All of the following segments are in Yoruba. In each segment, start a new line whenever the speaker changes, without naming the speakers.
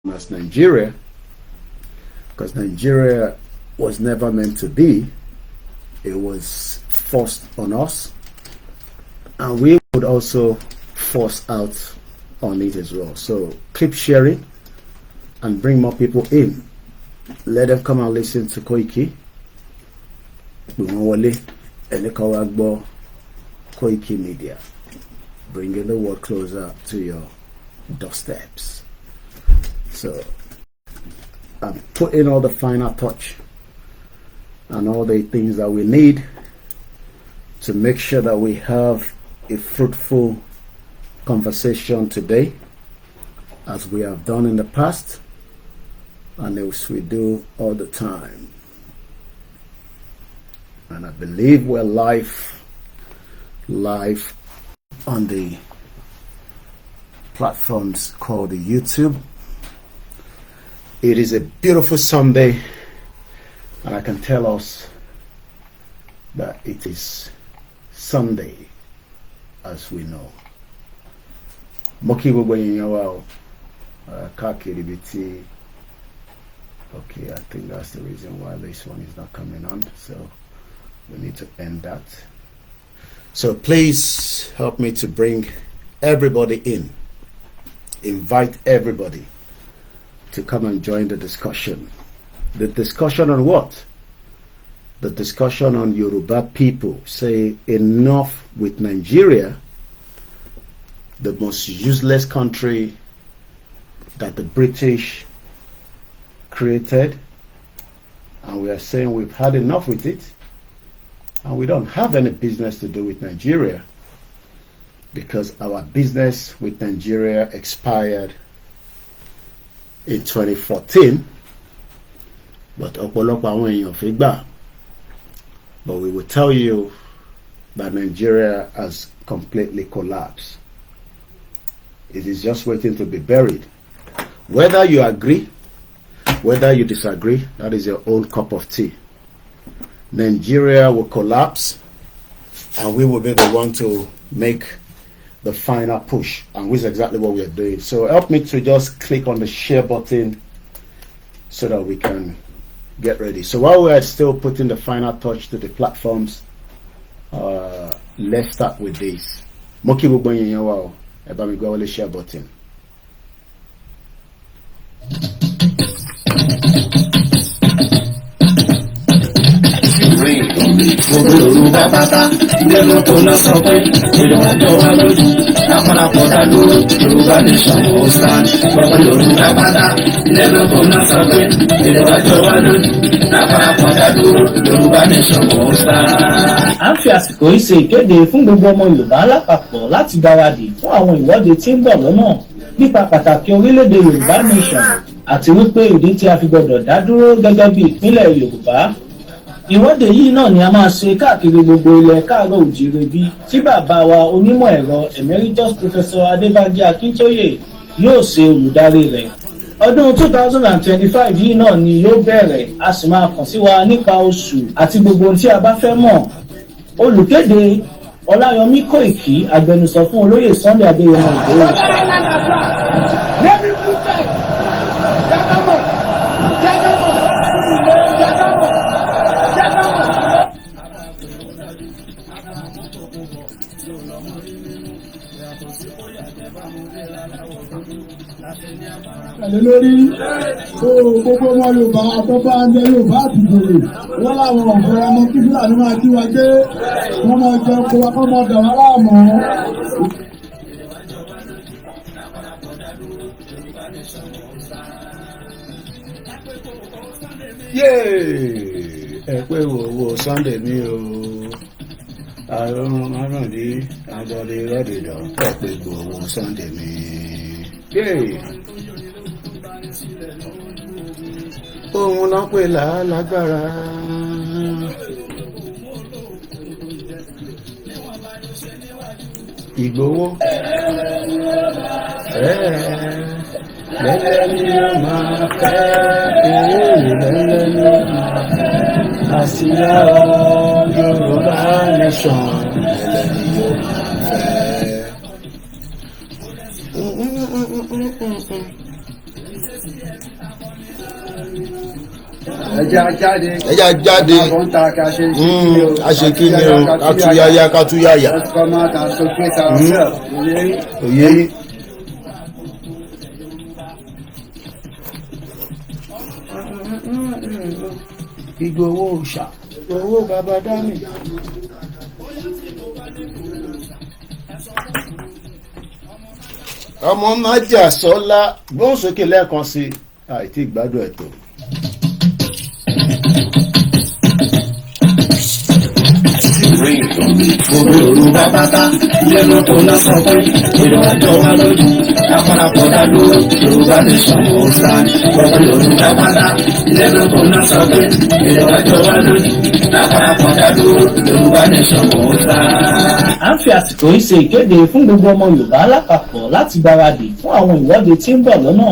as Nigeria, because Nigeria was never meant to be. It was forced on us, and we would also force out on it as well. So keep sharing and bring more people in. Let them come and listen to Koiki. Koikimedia, bringing the world closer to your doorsteps. So I'm putting all the final touch and all the things that we need to make sure that we have a fruitful conversation today, as we have done in the past and as we do all the time. And I believe we're live on the platforms called the YouTube. It is a beautiful Sunday, and I can tell us that it is Sunday, as we know. Moki Kakiribiti. Okay, I think that's the reason why this one is not coming on, so we need to end that. So please help me to bring everybody in. Invite everybody to come and join the discussion. The discussion on what? The discussion on Yoruba people say enough with Nigeria, the most useless country that the British created, and we are saying we've had enough with it, and we don't have any business to do with Nigeria, because our business with Nigeria expired in 2014. But we will tell you that Nigeria has completely collapsed. It is just waiting to be buried. Whether you agree, whether you disagree, that is your own cup of tea. Nigeria will collapse, and we will be the one to make the final push, and which is exactly what we are doing. So help me to just click on the share button so that we can get ready. So while we are still putting the final touch to the platforms, let's start with this. Moki Bugbanyi Ebami Gwawale share button. Yorùbá pátá lẹ́nu tó lọ sọ pé ìrìnàjò wa lójú lápapọ̀ dá dúró Yorùbá nation ó stand. Gbogbo Yorùbá pátá lẹ́nu tó lọ sọ pé ìrìnàjò wa lójú lápapọ̀ dá dúró Yorùbá nation ó stand.
À ń fi àsìkò yìí ṣe ìkéde fún gbogbo ọmọ Yorùbá lápapọ̀ láti gbáradì fún àwọn ìwọ́de tí ń bọ̀ lọ́nà nípa pàtàkì orílẹ̀-èdè Yorùbá nation, àti wípé ìdí tí a fi gbọdọ̀ dá dúró gẹ́gẹ́ bí ìpínlẹ̀ Yorùbá. Ìwọ́de yìí náà ni a máa ṣe káàkiri gbogbo ilẹ̀ káàárọ̀ òjìrè bí tí bàbá wa onímọ̀ ẹ̀rọ Emeritus Professor Adébánjí Akíntóyè yóò ṣe olùdarí rẹ̀. Ọdún 2025 yìí náà ni yóò bẹ̀rẹ̀, a sì máa kàn sí wa nípa oṣù àti gbogbo ohun tí a bá fẹ́ mọ̀. Olùkéde Ọláyọmí Kóìkì, agbẹnusọ fún olóyè Sunday Adéyẹmọ Ìgbòho.
lórí gbogbo ọmọ Yorùbá àtọ́bá ń jẹ Yorùbá àtìgbèrè wọ́n láwọn ọ̀fẹ́ ọmọ kí Fúlàní máa jí wa gbé wọ́n máa jẹ kó wa kọ́ máa dàn wá láàmú.
ẹ pé wo Sunday mi o àrùn márùndí àjọlé rẹ́dìdọ̀ ẹ pé gbòòwò Sunday mi. Òun náà pè lálágbára. Ìgbòho. Lẹ́lẹ́ ni ó máa fẹ́, lẹ́lẹ́ ni ó máa fẹ́. Àsíá Yorùbá nation, lẹ́lẹ́ ni ó máa fẹ́.
ẹja jáde àwọn ta ká ṣe
àṣekíni o kátúyáyá kátúyáyá.
let's come out and showcase ourselves.
òye yìí. Ìgbòho òòṣà owó bàbá dání. ọmọ májà sọlá gbóhùn sókè lẹ́ẹ̀kan sí àìtí ìgbádùn ẹ̀tọ́.
Yorùbá pátá lẹ́nu tó ná sọ pé ìrọ̀jọ́ wa lójú lápapọ̀ dádó Yorùbá nation ó sá. Yorùbá pátá lẹ́nu tó ná sọ pé ìrọ̀jọ́ wa lójú lápapọ̀ dádó Yorùbá nation ó sá. À ń fi àsìkò yìí ṣe ìkéde fún gbogbo ọmọ Yorùbá lápapọ̀ láti gbáradì fún àwọn ìwọ́de tí ń bọ̀ lọ́nà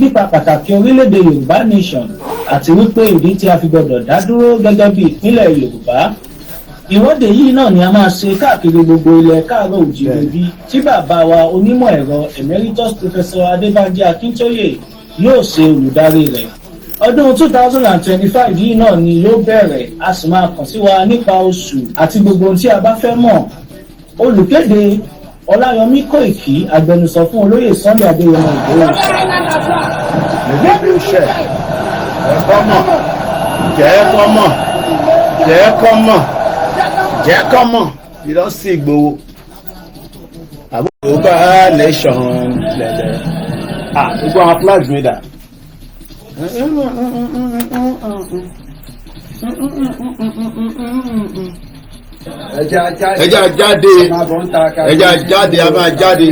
nípa pàtàkì orílẹ̀-èdè Yorùbá nation àti wípé ìdí tí a fi gbọdọ̀ dá dúró gẹ́gẹ́ bí ìpínlẹ̀ Yorùbá. Ìwọ́de yìí náà ni a máa ṣe káàkiri gbogbo ilẹ̀ káàárọ̀ òjìrìbí tí bàbá wa onímọ̀ ẹ̀rọ emeritus professor Adébánjí Akíntóyè yóò ṣe olùdarí rẹ̀. Ọdún 2025 yìí náà ni yóò bẹ̀rẹ̀, a sì máa kàn sí wa nípa oṣù àti gbogbo ohun tí a bá fẹ́ mọ̀. Olùkéde Ọláyọmí Kóìkì, agbẹnusọ fún olóyè Sunday Adéyẹmọ Ìgbòho.
Jẹ́ kọ́ mọ̀, you don see Ìgbòho. Yorùbá nation lẹ́lẹ̀. Gbogbo àwọn flags mi dà.
ẹja
jáde a máa jáde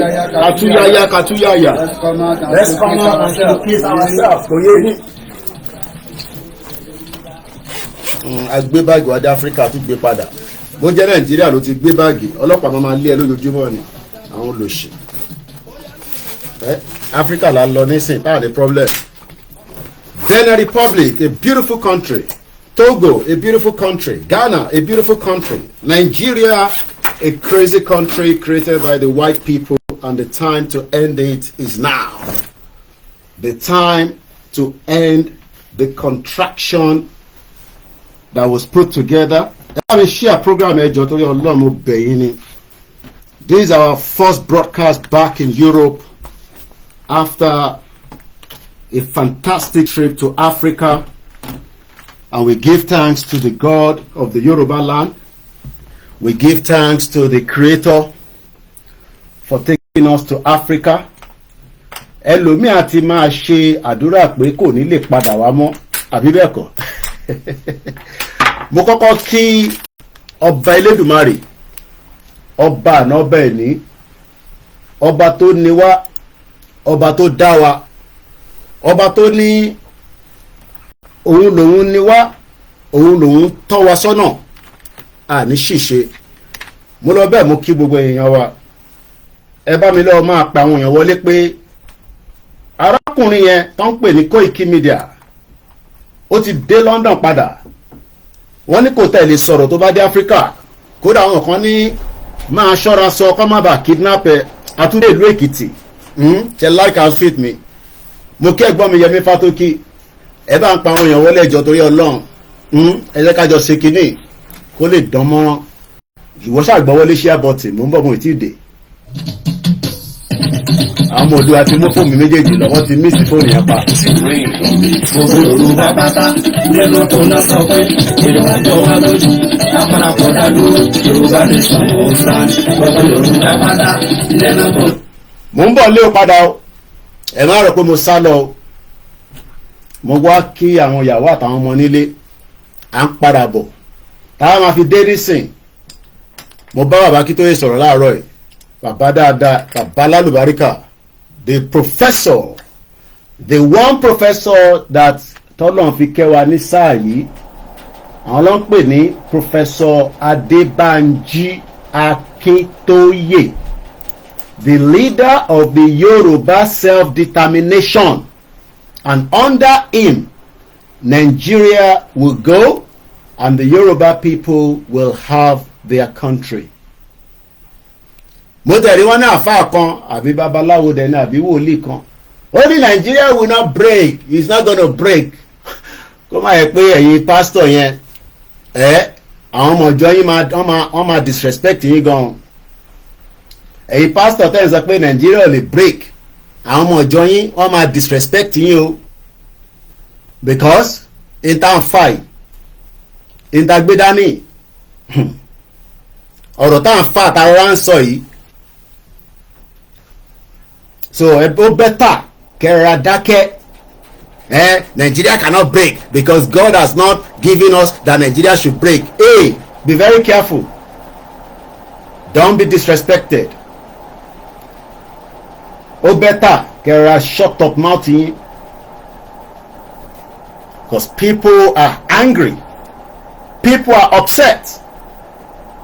katúyáyá.
let's come out and
showcase ourselves. Kò yé ní. Agbé báàgì wá dé Áfíríkà tún gbé padà. Bó jẹ́ Nàìjíríà ló ti gbé báàgì, ọlọ́pàá máa lé ẹ lójoojúmọ́ ni àwọn olóṣì. Áfíríkà là ń lọ nísìn, táwọn ní problem. Benin Republic, a beautiful country. Togo, a beautiful country. Ghana, a beautiful country. Nigeria, a crazy country created by the white people, and the time to end it is now. The time to end the contraction that was put together. Let me share a program. This is our first broadcast back in Europe after a fantastic trip to Africa, and we give thanks to the God of the Yoruba land. We give thanks to the Creator for taking us to Africa. Ẹlòmíì àti máa ṣe àdúrà pé kò ní lè padà wá mọ́, àbí bẹ́ẹ̀ kọ́. Mo kọ́kọ́ kí ọba Elédùmarè, ọba àná ọba ẹ̀ní, ọba tó ní wá, ọba tó dá wa, ọba tó ní òun lòun ní wá, òun lòun tọ́ wa sọ́nà, àní ṣìṣe. Mo lọ bẹ́ẹ̀ mo kí gbogbo èèyàn wa. Ẹ bá mi lọ́wọ́ máa pa àwọn èèyàn wọlé pé arákùnrin yẹn tó ń pè ní Koikimedia ó ti dé London padà. Wọ́n ní kò tẹ̀lé sọ̀rọ̀ tó bá dé Áfíríkà. Kódà àwọn kan ní máa ṣọ́ra sọ kó má bàa kidnap ẹ. Àtúndé ìlú Èkìtì. Ṣe like and fit me. Mo kí ẹ̀gbọ́n mi Yẹmí Fátókì. Ẹ bá ń pa àwọn èèyàn wọlé ẹjọ́ torí Ọlọ́run. Ẹ jẹ́ ká jọ ṣe kinní kó lè dán mọ́rán. Ìwọ ṣàgbọ́wọ́lé ṣíà bọ́tì mò ń bọ̀ mo ì tí ì dé. Àwọn ọmọ òdu àti mú fóònù méjèèjì lọ́wọ́ ti mí sí fóònù yẹn pa.
Gbogbo Yorùbá pátá lẹ́nu tó ná sọ pé ìrọ̀jọ́ wa lójú lápapọ̀ dádó Yorùbá nation ó sá. Gbogbo Yorùbá pátá lẹ́nu tó.
Mo ń bọ̀ lé o padà o. Ẹ má rò pé mo sá lọ o. Mo wá kí àwọn ìyàwó àtàwọn ọmọ nílé. À ń padà bọ̀. Táwa máa fi dé nísìn. Mo bá bàbá Akíntóyè sọ̀rọ̀ láàárọ̀ yìí. Bàbá dáadáa, bàbá lálùbáríkà. The professor, the one professor that tọ́lọ́n fi kẹwàá ní sáà yìí, àwọn ló ń pè ní Professor Adébánjí Akíntóyè, the leader of the Yoruba self-determination, and under him, Nigeria will go and the Yoruba people will have their country. Mo tẹ̀rí wọn ní àfáà kan àbí babaláwo dẹ̀ ní àbí wòlíì kan Only Nigeria will not break. It's not going to break. Kó má yẹ pé ẹ̀yin pastor yẹn àwọn ọmọ ìjọ yín máa disrespect yín gan. Ẹ̀yin pastor tẹ́ ẹ̀ sọ pé Nigeria ò lè break. Àwọn ọmọ ìjọ yín wọ́n máa disrespect yín o. Because intan fight intan gbé dání ọ̀rọ̀ tá à ń fà tá a wá ń sọ yìí. So ó bẹ́tà kẹ́ra dákẹ́. Nigeria cannot break because God has not given us that Nigeria should break. Hey, be very careful. Don't be disrespected. Ó bẹ́tà kẹ́ra shut up mouth yín. Because people are angry. People are upset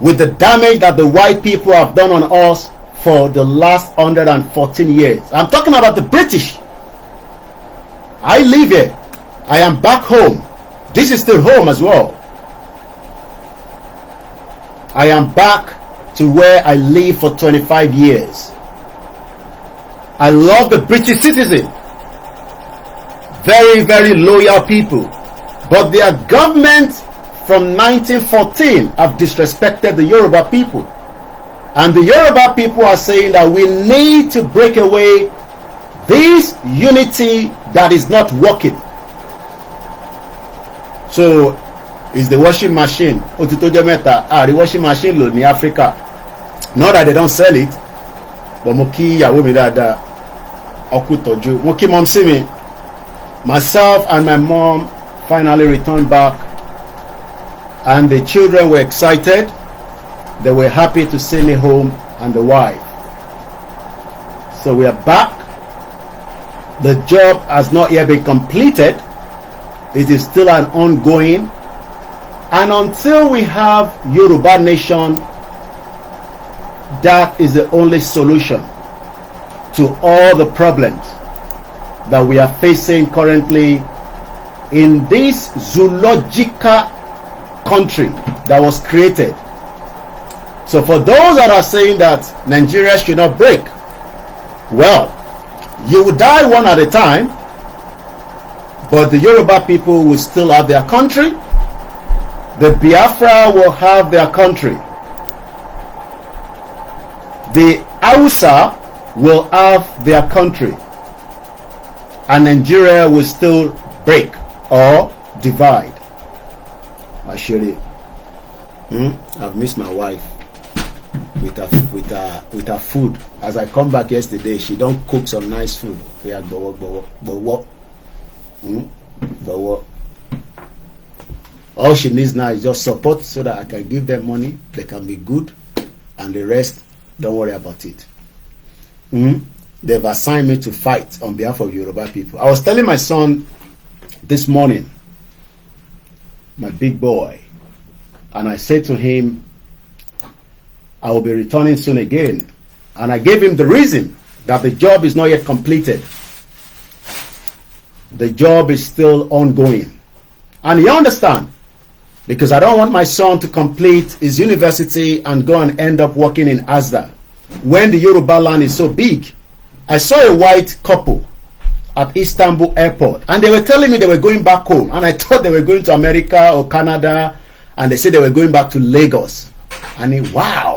with the damage that the white people have done on us for the last 114 years. I'm talking about the British. I live here. I am back home. This is still home as well. I am back to where I lived for 25 years. I love the British citizen. Very, very loyal people. But their government from 1914 have disrespected the Yoruba people. And the Yoruba people are saying that we need to break away this unity that is not working. So, is the washing machine. Otitojo mẹ́ta, the washing machine lò ní Africa. Not that they don't sell it, but mo kí ìyàwó mi dáadáa, ọkú tọ́jú. Mo kí mom sí mi. Myself and my mom finally returned back, and the children were excited. They were happy to see me home and the wife. So we are back. The job has not yet been completed. It is still an ongoing. And until we have Yoruba nation, that is the only solution to all the problems that we are facing currently in this zoological country that was created. So for those that are saying that Nigeria should not break, well, you will die one at a time, but the Yoruba people will still have their country. The Biafra will have their country. The Hausa will have their country. And Nigeria will still break or divide. Ashiri, I've missed my wife with her food. As I come back yesterday, she don't cook some nice food. But what? All she needs now is just support so that I can give them money. They can be good, and the rest, don't worry about it. They've assigned me to fight on behalf of Yoruba people. I was telling my son this morning, my big boy, and I said to him, I will be returning soon again. And I gave him the reason that the job is not yet completed. The job is still ongoing. And you understand, because I don't want my son to complete his university and go and end up working in Asda when the Yoruba land is so big. I saw a white couple at Istanbul airport, and they were telling me they were going back home, and I thought they were going to America or Canada, and they said they were going back to Lagos. And wow,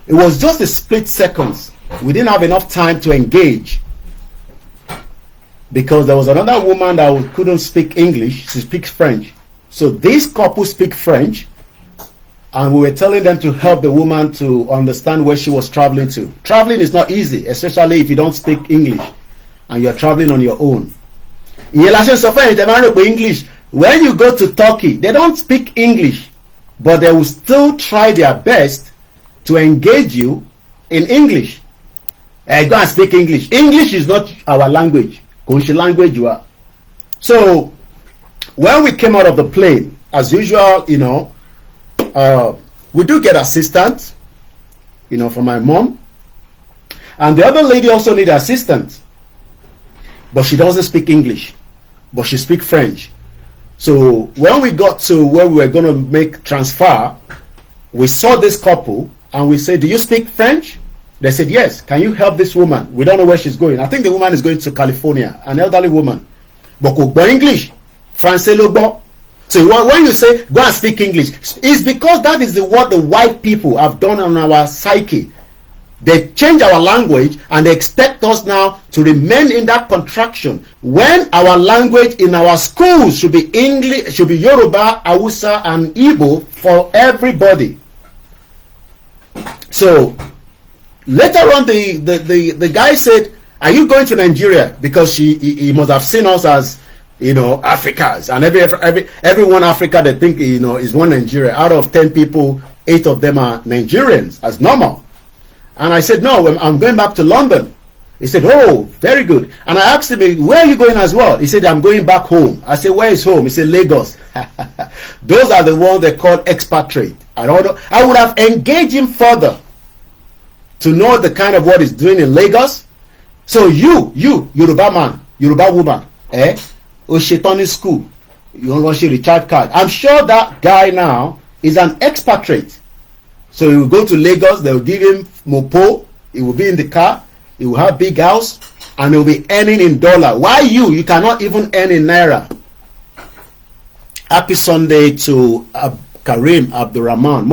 it was just a split seconds. We didn't have enough time to engage because there was another woman that couldn't speak English. She speaks French. So this couple speak French, and we were telling them to help the woman to understand where she was traveling to. Traveling is not easy, especially if you don't speak English and you're traveling on your own. English. When you go to Turkey, they don't speak English, but they will still try their best to engage you in English. Go and speak English. English is not our language. Language you are. So when we came out of the plane, as usual, we do get assistance, from my mom. And the other lady also needs assistance. But she doesn't speak English. But she speaks French. So when we got to where we were going to make transfer, we saw this couple and we said, do you speak French? They said, yes, can you help this woman? We don't know where she's going. I think the woman is going to California, an elderly woman. But kò gbọ́ English, Francais ló gbọ́. So when you say go and speak English, it's because that is what the white people have done on our psyche. They change our language and they expect us now to remain in that contraction when our language in our schools should be English, should be Yoruba, Hausa, and Igbo for everybody. So later on, the guy said, "Are you going to Nigeria?" Because he must have seen us as, you know, Africans, and everyone Africa they think, you know, is one Nigeria. Out of 10 people, 8 of them are Nigerians, as normal. And I said, no, I'm going back to London. He said, oh, very good. And I asked him, where are you going as well? He said, I'm going back home. I said, where is home? He said, Lagos. Those are the ones they call expatriate. I would have engaged him further to know the kind of what he's doing in Lagos. So you, Yoruba man, Yoruba woman, Oshetoni school, you want to recharge card. I'm sure that guy now is an expatriate. So he will go to Lagos, they will give him mopo, he will be in the car, he will have big house, and he will be earning in dollar. Why you cannot even earn in naira? Happy Sunday to Karim Abdurrahman.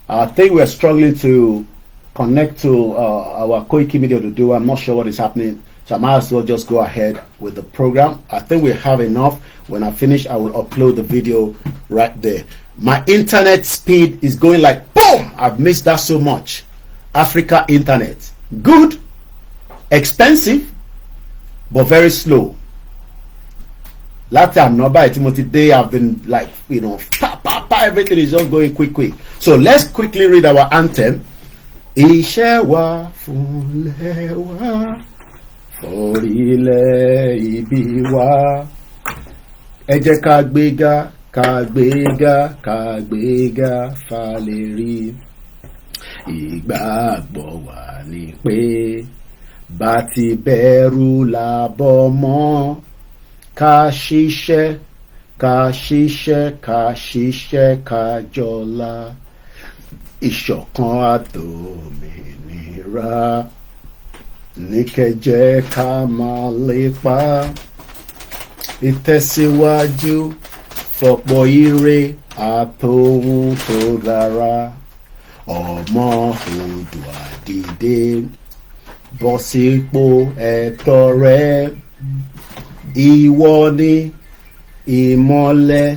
I think we are struggling to connect to our Koikimedia to do. I'm not sure what is happening, so I might as well just go ahead with the program. I think we have enough. When I finish, I will upload the video right there. My internet speed is going like boom. I've missed that so much. Africa internet, good, expensive, but very slow. Last time nobody Timothy Day, I've been like, you know, everything is just going quick. So let's quickly read our anthem. Iṣẹ́ wa fúnlẹ̀ wa, orílẹ̀ ibi wa. Ẹ jẹ́ ká gbéga, ká gbéga, ká gbéga fàlẹ́rí. Ìgbàgbọ́ wa ni pé bá ti bẹ̀rù làbọ̀ mọ́. Ká ṣiṣẹ́, ká ṣiṣẹ́, ká ṣiṣẹ́, ká jọlá. Ìṣọ̀kan àtòmìnira ní kẹ́ jẹ́ ká máa lépa. Ìtẹ̀síwájú fọ̀pọ̀ ire àtòhun tó dára. Ọmọ Oòduà dìde bọ́ sípò ẹ̀tọ́ rẹ. Ìwọ ni ìmọ́lẹ̀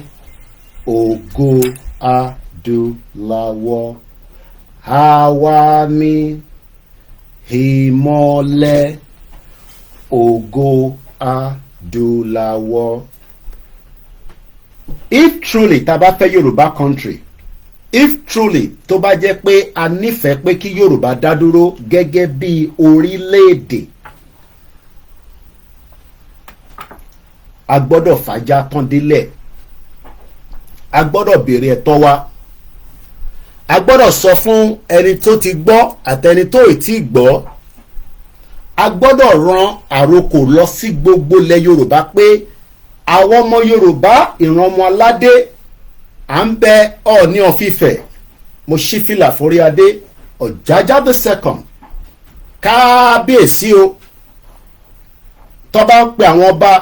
ògo adúláwọ̀. Àwa ni ìmọ́lẹ̀ ògo adúláwọ̀. If truly tá bá fẹ́ Yorùbá country, if truly tó bá jẹ́ pé a nífẹ̀ẹ́ pé kí Yorùbá dá dúró gẹ́gẹ́ bí orílẹ̀-èdè, a gbọ́dọ̀ fàájà tán délẹ̀. A gbọ́dọ̀ béèrè ẹ̀tọ́ wa. A gbọ́dọ̀ sọ fún ẹni tó ti gbọ́ àtẹni tó ì tí gbọ́. A gbọ́dọ̀ rán àrokò lọ sí gbogbo ilẹ̀ Yorùbá pé àwọn ọmọ Yorùbá ìran ọmọ aládé à ń bẹ Ọọ̀ni of Ifẹ̀. Mo ṣí fìlà forí adé Ọ̀jájá the second. Kábíyèsí o. Tó bá ń pe àwọn ọba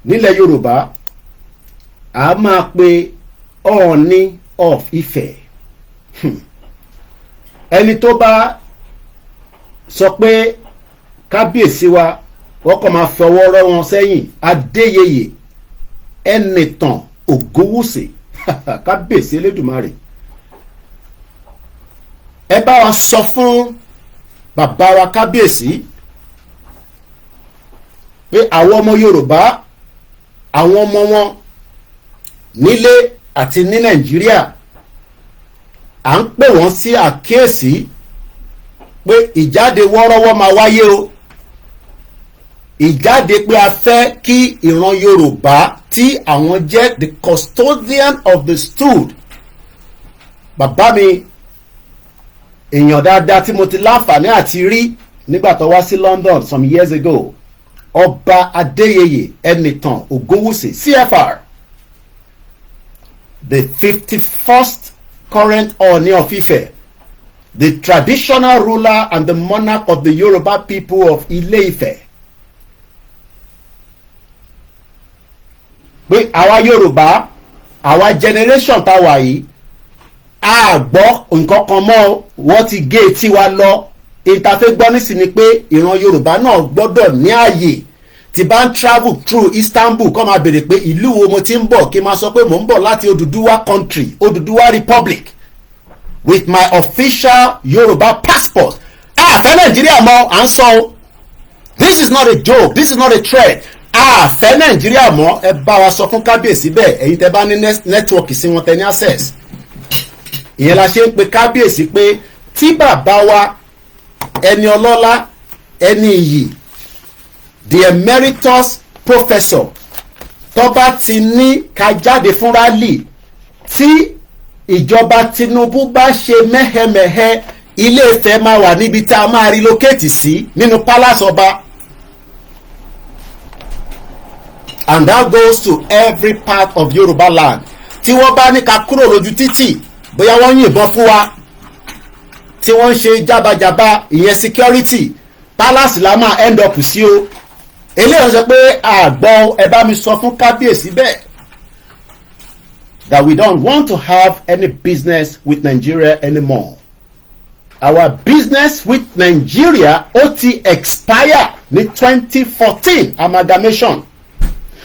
nílẹ̀ Yorùbá, a máa pe Ọọ̀ni of Ifẹ̀. Ẹni tó bá sọ pé kábíyèsí wa wọ́n kàn máa fọwọ́ rọ́ wọn sẹ́yìn, Adéyẹyè Ẹnìtàn Ògúnwùsì. Kábíyèsí Elédùmarè. Ẹ bá wa sọ fún bàbá wa kábíyèsí pé àwọn ọmọ Yorùbá, àwọn ọmọ wọn nílé àti ní Nàìjíríà, à ń pè wọ́n sí àkíyèsí pé ìjáde wọ́rọ́wọ́ máa wáyé o. Ìjáde pé a fẹ́ kí ìran Yorùbá tí àwọn jẹ́ the custodian of the stood. Bàbá mi èèyàn dáadáa tí mo ti láǹfààní àti rí nígbà tó wá sí London some years ago, Ọba Adéyẹyè Ẹnìtàn Ògúnwùsì CFR, the 51st current Ọọ̀ni of Ifẹ̀. the traditional ruler and the monarch of the Yoruba people of Ile-Ife. Pé àwa Yorùbá, àwa generation tá wà yìí, a gbọ́ nǹkan kan mọ́, wọ́n ti gé etí wa lọ. Ìtafẹ́ gbọ́ nísìn ni pé ìran Yorùbá náà gbọ́dọ̀ ní ààyè tí bá ń travel through Istanbul kó máa béèrè pé ìlú wo mo ti ń bọ̀, kí n máa sọ pé mò ń bọ̀ láti Odùduwà country, Odùduwà republic, with my official Yoruba passport. Fẹ́ Nàìjíríà mọ́ à ń sọ. This is not a joke, this is not a threat. Fẹ́ Nàìjíríà mọ́, ẹ bá wa sọ fún kábíyèsí bẹ́ẹ̀, ẹ̀yin tẹ́ bá ní nẹ́tíwọ̀kì sí wọn tẹ́ ní access. Ìyẹn la ṣe ń pe kábíyèsí pé tí bàbá wa ẹni ọlọ́lá ẹni iyì the emeritus professor tó bá ti ní ká jáde fún rally tí ìjọba Tinubu bá ṣe mẹ́hẹ̀mẹ́hẹ́, Ilé-Ifẹ̀ máa wà níbi tá a máa relocate sí nínú palace ọba. And that goes to every part of Yoruba land. Tí wọ́n bá ní ká kúrò lójú títì, bóyá wọ́n yìnbọn fún wa, tí wọ́n ṣe jábàjábá ìyẹn security, palace la máa end up sí o. Eléyìí sọ pé àgbọ̀ ẹ bá mi sọ fún kábíyèsí bẹ́ẹ̀ that we don't want to have any business with Nigeria anymore. Our business with Nigeria ó ti expire ní 2014 amalgamation.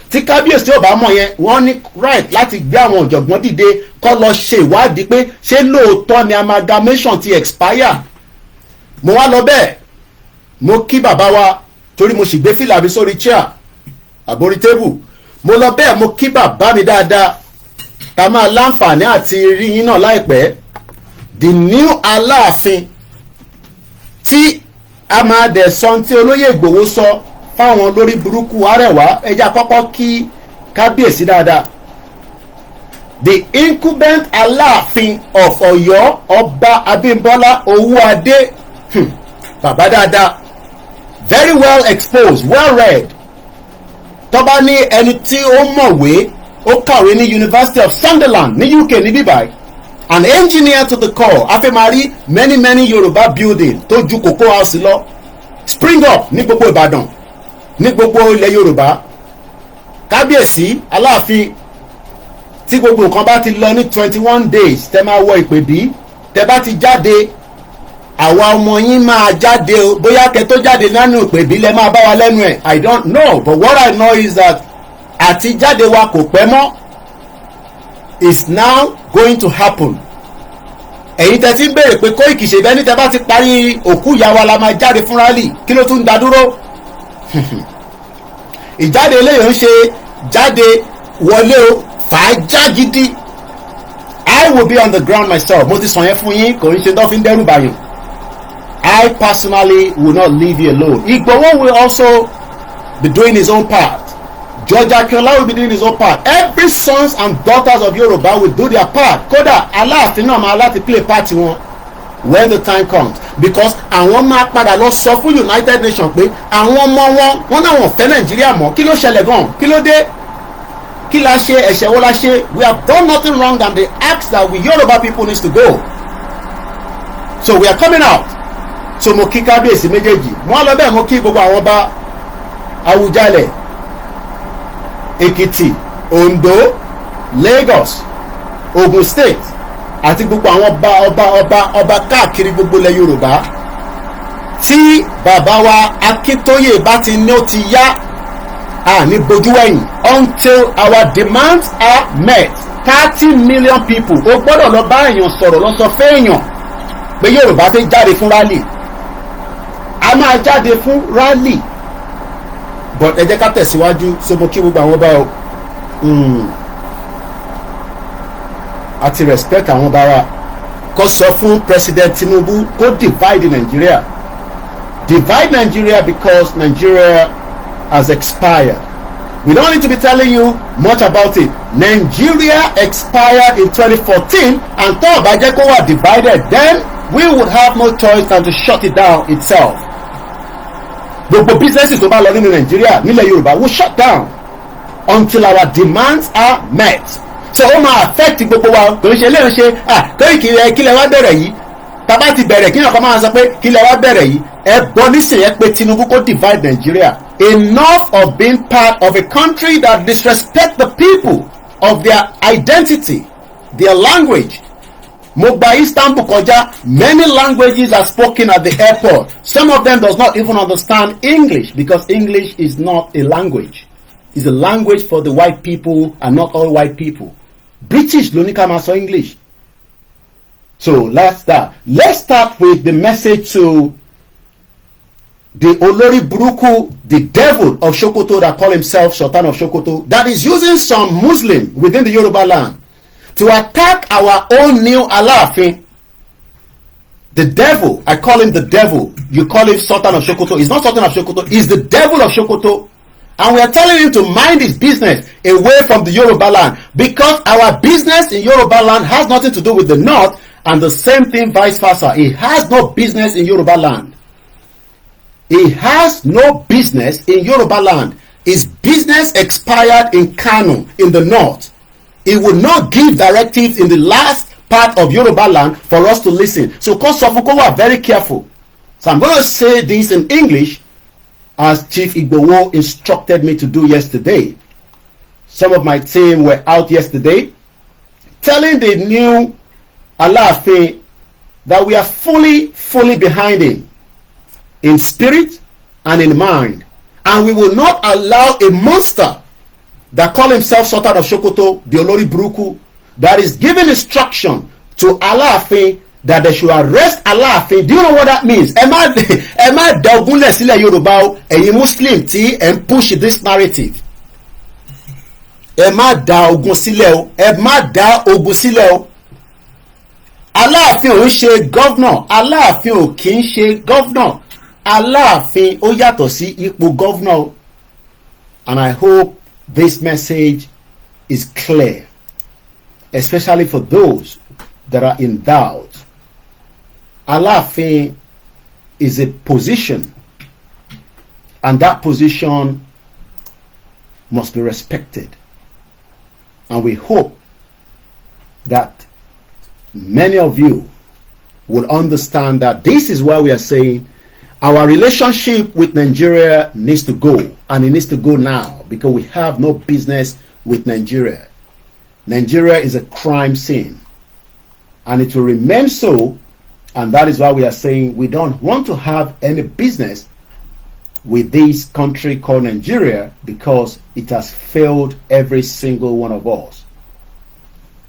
Tí kábíyèsí ò bá mọ̀ yẹn, wọ́n ní right láti gbé àwọn ọ̀jọ̀gbọ́n dìde kó lọ ṣe ìwádìí pé ṣé lóòótọ́ ni amalgamation ti expire. Mo wá lọ bẹ́ẹ̀, mo kí bàbá wa torí mo sì gbé fìlà mi sórí chair àborí tébù. Mo lọ bẹ́ẹ̀, mo kí bàbá mi dáadáa, ká máa láǹfààní àti rí yín náà láìpẹ́. The new Aláàfin tí a máa dẹ̀ sọ tí olóyè Ìgbòho sọ fáwọn lórí burúkú Arẹwà, ẹja kọ́kọ́ kí kábíyèsí dáadáa. The incumbent Aláàfin of Ọ̀yọ́ Ọba Abímbọ́lá Owóadé, bàbá dáadáa, very well exposed, well read. Tó bá ní ẹni tí ó mọ̀wé, ó kàwé ní University of Sunderland ní UK ní bíbáyìí, an engineer to the core. Afẹ́marí many Yorùbá building tó ju Cocoa House lọ, spring up ní gbogbo Ìbàdàn, ní gbogbo ilẹ̀ Yorùbá. Kábíyèsí Aláàfin, tí gbogbo nǹkan bá ti lọ ní 21 days tẹ́ máa wọ ìpèbí, tẹ́ bá ti jáde, àwa ọmọ yín máa jáde o. Bóyá kẹ́ tó jáde nánú ìpèbí lẹ máa bá wa lẹ́nu ẹ̀, I don't know, but what I know is that àti jáde wa kò pẹ́ mọ́, is now going to happen. Ẹ̀yin tẹ́ ti ń béèrè pé Koiki ṣe bẹ́ẹ̀ ní tẹ́ bá ti parí òkú ìyá wa la máa jáde fún rally, kí ló tún dá dúró? Ìjáde eléyìí ń ṣe jáde wọlé o, fàájà gidi. I will be on the ground myself. Mo ti sọ yẹn fún yín, kò ń ṣe tó fi ń dẹ́rù bàyàn. I personally will not leave you alone. Igboho will also be doing his own part. George Akinola will be doing his own part. Every sons and daughters of Yoruba will do their part. Kódà Aláàfin náà máa láti play part wọn when the time comes, because àwọn máa padà lọ sọ fún United Nations pé àwọn ọmọ wọn náà wọ́n fẹ́ Nàìjíríà mọ́. Kí ló ṣẹlẹ̀ gan? Kí ló dé? Kí la ṣe? Ẹ̀ṣẹ̀ wo la ṣe? We have done nothing wrong, and they ask that we Yoruba people needs to go. So we are coming out. So mo kí kábíyèsí méjèèjì, mo lọ bẹ́ẹ̀ mo kí gbogbo àwọn ọba Awùjalẹ̀, Èkìtì, Ondo, Lagos, Ogun State àti gbogbo àwọn ọba káàkiri gbogbo ilẹ̀ Yorùbá. Tí bàbá wa Akíntóyè bá ti ní ó ti yá, ní bojú wẹ̀yìn until our demands are met. 30 million people ó gbọ́dọ̀ lọ bá èèyàn sọ̀rọ̀, lọ sọ fẹ́ẹ̀yàn pé Yorùbá fẹ́ jáde fún rally. A máa jáde fún rally, but ẹ jẹ́ ká tẹ̀síwájú. So mo kí gbogbo àwọn ọba o, àti respect àwọn ọba wa, kó sọ fún President Tinubu kó divide Nigeria. Divide Nigeria because Nigeria has expired. We don't need to be telling you much about it. Nigeria expired in 2014, and tó bá jẹ́ kó wà divided, then we would have no choice than to shut it down itself. Gbogbo businesses tó bá lọ nínú Nigeria nílẹ̀ Yorùbá will shut down until our demands are met. So ó máa affect gbogbo wa. Kò ń ṣe léèṣe Koiki kílẹ̀ wá bẹ̀rẹ̀ yìí. tábà ti bẹ̀rẹ̀ kí ọkọ̀ máa sọ pé kí lẹ wá bẹ̀rẹ̀ yìí ẹ gbọ́ nísìnyí ẹ pé Tinubu kó divide Nigeria. Enough of being part of a country that disrespect the people of their identity, their language. Mo gba Istanbul kọjá, many languages are spoken at the airport. Some of them does not even understand English because English is not a language. It's a language for the white people and not all white people. British ló ní ká máa sọ English. So let's start with the message to the Olori Buruku, the devil of Sokoto that call himself Sultan of Sokoto, that is using some Muslim within the Yoruba land to attack our own new Alaafin. The devil, I call him the devil. You call him Sultan of Sokoto. He's not Sultan of Sokoto. He's the devil of Sokoto. And we are telling him to mind his business away from the Yoruba land, because our business in Yoruba land has nothing to do with the north, and the same thing vice versa. He has no business in Yoruba land. He has no business in Yoruba land. His business expired in Kano in the north. He would not give directives in the last part of Yoruba land for us to listen. So Kosofuko are very careful. So I'm going to say this in English as Chief Igbowo instructed me to do yesterday. Some of my team were out yesterday telling the new Alaafin that we are fully behind him in spirit and in mind, and we will not allow a monster that call himself Sultan of Sokoto, the Olori Buruku, that is giving instruction to Alaafin that they should arrest Alaafin. Do you know what that means? Ẹ má da ogunlẹ̀ sílẹ̀ Yorùbá o, ẹ̀yin Muslim tí ẹ ń push this narrative. Ẹ má da ogun sílẹ̀ o, ẹ má da ogun sílẹ̀ o. Aláàfin ò ń ṣe governor, Aláàfin ò kì í ṣe governor. Aláàfin ó yàtọ̀ sí ipò governor. And I hope this message is clear, especially for those that are in doubt. Aláàfin is a position, and that position must be respected. And we hope that many of you will understand that this is why we are saying our relationship with Nigeria needs to go, and it needs to go now, because we have no business with Nigeria. Nigeria is a crime scene, and it will remain so, and that is why we are saying we don't want to have any business with this country called Nigeria, because it has failed every single one of us.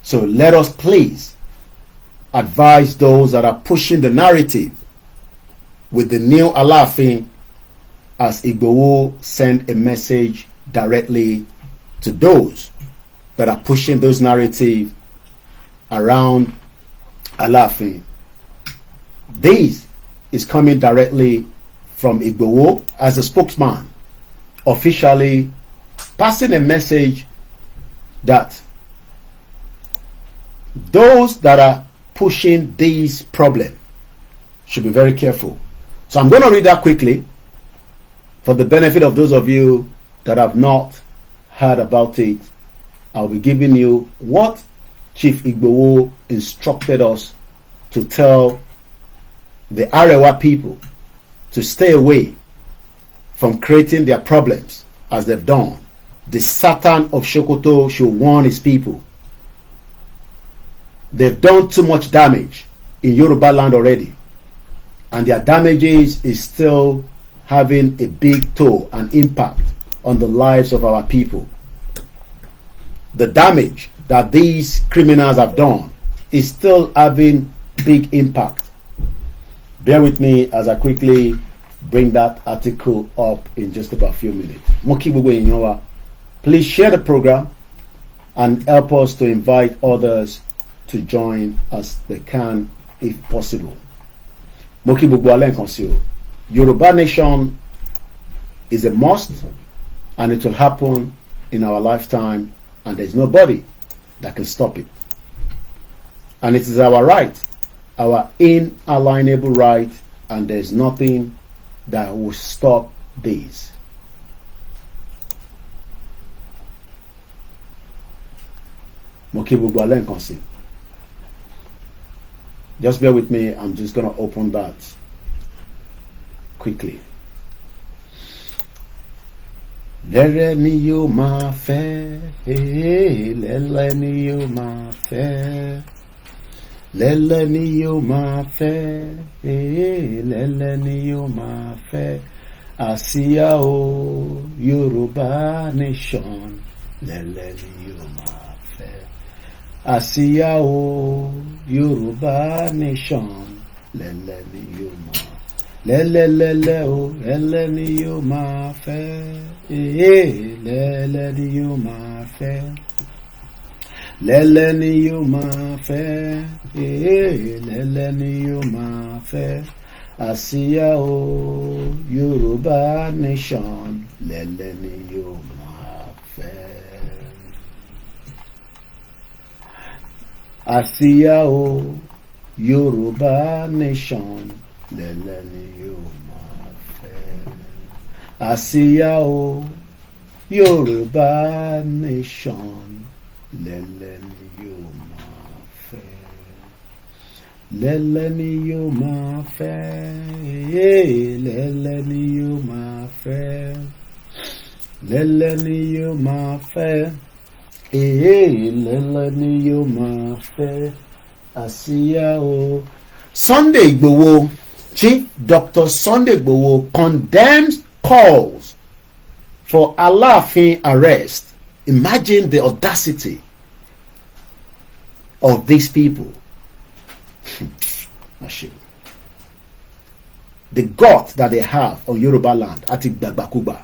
So let us please advise those that are pushing the narrative with the new Alaafin, as Igbowo sent a message directly to those that are pushing those narratives around Alaafin. This is coming directly from Igbowo as a spokesman, officially passing a message that those that are pushing these problems should be very careful. So I'm going to read that quickly for the benefit of those of you that have not heard about it. I'll be giving you what Chief Igbowo instructed us to tell the Arewa people to stay away from creating their problems as they've done. The Satan of Sokoto should warn his people. They've done too much damage in Yoruba land already, and their damages is still having a big toll and impact on the lives of our people. The damage that these criminals have done is still having big impact. Bear with me as I quickly bring that article up in just about a few minutes. Please share the program and help us to invite others to join as they can if possible. Yoruba Nation is a must, and it will happen in our lifetime, and there's nobody that can stop it. And it is our right, our inalienable right, and there's nothing that will stop this. Just bear with me. I'm just going to open that quickly. Lẹ́lẹ́ ni yóò máa fẹ́, lẹ́lẹ́ ni yóò máa fẹ́, lẹ́lẹ́ ni yóò máa fẹ́, lẹ́lẹ́ ni yóò máa fẹ́. Àsíá o Yorùbá nation, lẹ́lẹ́ ni yóò máa fẹ́. Àsíá o Yorùbá nation, lẹ́lẹ́ ni yóò máa fẹ́. Lẹ́lẹ́lẹ́lẹ́ o, lẹ́lẹ́ ni yóò máa fẹ́, lẹ́lẹ́ ni yóò máa fẹ́, lẹ́lẹ́ ni yóò máa fẹ́, lẹ́lẹ́ ni yóò máa fẹ́. Àsíá o Yorùbá nation, lẹ́lẹ́ ni yóò máa fẹ́. Àsíá o Yorùbá nation, lẹ́lẹ́ ni yóò máa fẹ́. Àsíá o Yorùbá nation, lẹ́lẹ́ ni yóò máa fẹ́. Lẹ́lẹ́ ni yóò máa fẹ́, lẹ́lẹ́ ni yóò máa fẹ́, lẹ́lẹ́ ni yóò máa fẹ́, lẹ́lẹ́ ni yóò máa fẹ́. Àsíá o. Sunday Igboho, Chief Dr. Sunday Igboho condemns calls for Alaafin arrest. Imagine the audacity of these people. The gut that they have on Yoruba land, Ati Gbagbakuba.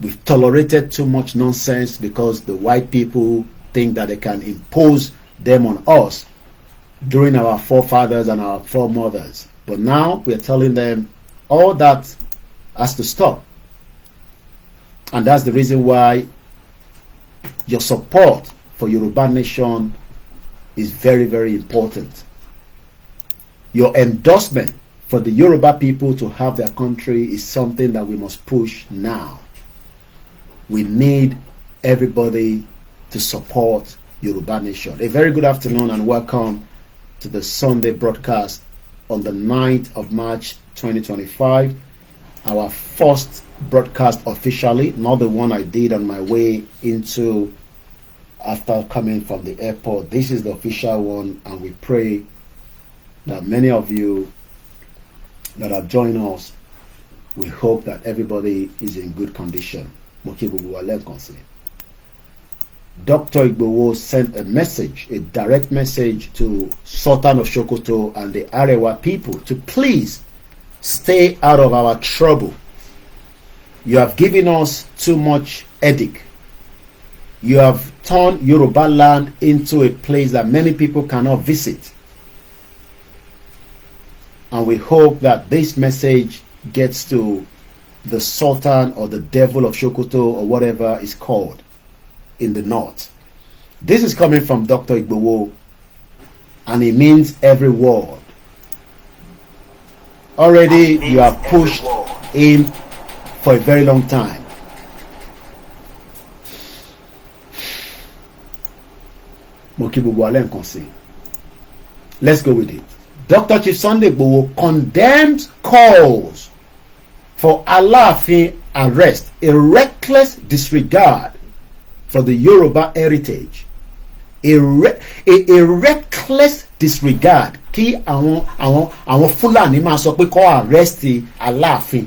We've tolerated too much nonsense because the white people think that they can impose them on us during our forefathers and our foremothers. But now we are telling them all that has to stop. And that's the reason why your support for Yoruba Nation is very, very important. Your endorsement for the Yoruba people to have their country is something that we must push now. We need everybody to support Yoruba Nation. A very good afternoon and welcome to the Sunday broadcast on the 9th of March 2025. Our first broadcast officially, not the one I did on my way into after coming from the airport. This is the official one, and we pray that many of you that have joined us, we hope that everybody is in good condition. Dr. Igboho sent a message, a direct message to Sultan of Sokoto and the Arewa people to please stay out of our trouble. You have given us too much headache. You have turned Yoruba land into a place that many people cannot visit. And we hope that this message gets to the Sultan or the Devil of Sokoto or whatever is called in the north. This is coming from Dr. Igboho, and it means every word. Already you have pushed him for a very long time. Let's go with it. Dr. Chief Sunday Igboho condemns calls for Alaafin arrest, a reckless disregard for the Yoruba heritage, a reckless disregard. Kí àwọn Fúlàní máa sọ pé kó arrest Alaafin.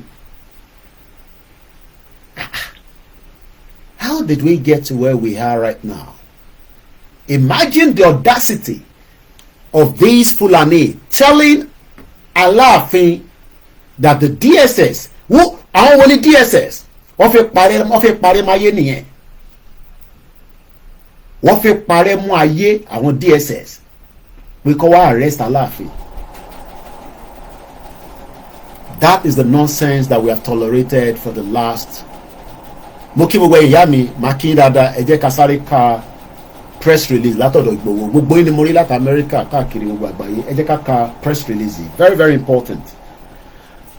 How did we get to where we are right now? Imagine the audacity of these Fulani telling Alaafin that the DSS, who àwọn wọlé DSS, wọ́n fẹ́ parẹ́ máyé nìyẹn. Wọ́n fẹ́ parẹ́ mú ayé àwọn DSS. We call arrest Alaafin. That is the nonsense that we have tolerated for the last. Mo kí gbogbo ìyá mi, máa kí dáadáa, ẹ jẹ́ ká sáré ka press release látọ̀dọ̀ Igboho. Gbogbo yín ni mo rí láti America káàkiri gbogbo àgbáyé. Ẹ jẹ́ ká ka press release. Very, very important.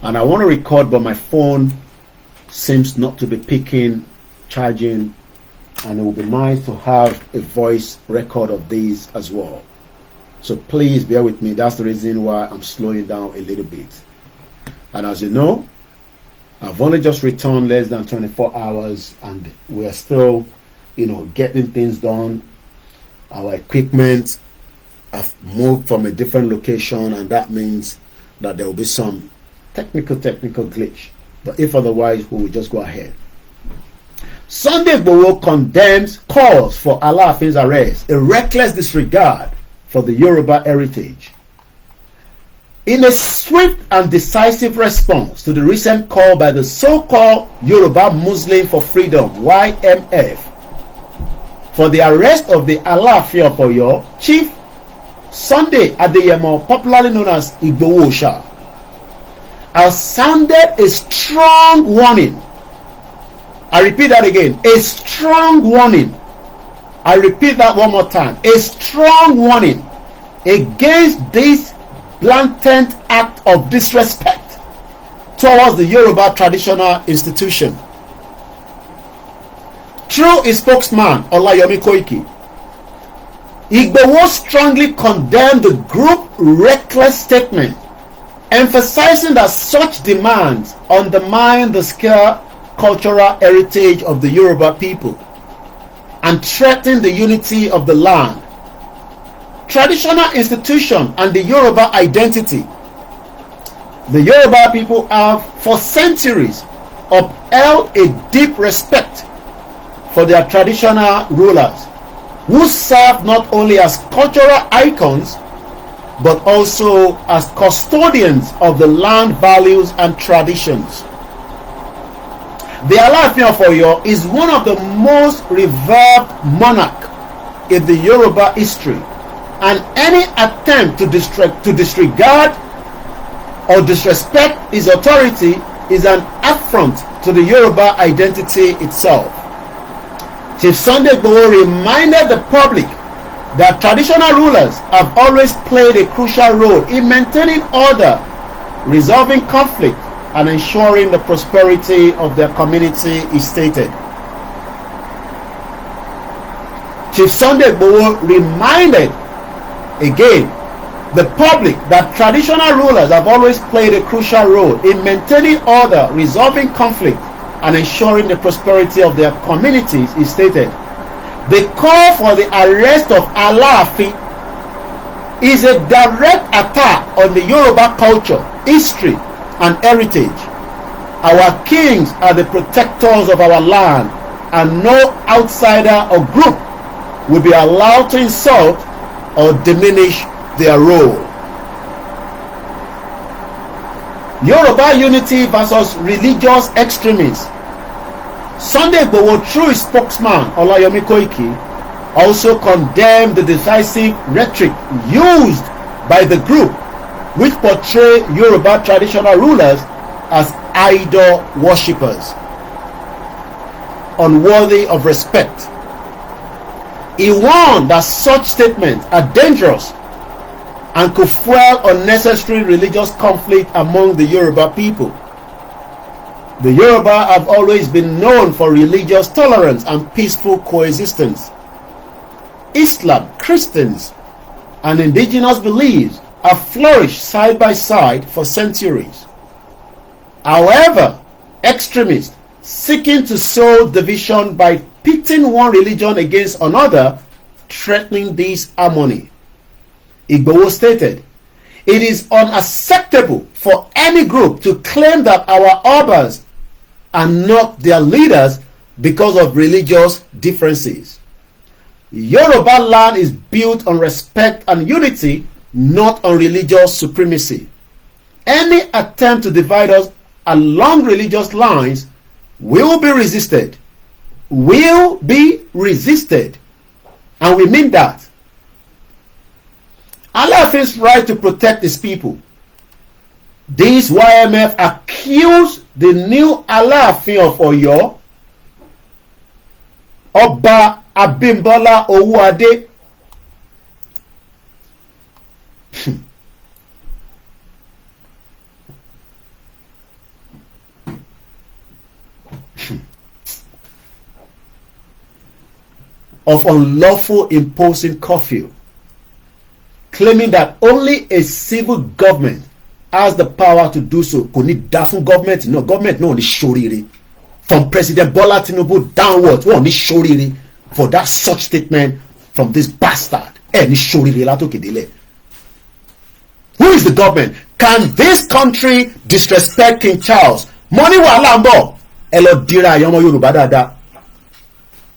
And I want to record, but my phone seems not to be picking, charging, and it would be nice to have a voice record of these as well. So please bear with me. That's the reason why I'm slowing down a little bit. And as you know, I've only just returned less than 24 hours and we're still, getting things done. Our equipment have moved from a different location, and that means that there will be some technical glitch. But if otherwise, we will just go ahead. Sunday Igboho condemns calls for Alaafin's arrest, a reckless disregard for the Yoruba heritage. In a swift and decisive response to the recent call by the so-called Yoruba Muslim for Freedom (YMF) for the arrest of the Alaafin of Oyo, Chief Sunday Adeyemo, popularly known as Igboho Oòṣà, has sounded a strong warning. I repeat that again, a strong warning. I repeat that one more time, a strong warning against this blatant act of disrespect towards the Yoruba traditional institution. Through his spokesman, OLAYOMI KOIKI, Igboho strongly condemned the group's reckless statement, emphasizing that such demands undermine the scarce cultural heritage of the Yoruba people and threaten the unity of the land, traditional institution, and the Yoruba identity. The Yoruba people have for centuries upheld a deep respect for their traditional rulers, who serve not only as cultural icons but also as custodians of the land values and traditions. The Alaafin of Oyo is one of the most revered monarchs in the Yoruba history, and any attempt to disregard or disrespect his authority is an affront to the Yoruba identity itself. Chief Sunday Igboho reminded the public that traditional rulers have always played a crucial role in maintaining order, resolving conflict, and ensuring the prosperity of their community, he stated. Chief Sunday Igboho reminded again the public that traditional rulers have always played a crucial role in maintaining order, resolving conflict, and ensuring the prosperity of their communities, he stated. The call for the arrest of Alaafin is a direct attack on the Yoruba culture, history, and heritage. Our kings are the protectors of our land, and no outsider or group will be allowed to insult or diminish their role. Yoruba unity versus religious extremism. Sunday Igboho, through his spokesman OLAYOMI KOIKI, also condemned the decisive rhetoric used by the group which portray Yoruba traditional rulers as idol worshippers, unworthy of respect. He warned that such statements are dangerous and could fuel unnecessary religious conflict among the Yoruba people. The Yoruba have always been known for religious tolerance and peaceful coexistence. Islam, Christians, and indigenous beliefs have flourished side by side for centuries. However, extremists seeking to sow division by pitting one religion against another, threatening this harmony. Igboho stated, "It is unacceptable for any group to claim that our Obas are not their leaders because of religious differences. Yoruba land is built on respect and unity, not on religious supremacy. Any attempt to divide us along religious lines will be resisted. Will be resisted. And we mean that. Alaafin's right to protect his people. This YMF accused the new Alaafin of Oyo, Oba Abimbola Owuade, of unlawful imposing curfew, claiming that only a civil government has the power to do so. Kò ní dá fún government náà. Government náà ní ṣoríire. From President Bola Tinubu downwards, wọ́n ní ṣoríire for that such statement from this bastard. Ní ṣoríire látòkè délẹ̀. Who is the government? Can this country disrespect King Charles? Money wàhálà ń bọ̀. Ẹ lọ dira àyàn ọmọ Yorùbá dáadáa.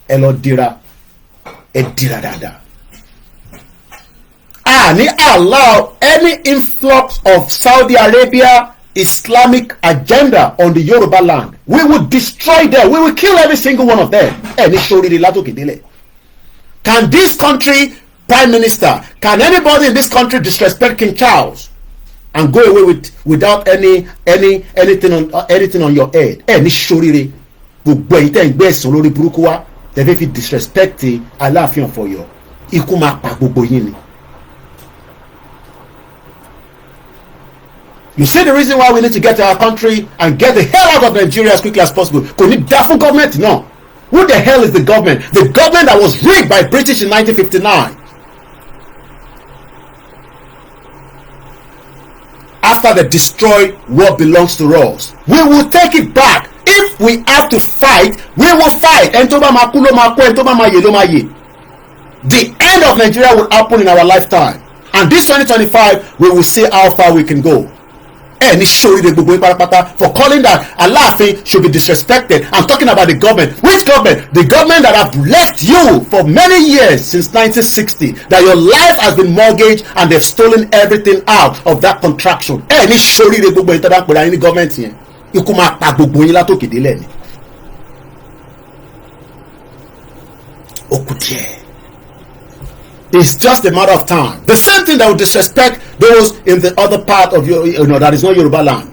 Ẹ lọ dira. Ẹ dira dáadáa. Ni allow any influx of Saudi Arabia Islamic agenda on the Yoruba land. We will destroy them. We will kill every single one of them. Can this country, Prime Minister, can anybody in this country disrespect King Charles and go away without anything on your head? If you disrespect Allah for you, you see the reason why we need to get to our country and get the hell out of Nigeria as quickly as possible. Kò ní dá fún government no. Who the hell is the government? The government that was rigged by British in 1959. After they destroy what belongs to us, we will take it back. If we have to fight, we will fight. The end of Nigeria will happen in our lifetime. And this 2025, we will see how far we can go. For calling that Alaafin should be disrespected. I'm talking about the government. Which government? The government that have left you for many years since 1960. That your life has been mortgaged and they've stolen everything out of that contraction. Any government here. It's just a matter of time. The same thing that will disrespect those in the other part of that is not Yoruba land.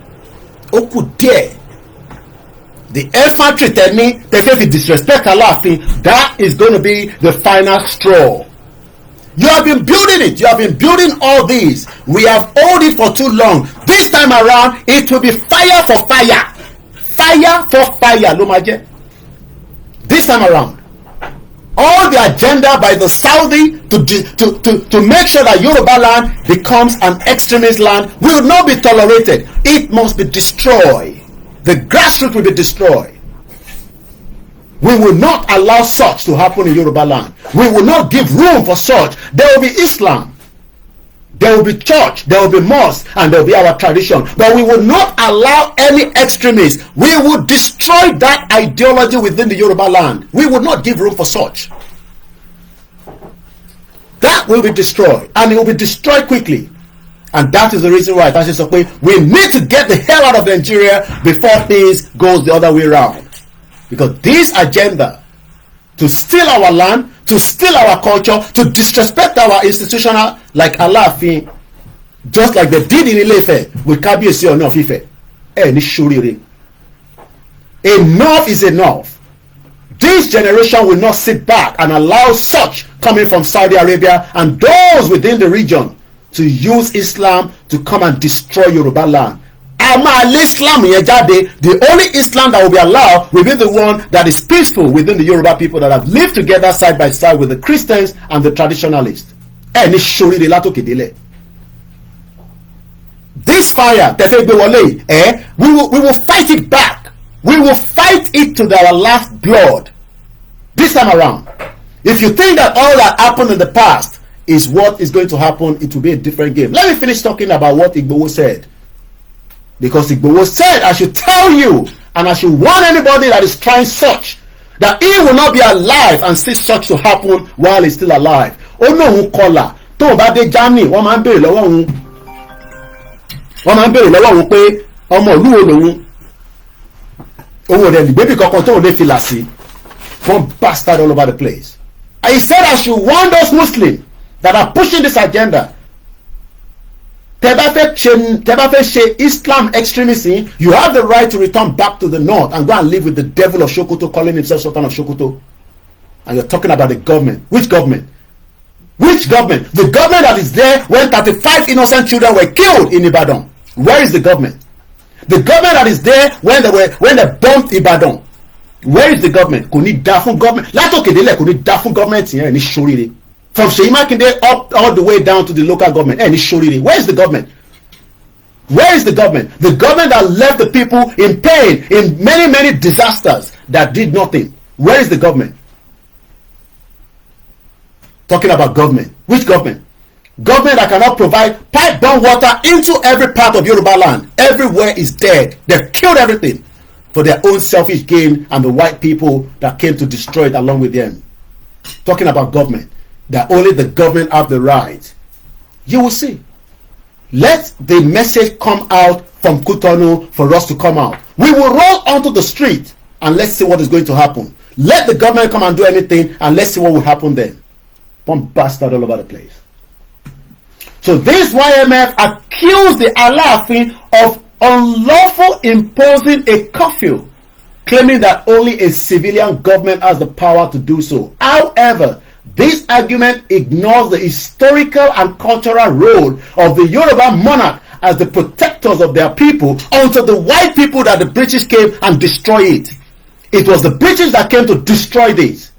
The infantry tell me they say if you disrespect Alaafin, that is going to be the final straw. You have been building it. You have been building all these. We have owed it for too long. This time around, it will be fire for fire. Fire for fire, Lomaje. This time around. All the agenda by the Saudi to make sure that Yoruba land becomes an extremist land will not be tolerated. It must be destroyed. The grassroots will be destroyed. We will not allow such to happen in Yoruba land. We will not give room for such. There will be Islam. There will be church, there will be mosque, and there will be our tradition. But we will not allow any extremists. We will destroy that ideology within the Yoruba land. We will not give room for such. That will be destroyed, and it will be destroyed quickly. And that is the reason why we need to get the hell out of Nigeria before things goes the other way around. Because this agenda to steal our land, to steal our culture, to disrespect our institutional like Alaafin, just like they did in Ile-Ife with Kabiyesi Ọọ̀ni of Ife. Ní ṣoríire. Enough is enough. This generation will not sit back and allow such coming from Saudi Arabia and those within the region to use Islam to come and destroy Yoruba land. Islam, the only Islam that will be allowed will be the one that is peaceful within the Yoruba people that have lived together side by side with the Christians and the traditionalists. This fire, we will fight it back. We will fight it to our last blood. This time around. If you think that all that happened in the past is what is going to happen, it will be a different game. Let me finish talking about what Igboho said. Because Igboho said, I should tell you, and I should warn anybody that is trying such, that he will not be alive and see such to happen while he's still alive. Oh no, caller. Tó bá dé Germany, wọ́n máa ń béèrè lọ́wọ́ òun. Wọ́n máa ń béèrè lọ́wọ́ òun pé ọmọ ìlú wo lòun. Owó rẹ̀ ní bébì kankan tó lè fìlà sí. One bastard all over the place. And he said I should warn those Muslims that are pushing this agenda. Tẹ́ bá fẹ́ ṣe Islam extremism, you have the right to return back to the north and go and live with the devil of Sokoto calling himself Sultan of Sokoto. And you're talking about the government. Which government? Which government? The government that is there when 35 innocent children were killed in Ibadan. Where is the government? The government that is there when they bombed Ibadan. Where is the government? Kò ní dá fún government. Látòkè délẹ̀ kò ní dá fún government yẹn ní ṣoríire. From Seyi Makinde up all the way down to the local government. And Shoriri, where is the government? Where is the government? The government that left the people in pain, in many, many disasters that did nothing. Where is the government? Talking about government. Which government? Government that cannot provide pipe-borne water into every part of Yoruba land. Everywhere is dead. They've killed everything for their own selfish gain and the white people that came to destroy it along with them. Talking about government. That only the government have the right. You will see. Let the message come out from Cotonou for us to come out. We will roll onto the street and let's see what is going to happen. Let the government come and do anything and let's see what will happen then. One bastard all over the place. So this YMF accused the Alaafin of unlawful imposing a curfew, claiming that only a civilian government has the power to do so. However, this argument ignores the historical and cultural role of the Yoruba monarch as the protectors of their people until the white people that the British came and destroyed it. It was the British that came to destroy this.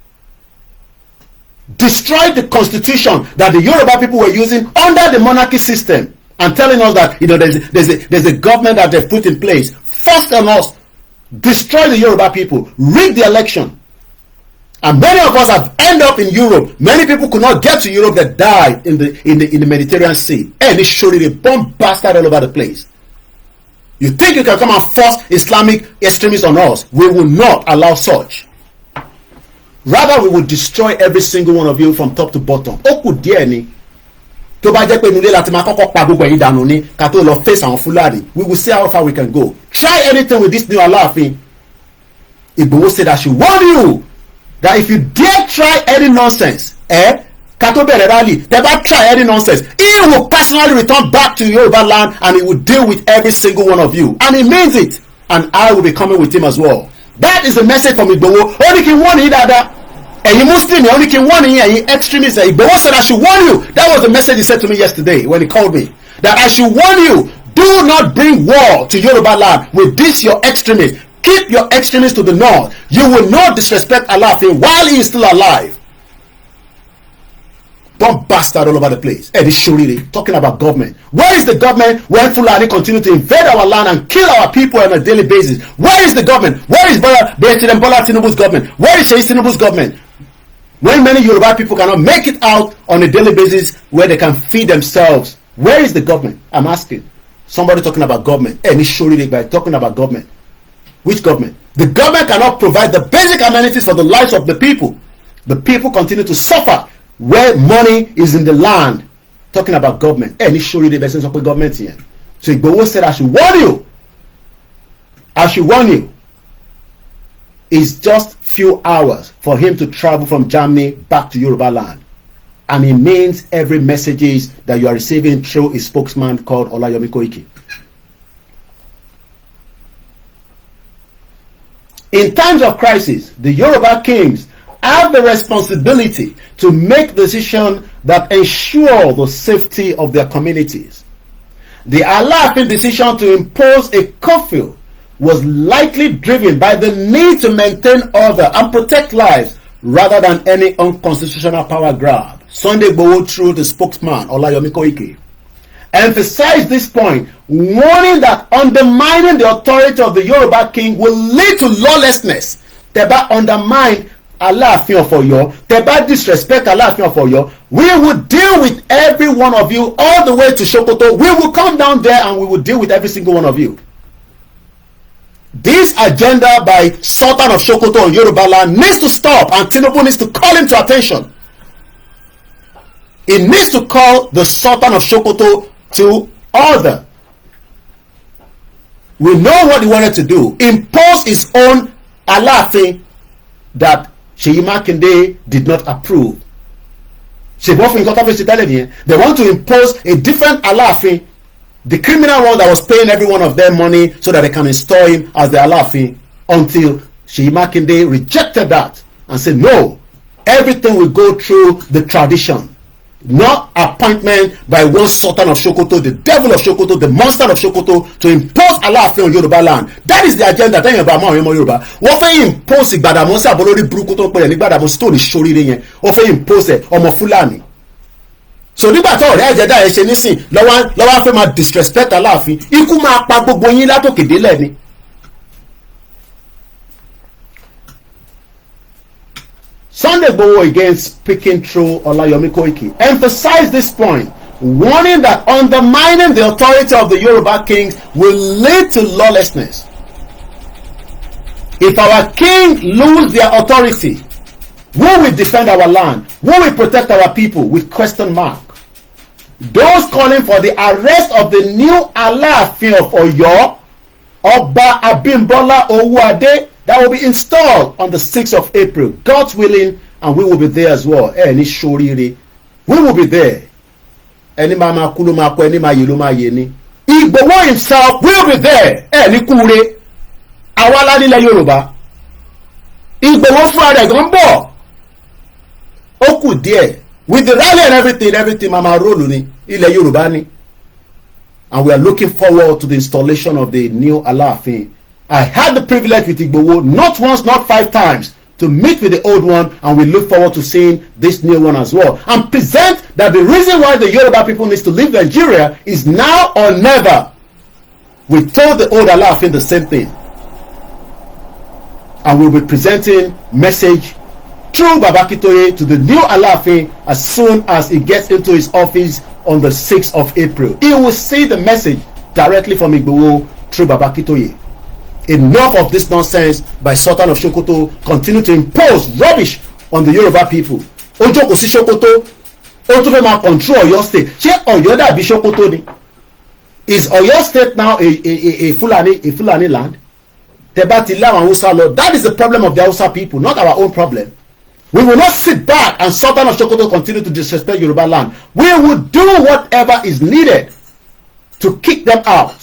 Destroyed the constitution that the Yoruba people were using under the monarchy system and telling us that there's a government that they've put in place. First and us, destroy the Yoruba people, rig the election. And many of us have ended up in Europe. Many people could not get to Europe that died in the Mediterranean Sea. And it showed a bomb bastard all over the place. You think you can come and force Islamic extremists on us? We will not allow such. Rather, we will destroy every single one of you from top to bottom. Ó kù díẹ̀ ni. Tó bá jẹ́ pé nílé láti máa kọ́kọ́ pa gbogbo ẹ̀yin dànù ni ká tó lọ face àwọn Fúlàní. We will see how far we can go. Try anything with this new Alaafin. Igboho said I should warn you that if you dare try any nonsense, ká tó bẹ̀rẹ̀ rally, never try any nonsense. He will personally return back to Yoruba land and he will deal with every single one of you. And he means it. And I will be coming with him as well. That is the message from Igboho. Only can warn you that you Muslim, only can warn you, and you extremists. Igboho said I should warn you. That was the message he said to me yesterday when he called me. That I should warn you. Do not bring war to Yoruba land with this your extremists. Keep your extremists to the north. You will not disrespect Alaafin while he is still alive. Don't bastard all over the place. Eddie Shoriri talking about government. Where is the government when Fulani continue to invade our land and kill our people on a daily basis? Where is the government? Where is President Bola Tinubu's government? Where is Seyi Tinubu's government? When many Yoruba people cannot make it out on a daily basis where they can feed themselves, where is the government? I'm asking. Somebody talking about government. Eddie Shoriri by talking about government. Which government? The government cannot provide the basic amenities for the lives of the people. The people continue to suffer where money is in the land. Talking about government. Any show you the best of the government here. So Igboho said I should warn you. I should warn you. It's just few hours for him to travel from Germany back to Yoruba land. And it means every messages that you are receiving through a spokesman called OLAYOMI KOIKI. In times of crisis, the Yoruba kings have the responsibility to make decisions that ensure the safety of their communities. The Alaafin decision to impose a curfew was likely driven by the need to maintain order and protect lives rather than any unconstitutional power grab. Sunday Igboho, through the spokesman OLAYOMI KOIKI, emphasized this point, warning that undermining the authority of the Yoruba king will lead to lawlessness. Teba undermine Alaafin of Oyo, Teba disrespect Alaafin of Oyo, we will deal with every one of you all the way to Sokoto. We will come down there and we will deal with every single one of you. This agenda by Sultan of Sokoto on Yoruba land needs to stop, and Tinubu needs to call him to attention. It needs to call the Sultan of Sokoto to order. We know what he wanted to do. Impose his own Alaafin that Seyi Makinde did not approve. They want to impose a different Alaafin, the criminal one that was paying every one of them money so that they can install him as the Alaafin, until Seyi Makinde rejected that and said no, everything will go through the tradition. Not appointment by one Sultan of Sokoto, the devil of Sokoto, the monster of Sokoto, to impose Alaafin on Yoruba land. That is the agenda. Tell you about Yoruba. What if impose Gbadamosi abolori buruku to pe ni Gbadamosi to ni sorire yen? O fe impose Omo Fulani. so nígbà tó ọ̀rẹ́ àjẹdá ẹ̀ ṣe nísìn lọ́wọ́ fẹ́ máa disrespect Aláàfin, ikú máa pa gbogbo yín látòkè délẹ̀ ni. Sunday Igboho, again speaking through Olayomi Koiki, emphasized this point, warning that undermining the authority of the Yoruba kings will lead to lawlessness. If our king lose their authority, who will defend our land? Who will protect our people? With question mark. Those calling for the arrest of the new Aláàfin of Ọ̀yọ́, Ọba Abimbola Owóadé, that will be installed on the 6th of April, God's willing, and we will be there as well. Any shoriri, we will be there. Any mama kulu mako, any ma yelo ma yeni. Igboho himself will be there. Any kure, awala nile Yoruba. Igboho fúnra rẹ̀ gan bọ̀. Ó kù díẹ̀. With the rally and everything, mama rolu ni ilẹ̀ Yoruba ni. And we are looking forward to the installation of the new Aláàfin. I had the privilege with Igboho, not once, not 5 times, to meet with the old one, and we look forward to seeing this new one as well. And present that the reason why the Yoruba people needs to leave Nigeria is now or never. We told the old Aláàfin the same thing. And we'll be presenting message through Baba Akintoye to the new Aláàfin as soon as he gets into his office on the 6th of April. He will see the message directly from Igboho through Baba Akintoye. Enough of this nonsense by Sultan of Sokoto. Continue to impose rubbish on the Yoruba people. Ojo kò sí Sokoto, ó tún fẹ́ máa control Ọ̀yọ́ state. Ṣé Ọ̀yọ́ dàbí Sokoto ni? Is Ọ̀yọ́ state now a Fulani land? Tẹ́bá ti lé àwọn Hausa lọ. That is the problem of the Hausa people, not our own problem. We will not sit back and Sultan of Sokoto continue to disrespect Yoruba land. We will do whatever is needed to kick them out.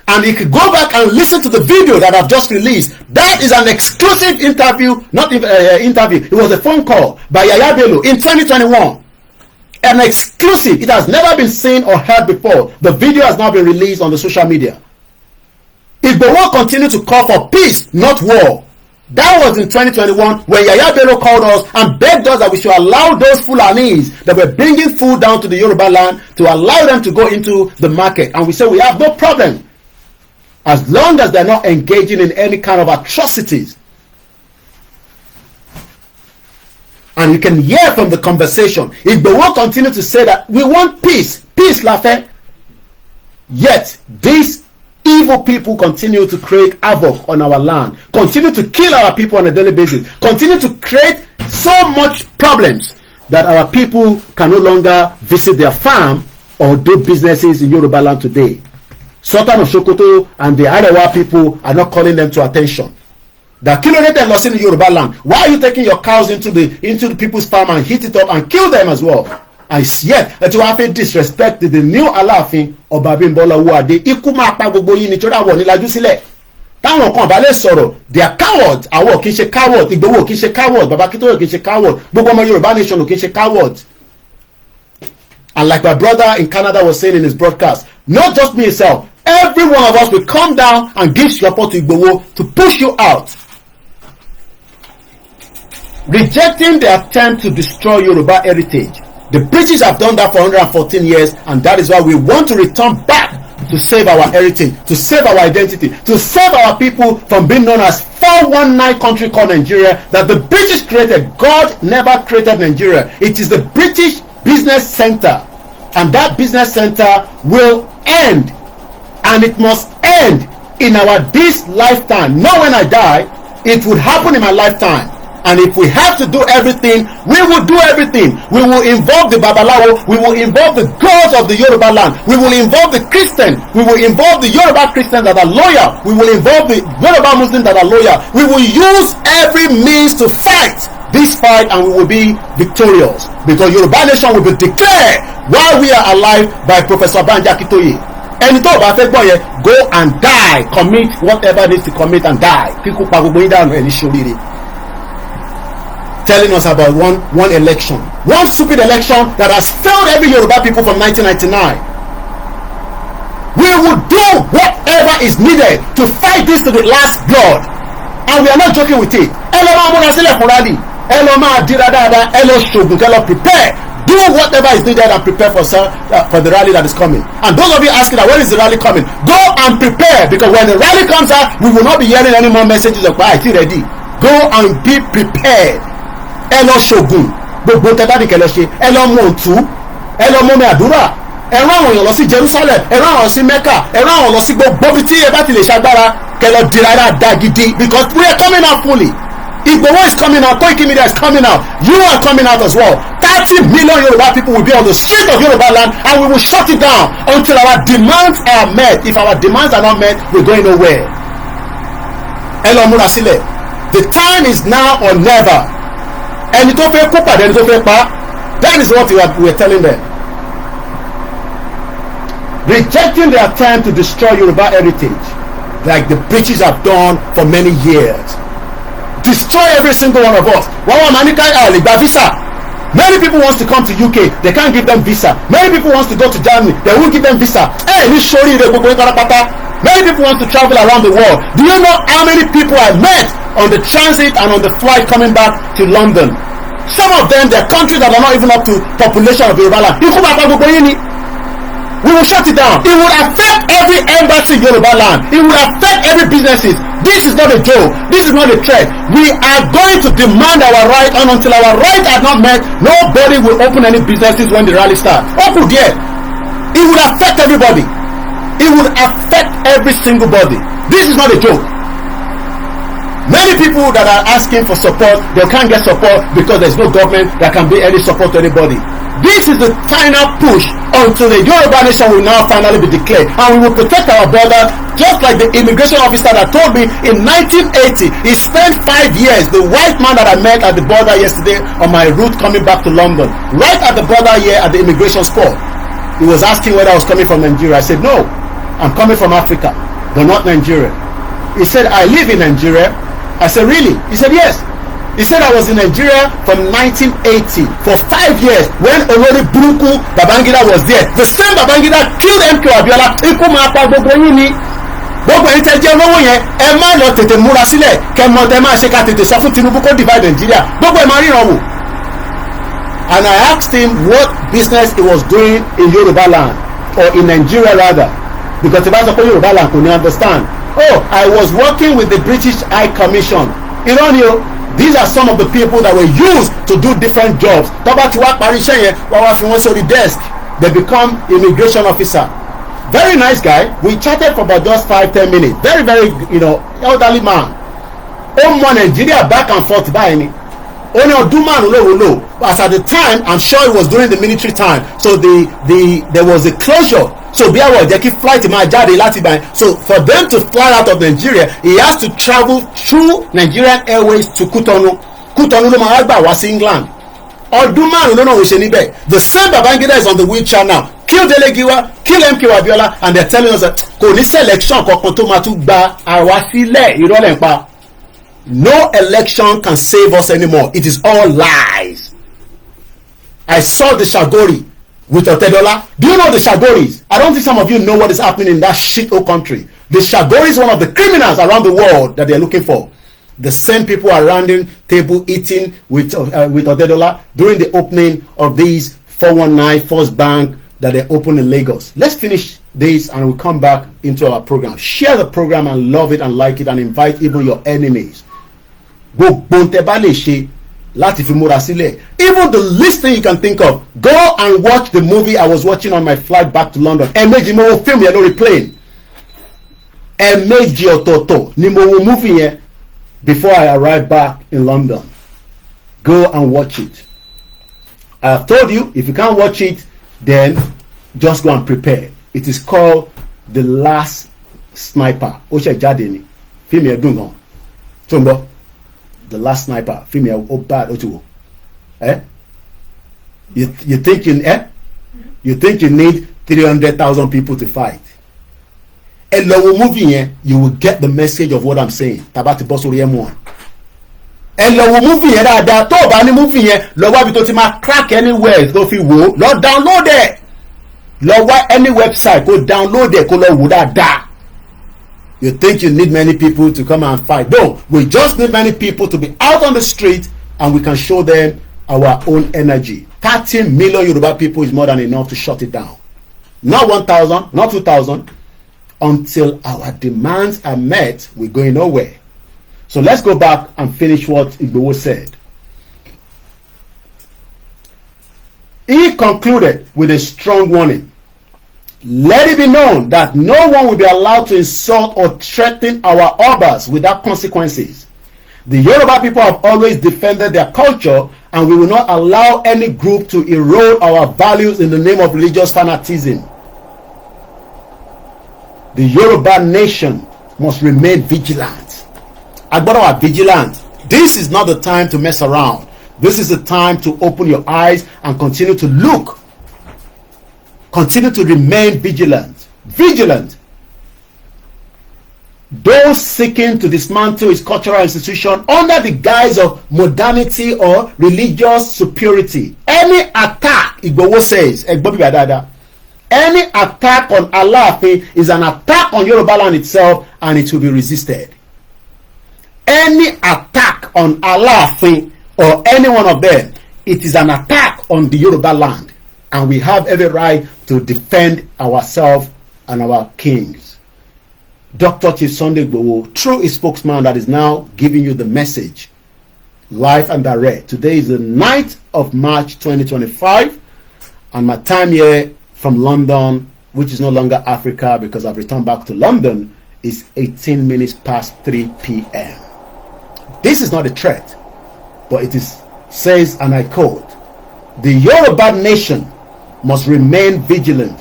And you can go back and listen to the video that I've just released. That is an exclusive interview, not even interview. It was a phone call by Yaya Bello in 2021. An exclusive. It has never been seen or heard before. The video has now been released on the social media. Igboho continued to call for peace, not war. That was in 2021 when Yaya Bello called us and begged us that we should allow those Fulanis that were bringing food down to the Yoruba land to allow them to go into the market. And we said we have no problem, as long as they're not engaging in any kind of atrocities. And you can hear from the conversation, Igboho continue to say that we want peace. Peace, Lafe. Yet, these evil people continue to create havoc on our land, continue to kill our people on a daily basis, continue to create so much problems that our people can no longer visit their farm or do businesses in Yoruba land today. Sultan of Sokoto and the Arewa people are not calling them to attention. The kilomita lost in Yoruba land. Why are you taking your cows into the people's farm and hit it up and kill them as well? And yet that you have to disrespect the new Aláàfin Ọba Abimbola Owóadé. Ikú máa pa gbogbo yín nítorí àwọn onílajú sílẹ̀. Táwọn kan bá lè sọ̀rọ̀, they are cowards. Àwọn kì í ṣe coward. Igboho kì í ṣe coward. Baba Akintoye kì í ṣe coward. Gbogbo ọmọ Yorùbá nation kì í ṣe coward. And like my brother in Canada was saying in his broadcast, not just me himself, every one of us will come down and give support to Igboho to push you out. Rejecting the attempt to destroy Yoruba heritage. The British have done that for 114 years, and that is why we want to return back to save our heritage, to save our identity, to save our people from being known as 419 country called Nigeria that the British created. God never created Nigeria. It is the British business center, and that business center will end, and it must end in this lifetime. Not when I die. It would happen in my lifetime. And if we have to do everything, we will do everything. We will involve the Babalawo. We will involve the gods of the Yoruba land. We will involve the Christian. We will involve the Yoruba Christians that are loyal. We will involve the Yoruba Muslims that are loyal. We will use every means to fight this fight, and we will be victorious. Because Yoruba nation will be declared while we are alive by Professor Banji Akintoye. Ẹni tó bá fẹ́ gbọ́ yẹn, go and die. Commit whatever needs to commit and die. Kíkú pa gbogbo yín dànù ẹ̀ ní ṣoríire. Telling us about one election, one stupid election that has failed every Yoruba people from 1999. We will do whatever is needed to fight this to the last blood, and we are not joking with it. Ẹ lọ máa múra sílẹ̀ fún rally, ẹ lọ máa dira dáadáa, ẹ lọ ṣògùn, ẹ lọ prepare. Do whatever is needed and prepare for the rally that is coming. And those of you asking that when is the rally coming, go and prepare, because when the rally comes out, we will not be hearing any more messages of "I feel ready." Go and be prepared. Ẹ lọ ṣògùn gbogbo tẹ́tà ní kẹlẹ́ ṣe, ẹ lọ mú òtú, ẹ lọ mú mi àdúrà, ẹ rán àwọn èèyàn lọ sí Jerusalem, ẹ rán àwọn sí Mecca, ẹ rán àwọn lọ sí gbogbo bí tí ẹ bá ti lè ṣagbára kẹlọ dìrara dá gidi, because we are coming out fully. Igbowo is coming out, Koikimedia is coming out, you are coming out as well. 30 million Yoruba people will be on the street of Yoruba land, and we will shut it down until our demands are met. If our demands are not met, we're going nowhere. Elo múra sílẹ̀. The time is now or never. Ẹni tó fẹ́ kó pàdé ẹni tó fẹ́ pa. That is what we are telling them. Rejecting the attempt to destroy Yoruba heritage, like the British have done for many years. Destroy every single one of us. Visa. Many people wants to come to UK, they can't give them visa. Many people wants to go to Germany, they won't give them visa. Many people wants to travel around the world. Do you know how many people I met on the transit and on the flight coming back to London? Some of them, their countries that are not even up to population of Yoruba land. We will shut it down. It will affect every embassy in Yoruba land. It will affect every businesses. This is not a joke. This is not a threat. We are going to demand our right, and until our rights are not met, nobody will open any businesses when the rally starts. Open there. It will affect everybody. It will affect every single body. This is not a joke. Many people that are asking for support, they can't get support because there's no government that can be any support to anybody. This is the final push until the Yoruba nation will now finally be declared, and we will protect our border, just like the immigration officer that told me in 1980 he spent 5 years. The white man that I met at the border yesterday on my route coming back to London, right at the border here at the immigration spot, he was asking whether I was coming from Nigeria. I said no, I'm coming from Africa, but not Nigeria. He said, I live in Nigeria. I said, really? He said, yes. He said, I was in Nigeria from 1980 for 5 years when Olori Buruku Babangida was there. The same Babangida killed MK Abiola. Ikú máa pa gbogbo yín ni. Gbogbo ẹ̀yin tẹ́ jẹ́ olówó yẹn, ẹ má lọ tètè múra sílẹ̀ kẹ́ mọ̀ tẹ́ máa ṣe ká tètè sọ fún Tinubu kó divide Nigeria. Gbogbo ẹ̀ máa ríran wò. And I asked him what business he was doing in Yoruba land, or in Nigeria rather, because the bá sọ pé Yoruba land kò ní understand. Oh, I was working with the British High Commission. Ironio. These are some of the people that were used to do different jobs. Tọ́ba ti wá parí iṣẹ́ yẹn, wọ́n wá fi wọ́n sórí desk. They become immigration officer. Very nice guy. We chatted for about just 5-10 minutes. Very, very, elderly man. Ó mọ Nigeria back and forth báyìí ni. Ó ní ọdún márùn-ún lóhùn lò. As at the time, I'm sure it was during the military time. So there was a closure. So bí àwọn ọ̀jẹ̀ kí flight máa jáde láti báyìí. So for them to fly out of Nigeria, he has to travel through Nigerian Airways to Cotonou. Cotonou ló máa gbà wá sí England. Ọdún márùn-ún ló náà ń ṣe níbẹ̀. The same Babangida is on the wheelchair now. Kill Dele Giwa, kill MK Abiola, and they're telling us that kò ní selection kankan tó máa tún gba àwa sílẹ̀ ìrọ̀lẹ́ ń pa. No election can save us anymore. It is all lies. I saw the Shagori with Otedola. Do you know the Shagoris? I don't think some of you know what is happening in that shithole country. The Shagori is one of the criminals around the world that they're looking for. The same people are around the table eating with Otedola during the opening of these 419 First Bank that they opened in Lagos. Let's finish this and we'll come back into our program. Share the program and love it and like it, and invite even your enemies. Láti fi múra sílẹ̀. Even the least thing you can think of, go and watch the movie I was watching on my flight back to London. Ẹ̀ẹ̀mejì mo wo film yẹn lórí plane. Ẹ̀ẹ̀mejì ọ̀tọ̀ọ̀tọ̀ ni mo wo movie yẹn before I arrived back in London. Go and watch it. I have told you, if you can't watch it, then just go and prepare. It is called The Last Sniper. Ó ṣe jáde ni. Film yẹn dùn gan. Tó ń bọ̀. The Last Sniper. Film yẹn ó bad ó ti wò. You think you need 300,000 people to fight. Ẹ lọ wo movie yẹn, you will get the message of what I'm saying. Tàbá ti bọ́ sórí M1. Ẹ lọ wo movie yẹn dáadáa. Tó o bá ní movie yẹn, lọ wá bí tó ti máa crack anywhere tó fi wò ó. Lọ download ẹ̀. Lọ wá any website kó download ẹ̀ kó lọ wò dáadáa. You think you need many people to come and fight. No, we just need many people to be out on the street, and we can show them our own energy. 30 million Yoruba people is more than enough to shut it down. Not 1,000, not 2,000. Until our demands are met, we're going nowhere. So let's go back and finish what Igboho said. He concluded with a strong warning. Let it be known that no one will be allowed to insult or threaten our Obas without consequences. The Yoruba people have always defended their culture, and we will not allow any group to erode our values in the name of religious fanaticism. The Yoruba nation must remain vigilant. Agbada wa vigilant. This is not the time to mess around. This is the time to open your eyes and continue to look. Continue to remain vigilant. Vigilant. Those seeking to dismantle his cultural institution under the guise of modernity or religious superiority. Any attack, Igboho says, any attack on Alaafin is an attack on Yoruba land itself, and it will be resisted. Any attack on Alaafin or any one of them, it is an attack on the Yoruba land, and we have every right to defend ourselves and our kings. Dr. Chief Sunday Igboho, through his spokesman that is now giving you the message, live and direct. Today is the 9th of March 2025, and my time here from London, which is no longer Africa because I've returned back to London, is 18 minutes past 3 p.m. This is not a threat, but it is, says, and I quote, the Yoruba nation must remain vigilant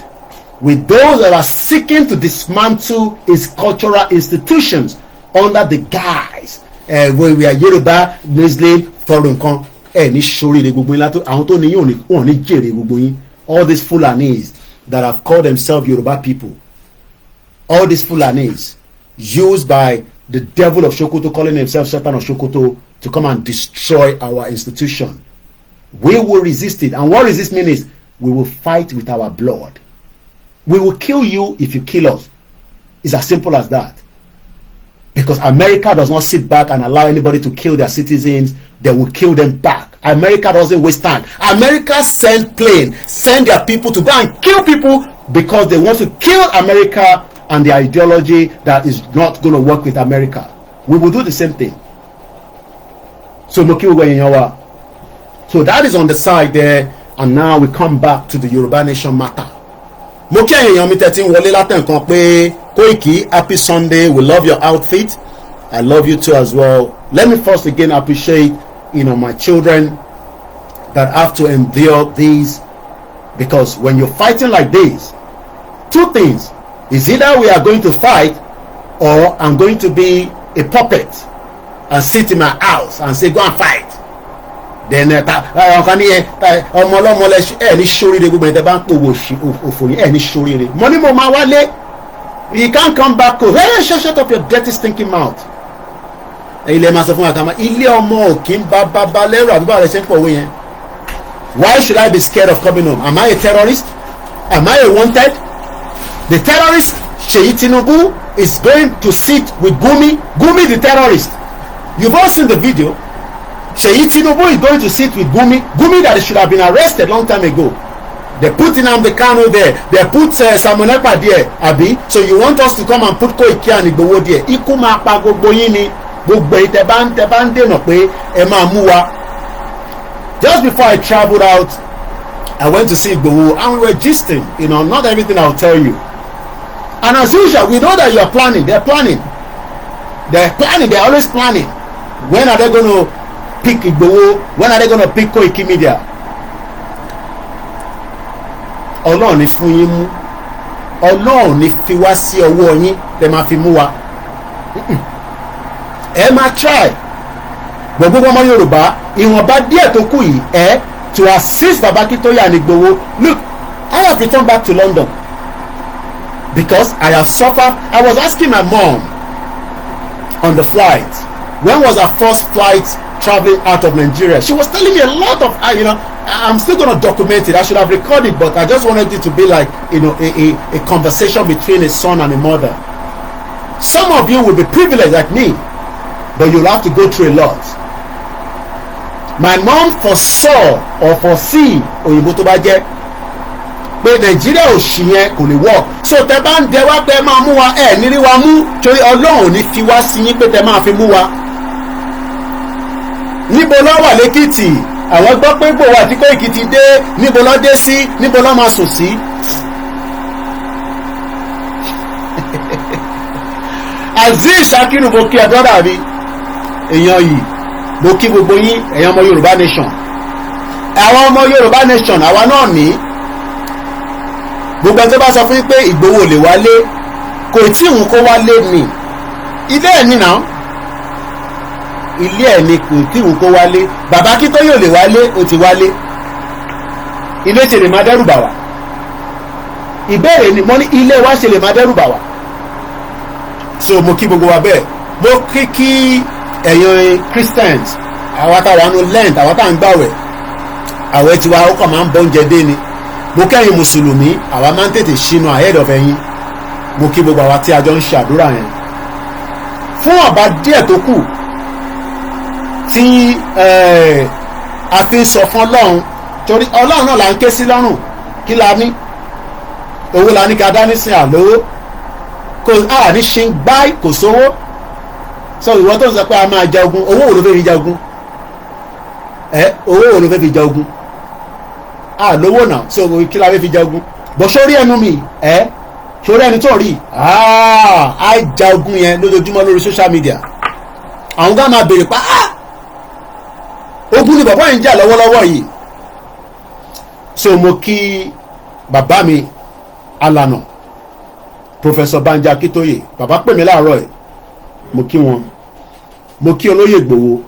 with those that are seeking to dismantle its cultural institutions under the guise where we are Yoruba, Muslim, foreign con, all these Fulanis that have called themselves Yoruba people, all these Fulanis used by the devil of Sokoto, calling himself Satan of Sokoto, to come and destroy our institution. We will resist it, and what resist means is we will fight with our blood. We will kill you if you kill us. It's as simple as that. Because America does not sit back and allow anybody to kill their citizens. They will kill them back. America doesn't waste time. America send their people to go and kill people because they want to kill America and the ideology that is not going to work with America. We will do the same thing. So that is on the side there, and now we come back to the Yoruba Nation matter. Koiki, happy Sunday. We love your outfit. I love you too as well. Let me first again appreciate, my children that have to endure these, because when you're fighting like this, two things is either we are going to fight, or I'm going to be a puppet and sit in my house and say go and fight. Then you can't come back. Hey, shut up your dirty stinking mouth. Why should I be scared of coming home? Am I a terrorist? Am I a wanted? The terrorist Sheyi Tinubu is going to sit with Gumi the terrorist. You've all seen the video. Sheyi Tinubu is going to sit with Gumi that should have been arrested long time ago. They put Nnamdi Kanu there. They put Samuel Ekpa there. Abi, so you want us to come and put Koiki and Igboho there? Iku ma pa gbogbo yin ni. Gbogbo teban dènà pé ẹ máa mú wa. Just before I traveled out, I went to see Igboho and we were gisting. Not everything I'll tell you. And as usual, we know that you're planning. They're planning. They're always planning. When are they going to pick Igboho? When are they going to pick Koikimedia? Ọlọ́run ní fún yín mú. Ọlọ́run ní fi wá sí ọwọ́ yín tẹ́ máa fi mú wa. Ẹ máa try. Gbogbo ọmọ Yorùbá, ìwọ̀nba díẹ̀ tó kù yìí to assist Baba Akintoye and Igboho. Look, I have returned back to London because I have suffered. I was asking my mom on the flight, when was our first flight traveling out of Nigeria? She was telling me a lot of, I'm still going to document it. I should have recorded, but I just wanted it to be like, a conversation between a son and a mother. Some of you will be privileged like me, but you'll have to go through a lot. my mom foresaw or foresee òyìnbó tó bá jẹ́ pé nàìjíríà òṣì yẹn kò lè work. So tẹ bá ń dẹ wá pé máa mú wa ẹ nírí wa mú torí ọlọ́run ò ní fi wá sí yín pé tẹ máa fi mú wa. níbo ló wà lẹ́kìtì àwọn gbọ́ pé gbòòwò àti Kóìkì ti dé, níbo ló dé sí, níbo ló máa sùn sí. Azeez Akiru mo kí ẹ brọ́dà mi èèyàn yìí mo kí gbogbo yín ẹ̀yàn ọmọ Yorùbá nation. àwọn ọmọ Yorùbá nation àwa náà ní gbogbo ẹni tó bá sọ fún yín pé Ìgbòho lè wálé kò tí òun kó wálé ni ilé ẹ̀ ní náà ilé ẹ̀ ní kò tí òun kó wálé. bàbá Akíntóyè lè wálé ó ti wálé. ilé ṣe lè máa dẹ́rù bà wá. ìbéèrè ni mo ní ilé wa ṣe lè máa dẹ́rù bà wá. so mo kí gbogbo wa bẹ́ẹ̀ mo kí ẹ̀yin Christians àwa táwa nu Lent àwa tá à ń gbàwẹ̀ àwẹ̀ tiwa ó kàn máa ń bọ́ oúnjẹ dé ni. mo kẹ́yìn mùsùlùmí àwa máa ń tètè ṣínú ahead of ẹ̀yin. mo kí gbogbo àwa tí a jọ ń ṣàdúrà yẹn fún ọba díẹ̀ tó kù tí a fi ń sọ fún Ọlọ́run torí Ọlọ́run náà là ń ké sí lọ́rùn. kí la ní owó la ní ká dá nísìn àlówó kò ní ṣe ń gbá kò sówó. sọ ìwọ tó ń sọ pé a máa ja ogun owó wo ló fẹ́ fi ja ogun owó wo ló fẹ́ fi ja ogun lówó náà so kí la fẹ́ fi ja ogun bọ̀ sórí ẹnu mi sórí ẹni tó rí á ja ogun yẹn lójoojúmọ́ lórí social media. àwọn gá máa béèrè pa ogun ni bàbá yìí ń jà lọ́wọ́lọ́wọ́ yìí. so mo kí bàbá mi alànà Professor Banji Akíntóyè bàbá pè mí láàárọ̀ ẹ̀ mo kí wọn. mo kí olóyè Ìgbòho,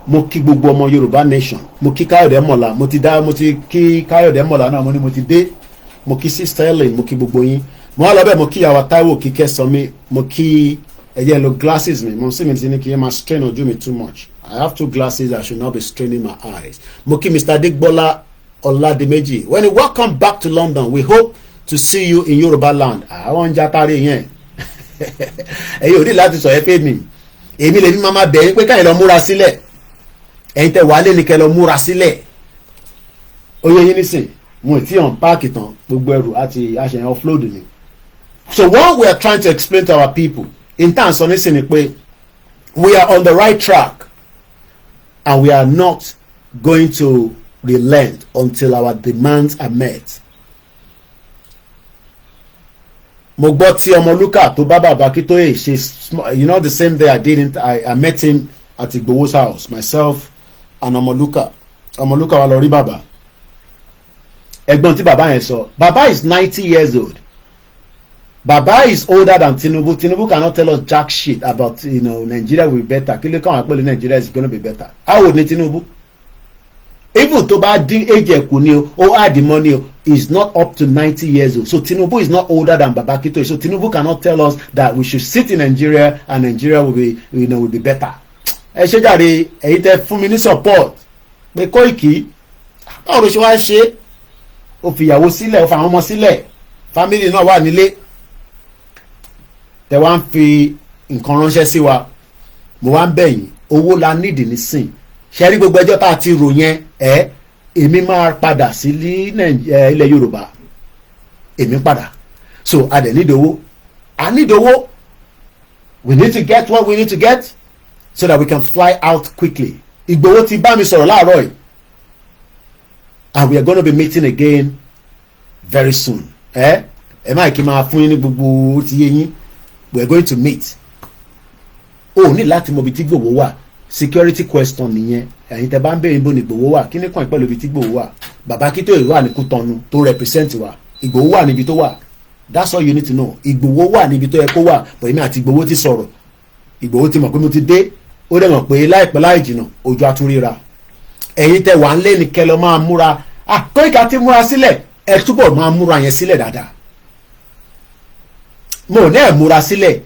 mo kí gbogbo ọmọ Yorùbá nation, mo kí Káyọ̀dé Mọ̀lá, mo ti kí Káyọ̀dé Mọ̀lá náà mo ní mo ti dé, mo kí sí Sterling, mo kí gbogbo yín. mo wá lọ bẹ́ẹ̀ mo kí ìyàwó Táíwò Kíkẹ́ Sọmí, mo kí ẹ̀yẹ́ lo glasses mi, mo sì mi ti ní kí ẹ máa strain ojú mi too much. I have 2 glasses, I should not be straining my eyes. Mo kí Mr. Adegbola Oladimeji, when you welcome back to London, we hope to see you in Yoruba land. Àwọn ń jatari yẹn ẹ̀yin ò ní láti sọ ẹ fẹ́ mi, èmi lè ní máa bẹ̀rẹ̀ pé káyìn lọ múra sílẹ̀, ẹ̀yin tẹ wálé ní kẹ́ lọ múra sílẹ̀. Oyè yín nísìn mo ti hàn páàkì tán gbogbo ẹrù àti àṣeyàn offload ni. So what we are trying to explain to our people in terms of nísìn ni pé we are on the right track and we are not going to relent until our demands are met. Mo gbọ́ tí Ọmọlúkà tó bá bàbá Akíntóyè ṣe, you know, the same day I met him at Igboho's house, myself and Ọmọlúkà wa lọ rí bàbá. Ẹ̀gbọ́n tí bàbá yẹn sọ, bàbá is 90 years old. Bàbá is older than Tinubu. Tinubu cannot tell us jack shit about, you know, Nigeria will be better. Kí ló kàn wá pẹ̀lú Nigeria is going to be better. How old ni Tinubu? Even tó bá dín age ẹ̀ kù ni o add the money o, is not up to 90 years old. So Tinubu is not older than Baba Akíntóyè. So Tinubu cannot tell us that we should sit in Nigeria and Nigeria will be, you know, will be better. Ẹ ṣe jàre, èyí tẹ fún mi ní support pé Koiki báwo ló ṣe wá ṣe, ó fi ìyàwó sílẹ̀, ó fa àwọn ọmọ sílẹ̀, family náà wà nílé, tẹ wá ń fi nǹkan ránṣẹ́ sí wa. Mo wá ń bẹ̀ yín, owó la nídìí nísìn. Ṣe rí gbogbo ẹjọ́ tá a ti rò yẹn, èmi máa padà sí ilẹ̀ Yorùbá, èmi padà. So a dẹ̀ need owó, I need owó. We need to get what we need to get so that we can fly out quickly. Ìgbòho ti bá mi sọ̀rọ̀ láàárọ̀ yìí, and we are going to be meeting again very soon. Ẹ máa kí n máa fún yín ní gbogbo ti yé yín. We are going to meet. O ní láti mọ ibi tí Ìgbòho wà. Security question nìyẹn. Ẹ̀yin tẹ́ bá ń béèrè ibo ni Ìgbòho wà, kí ni kàn pẹ̀lú ibi tí Ìgbòho wà. Bàbá Akíntóyè wà ní Kútọ́nù tó represent wa. Ìgbòho wà níbi tó wà. That's all you need to know. Ìgbòho wà níbi tó yẹ kó wà. But èmi àti Ìgbòho ti sọ̀rọ̀. Ìgbòho ti mọ̀ pé mo ti dé. Ó dẹ̀ mọ̀ pé láìpẹ́ láì jìnnà ojú àtúnríra. Ẹ̀yin tẹ́ wà ń lé ní kẹ́ lọ máa múra. Koiki ti múra sílẹ̀. Ẹ túbọ̀ máa múra yẹn sílẹ̀ dáadáa. Mo ní ẹ̀ múra sílẹ̀.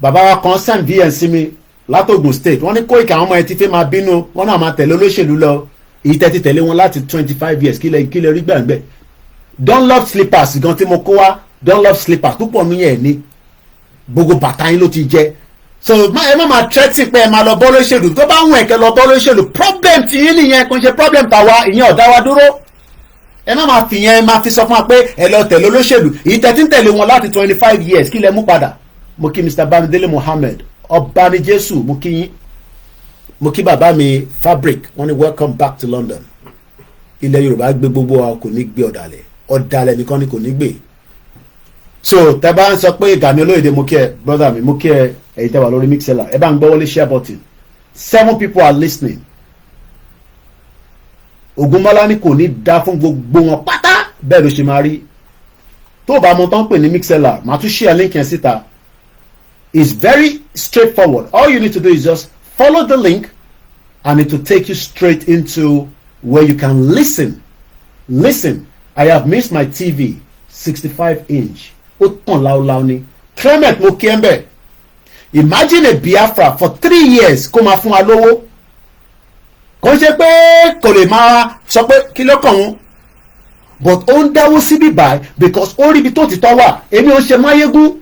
Bàbá wa kan send VNC mi látògùn state, wọ́n ní Koiki àwọn ọmọ ẹ ti fẹ́ máa bínú, wọ́n náà máa tẹ̀lé olóṣèlú lọ. Èyí tẹ́ ti tẹ̀lé wọn láti 25 years kí lẹ rí gbàgbẹ́. Dunlop slippers gan tí mo kó wá, Dunlop slippers púpọ̀ mi yẹn ní gbogbo bàtà yín ló ti jẹ́. so ẹ má máa threaten pé ẹ máa lọ bọ́ lóṣèlú tó bá ń wọ̀n ẹ̀kẹ́ lọ bọ́ lóṣèlú problem ti yín nìyẹn kò ń ṣe problem tàwa ìyẹn ọ̀dá wa dúró ẹ má máa fi yẹn máa fi sọ fún wa pé ẹ lọ tẹ̀lé olóṣèlú èyí tẹ̀tí ń tẹ̀lé wọn láti 25 years kí lẹ mú padà mo kí Mr. Bamidele Mohammed ọba ní Jésù mo kí yín mo kí bàbá mi Fabric wọ́n ní welcome back to London ilẹ̀ Yorùbá gbé gbogbo wa kò ní gbé ọ̀dàlẹ̀ nìkan ni kò ní gbé so tẹ bá ń sọ pé Gani Olóyèdè mo kí ẹ brother mi mo kí ẹ ẹ̀yin tẹ wà lórí Mixlr ẹ bá ń gbọ́ wọlé share button 7 people are listening Ògúnmọ́lá ní kò ní dá fún gbogbo wọn pátá bẹ́ẹ̀ ló ṣe máa rí tó bá mọ tán pè ní Mixlr màá tún share link yẹn síta it's very straightforward all you need to do is just follow the link and it will take you straight into where you can listen I have missed my TV 65 inch ó tàn láúláú ni Clement mo kí ẹ bẹ́ẹ̀ imagine a Biafra for 3 years kó máa fún wa lówó kò ṣe pé kò lè máa sọ pé kí ló kàn wọ́n but ó ń dáwó síbí báyìí because ó rí ibi tó ti tọ́ wà èmi ò ṣe máyégún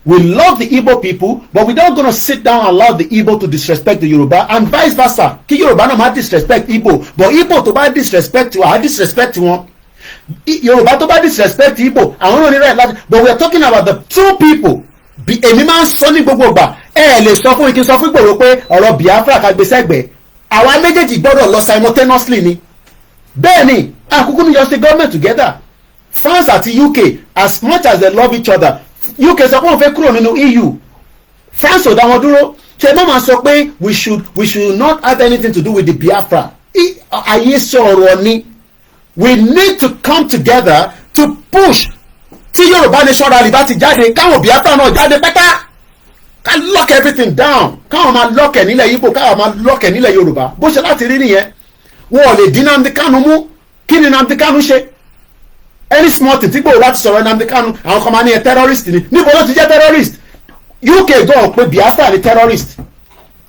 we love the Igbo people but we don't gonna sit down and allow the Igbo to disrespect the Yoruba and vice versa kí Yoruba náà máa disrespect Igbo but Igbo tó bá disrespect wa á disrespect wọn Yoruba tó bá disrespect Igbo àwọn náà ní right láti but we are talking about the two people èmi máa ń sọ ní gbogbo ìgbà ẹ lè sọ fún ike sọ fún ìgboro pé ọ̀rọ̀ Biafra ká gbé sẹ́gbẹ̀ẹ́ àwa méjèèjì gbọ́dọ̀ lọ simultaneously ni bẹ́ẹ̀ ni àkókò ní just the government together France àti UK as much as they love each other UK sọ pé wọ́n fẹ́ kúrò nínú EU France ò dá wọn dúró ṣe má máa sọ pé we should not have anything to do with the Biafra ayé sọ̀rọ̀ ni we need to come together to push tí Yorùbá nation rally bá ti jáde káwọn Biafra náà jáde pẹ́ká ká lock everything down káwọn máa lock ẹ̀ nílẹ̀ Igbo káwọn máa lock ẹ̀ nílẹ̀ Yorùbá bó ṣe láti rí nìyẹn wọn ò lè dín Nnamdi Kanu mú kí ni Nnamdi Kanu ṣe any small thing tí gbòòrò láti sọ̀rọ̀ Nnamdi Kanu àwọn kan máa ní ẹ terrorist ni níbo ló ti jẹ́ terrorist UK gan pé Biafra ni terrorist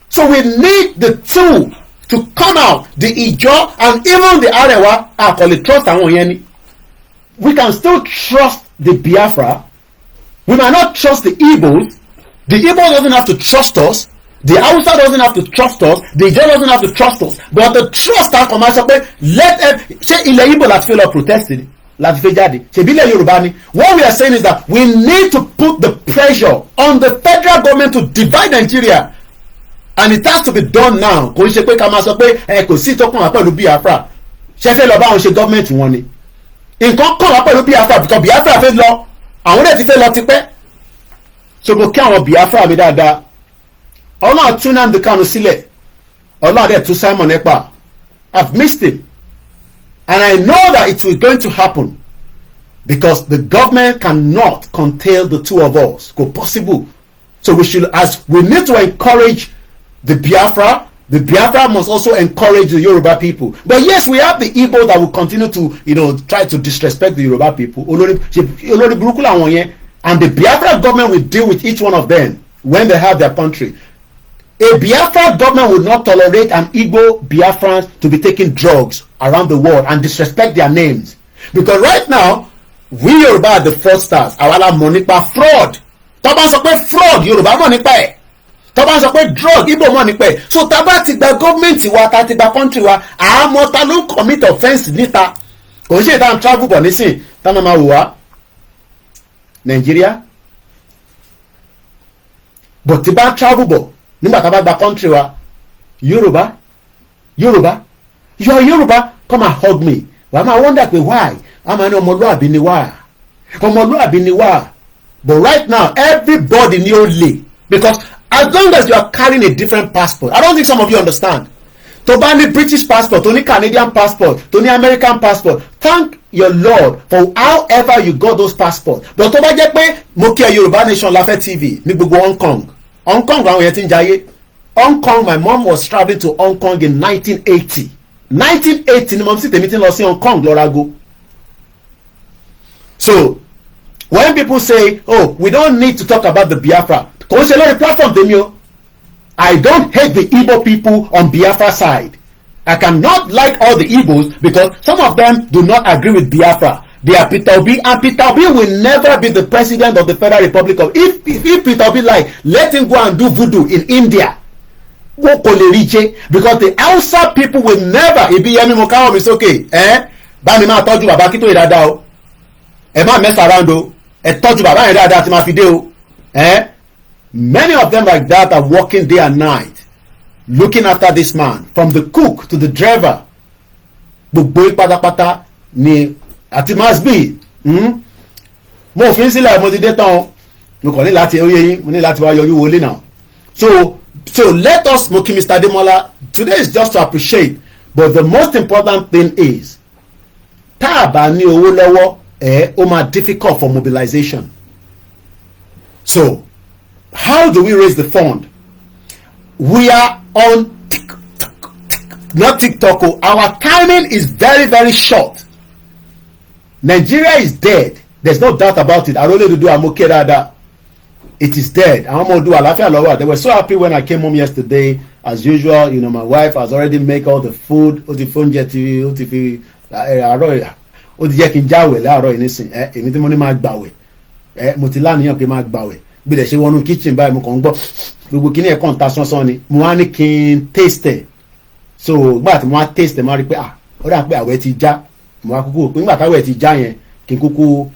so we need the two to come out the Ijaw and even the Arewa àkọlé trust àwọn yẹn ni we can still trust the Biafra we might not trust the Igbos the Igbo doesn't have to trust us the Hausa doesn't have to trust us the Ijaw doesn't have to trust us but the trust our command sọ pé ṣé ilẹ̀ Igbo láti fẹ́ lọ protest ni láti fẹ́ jáde ṣèbí ilẹ̀ Yorùbá ni what we are saying is that we need to put the pressure on the federal government to divide Nigeria and it has to be done now kò ń ṣe pé ká máa sọ pé ẹ kò sí tó kàn wá pẹ̀lú Biafra ṣe fẹ́ lọ bá wọn ṣe gọ́ọ̀mẹ̀ntì wọn ni nǹkan kàn wá pẹ̀lú Biafra because Biafra fẹ́ lọ àwọn náà ti fẹ́ lọ tipẹ́ so mo kí àwọn Biafra mi dáadáa ọlọ́run tún Nnamdi Kanu sílẹ̀ ọlọ́run dẹ̀ tún Simon Ekpa I've missed him and I know that it will going to happen because the government cannot contain the two of us kò possible so we need to encourage the Biafra must also encourage the Yoruba people but yes we have the Igbo that will continue to try to disrespect the Yoruba people olórí burúkú làwọn yẹn and the Biafra government will deal with each one of them when they have their country a Biafra government will not tolerate an Igbo Biafran to be taking drugs around the world and disrespect their names because right now we Yoruba are the fraudsters àwa la mọ̀ nípa fraud tó bá sọ pé fraud Yoruba mọ̀ nípa ẹ̀ tó bá sọ pé drug Igbo mọ̀ nípa ẹ̀ so tá bá ti gba gọ́ọ̀mẹ̀ntì wa tá ti gba country wa àmọ́ ta ló ń commit offence níta kò ń ṣe ìtàn travel bọ̀ nísìn táwọn máa wò wá Nàìjíríà but tí bá travel bọ̀ nígbà tá a bá gba country wa Yoruba you are Yoruba come and hug me wàá máa wonder pé why a máa ní ọmọlúàbí ni wá but right now everybody ní ó lè because as long as you are carrying a different passport I don't think some of you understand tó bá ní British passport tó ní Canadian passport tó ní American passport thank your Lord for however you got those passports but tó bá jẹ́ pé mo kí ẹ Yorùbá Nation láfẹ́ TV ní gbogbo Hong Kong àwọn yẹn ti ń jayé Hong Kong my mom was travelling to Hong Kong in 1980 ni mom sì tèmi ti lọ sí Hong Kong lọ́rago so when people say oh we don't need to talk about the Biafra kò ń ṣe lórí platform tèmi o I don't hate the Igbo people on Biafra side I cannot like all the Igbos because some of them do not agree with Biafra They are Peter Obi, and Peter Obi will never be the president of the Federal Republic of. If Peter Obi like, let him go and do voodoo in India. Because the Hausa people will never. Ibi Yemi Mokawo is okay. Bá mi máa tọ́jú bàbá kí tó yẹ dáadáa o. Ẹ má mess around o. Ẹ tọ́jú bàbá yẹn dáadáa tí máa fi dé o. Many of them like that are working day and night, looking after this man, from the cook to the driver. Gbogbo pátápátá ni àti must be. Mo fi sílẹ̀ mo ti dé tán. Mo kàn ní láti oyè yín, mo ní láti wá yọjú wọlé náà. So let us, Moki Mr. Demola, today is just to appreciate, but the most important thing is, tá a bá ní owó lọ́wọ́, ó máa difficult for mobilization. So, how do we raise the fund? We are on not TikTok. Our timing is very, very short. Nigeria is dead. There's no doubt about it. I really do. I'm okay that. It is dead. They were so happy when I came home yesterday. As usual, you know, my wife has already made all the food. Bí dẹ̀ ṣe wọnú kitchen báyìí mo kàn ń gbọ́ gbogbo kíní ẹ̀kọ́ ń ta sánsán ni mo wá ní kí n taste ẹ̀, so gbà tí mo wá taste ẹ̀ mo wá rí pé ó dà pé àwẹ̀ ti já, mo wá kúkú pé nígbà táwẹ̀ ti já yẹn kí n kúkú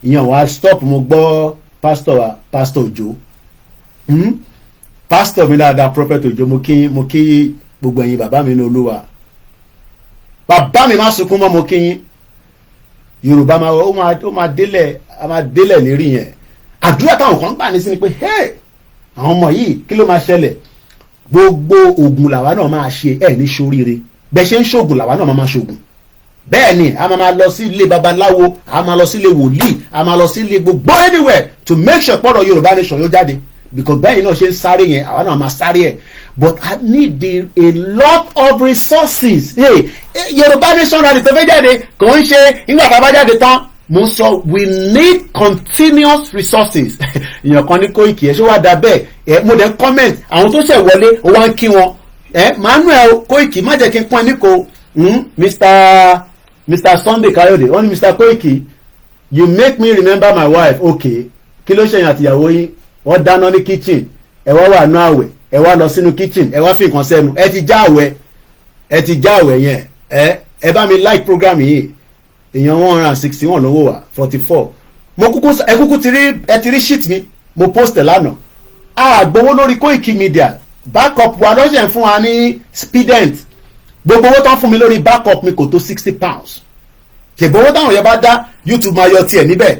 ìyẹn wá stop. Mo gbọ́ pastor Òjó, pastor mi dáadáa prophet Òjó, mo kí gbogbo ẹ̀yin bàbá mi ní Olúwa, bàbá mi má sunkún mọ́, mo kí yín. Yorùbá ó máa délẹ̀ lérí yẹn. Àdúrà táwọn kan gbà ní sí ni pé àwọn ọmọ yìí kí ló máa ṣẹlẹ̀, gbogbo oògùn làwa náà máa ṣe ní ṣoríire, bẹ́ẹ̀ ṣe ń ṣoògùn làwa náà máa ṣoògùn. Bẹ́ẹ̀ ni a máa lọ sí ilé babaláwo, a máa lọ sí ilé wòlíì, a máa lọ sí ilé gbogbo anywhere to make sure pọ́nrọ̀ Yorùbá nation yóò jáde, because bẹ́ẹ̀ náà ṣe ń sáré yẹn àwa náà máa sáré ẹ̀, but I need a lot of resources. Yorùbá nation rally tó fẹ́ jáde kò ń ṣe nígbà tá a bá jáde tán. Mo sọ we need continuous resources. Èèyàn kan ní Koiki ṣé wàá da bẹ́ẹ̀ mo dẹ̀ comment àwọn tó ṣẹ̀ wọlé ó wá ń kí wọn Manuel Koiki má jẹ́ kí n pọ́n ní ko Mr. Sunday Kayode wọ́n ní Mr. Koiki you make me remember my wife. Okay, kí ló ṣèyàn àtìyàwó yín wọ́n dáná ní kitchen, ẹ wá wà nú àwẹ̀, ẹ wá lọ sínú kitchen, ẹ wá fi nǹkan sẹ́nu, ẹ ti já àwẹ̀ yẹn. Ẹ bá mi like program yìí. Èèyàn 161 lówó wà 44. Mo kúkú ti rí sheet mi mo post lánàá. Gbowó lórí Koikimedia backup wa lọ́sẹ̀ fún wa ní Speedent. Gbogbo owó tán fún mi lórí backup mi kò tó £60. Ṣègbè owó táwọn yẹn bá dá YouTube máa yọ tiẹ̀ níbẹ̀.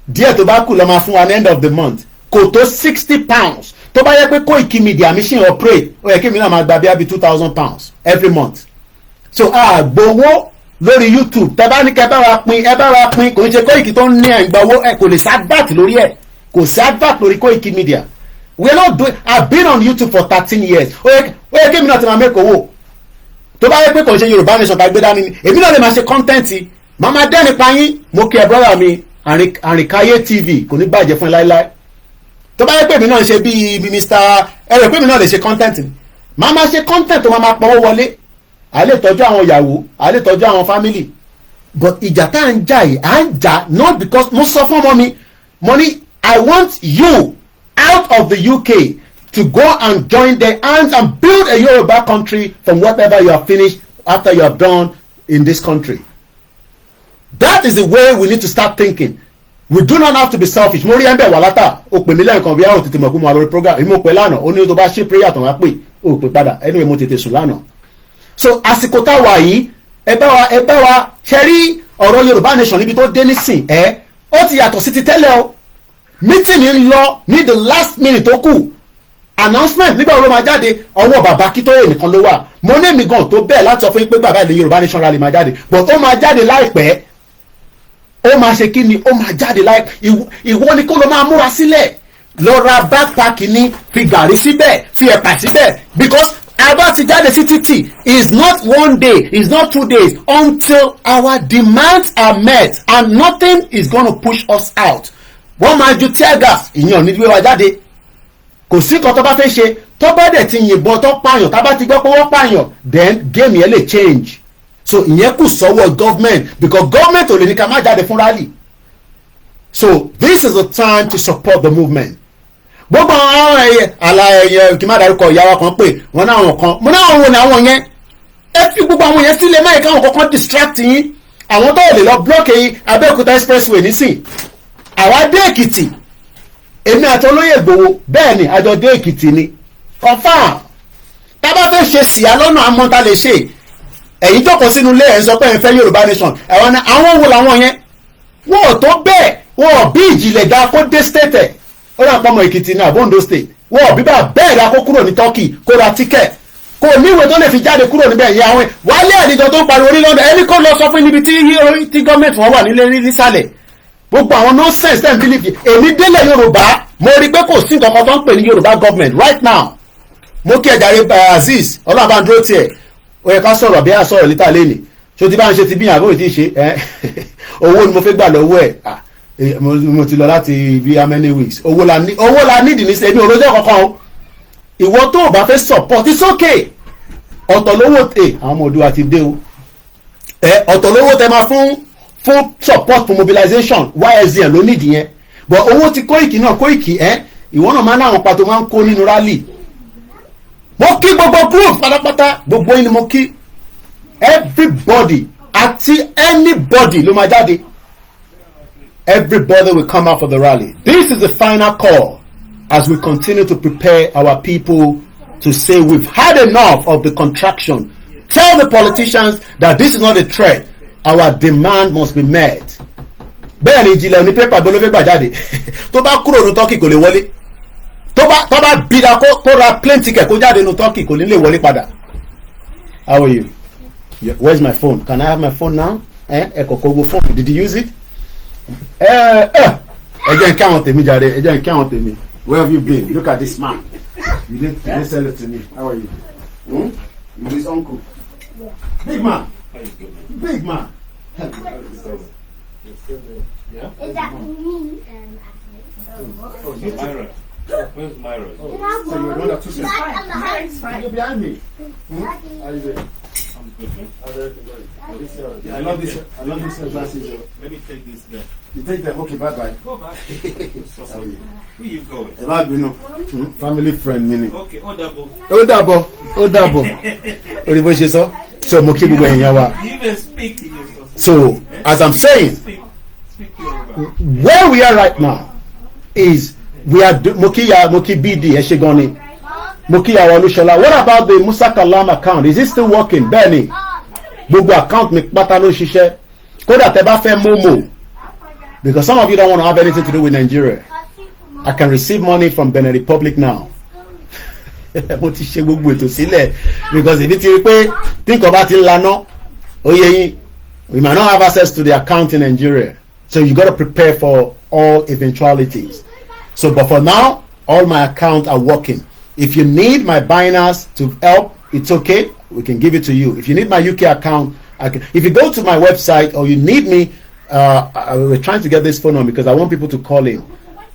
Díẹ̀ tó bá kù lọ máa fún wa ní end of the month kò tó £60. Tó bá yẹ pé Koikimedia mi ṣì ń operate ó yẹ kí mi náà máa gba bí £2,000 every month. So gbowó lórí YouTube tẹ bá ní kẹ bá wa pín kò ń ṣe Koiki tó ń ní ẹgbàwó kò lè sí advert lórí kò sí advert lórí Koikimedia. We are not doing. I've been on YouTube for 13 years. Ó yẹ kí mi náà ti máa make owó. Tó bá yẹ pé kò ń ṣe Yorùbá nation ká gbé dání ni èmi náà lè máa ṣe content. Màmá dẹ́ni pa yín mo kí ẹ brother mi Àrìnkáyé TV kò ní bàjẹ́ fún ẹ láíláí. Tó bá yẹ pé èmi náà ṣe bí Mr. ẹ̀rọ pé èmi náà lè ṣe content ni màmá ṣe content tó máa pọ̀wọ́ wọlé. A lè tọ́jú àwọn ìyàwó, a lè tọ́jú àwọn family, but ìjà tá à ń jà yìí à ń jà not because mo sọ fún ọmọ mi mo ní I want you out of the UK to go and join their hands and build a Yoruba country from whatever you have finished after you have done in this country. That is the way we need to start thinking. We do not have to be selfish. Mo rí ẹ̀ ń bẹ̀ wà látà o pè mí lẹ́yìn kan bí àwọn tètè mọ̀ pé mo wà lórí program èmi ò pè lánàá ó ní tó bá ṣe prayer tó wá pè ó pè padà anyway mo tètè sùn lánàá. So àsìkò tá a wà yìí ẹ bá wa ṣe rí ọ̀rọ̀ Yorùbá nation níbi tó dé nísìn ó ti yàtọ̀ sí ti tẹ́lẹ̀ o. Meeting ń lọ ní the last minute tó kù, announcement nígbà wo ló máa jáde ọwọ́ bàbá Akíntóyè nìkan ló wà. Mo ní èmi gan tó bẹ́ẹ̀ láti sọ fún yín pé bàbá ilẹ̀ Yorùbá nation rally máa jáde but ó máa jáde láìpẹ́. Ó máa ṣe kí ni ó máa jáde láìpẹ́. Ìwọ ni kó ló máa múra sílẹ̀ lọ ra backpack ní fi gàrí síbẹ̀ fi ẹ̀pà síbẹ̀ because àbá ti jáde sí títì is not one day is not 2 days until our demands are met and nothing is gonna push us out. Wọ́n máa ju tear gas ìyẹn ní gbé wa jáde kò sí kan tó bá fẹ́ ṣe tó bá dẹ̀ ti yìnbọn tó pààyàn tá bá ti gbọ́ pé wọ́n pààyàn then game yẹn lè change. so ìyẹn kù sọ́wọ́ government because government ò lè ní ká má jáde fún rally. So this is the time to support the movement. Gbogbo àwọn ẹyẹ kí n má dárúkọ ìyá wa kan pé wọn náà wọn kan mo náà wọn ní àwọn yẹn ẹ fi gbogbo àwọn yẹn sílẹ̀ máyì káwọn kankan distract yín àwọn tó lè lọ block yín Abẹ́òkúta expressway nísìn àwa dé Èkìtì èmi àti olóyè Ìgbòho bẹ́ẹ̀ ni àjọ dé Èkìtì ni confam tábà fẹ́ ṣe síyá lọ́nà amọ́ta lè ṣe ẹ̀yin jókòó sínú ilé ẹ̀ ń sọ pé ẹ̀ ń fẹ́ Yorùbá nation àwọn wo làwọn yẹn wọn ò tó bẹ́ẹ̀ wọn ò bí ìjìnlẹ̀ ga kó dé state ẹ̀ ó rà pọ́nmọ́ Èkìtì ní Ondo state wọn ò bí bá bẹ́ẹ̀ ra kó kúrò ní Turkey kó ra ticket kò níwèé tó lè fi jáde kúrò níbẹ̀ yẹn àwọn wálé àdìjọ tó ń pariwo orí London ẹni kó lọ sọ fún níbi tí gọ́ọ̀mẹ̀ntì wọn wà nílé nísàlẹ̀ gbogbo àwọn nonsense ten believe èmi délẹ̀ Yorùbá mo rí pé kò sí nǹkan kan tó ń pè ní Yorùbá government right now mo kí ẹ̀jàre Azeez ọlọ́ọ̀bá ń dúró tiẹ̀ ó yẹ ká sọ̀rọ̀ bí a sọ̀rọ̀ lítà lẹ́nì tó ti bá ń ṣe ti bí àbúrò tí ì ṣe owó ni mo fẹ́ gbà lọ́wọ́ ẹ̀ mo ti lọ láti bí how many weeks owó la nídìí ní sẹ́mi òròjọ́ kankan o ìwọ tó o bá fẹ́ support it's okay ọ̀tọ̀ lówó tẹ àwọn ọmọ Oòduà ti dé o ọ̀tọ̀ lówó tẹ máa fún support for mobilization ysdn ló nídìí yẹn but owó ti Koiki náà Koiki ìwọ náà máa ń àwọn pàtó máa ń kó nínú rally mo kí gbogbo group pátápátá gbogbo yín ni mo kí everybody àti anybody ló máa jáde everybody will come out for the rally. This is the final call as we continue to prepare our people to say we've had enough of the contraction. Tell the politicians that this is not a threat. Our demand must be met. Bẹ́ẹ̀ ni ìjìnlẹ̀ ní pépà gbọ́dọ̀ fẹ́ gbà jáde tó bá kúrò ní Turkey kò lè wọlé tó bá bíra kó ra plane ticket kó jáde ní Turkey kò ní lè wọlé padà. How are you? Where's my phone? Can I have my phone now? Ẹ kọ̀kọ́ wo phone. Did you use it? Ẹ jẹ́ n kí àwọn tèmi jàre ẹ jẹ́ n kí àwọn tèmi. Where have you been? Look at this man. You didn't sell it to me. How are you? You his uncle? Yeah. Big man. Big man. Yeah?
Is that me?
Oh, you
Myra. Where's Myra?
Oh, so you're the one that took it. You're behind me. How you doing?
I'm good, man.
How's everything going? I love this glasses.
Let me take this there.
You take them. Okay, bye.
Go back.
How are you?
Where you going?
Ẹ má bínú. Family friend mi ni.
Okay, ó dàbọ̀.
Ó dàbọ̀. Orí bó ṣe sọ. So mo kí gbogbo èèyàn wa.
You even speak to yourself.
So as I'm saying,
Speak to Yoruba.
where we are right now is we are Moki BD ẹ ṣe gan ni. Moki Olúṣọlá. What about the Musa Kalam account? Is it still working? Bẹ́ẹ̀ni. Gbogbo account mi pátá ló ṣiṣẹ́. Kódà tẹ́ bá fẹ́ Momo. Because some of you don't want to have anything to do with Nigeria. I can receive money from Benin Republic now. Mo ti ṣe gbogbo ètò sílẹ̀ because èmi ti rí pé tí nǹkan bá ti ń laná ó yẹ yín we might not have access to the account in Nigeria, so you got to prepare for all eventualities. So but for now all my accounts are working. If you need my Binance to help, it's okay, we can give it to you. If you need my UK account, if you go to my website or you need me, we're trying to get this phone on because I want people to call in.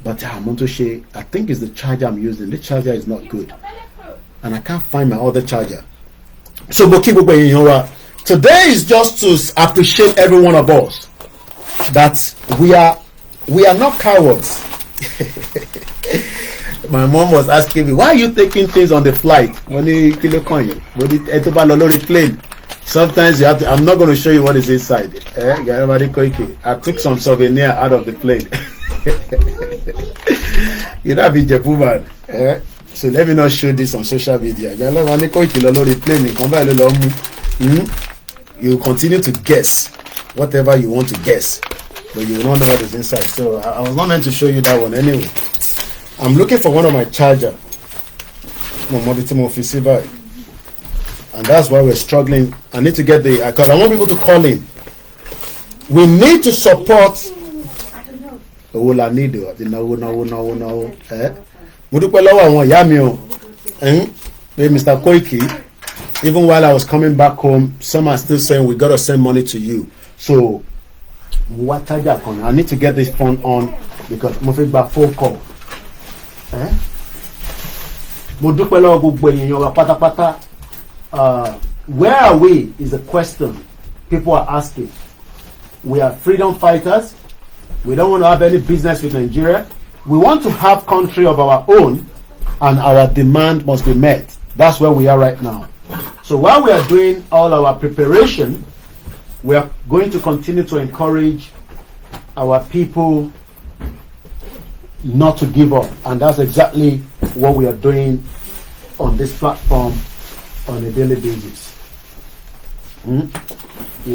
But Montoshe, I think it's the charger I'm using. The charger is not good. And I can't find my other charger. So today is just to appreciate every one of us. That we are not cowards. My mom was asking me, why are you taking things on the flight? Plane. Sometimes you have to, I'm not going to show you what is inside. Koiki. I took some souvenir out of the plane. You know, be Japuman. So let me not show this on social media. You continue to guess whatever you want to guess, but you will not know what is inside. So I was not meant to show you that one anyway. I'm looking for one of my charger. And that's why we're struggling. I need to get because I want people to call in. We need to support. Mr. Koiki, even while I was coming back home, some are still saying we gotta send money to you. So I need to get this phone on because I'm afraid by phone call. Where are we is a question. people are asking. We are freedom fighters. We don't want to have any business with Nigeria. We want to have country of our own, and our demand must be met. That's where we are right now. So while we are doing all our preparation, we are going to continue to encourage our people not to give up. And that's exactly what we are doing on this platform on a daily basis. You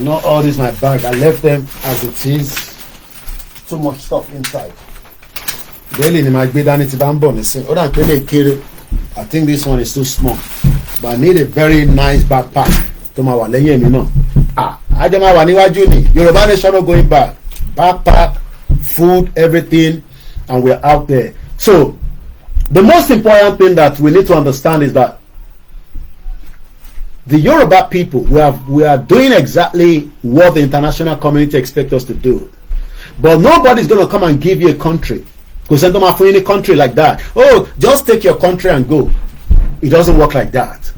know, all this my bag, I left them as it is. Too much stuff inside. Daily in my bed, it's I think this one is too small, but I need a very nice backpack. To my I don't know what Yoruba nation not going back. Backpack, food, everything, and we're out there. So the most important thing that we need to understand is that the Yoruba people, we are doing exactly what the international community expects us to do. But nobody's going to come and give you a country. Because they don't have any country like that. Oh, just take your country and go. It doesn't work like that.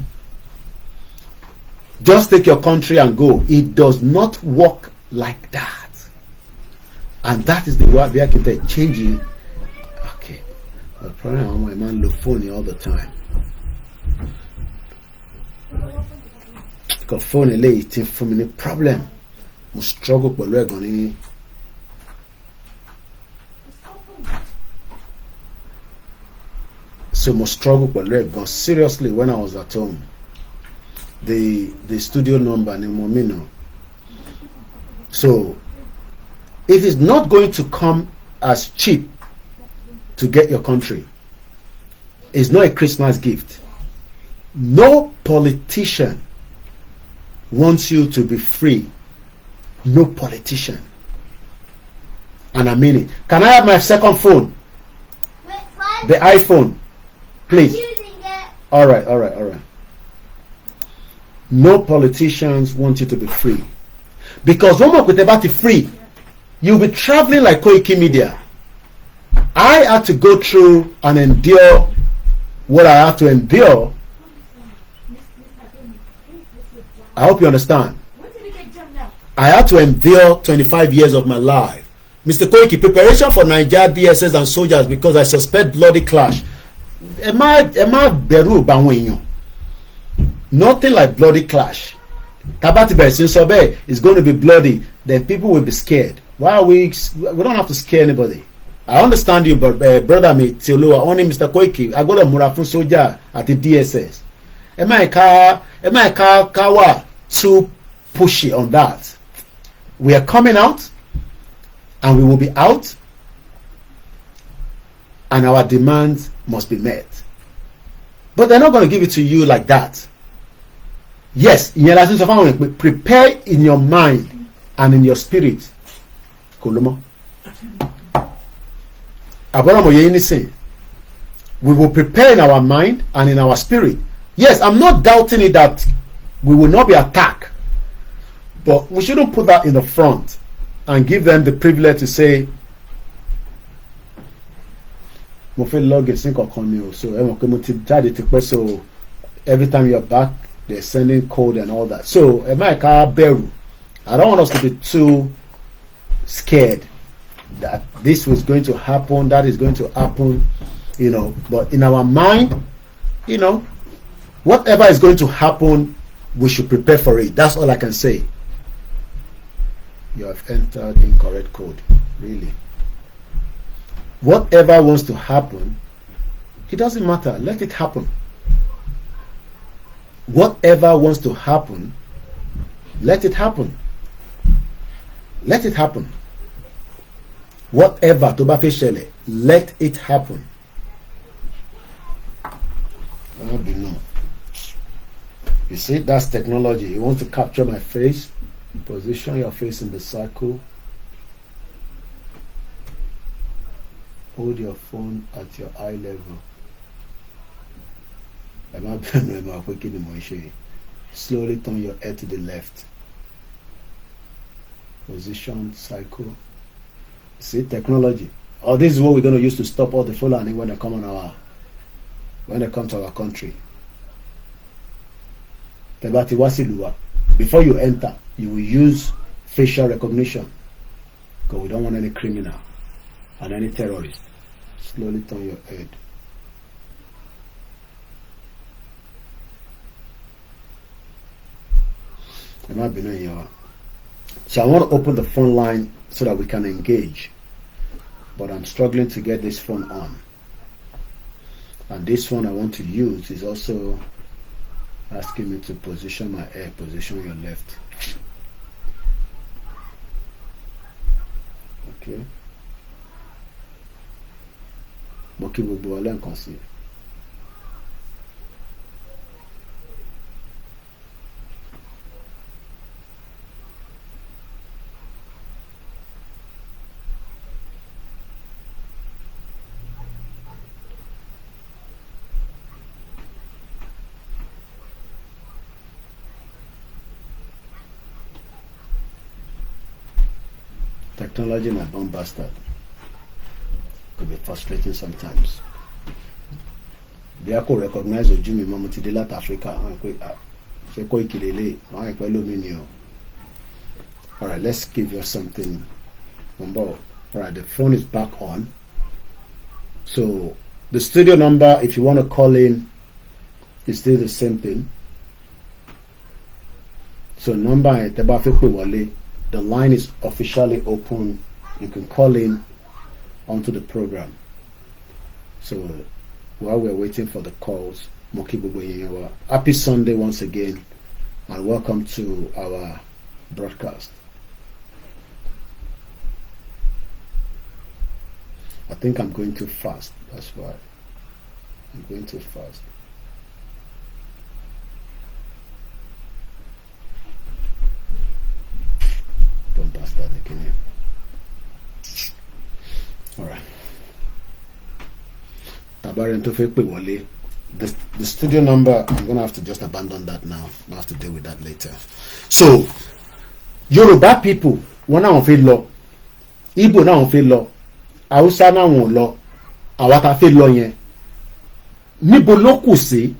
Just take your country and go. It does not work like that. And that is the way we are changing. Okay. The problem my man look phony all the time. Because phone late for me problem. I struggle with leg. So I struggle with leg. But seriously, when I was at home, the studio number ni Momino. So it is not going to come as cheap to get your country. It's not a Christmas gift. No politician wants you to be free. No politician. And I mean it. Can I have my second phone? The iPhone. Please. All right. No politicians want you to be free. Because when we're about free, you'll be traveling like Koikimedia. I had to go through and endure what I have to endure. I hope you understand. I had to endure 25 years of my life. Mr. Koiki, preparation for Nigeria DSS and soldiers because I suspect bloody clash. Nothing like bloody clash. It's going to be bloody. Then people will be scared. Why are we don't have to scare anybody. I understand you, but brother me, Tiolua, only Mr. Koiki, I got a Murafun soldier at the DSS. Am I too pushy on that? We are coming out, and we will be out, and our demands must be met. But they're not going to give it to you like that. Yes, prepare in your mind and in your spirit. We will prepare in our mind and in our spirit. Yes, I'm not doubting it that we will not be attacked. But we shouldn't put that in the front and give them the privilege to say, so every time you're back, they're sending code and all that. So I don't want us to be too scared that this was going to happen, that is going to happen, but in our mind, whatever is going to happen, we should prepare for it. That's all I can say. You have entered incorrect code. Really. Whatever wants to happen, it doesn't matter. Let it happen. Whatever wants to happen, let it happen. Let it happen. Whatever to Bafeshele, let it happen. You see, that's technology. You want to capture my face, position your face in the circle. Hold your phone at your eye level. Slowly turn your head to the left. Position, cycle. See, technology. Oh, this is what we're going to use to stop all the Fulani when they come to our country. before you enter, you will use facial recognition, because we don't want any criminal and any terrorist. Slowly turn your head. It might be no here. So I want to open the phone line so that we can engage, but I'm struggling to get this phone on. And this one I want to use is also asking me to position my hair, position your left. Okay. Mo kí gbogbo wa lẹ́ẹ̀kan sí. Technology my bomb bastard. Could be frustrating sometimes. They are recognize the Jimmy Mamati de Lat Africa. Alright, let's give you something. Alright, the phone is back on. So the studio number, if you want to call in, is still the same thing. So number the line is officially open. You can call in onto the program. So while we're waiting for the calls, happy Sunday once again, and welcome to our broadcast. I think I'm going too fast. That's why I'm going too fast. Don't bust that again. Alright. The studio number, I'm gonna have to just abandon that now. I'll have to deal with that later. So Yoruba people, one now feel law, Igbo now feel law, Hausa now won law, Awata feel law yen. Nibo loku say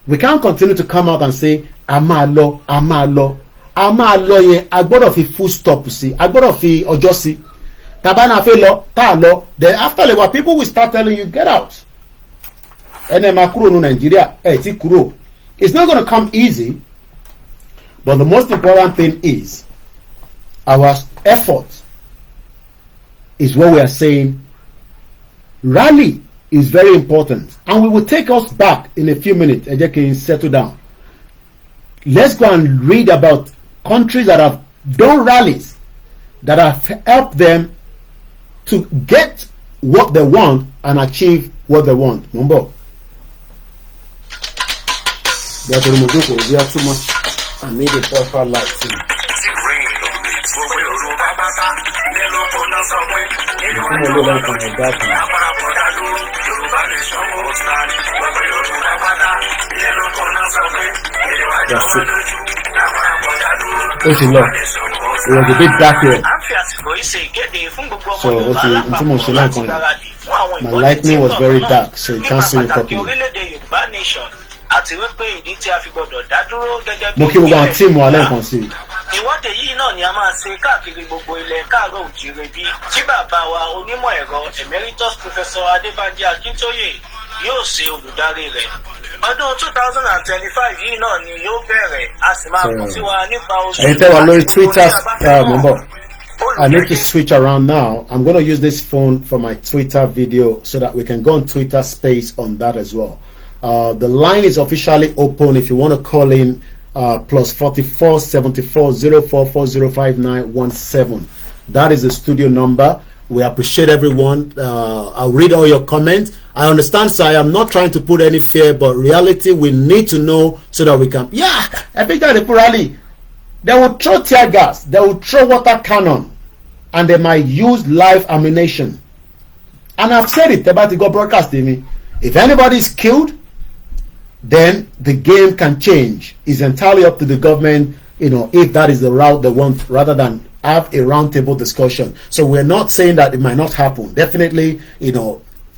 we can't continue to come out and say Ama law, Ama law. A máa lọ yẹn a gbọ́dọ̀ fi full stop sí, a gbọ́dọ̀ fi ọjọ́ sí. Tabana fẹ́ lọ, tá lọ, then after a while people will start telling you get out. Ẹnẹ máa kúrò ní Nigeria, ti kúrò. It's not going to come easy, but the most important thing is our effort is what we are saying. Rally is very important, and we will take us back in a few minutes. Ẹ jẹ́ kí n settle down. Let's go and read about countries that have done rallies that have helped them to get what they want and achieve what they want. Number. They are too much. I need a proper light too. That's it. It was a bit dark here. So my lightning was very dark, so you can't see me properly. Mo kí gbogbo àwọn tíìmù wa lẹ́ẹ̀kan sí i.
Ìwọ́de yìí náà ni a máa ṣe káàkiri gbogbo ilẹ̀ káàárọ̀ òjìrè bí tí bàbá wa onímọ̀ ẹ̀rọ emeritus professor Adébánjí Akíntóyè yóò ṣe olùdarí rẹ̀. Ọdún 2025 yìí náà ni yóò bẹ̀rẹ̀, a sì máa kún sí wa nípa oṣù.
Ẹ̀yin tẹ́ wà lórí Twitter, I need to switch around now. I'm going to use this phone for my Twitter video so that we can go on Twitter space on that as well. The line is officially open if you want to call in, plus 44 74 04405917. That is the studio number. We appreciate everyone. I'll read all your comments. I understand, sir. I am not trying to put any fear, but reality we need to know so that we can. Yeah, I think that the rally, they will throw tear gas, they will throw water cannon, and they might use live ammunition. And I've said it about the go broadcast TV. If anybody is killed, then the game can change. It's entirely up to the government, if that is the route they want, rather than have a roundtable discussion. So we're not saying that it might not happen. Definitely,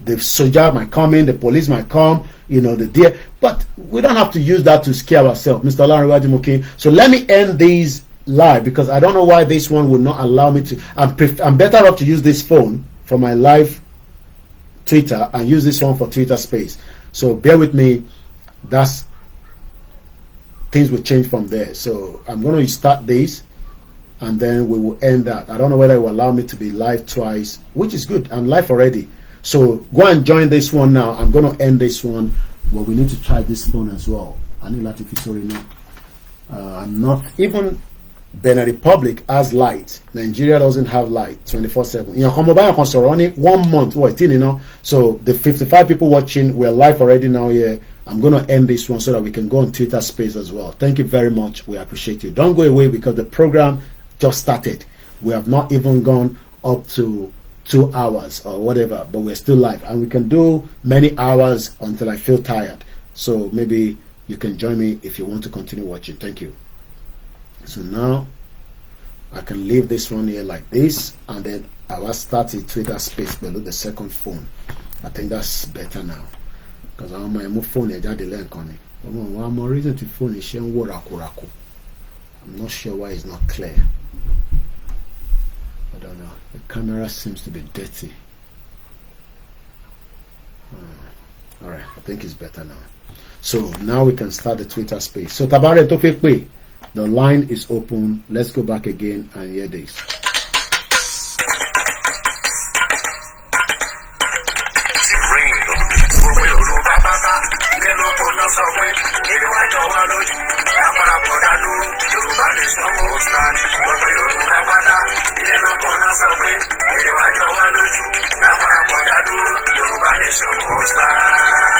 the soldier might come in, the police might come, you know, the deer. But we don't have to use that to scare ourselves, Mr. Olaniwaju. So let me end these live because I don't know why this one would not allow me to. I'm better off to use this phone for my live Twitter and use this one for Twitter Space. So bear with me. That's things will change from there. So I'm going to start this and then we will end that. I don't know whether it will allow me to be live twice, which is good. I'm live already. So go and join this one now. I'm going to end this one, but we need to try this phone as well. I need that if it's already not. I'm not even. Benin Republic has light. Nigeria doesn't have light 24/7. You know, only 1 month. You know, so the 55 people watching, we're live already now here. I'm going to end this one so that we can go on Twitter Space as well. Thank you very much. We appreciate you. Don't go away because the program just started. We have not even gone up to 2 hours or whatever, but we're still live and we can do many hours until I feel tired. So maybe you can join me if you want to continue watching. Thank you. So now I can leave this one here like this and then I will start the Twitter Space below the second phone. I think that's better now because I'm my phone here just the link on it. One more reason to phone is showing raku. I'm not sure why it's not clear. I don't know. The camera seems to be dirty. Alright, I think it's better now. So now we can start the Twitter Space. So Tabare Tofekwe. The line is open. Let's go back again and hear this.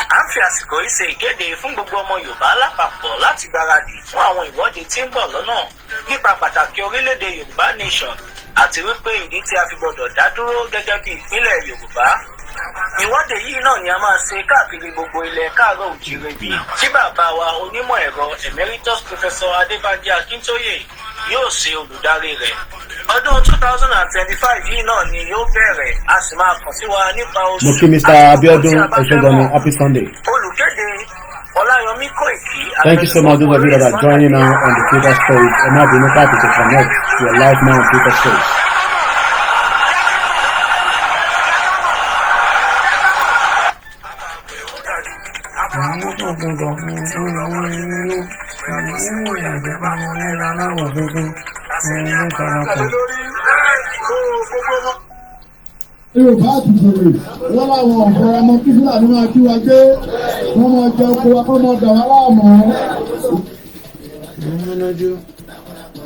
À ń fi àsìkò yìí ṣe ìkéde fún gbogbo ọmọ Yorùbá lápapọ̀ láti gbáradì fún àwọn ìwọ́de tí ń bọ̀ lọ́nà nípa pàtàkì orílẹ̀-èdè Yorùbá Nation àti wípé ìdí tí a fi gbọdọ̀ dá dúró gẹ́gẹ́ bí ìpínlẹ̀ Yorùbá. Ìwọ́de yìí náà ni a máa ṣe káàkiri gbogbo ilẹ̀ káàárọ̀ òjìrè bí tí bàbá wa onímọ̀ ẹ̀rọ Emeritus Professor Adébánjí Akíntóyè yóò ṣe olùdarí rẹ̀. Ọdún 2025 yìí náà ni yóò bẹ̀rẹ̀ a sì máa kàn sí wa nípa oṣù.
Mo kí Mr. Abiodun Ẹ̀ṣọ́gbọ̀nì, happy Sunday.
Olùkéde OLAYOMI KOIKI.
Thank you so much those of you that are joining now on the Twitter Space. I'm not being able to connect to your live now on Twitter Space.
Yorùbá àtìgbèrè wọ́n láwọn ọ̀fọ̀ ọmọ kí Fúlàní máa kí wa gbé wọ́n máa jẹ oko wa kọ́ máa dà wá láàmú.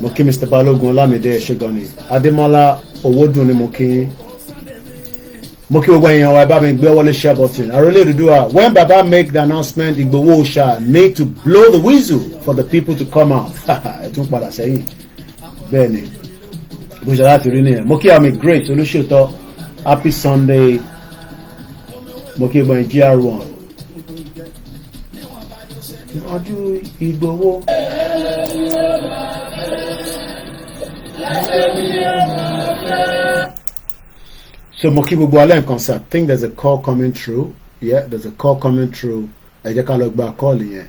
Mo kí Mr. Balogun Olamide Ẹ̀ṣọ́gbọ̀nì, Adémọ́lá Owódùn ni mo kí. Mo kí gbogbo èèyàn wa, ẹ bá mi gbé wọlé share button. Àròlé Odùduwà, when Baba make the announcement, Igboho Oòṣà need to blow the whistle for the people to come out. Ẹ tún padà sẹ́yìn. Bẹ́ẹ̀ni, bó ṣe láti rí nìyẹn. Mo kí àmì great Olúṣètò, happy Sunday. Mo kí gbogbo GR1. Ọdún Igboho. So mo kí gbogbo alẹ́ nǹkan sir. I think there's a call coming through. Yeah, there's a call coming through. Ẹ jẹ́ ká lọ gba call yẹn.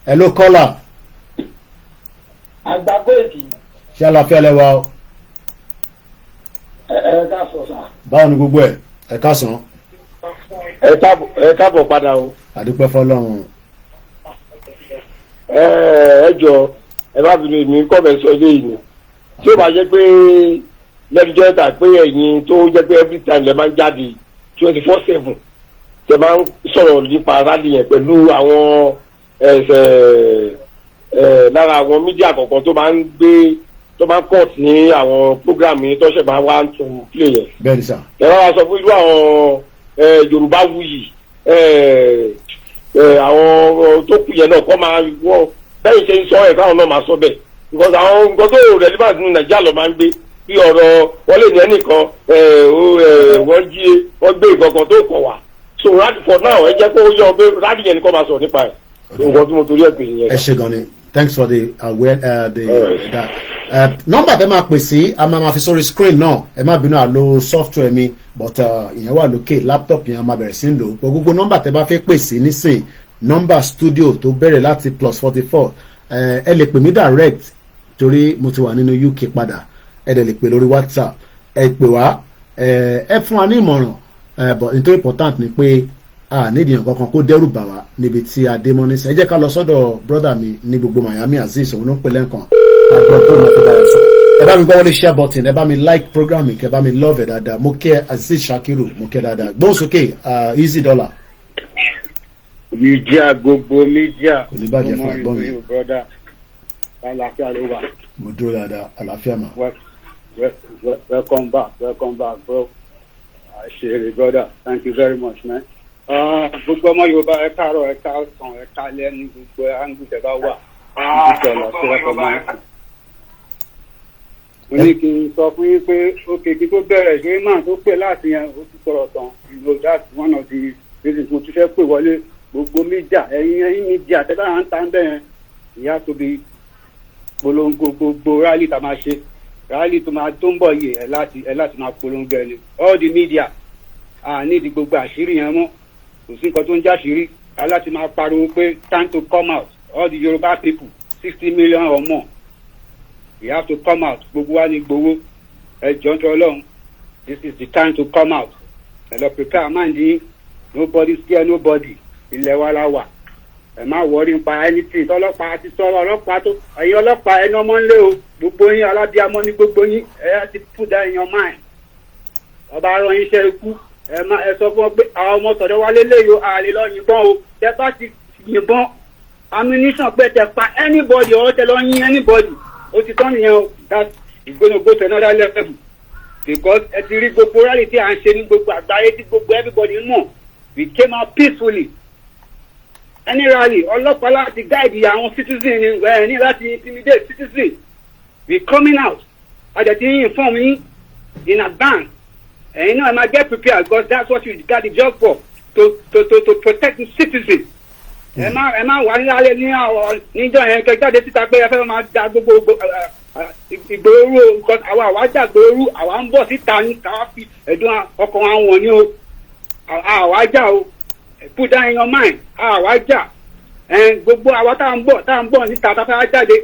Hello caller.
Àgbàgbé èdè.
Ṣé àlàáfíà lẹ wà o?
Ẹ káàsán sà.
Báwo ni gbogbo ẹ̀? Ẹ káàsán.
Ẹ káàbọ̀ padà o.
Àdúpẹ́ fọ́lọ́run.
Ẹ jọ ẹ bá fi mi kọ́bẹ̀ sọ ilé yìí. Tí ó bá jẹ́ pé lẹ́bíjọ́ ẹ̀ta pé ẹ̀yin tó jẹ́ pé every time lẹ máa ń jáde 24/7 tẹ máa ń sọ̀rọ̀ nípa rally yẹn pẹ̀lú àwọn lára àwọn mídíà kọ̀ọ̀kan tó máa ń gbé tó máa ń cut ní àwọn program yìí tó ṣẹ̀ máa wá ń tún play yẹn.
Bẹ́ẹ̀ni sà.
Ẹ bá wa sọ fún irú àwọn Yorùbá wuyì àwọn tó kù yẹn náà kọ́ máa wọ́n bẹ́ẹ̀ ṣe ń sọ ẹ̀ káwọn náà máa sọ bẹ́ẹ̀ because àwọn nǹkan tó relevant ní Nàìjíríà lọ máa ń gbé bí ọ̀rọ̀ wọ́n lè ní ẹnìkan wọ́n jí wọ́n gbé ìkọ̀kan tó kọ̀ wá so for now ẹ jẹ́ kó yọ pé rádì yẹn nìkan máa sọ nípa ẹ̀ nǹkan tí mo torí ẹ̀ pè yẹn.
Ẹ ṣé gan ni, thanks for the that. nọ́mbà tẹ́ máa pè sí a máa fi sórí screen náà ẹ má bínú àlò software mi but ìyẹn wà lókè laptop yẹn a máa bẹ̀rẹ̀ sí ń lò gbogbo nọ́mbà tẹ́ bá fẹ́ pè sí nísìn nọ́mbà studio tó bẹ̀rẹ̀ láti +44 ẹ lè pè mí direct torí mo ti wà nínú UK padà ẹ dẹ̀ lè pè lórí WhatsApp ẹ pè wá ẹ fún wa ní ìmọ̀ràn but nítorí important ni pé nídìí nǹkan kan kó dẹ́rù bà wá níbi tí a dé mọ́ nísìn ẹ jẹ́ ká lọ sọ́dọ̀ brother mi ní gbogbo Miami Azeez òun ló ń pè lẹ́ǹkan ẹ bá mi gbọ́ wọlé share button ẹ bá mi like program kẹ bá mi love ẹ dáadáa mo kẹ́ Azeez Shakiru mo kẹ́ dáadáa gbóhùn sókè easy dollar.
Mídíà gbogbo mídíà.
Kò ní bàjẹ́ fún àgbọ̀n mi.
Brother, àlàáfíà ló wà.
Mo dúró dáadáa, àlàáfíà mà.
Welcome back, bro. Ṣèrè brother, thank you very much, man. Gbogbo ọmọ Yorùbá ẹ káàárọ̀ ẹ káàsán ẹ káalẹ́ ní gbogbo áńgùtẹ̀ bá wà. Mo ní kí n sọ fún yín pé ókè kí tó bẹ̀rẹ̀ ṣe máa tó pè láti yẹn ó ti sọ̀rọ̀ tán. You know that's one of the reasons mo tún fẹ́ pè wọlé. Gbogbo mídíà ẹ̀yin mídíà tẹ́lá à ń ta ń bẹ̀rẹ̀ ìyá tóbi polongo gbogbo rálì tá a máa ṣe rálì tó ń bọ̀ yìí ẹ láti máa polongo ẹni all the media nídìí gbogbo àṣírí yẹn mọ́ kò sí nǹkan tó ń jáṣírí láti máa pariwo pé time to come out all the Yoruba people 60 million or more you have to come out gbogbo wa ní gbowó ẹ jọ̀ọ́ ń tọ́ Ọlọ́run this is the time to come out ẹ lọ prepare mind yín nobody scare nobody ilẹ̀ wa la wà ẹ má wọrí nípa anything tọ́lọ́pàá ti sọ̀rọ̀ ọlọ́pàá tó ẹ̀yin ọlọ́pàá ẹni ọmọ ńlẹ́ o gbogbo yín alábíàmọ́ ní gbogbo yín ẹ ti put that in your mind ọba arọ yín ṣe ikú ẹ sọ fún ọ pé àwọn ọmọ sọ̀dọ̀ wa lélẹ́yìí o àlè lọ yìnbọn o tẹ bá ti yìnbọn ammunition pé tẹ pa anybody or tẹ lọ yín anybody ó ti tán nìyẹn o that is gonna go to another level because ẹ ti rí gbogbo rally tí à ń ṣe ní gbogbo àgbáyé tí gbogbo everybody mọ̀ we came out peacefully any rally ọlọ́pàá láti guide àwọn citizen ní láti intimidate citizen we coming out àjẹtí inform yín in advance ẹ̀yin náà ẹ máa get prepared because that's what you got the job for to protect the citizen ẹ má wà nílẹ̀ ní àwọn níjọ́ yẹn kẹjáde síta pé ẹ fẹ́ máa da gbogbo ìgbòho because àwa jà gbòho àwa ń bọ̀ síta ní káwá fi ẹ̀dùn ọkàn àwọn ní o àwa jà o put that in your mind àwa jà gbogbo àwa tá à ń bọ̀ níta tá a fẹ́ jáde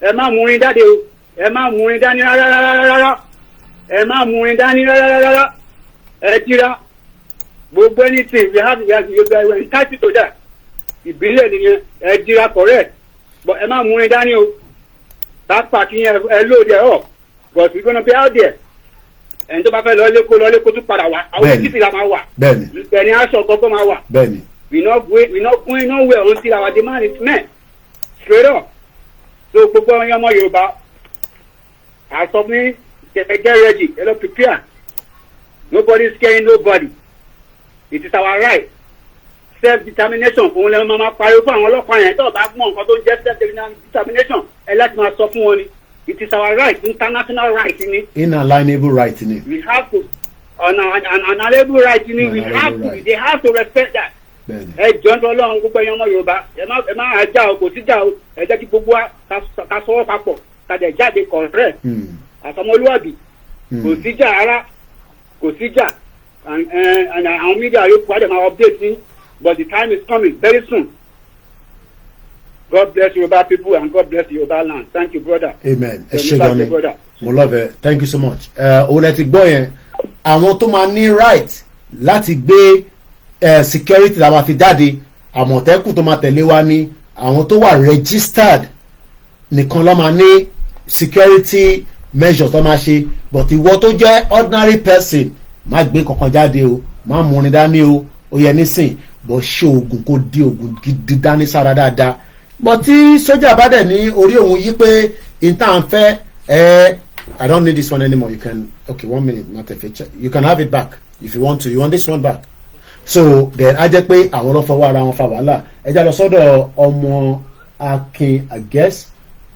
ẹ má mú rin jáde o ẹ má mú rin dání rárá ẹ má mú rin dání rárá ẹ jíra gbogbo anything we have entitled to that ìbílẹ̀ nìyẹn ẹ jíra correct but ẹ má mú rin dání o that part yẹn ẹ load ẹ up but we gonna be out there ẹni tó bá fẹ́ lọ lẹ́kọ́ tún padà wá àwọn títí la máa wà bẹ́ẹ̀ni aṣọ gbọ́gbọ́ máa wà we not going nowhere until our demand is met straight up so gbogbo ọmọ Yorùbá àsọ mi get ready ẹ lọ prepare nobody is scaring nobody it is our right self determination òun lẹ́nu máa pariwo fún àwọn ọlọ́pàá yẹn tó bá mọ̀ nǹkan tó ń jẹ́ self determination ẹ láti máa sọ fún wọn ni. It is our right, international right in it.
Inalienable right in it.
We have to, unalienable right in it. We have to, they have to respect that. Ẹ jọ̀ọ́ nítorí Ọlọ́run gbogbo ẹ̀yin ọmọ Yorùbá ẹ má jà o kò sí jà o ẹ jẹ́ kí gbogbo wa ká sọwọ́ papọ̀ ká dẹ̀ jáde correct àtọmọlúwàbí kò sí jà rárá kò sí jà àwọn media yóò kó àdèmà update ní but the time is coming very soon. God bless Yoruba people and God bless Yoruba land. Thank you, brother.
Amen. Ẹ ṣé gan ni. Mo love it. Thank you so much. Òun ẹ ti gbọ́ yẹn, àwọn tó máa ní right láti gbé security la máa fi jáde, Àmọ̀tẹ́kùn tó máa tẹ̀lé wa ní àwọn tó wà registered nìkan ló máa ní security measures tó máa ṣe, but ìwọ tó jẹ́ ordinary person má gbé kankan jáde o, má múrin dání o, ó yẹ nísìn, bọ́ ṣe oògùn kó di oògùn gidi dání sára dáadáa. But tí sójà bá dẹ̀ ní orí òun yí pé intan fẹ́ I don't need this one anymore. You can okay 1 minute not a feature. You can have it back if you want to. You want this one back. So then a jẹ́ pé àwọn ló fọwọ́ ara wọn fa wàhálà. Ẹ já lọ sọ́dọ̀ ọmọ Akin I guess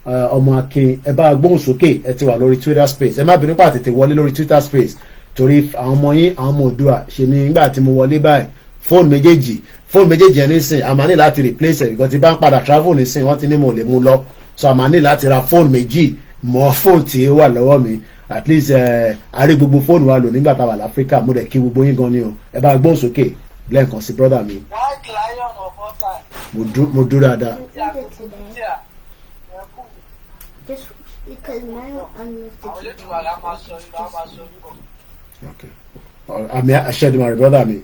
ọmọ Akin ẹ bá gbóhùn sókè ẹ ti wà lórí Twitter space. Ẹ má bínú pa tètè wọlé lórí Twitter space torí àwọn ọmọ yín àwọn ọmọ Oòduà ṣe ni nígbà tí mo wọlé báyìí fóònù méjèèjì ẹ̀ nísìn àmà ní láti replace ẹ̀ because tí bá ń padà travel nísìn wọ́n ti ní mo lè mú lọ so àmà ní láti ra fóònù méjì mọ fóònù tí ó wà lọ́wọ́ mi at least àárí gbogbo fóònù wa lò nígbà tá a wà láfíríkà mo dẹ̀ kí gbogbo yín gan ni o ẹ bá gbóhùn sókè lẹ́ẹ̀kan sí brọ́dà mi.
White lion of all time.
mo dúró dáadáa.
Just because now I'm
Àwọn yóò ti wà lápá sọ ìlú àpá sọ níbọ̀.
Okay. Àmì àṣẹdùmarè brọ́dà mi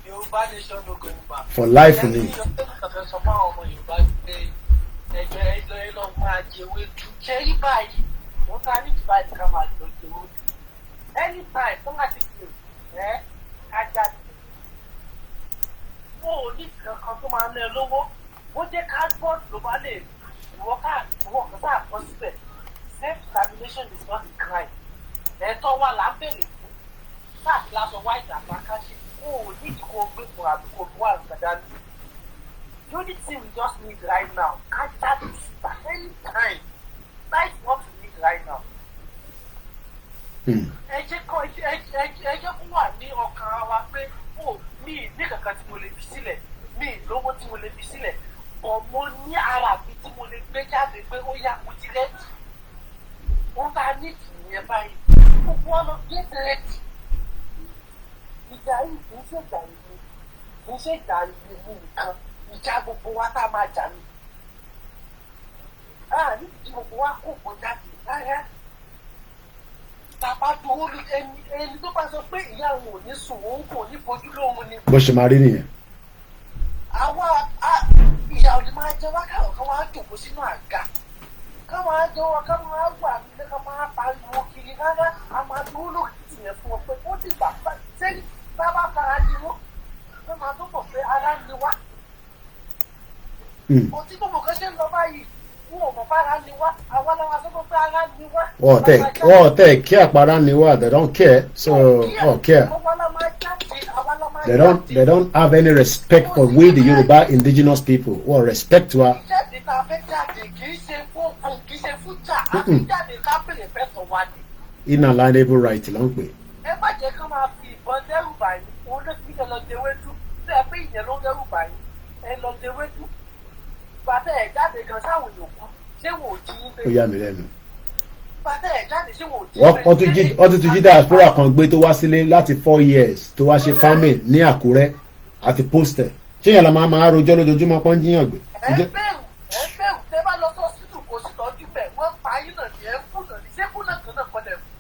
Yorùbá nation ló gbé nípa.
for life ni.
Ẹni yóò tẹ́lẹ̀ sọ fún àwọn ọmọ Yorùbá pé ẹgbẹ́ ẹlọ́ ẹlọ́ máa jẹ ewé tu. Ṣé yí báyìí? Mo ta ní ìtura ìka máa lọ jẹ ewé tu. Anytime tó máa ti pè ẹ́ kájà sí. Mo ò ní kankan tó máa ná ẹ lówó. Bó jẹ́ cardboard ló bá lè wọ́n kan sáà kọ́ síbẹ̀. Self-determination is not a crime. Ẹ̀tọ́ wa là ń bèrè fún. Sáà kí lásán white àbákáṣe. Mo ò ní kó o gbé fún àbí kó o bú àgbàdá ní. The only thing we just need right now, kájà sí at any time. That is what we need right now. Ẹ jẹ́ kó wà ní ọkàn wa pé mi ní kankan tí mo lè fi sílẹ̀, mi lówó tí mo lè fi sílẹ̀, ọmọ ní ara mi tí mo lè gbé jáde pé ó yá mo ti rẹ́dì. Wọ́n bá ní ìyẹn báyìí, gbogbo wọn lọ get ready. Ìjà yìí kì í ṣe ìjà ìlú, kì í ṣe ìjà ìlú nìkan, ìjà gbogbo wa tá a máa jà ní. Ní ìdí gbogbo wa kò kó jáde rárá. Tàbá dúró ní ẹni tó bá sọ pé ìyá òun ò ní sùn, òun kò ní fojú lóhun ni.
bó ṣe máa rí nìyẹn.
Àwa ìyá òní máa jẹ wá káwọn kan wá jòkó sínú àga. Káwọn á jọ wọn, káwọn á wà nílé, káwọn á pariwo kiri rárá. A máa dúró lórí tìyẹn fún ọ pé ó dìgbà sẹ́yìn bá bá fara ní wọ́n. Wọ́n máa tó mọ̀ pé ara ni wá. Òtí gbogbo kan ṣe ń lọ báyìí.
They care para niwa. They don't care. So care. They don't have any respect for we the Yoruba indigenous people. Or respect to her. Inalienable right, long way.
Bàtà ẹ̀ jáde gan sáwọn yòókù ṣé wò ó jí ń bẹ̀rẹ̀.
Ó yà mí lẹ́nu.
Bàtà ẹ̀ jáde ṣé wò ó jí ń bẹ̀rẹ̀.
Wọ́n tún jí diaspora kan gbé tó wá sílé láti 4 years tó wá ṣe farming ní Àkúrẹ́ àti poster. Ṣé yẹn la máa rojọ́ lójoojúmọ́ pọ́n jíyàn gbé?
Ẹ bẹ̀rù tẹ́ bá lọ sọ sítù kò sí tọ́jú bẹ̀ wọ́n pa yín náà ní ẹ̀ kú náà ní ṣé kú náà kan náà kọ́lẹ̀ fún.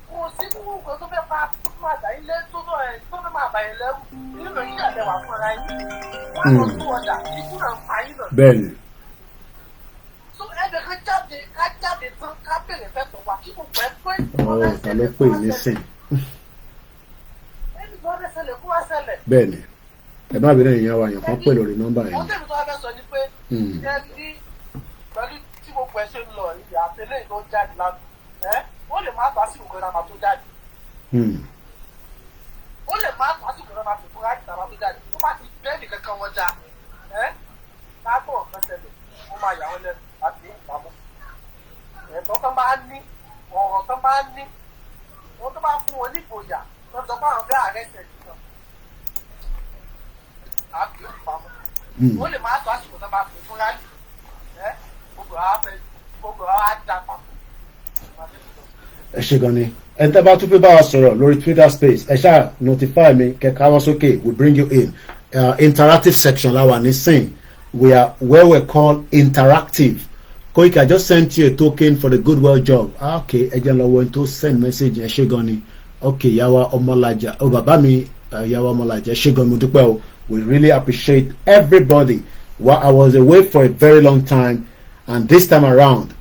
Kò sí kúrú nǹkan tó fẹ́ pa tó máa dà ilé tó fẹ́ máa bà yín lẹ́rù nínú ìyàlẹ̀ wà fúnra yín. Wọ́n lọ sí ọjà ikú náà pa yín náà.
Bẹ́ẹ̀ni.
So ẹ̀bẹ̀ ká jáde tán ká bèrè fẹ́ tọ̀ wá kí kò pẹ́ pé.
Ta ló pè nísìn?
Ẹni tó wá ṣẹlẹ̀ kó wá ṣẹlẹ̀.
Bẹ́ẹ̀ni. Ẹ má bẹ̀rẹ̀ ìyẹn wa yẹn kan pè lórí nọ́mbà yẹn.
Wọ́n tẹ̀lé tó wá fẹ́ sọ ni pé ẹ ní pẹ̀lú tí gbogbo ẹ̀ ṣe ń lọ ìdí àtẹlẹ́yìn tó jáde lánàá ó lè má tó àsìkò kan náà máa tó jáde. Ó lè má tó àsìkò náà máa tó fún láti tàbá tó jáde. Tó bá ti bẹ́ẹ̀ nìkan kan wọ́n já láàbọ̀ ọ̀kan ṣẹlẹ̀ ó máa yà wọ́n lẹ́nu láti ìpamọ́. Ẹ̀tọ́ tó máa ń ní ọ̀rọ̀ tó máa ń ní wọ́n tó bá fún wọn ní ìgboyà tó sọ pé àwọn fẹ́ àrẹ́sẹ̀ nìkan. Àbí ìpamọ́. Ó lè má tó àsìkò tó máa fún láti gbogbo àwọn á dá papọ̀.
Ẹ ṣé gan ni. Ẹ tẹ́ bá tún pé bá wa sọ̀rọ̀ lórí Twitter space ẹ ṣáà notify mi kẹka wọ́n sókè we bring you in. Interactive section la wà nísìn. We are where we're called interactive. Koiki, I just sent you a token for the goodwill job. Okay, ẹ jẹ́ lọ wọ́n tó send message ẹ ṣé gan ni. Okay, Yawa Ọmọlájà. Bàbá mi Yawa Ọmọlájà ẹ ṣé gan mo dúpẹ́ o. We really appreciate everybody. Well, I was away for a very long time and this time around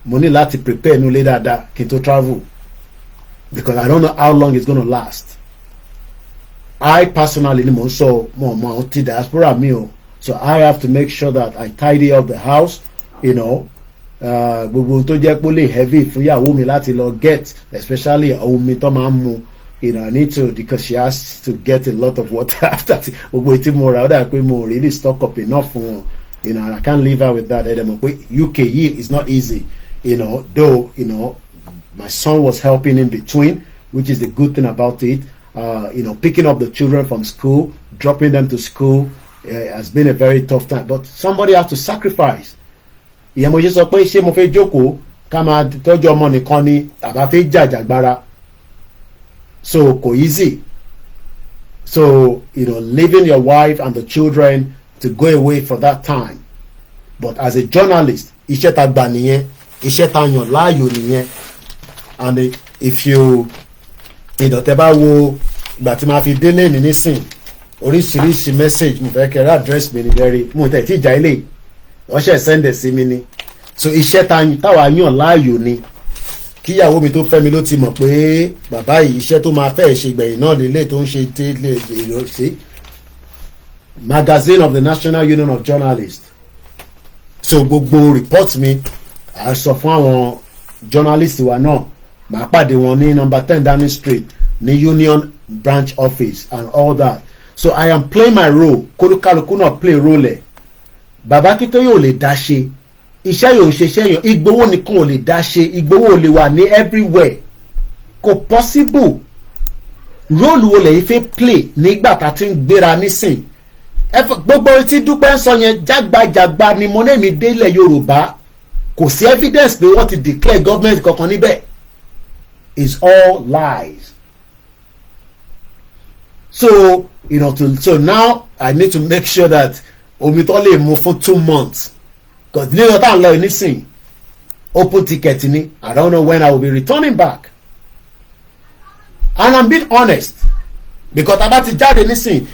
mo ní láti prepare nu lé dáadáa kí n tó travel because I don't know how long it's gonna last. I personally ni mo ń sọ mo ti diaspora mi o, so I have to make sure that I tidy up the house, you know, gbogbo tó jẹ́ pé ó lè heavy fún ìyàwó mi láti lọ get, especially omi tó máa ń mu, you know, I need to, because she has to get a lot of water after gbogbo etí mo ra ó dà pé mo really stock up enough fún wọn, you know, and I can't leave her with that. UK yìí is not easy, you know, though, you know, my son was helping in between, which is the good thing about it. You know, picking up the children from school, dropping them to school has been a very tough time, but somebody has to sacrifice. ìyẹn mo ṣe sọ pé ṣé mo fẹ́ jókòó ká máa tọ́jú ọmọ nìkan ni àbá fẹ́ jàjàgbara. So kò easy. So leaving your wife and the children to go away for that time. But as a journalist, iṣẹ́ ta gbà nìyẹn, iṣẹ́ ta yàn láàyò nìyẹn. And if you tẹ́ bá wo ìgbà tí máa fi délé ní nísìn oríṣiríṣi message mo fẹ́ kẹ́rẹ́ address mi ní lẹ́rìí mo tẹ̀ tí ìjà ilé wọ́n ṣe send sí mi ni. So iṣẹ́ táwa yàn láàyò ni. Kíyàwó mi tó fẹ́ mi ló ti mọ̀ pé bàbá yìí iṣẹ́ tó máa fẹ́ ṣe gbẹ̀yìn náà lélẹ̀ tó ń ṣe tẹ́lẹ̀ èrò sí. Magazine of the National Union of Journalists. So gbogbo report mi à sọ fún àwọn journalist wa náà màá pàdé wọn ní number 10 Downing Street ní Union branch office and all that. So I am playing my role. Kólúkálukú náà play role ẹ̀. Bàbá Akíntóyè ò lè dá ṣe. Iṣẹ́ yóò ṣe iṣẹ́ yàn. Ìgbowó nìkan ò lè dá ṣe. Ìgbowó ò lè wà ní everywhere. Kò possible. Róòlù wo lẹ́yìn fẹ́ play nígbà tá a ti ń gbéra nísìn. Gbogbo tí Dúpẹ́ ń sọ yẹn jágbajàgba ni mo náà mi délẹ̀ Yorùbá. Kò sí evidence pé wọ́n ti declare government kankan níbẹ̀. It's all lies. So so now I need to make sure that omi tó lè mú fún 2 months. Because ní ọ̀tá ń lọ nísìn open ticket ni I don't know when I will be returning back. And I'm being honest because tá bá ti jáde nísìn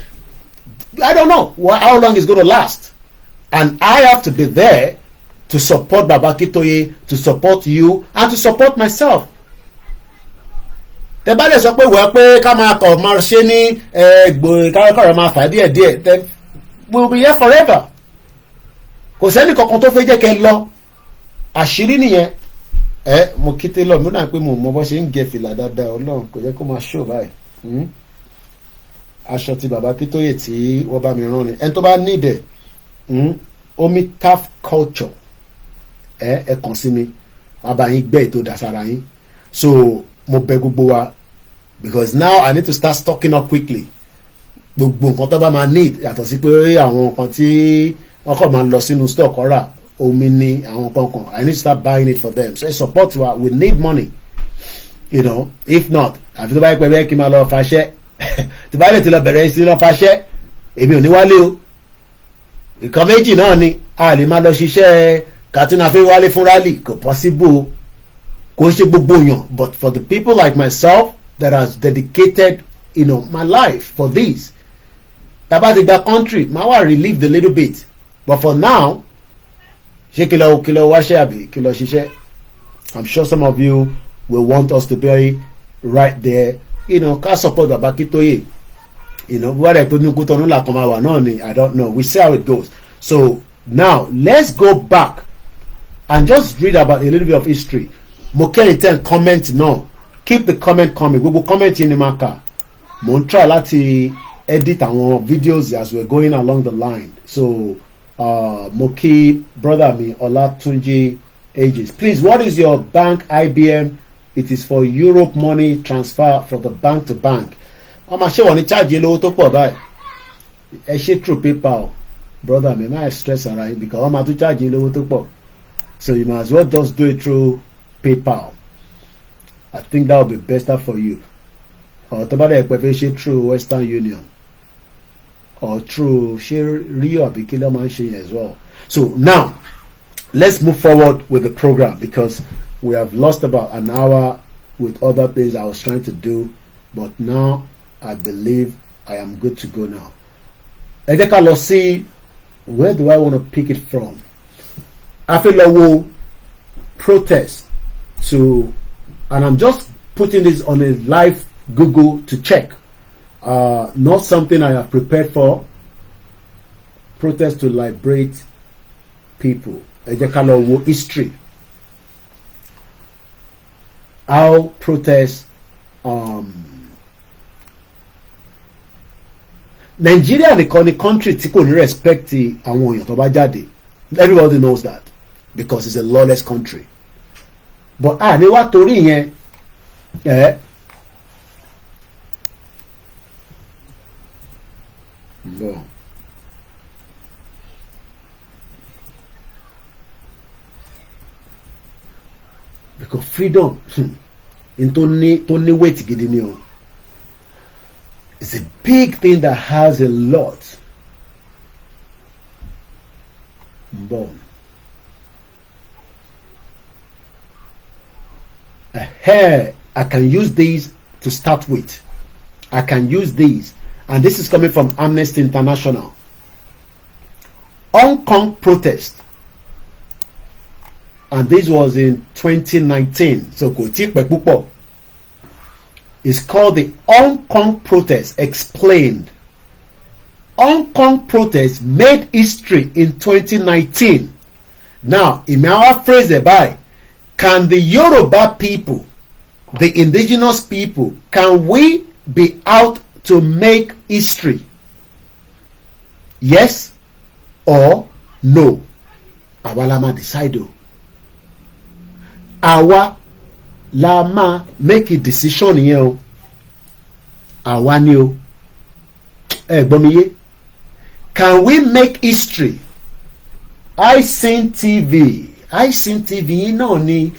I don't know how long it's going to last. And I have to be there to support Baba Akintoye, to support you, and to support myself. Tẹ́ bá lè sọ pé wọ́n pé ká máa kọ̀ máa ṣe ní kárakọ̀rọ̀ máa fà díẹ̀ then we'll be here forever. Kò sẹ́ni kankan tó fẹ́ jẹ́ kẹ́ lọ àṣírí nìyẹn. Mo kíté lọ mo náà pé mo mọ bó ṣe ń gẹ fìlà dáadáa Ọlọ́run kò jẹ́ kó máa ṣó báyìí. Aṣọ ti Baba Akintoye tí wọ́n bá mi rán ni ẹni tó bá need ẹ̀ omi calf culture ẹ kàn sí mi wọ́n bá yín gbẹ́ ètò ìdására yín. So mo bẹ̀ gbogbo wa because now I need to start stocking up quickly. Gbogbo nǹkan tó bá máa need yàtọ̀ sí pé àwọn nǹkan tí wọ́n kàn máa lọ sínú stock ọ̀rà omi ní àwọn kankan I need to start buying it for them. So support wa we need money if not àfi tó bá yẹ pé bẹ́ẹ̀ kí n máa lọ fàṣẹ tí bá lè ti lọ bẹ̀rẹ̀ sí lọ fàṣẹ èmi ò ní wálé o. Ìkan méjì náà ni a lè máa lọ ṣiṣẹ́ Katsina fẹ́ wálé fún rally kò possible kò ṣe gbogbo yàn but for the people like myself that has dedicated my life for this taba ti gba country ma wa relieved a little bit but for now ṣé kìlọ̀ wáṣẹ́ àbí kìlọ̀ ṣiṣẹ́. I'm sure some of you will want us to be right there ká support Baba Akintoye whether tó ní kú tọ́nú làkàn máa wà náà ni I don't know we see how it goes. So now let's go back and just read about a little bit of history. Mo kẹ́yìn tẹ́ comment náà keep the comment coming gbogbo comment yìí ni máa kà mo ń try láti edit àwọn videos as we're going along the line. So mo kí brother mi Olatunji Ages please what is your bank IBM? It is for Europe money transfer from the bank to bank. Ọmọ ṣé wọ́n ní charge lówó tó pọ̀ báyìí ẹ ṣe through PayPal brother mi máa stress ara yín because wọ́n máa tún charge lówó tó pọ̀ so you might as well just do it through PayPal. I think that will be better for you. Or tó bá dẹ̀ pẹ́ fẹ́ ṣe through Western Union or through ṣe Rio àbí kí ló máa ń ṣe yẹn as well. So now let's move forward with the program because we have lost about an hour with other things I was trying to do but now I believe I am good to go now. Ẹ jẹ́ ká lọ sí where do I want to pick it from? A fẹ́ lọ wo protest and I'm just putting this on a live Google to check. Not something I have prepared for. Protest to liberate people. Ẹ jẹ́ ká lọ wo history. How protest Nigeria nìkan ni country tí kò ní respect àwọn èèyàn tó bá jáde. Everybody knows that because it's a lawless country. But ní wá torí yẹn no. because freedom in tó ní weight gidi ni o. It's a big thing that has a lot. Boom. I can use these to start with. I can use these. And this is coming from Amnesty International. Hong Kong protest. And this was in 2019. So kò tí pẹ́ púpọ̀. It's called the Hong Kong protest explained. Hong Kong protest made history in 2019. Now, in our phrase by, can the Yoruba people, the indigenous people, can we be out to make history? Yes or no? Àwa la máa decide o. Àwa la máa make a decision yẹn o. Àwa ni o. Gbọ́ mi yé. Can we make history? iSeen TV yìí náà ni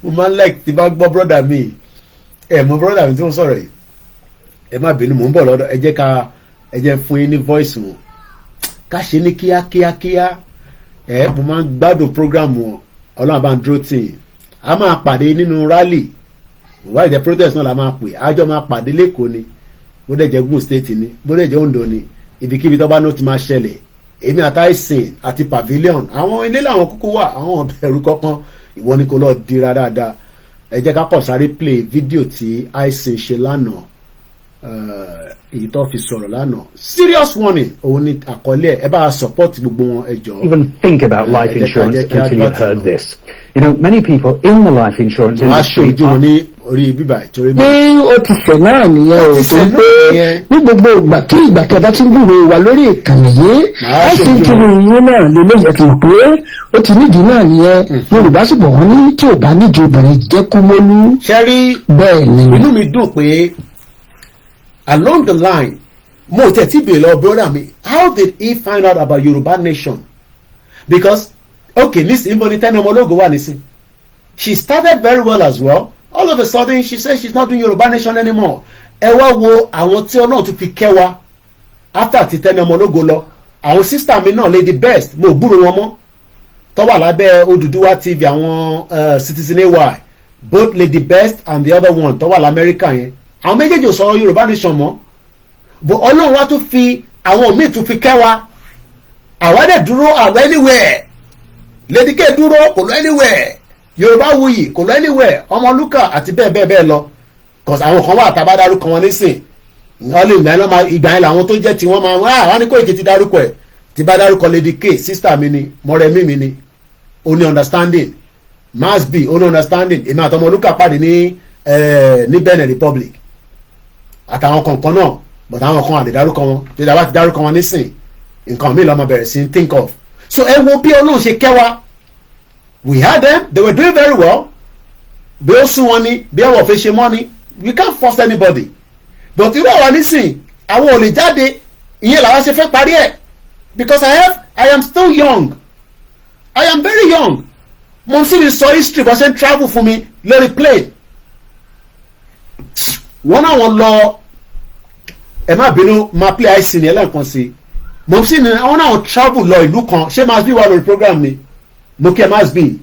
mo máa ń like tí bá gbọ́ brother mi mo brother mi tí mo sọ̀rọ̀ yìí ẹ má bínú mò ń bọ̀ lọ́dọ̀ ẹ jẹ́ fún yín ní voice wọn ká ṣe ní kíákíá mo máa ń gbádùn program wọn ọlọ́run bá ń dúró tì í a máa pàdé nínú rally wà ìjẹ́ protest náà la máa pè àjọ máa pàdé lẹ́kọ̀ọ́ ni bó dẹ̀ jẹ́ Ògùn state ni bó dẹ̀ jẹ́ Ondo ni ibikíbi tó bá náà ti máa ṣẹlẹ̀ èmi àti iSeen àti pavilion àwọn ilé làwọn kúkú wà àwọn ọ̀bẹ̀rù kankan ìwọ ni kò lọ dira dáadáa ẹ jẹ́ ká kọ̀ sáré play fídíò tí iSeen ṣe lánàá èyí tó fi sọ̀rọ̀ lánàá serious warning òun ni àkọlé ẹ bá support gbogbo wọn ẹ jọ̀ọ́.
Even think about life insurance until you've heard this. You know, many people in the life insurance industry
orí bíbá ìtòrí mi.
ní ó ti sẹ̀ náà nìyẹn ò tó ń pé ní gbogbo ìgbà kí ìgbà tí a bá ti ń gbúròó wa lórí ìkànnì yìí a sì ń kiri ìyẹn náà lè lóye kì í pé ó ti nídìí náà nìyẹn Yorùbá sì bọ̀ wọ́n ní tí ò bá nídìí obìnrin jẹ́ kú mọ́lú.
ṣẹ́rí
bẹ́ẹ̀ ni
inú mi dùn pé along the line mo tẹ̀tí bèèrè lọ brother mi how did he find out about Yorùbá nation because okay nísìnyí mo ní tẹ́ni ọmọ ológo wà nísìn she started very well as well. All of a sudden she says she's not doing Yoruba nation anymore. Ẹ wá wo àwọn tí Ọlọ́run tún fi kẹ́ wa after ti Tẹ́ni Ọmọ Ológo lọ àwọn sister mi náà Lady Best mo gbúrò wọn mọ́ tó wà lábẹ́ Odùduwà TV àwọn Citizen AY both Lady Best and the other one tó wà l'Amẹ́ríkà yẹn àwọn méjèèjì ò sọ Yoruba nation mọ́ but Ọlọ́run wa tún fi àwọn míì tún fi kẹ́ wa àwa dẹ̀ dúró àwa anywhere Lady K dúró kò lọ anywhere Yorùbáwùyí kò lọ anywhere Ọmọlúkà àti bẹ́ẹ̀ lọ cause àwọn kan wà tábà dárúkọ wọn nísìn wọ́n lè gbà yẹn ìgbà yẹn làwọn tó jẹ́ tí wọ́n máa wọ́n ní Kóìkì ti dárúkọ ẹ̀ tí bá dárúkọ Lady K sister mi ni Mọ́rẹ́mí mi ni ó ní understanding Mass B ó ní understanding èmi àti Ọmọlúkà pàdé ní Benin Republic àtàwọn kọ̀ọ̀kan náà but àwọn kan àlè dárúkọ wọn tí ìjọba ti dárúkọ wọn nísìn nǹkan mi lọ́mọ bẹ̀rẹ̀ sí think of so ẹ wo bí Ọlọ́run ṣe kẹ́ wa. We had them, they were doing very well. Bí ó sún wọn ni, bí ẹwọ̀ fi ṣe mọ́ ni, we can't force anybody. But irú àwọn nísìn, àwọn ò lè jáde, ìyẹn làwọn ṣe fẹ́ parí ẹ̀. Because I am still young. I am very young. Mo sì ní sọ history bó ṣe ń travel fún mi lórí plane. Wọ́n náà wọ́n lọ, ẹ má bínú, máa play iSeen ní ẹlẹ́ǹkan sí. Mo sì ní wọ́n náà wọ́n travel lọ ìlú kan, ṣé máa bí wà lórí program ni? Mo kí ẹ má bí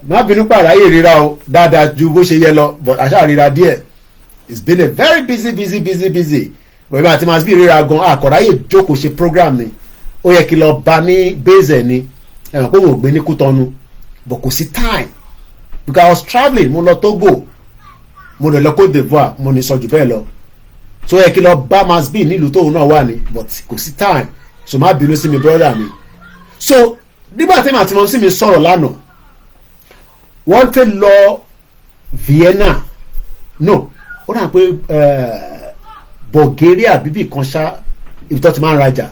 má bínú pàráyè ríra o dáadáa ju bó ṣe yẹ lọ but àṣà ríra díẹ̀ it's been a very busy bẹ̀rẹ̀ àti má bí ríra gan àkọ̀ráyè jókòó ṣe program ni ó yẹ kí lọ bá ní bẹ́ẹ̀zẹ̀ ni ẹ̀wọ̀n pé mo gbé ní Kútọ́nù but kò sí time because I was travelling mo lọ Togo mo lọ Côte d'Ivoire mo ní sọ jù bẹ́ẹ̀ lọ so ó yẹ kí lọ bá má bí nílùú tóun náà wà ní but kò sí time so má bínú sí mi brother mi so nígbà tí màá ti mọ sí mi sọ̀rọ̀ lánàá wọ́n fẹ́ lọ Vienna no ó dà pé Bulgaria bíbí kan ṣá ibi tó ti máa ń rajà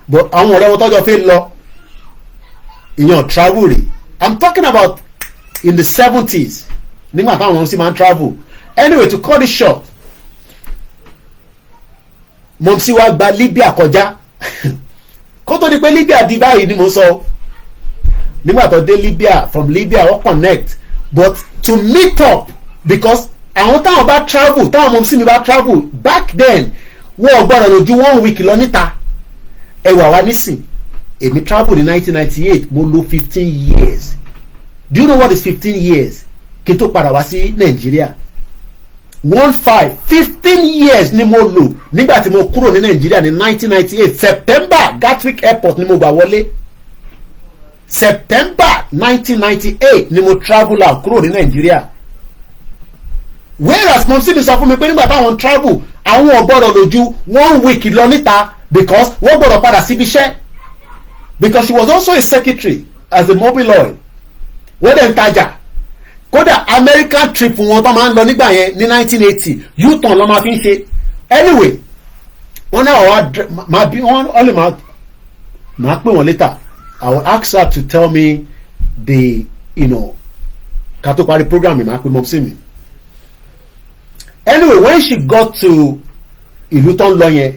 but àwọn ọ̀rẹ́ wọn tọ́jọ́ fẹ́ lọ ìyàn travel rè I'm talking about in the 70s nígbà táwọn sì máa ń travel anyway to cut it short mọ̀mísí wa gba Libya kọjá kó tó di pé Libya di báyìí ni mo sọ nígbà tó dé Libya, from Libya wọ́n connect, but to meet up because àwọn táwọn bá travel, táwọn ọmọ sí mi bá travel back then wọ́n gbọ́dọ̀ lójú 1 week lọ níta. Ẹwà wa nísìn èmi travel in 1998 mo lò 15 years. Do you know what is 15 years? Kí n tó padà wá sí Nàìjíríà. 15 years ni mo lò nígbà tí mo kúrò ní Nàìjíríà ní 1998 September Gatwick Airport ni mo gbà wọlé. September 1998 ni mo travel out kúrò ní Nàìjíríà. Whereas mo sì mi sọ fún mi pé nígbà táwọn travel àwọn ò gbọ́dọ̀ lò ju 1 week lọ níta because wọ́n gbọ́dọ̀ padà síbi iṣẹ́. Because she was also a secretary as a mobile oil. Wọ́n dẹ̀ ń tajà. Kódà American trip wọn tó máa ń lọ nígbà yẹn ní 1980 U-turn ló máa fi ń ṣe. Anyway wọ́n náà wá máa bí wọ́n lè máa pè wọ́n later. I will ask her to tell me the ká tó parí program máa pè mọ́ sí mi. Anyway when she got to ìlú tó ń lọ yẹn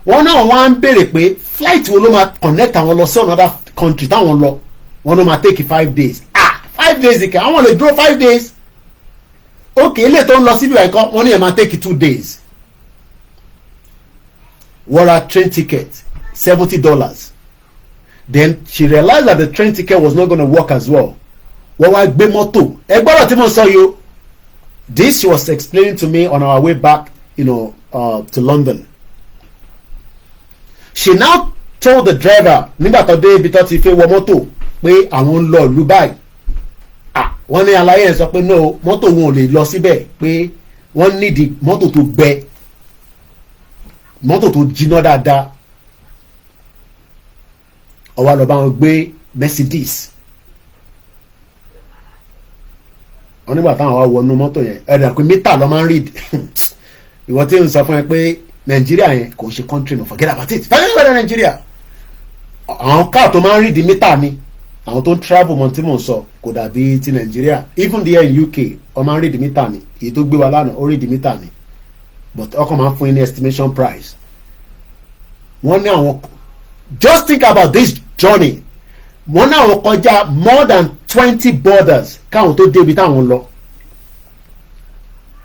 wọ́n náà wọ́n á ń béèrè pé flight wo ló máa connect àwọn lọ sí another country táwọn lọ wọ́n ló máa take 5 days. 5 days ìkẹ́ àwọn lè dúró 5 days. Okay ilé tó ń lọ síbi ẹ̀kọ́ wọ́n ní ẹ̀ máa take 2 days. Wọ́n ra train ticket $70. Then she realized that the train ticket was not going to work as well. Wọ́n wá gbé mọ́tò. Ẹ gbọ́dọ̀ tí mo sọ yìí o. This she was explaining to me on our way back, to London. She now told the driver nígbà tó dé ibi tó ti fẹ́ wọ mọ́tò pé àwọn ń lọ ìlú báyìí. Wọ́n ní aláyé ẹ̀ sọ pé no mọ́tò wọn ò lè lọ síbẹ̀ pé wọ́n nídìí mọ́tò tó gbẹ mọ́tò tó jiná dáadáa. Ó wá lọ bá wọn gbé Mercedes. Wọ́n nígbà táwọn wá wọnú mọ́tò yẹn ẹ̀rọ pé mítà lọ́ máa ń read. Ìwọ tí ń sọ fún ẹ pé Nàìjíríà yẹn kò ṣe country no forget about it. Forget about Nàìjíríà. Àwọn káà tó máa ń read mítà ni. Àwọn tó ń travel mọ̀ tí mò ń sọ kò dàbí ti Nàìjíríà. Even there in UK wọ́n máa ń read mítà ni. Èyí tó gbé wa lánàá ó read mítà ni. But ọkọ̀ máa ń fún yín ní estimation price. Wọ́n ní àwọn just think about this journey. Wọ́n ní àwọn kọjá more than 20 borders káwọn tó débi táwọn lọ.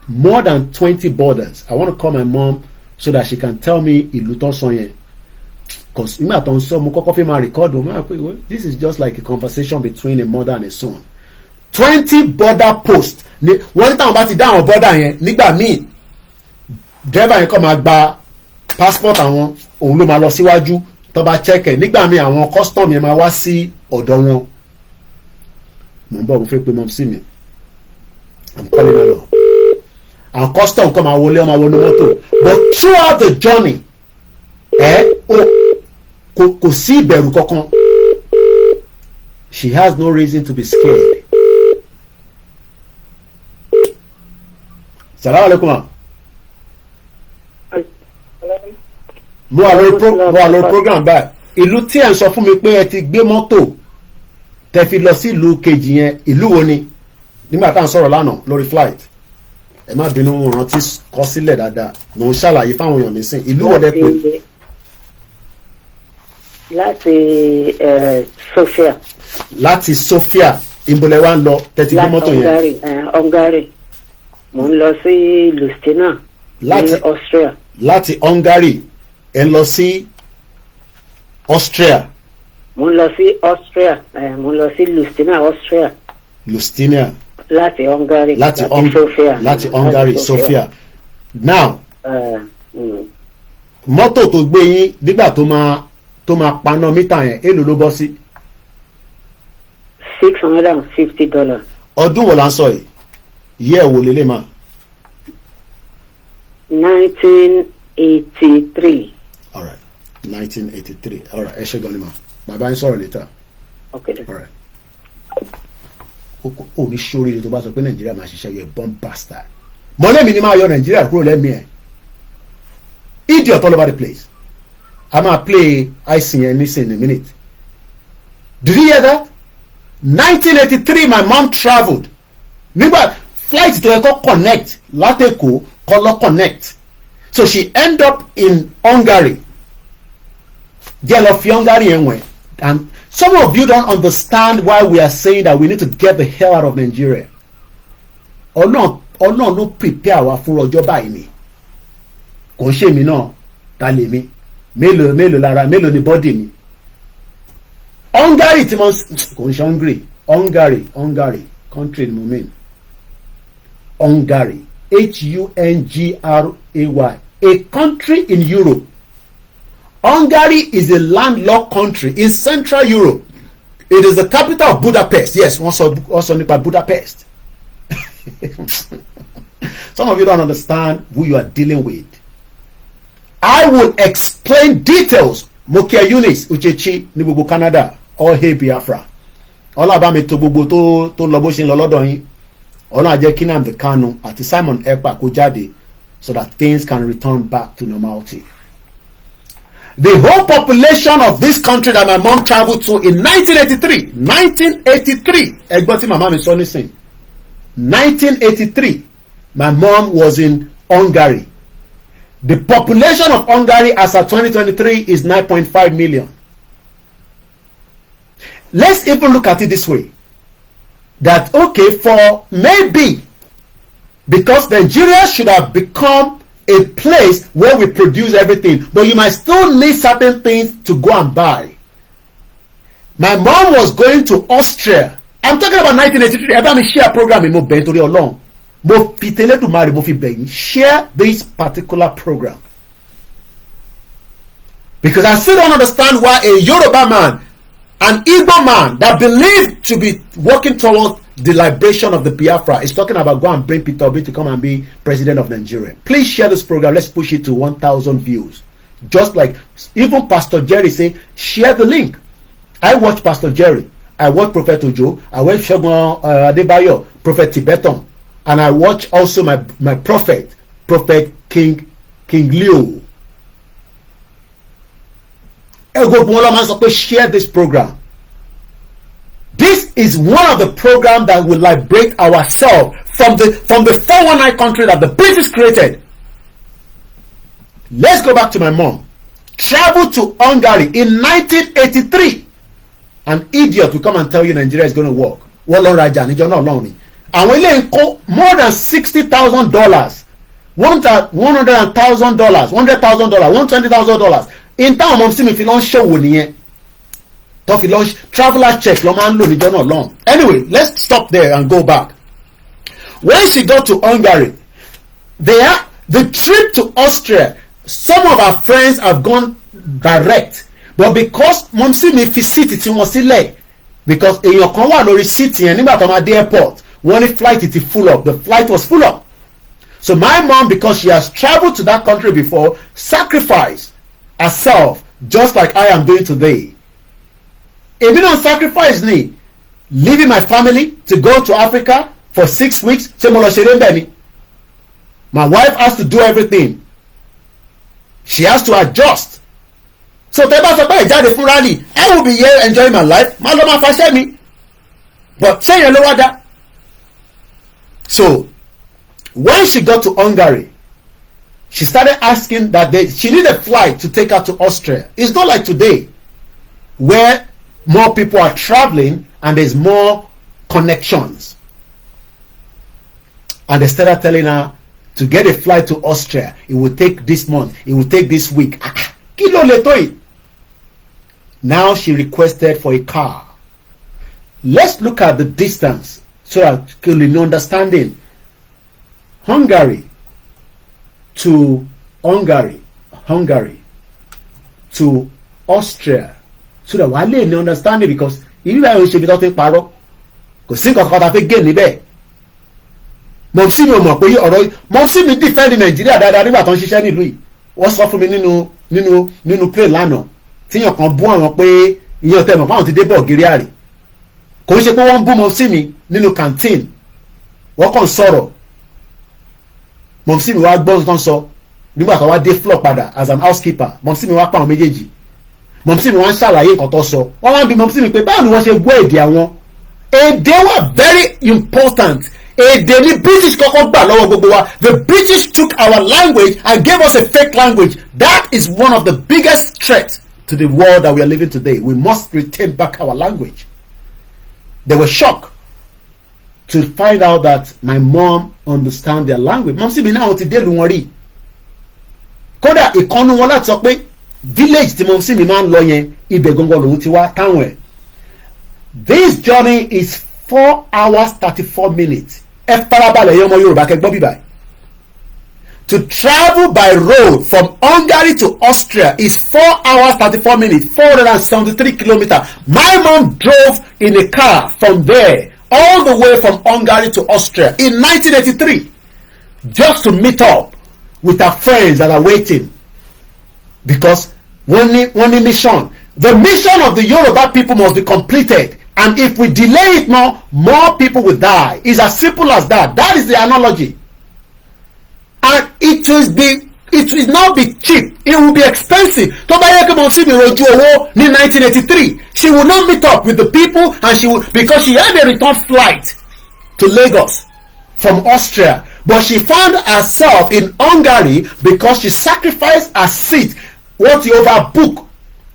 More than 20 borders. I want to call my mom so that she can tell me ìlú tó sọ yẹn. Because nígbà tó ń sọ mo kọ́kọ́ fi máa record o máa pé this is just like a conversation between a mother and a son. 20 border posts ni wọ́n ní táwọn bá ti dá àwọn border yẹn nígbà míì driver yẹn kọ́ máa gba passport àwọn òun ló máa lọ síwájú tó bá check ẹ̀ nígbà míì àwọn custom yẹn máa wá sí ọ̀dọ̀ wọn. Mo ń bọ̀ mo fẹ́ pé mọ́ sí mi. I'm calling her now. And custom come and wọlé ọmọ wọnú mọ́tò but throughout the journey kò sí ìbẹ̀rù kankan. She has no reason to be scared. Salaam alaikum. Mo wà lórí program báyìí. Ìlú tí ẹ̀ ń sọ fún mi pé ẹ ti gbé mọ́tò tẹ́ fi lọ sí ìlú kejì yẹn ìlú wo ni nígbà tá à ń sọ̀rọ̀ lánàá lórí flight. Ẹ má bínú rántí kọ sílẹ̀ dáadáa mo ń ṣàlàyé fáwọn èèyàn nísìn ìlú wọlé pé.
Láti Sofia.
Láti Sofia ìbọ̀lẹ̀ wa ń lọ tẹ́tí gbé mọ́tò yẹn.
Hungary mo ń lọ sí Lustina ní Austria.
Láti Hungary ẹ lọ sí Austria.
Mo ń lọ sí Austria mo ń lọ sí Lustina Austria.
Lustina.
Láti Hungary.
Sofia. Láti Hungary Sofia. Now mọ́tò tó gbé yín nígbà tó máa paná mítà yẹn èlò ló bọ́ sí.
$650.
Ọdún wo la ń sọ yìí yẹ́ ẹ̀ wò lélẹ̀ máa.
1983.
All right 1983 all right ẹ ṣe gan ni ma bàbá yín sọ̀rọ̀ later.
Okay.
All right. O ní sórí tó bá sọ pé Nàìjíríà máa ṣiṣẹ́ yẹ bomb bastard. Mọ̀lẹ́mi ni máa yọ Nàìjíríà kúrò lẹ́mìí ẹ̀. Idiot all over the place. I máa play icing yẹn in a minute. Did you hear that? 1983 my mom travelled. Nígbà flight tó yẹ kó connect látẹ̀kọ́ kọ́ lọ connect. So she end up in Hungary. Jẹ́ lọ fi Hungary yẹn wẹ̀. And some of you don't understand why we are saying that we need to get the hell out of Nigeria. Ọlọ́run ló prepare wa fún ọjọ́ báyìí ni. Kò ṣe mí náà, ta lè mi. Mélòó lára, mélòó ni body mi. Hungary tí mo kò ṣe Hungary country ni mo mean. Hungary, Hungary, a country in Europe. Hungary is a landlocked country in Central Europe. It is the capital of Budapest. Yes, also about Budapest. Some of you don't understand who you are dealing with. I will explain details. Mokia Eunice Uchechi ní gbogbo Canada, all hey Biafra. Ọlá bá mi tó gbogbo tó lọ bó ṣe ń lọ lọ́dọ̀ yín. Ọlá jẹ́ kí Nnamdi Kanu àti Simon Ekpa kó jáde so that things can return back to normality. The whole population of this country that my mom traveled to in 1983, ẹgbọ́n tí màmá mi sọ nísìn. 1983, my mom was in Hungary. The population of Hungary as of 2023 is 9.5 million. Let's even look at it this way. That, okay, for maybe, because Nigeria should have become a place where we produce everything, but you might still need certain things to go and buy. My mom was going to Austria. I'm talking about 1983. Ever me share program in mo ben tori Ọlọ́run. Mo fi Tẹlẹ́dùmarè mo fi bẹ̀ share this particular program. Because I still don't understand why a Yoruba man, an Igbo man that believed to be working towards the liberation of the Biafra is talking about go and bring Peter Obi to come and be president of Nigeria. Please share this program. Let's push it to 1,000 views. Just like even Pastor Jerry say, share the link. I watch Pastor Jerry. I watch Prophet Ojo. I watch Shogun Adebayo, Prophet Tibeton. And I watch also my prophet, Prophet King Leo. Share this program. This is one of the programs that will liberate ourselves from the 419 country that the British created. Let's go back to my mom. Traveled to Hungary in 1983. An idiot will come and tell you Nigeria is going to work. More than $60,000, $100,000, $100,000, $120,000. In town, mom see me fi launch show niye. To fi launch traveler check lo man lo ni jono long. Anyway, let's stop there and go back. When she got to Hungary, the trip to Austria, some of our friends have gone direct, but because mom see me fi city tí wọ́n sílẹ̀, because èèyàn kan wà lórí city yẹn nígbà tó máa dé airport, wọ́n ní flight it full up. The flight was full up. So my mom, because she has traveled to that country before, sacrificed herself just like I am doing today. If you don't sacrifice me, leaving my family to go to Africa for 6 weeks, my wife has to do everything. She has to adjust. So I will be here enjoying my life. But so when she got to Hungary, she started asking that she needed a flight to take her to Austria. It's not like today where more people are traveling and there's more connections. And they started telling her to get a flight to Austria. It will take this month. It will take this week. Now she requested for a car. Let's look at the distance so that you can understanding. Hungary to Austria, so that wàá lè ní understanding, because ìlú àwọn ìṣèlú tó ti parọ́ kò sí nǹkan kan tá a fẹ́ gé níbẹ̀. Mọ̀mísí mi ò mọ̀ pé ọ̀rọ̀ mọ̀mísí mi defend Nàìjíríà dáadáa nígbà tó ń ṣiṣẹ́ nílùú yìí. Wọ́n sọ fún mi nínú plane lánàá tíyàn kan bú àwọn pé ìyẹn ọ̀tẹ̀ mọ̀ fáwọn ti dé Bulgaria rè. Kò ń ṣe pé wọ́n ń bú mọ̀mísí mi nínú canteen, wọ́n kàn sọ̀rọ̀. Mọ̀mísí mi wá gbọ́ nǹkan sọ nígbà tó wá dé floor padà as an housekeeper. Mọ̀mísí mi wá pa àwọn méjèèjì. Mọ̀mísí mi wá ń ṣàlàyé nǹkan tó sọ. Wọ́n wá ń bi mọ̀mísí mi pé báwo ni wọ́n ṣe gbọ́ èdè àwọn. Èdè wà very important. Èdè ni British kọ́kọ́ gbà lọ́wọ́ gbogbo wa. The British took our language and gave us a fake language. That is one of the biggest threats to the world that we are living today. We must retain back our language. They were shocked to find out that my mom understand their language. Mom sì mi náà ti dé lu wọn rí. Kódà ìkànnì wọn láti sọ pé village tí mom sì mi máa ń lọ yẹn ibẹ̀ gangan lòun ti wá táwọn ẹ̀. This journey is 4 hours 34 minutes. Ẹ farabalẹ̀ yẹn ọmọ Yorùbá kẹ́ gbọ́ bíbá. To travel by road from Hungary to Austria is 4 hours 34 minutes, 473 kilometers. My mom drove in a car from there all the way from Hungary to Austria in 1983 just to meet up with her friends that are waiting, because one mission, the mission of the Yoruba people must be completed, and if we delay it more people will die. It's as simple as that. That is the analogy. And it will not be cheap. It will be expensive. Tó bá yẹ kí mo sì mi rojú owó ní 1983, she will not meet up with the people, and she will, because she had a return flight to Lagos from Austria, but she found herself in Hungary because she sacrificed her seat. What you overbook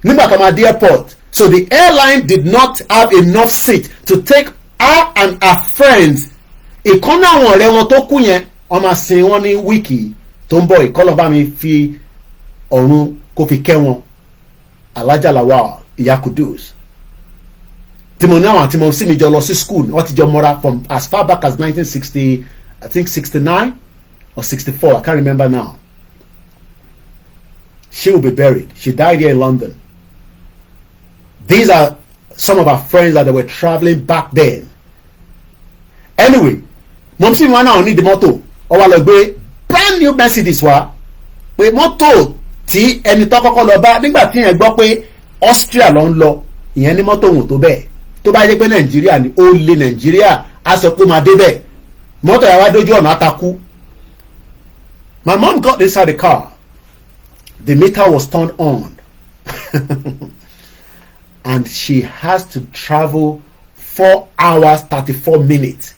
nígbà tó máa dé airport, so the airline did not have enough seat to take her and her friends. Ìkànnì àwọn ọ̀rẹ́ wọn tó kú yẹn wọ́n máa sin wọ́n ní wíìkì tó ń bọ̀. Ìkọlọ̀ bá mi fi ọ̀run kó fi kẹ́ wọn. Alhaja Lawal Ìyá Kudus tí mo ní àwọn àti mo sì mi jọ lọ sí school, wọ́n ti jọ mọ́ra from as far back as 1960, I think 69 or 64, I can't remember now. She will be buried. She died here in London. These are some of our friends that they were traveling back then. Anyway, mo sì wọn náà ní di mọ́tò ó wá lọ gbé brand new Mercedes wá, pé mọ́tò tí ẹni tó kọ́kọ́ lọ bá nígbà tí yẹn gbọ́ pé Austria ló ń lọ, ìyẹn ní mọ́tò òun tó bẹ́ẹ̀. Tó bá yẹ pé Nàìjíríà ni ó lé Nàìjíríà á sọ pé máa dé bẹ́ẹ̀. Mọ́tò yà wá dójú ọ̀nà àtakú. My mom got inside the car. The meter was turned on. And she has to travel 4 hours 34 minutes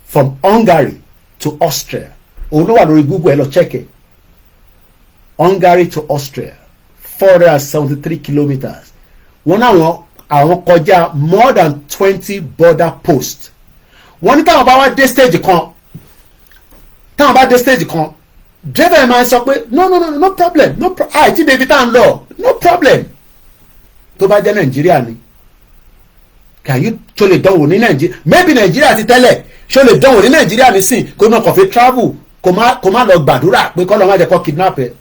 from Hungary to Austria. Òun ló wà lórí Google, ẹ lọ check it. Hungary to Austria, 473 kilometers. Wọ́n náà àwọn kọjá more than 20 border posts. Wọ́n ní táwọn bá wá dé stage kan, driver máa sọ pé no problem, àìtí débi tá à ń lọ, no problem. Tó bá jẹ́ Nàìjíríà ni, can you tó lè dánwò ní Nàìjíríà? Maybe Nàìjíríà ti tẹ́lẹ̀, ṣó lè dánwò ní Nàìjíríà nísìn kó náà kàn fi travel kó má lọ gbàdúrà pé kọ́ lọ́ má jẹ́ kó kidnap ẹ̀.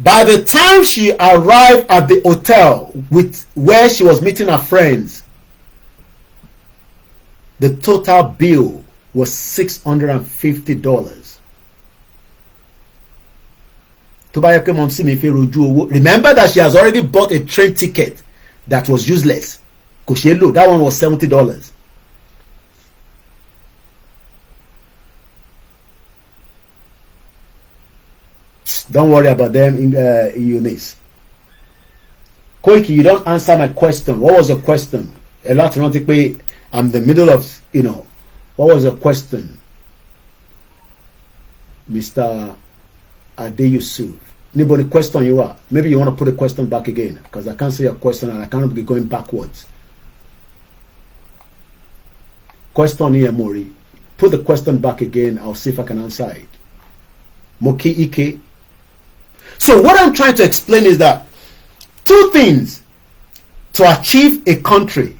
By the time she arrived at the hotel where she was meeting her friends, the total bill was $650. Tó bá yẹ pé mom sí mi fẹ́ rojú owó. Remember that she has already bought a train ticket that was useless. Kò ṣeé lò. That one was $70. Don't worry about them in Eunice. Koiki, you don't answer my question. What was your question? A lot of people, I'm in the middle of, what was your question? Mr. Ade Yusuf. Anybody question you are? Maybe you want to put a question back again, because I can't see your question and I cannot be going backwards. Question here, Mori. Put the question back again. I'll see if I can answer it. Moki Ike. So what I'm trying to explain is that two things to achieve a country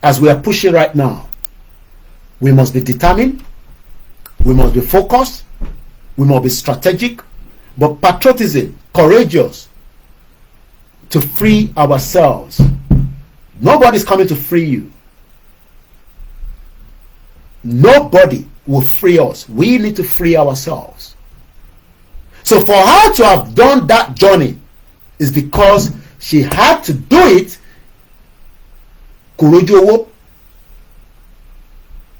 as we are pushing right now. We must be determined, we must be focused, we must be strategic, but patriotism, courageous to free ourselves. Nobody's coming to free you. Nobody will free us. We need to free ourselves. So for her to have done that journey is because she had to do it. Kurojo,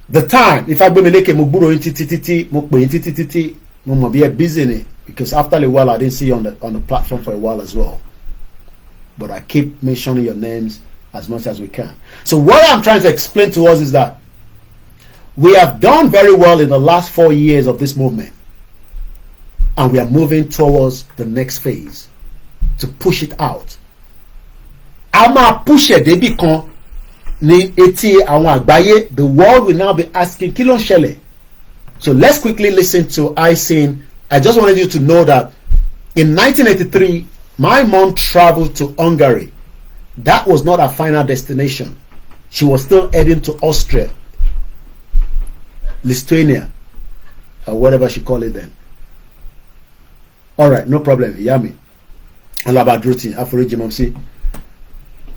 the time, if I go make mo gburo titi mo pe titi mo be busy in it, because after a while I didn't see you on the platform for a while as well. But I keep mentioning your names as much as we can. So what I'm trying to explain to us is that we have done very well in the last 4 years of this movement. And we are moving towards the next phase. to push it out. A máa push ẹ̀ débì kan ní etí àwọn àgbáyé. The world will now be asking kí ló ń ṣẹlẹ̀. So let's quickly listen to I saying, I just wanted you to know that in 1983, my mom traveled to Hungary. That was not her final destination. She was still heading to Austria, Lithuania, or whatever she called it then. All right, no problem. Yami. Alabadruti, Aforiji Momsi.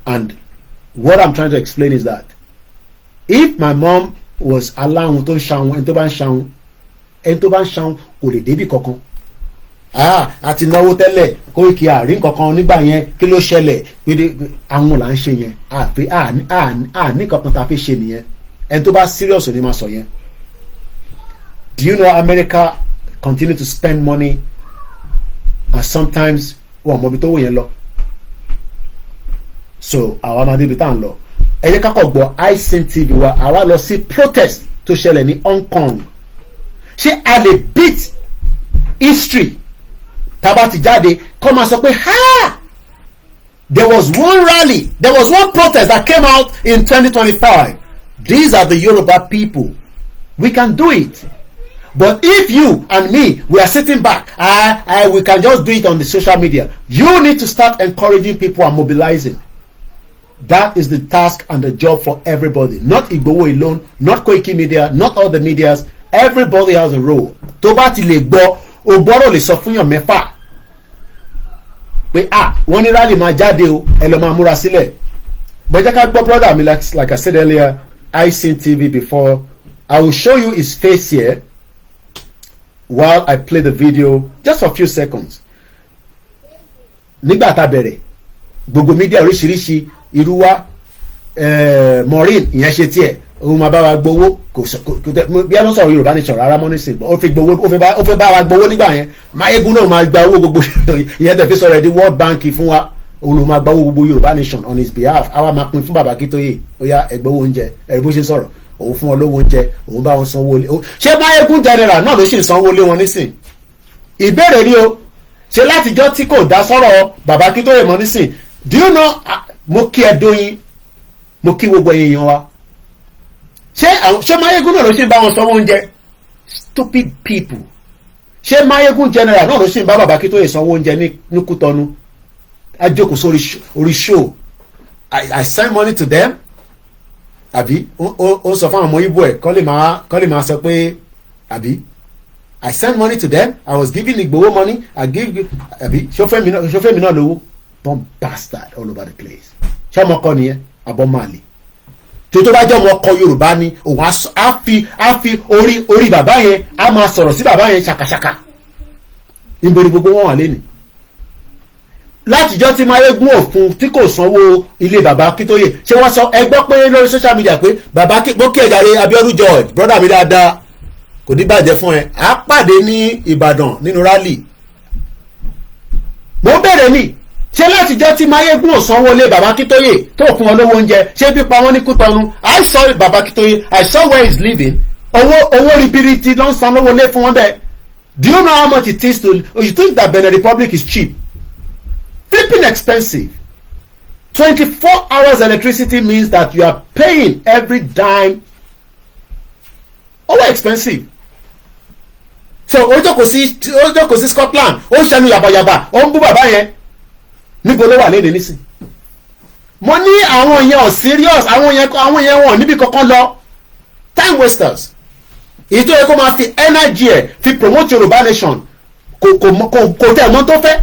And what I'm trying to explain is that if my mom was allowing to shout and to ban shout kò lè débi kankan. Àti náwó tẹ́lẹ̀ Koiki àárín kankan nígbà yẹn kí ló ṣẹlẹ̀ pé àwọn là ń ṣe yẹn àfi ní kankan tá a fi ṣe nìyẹn. Ẹni tó bá serious ni máa sọ yẹn. Do you know America continue to spend money and sometimes wọ́n mọ̀ bí tó wò yẹn lọ? So àwa máa débi tá à ń lọ. Ẹ jẹ́ ká kọ́ gbọ́ ICTV wa àwa lọ sí protest tó ṣẹlẹ̀ ní Hong Kong. Ṣé a lè beat history tábà ti jáde kọ́ máa sọ pé there was one rally, there was one protest that came out in 2025. These are the Yoruba people. We can do it. But if you and me, we are sitting back, we can just do it on the social media. You need to start encouraging people and mobilizing. That is the task and the job for everybody. Not Igboho alone, not Koikimedia, not all the medias. Everybody has a role. Tó bá ti lè gbọ́, o gbọ́dọ̀ lè sọ fún yàn mẹ́fà pé wọ́n ní rally máa jáde o, ẹ lọ máa múra sílẹ̀. Bọ́jà ká gbọ́ brother mi like I said earlier, I seen TV before. I will show you his face here while I play the video just for a few seconds. Nígbà tá a bẹ̀rẹ̀, gbogbo media oríṣiríṣi irú wa Maureen ìyẹn ṣe tiẹ̀. Òun máa bá wa gbowó bí a ló sọ̀rọ̀ Yorùbá ní sọ̀rọ̀ ara mọ́ nísìnyí ó fi gbowó ó fẹ́ bá wa gbowó nígbà yẹn Máyégún náà máa gba owó gbogbo ìyẹn tẹ̀ fi sọ̀rọ̀ ẹ̀dí World Bank fún wa òun ló máa gba owó gbogbo Yorùbá nation on his behalf àwa máa pín fún bàbá Akíntóyè ó yá ẹgbẹ́ owó oúnjẹ ẹ̀rí bó ṣe sọ̀rọ̀ òun fún wọn lówó oúnjẹ òun bá wọn sanwó lé ṣé Máyégún general náà ló ṣì ń sanwó lé wọn nísìn ìbéèrè ni o ṣe látijọ́ tí kò dá sọ̀rọ̀ bàbá Akíntóyè mọ́ nísìn do you know mo kí ẹ dóyin mo kí gbogbo èèyàn wa ṣé Máyégún náà ló ṣe ń bá wọn sanwó oúnjẹ stupid people ṣé Máyégún general náà ló ṣe ń bá bàbá Akíntóyè sanwó oúnjẹ ní Kútọ́nù ajókòó sórí orí show I send money to them àbí ó sọ fún àwọn ọmọ Ìgbò ẹ̀ kọ́ lè máa sọ pé àbí I send money to them I was giving Igboho money I give àbí ṣọ́fẹ́ mi náà lówó bomb bastard all over the place ṣé ọmọ kọ nìyẹn àbọ̀ máa lè tó bá jẹ́ ọmọ ọkọ Yorùbá ni òun á fi orí bàbá yẹn á máa sọ̀rọ̀ sí bàbá yẹn ṣàkàṣàkà níbo ni gbogbo wọn wà lẹ́nu látijọ́ tí Máyégún òfun tí kò sanwó ilé bàbá Akíntóyè ṣé wọ́n sọ ẹ gbọ́ pé lórí social media pé bàbá gbókè ẹ̀dáre Abíọ́dún George brother mi dáadáa kò ní bàjẹ́ fún ẹ á pàdé ní Ìbàdàn nínú rally mo bẹ̀rẹ̀ ni ṣé látijọ́ tí Máyégún ò sanwó ilé bàbá Akíntóyè tó fún wọn lówó oúnjẹ ṣé bí pa wọ́n ní Kútọ́nù I saw bàbá Akíntóyè I saw where he's living owó ribiriti ló ń san lówó ilé fún wọn bẹ́ẹ̀ do you know how much it is to you think that Benin Republic is cheap flipping expensive 24 hours electricity means that you are paying every dime over expensive so ó jókòó sí Scotland ó ń ṣẹnu yàbàyàbà ó ń bú bàbá yẹn níbo ló wà léde nísìn mo ní àwọn yẹn ò serious àwọn yẹn wọn níbi kankan lọ time wasters ìjọ yẹ kó máa fi energy ẹ fi promote Yorùbá nation kò tẹ̀ mọ́ tó fẹ́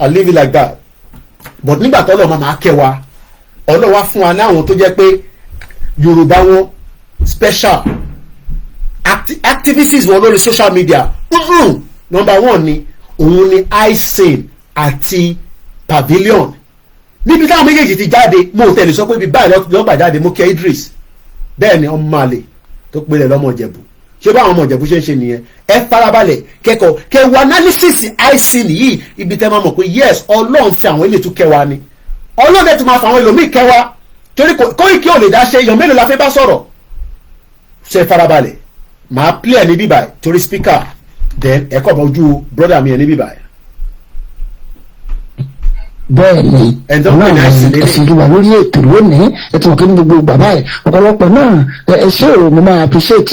I leave it like that but nígbà tó Ọlọ́run máa kẹ́ wa Ọlọ́run wá fún wa ní àwọn tó jẹ́ pé Yorùbá wọn special activities wọn lórí social media number one ni òun ni iSane àti Pavilion níbi táwọn méjèèjì ti jáde mo ò tẹ̀lé sọ pé ibi báyìí lọ́gbà jáde mo kẹ́ Idris bẹ́ẹ̀ ni ọmọ àlè tó pélé lọ́mọ Ìjẹ̀bú ṣé báwọn ọmọ Ìjẹ̀bú ṣe ń ṣe nìyẹn ẹ farabalẹ̀ kẹ́kọ̀ọ́ kẹwàá analysis iSane yìí ibi tẹ́ máa mọ̀ pé yes Ọlọ́run fi àwọn ilé tún kẹwàá ni Ọlọ́run ẹ̀ tún máa fa àwọn ẹlòmíì kẹwàá torí Koiki ò lè dá ṣe èèyàn mélòó la fẹ́ bá sọ̀rọ̀ ṣe farabalẹ̀ màá play ẹ̀ ní bíbà torí speaker then ẹ̀kọ́ bá ojú brother mi ẹ̀ ní bíbà
bẹ́ẹ̀ ni náà ni ẹ̀sìn ìlú wa lórí ètò lónìí ẹ̀tọ́ òkè ní gbogbo bàbá ẹ̀ ọ̀pọ̀lọpọ̀ náà ẹ ṣé o mo máa appreciate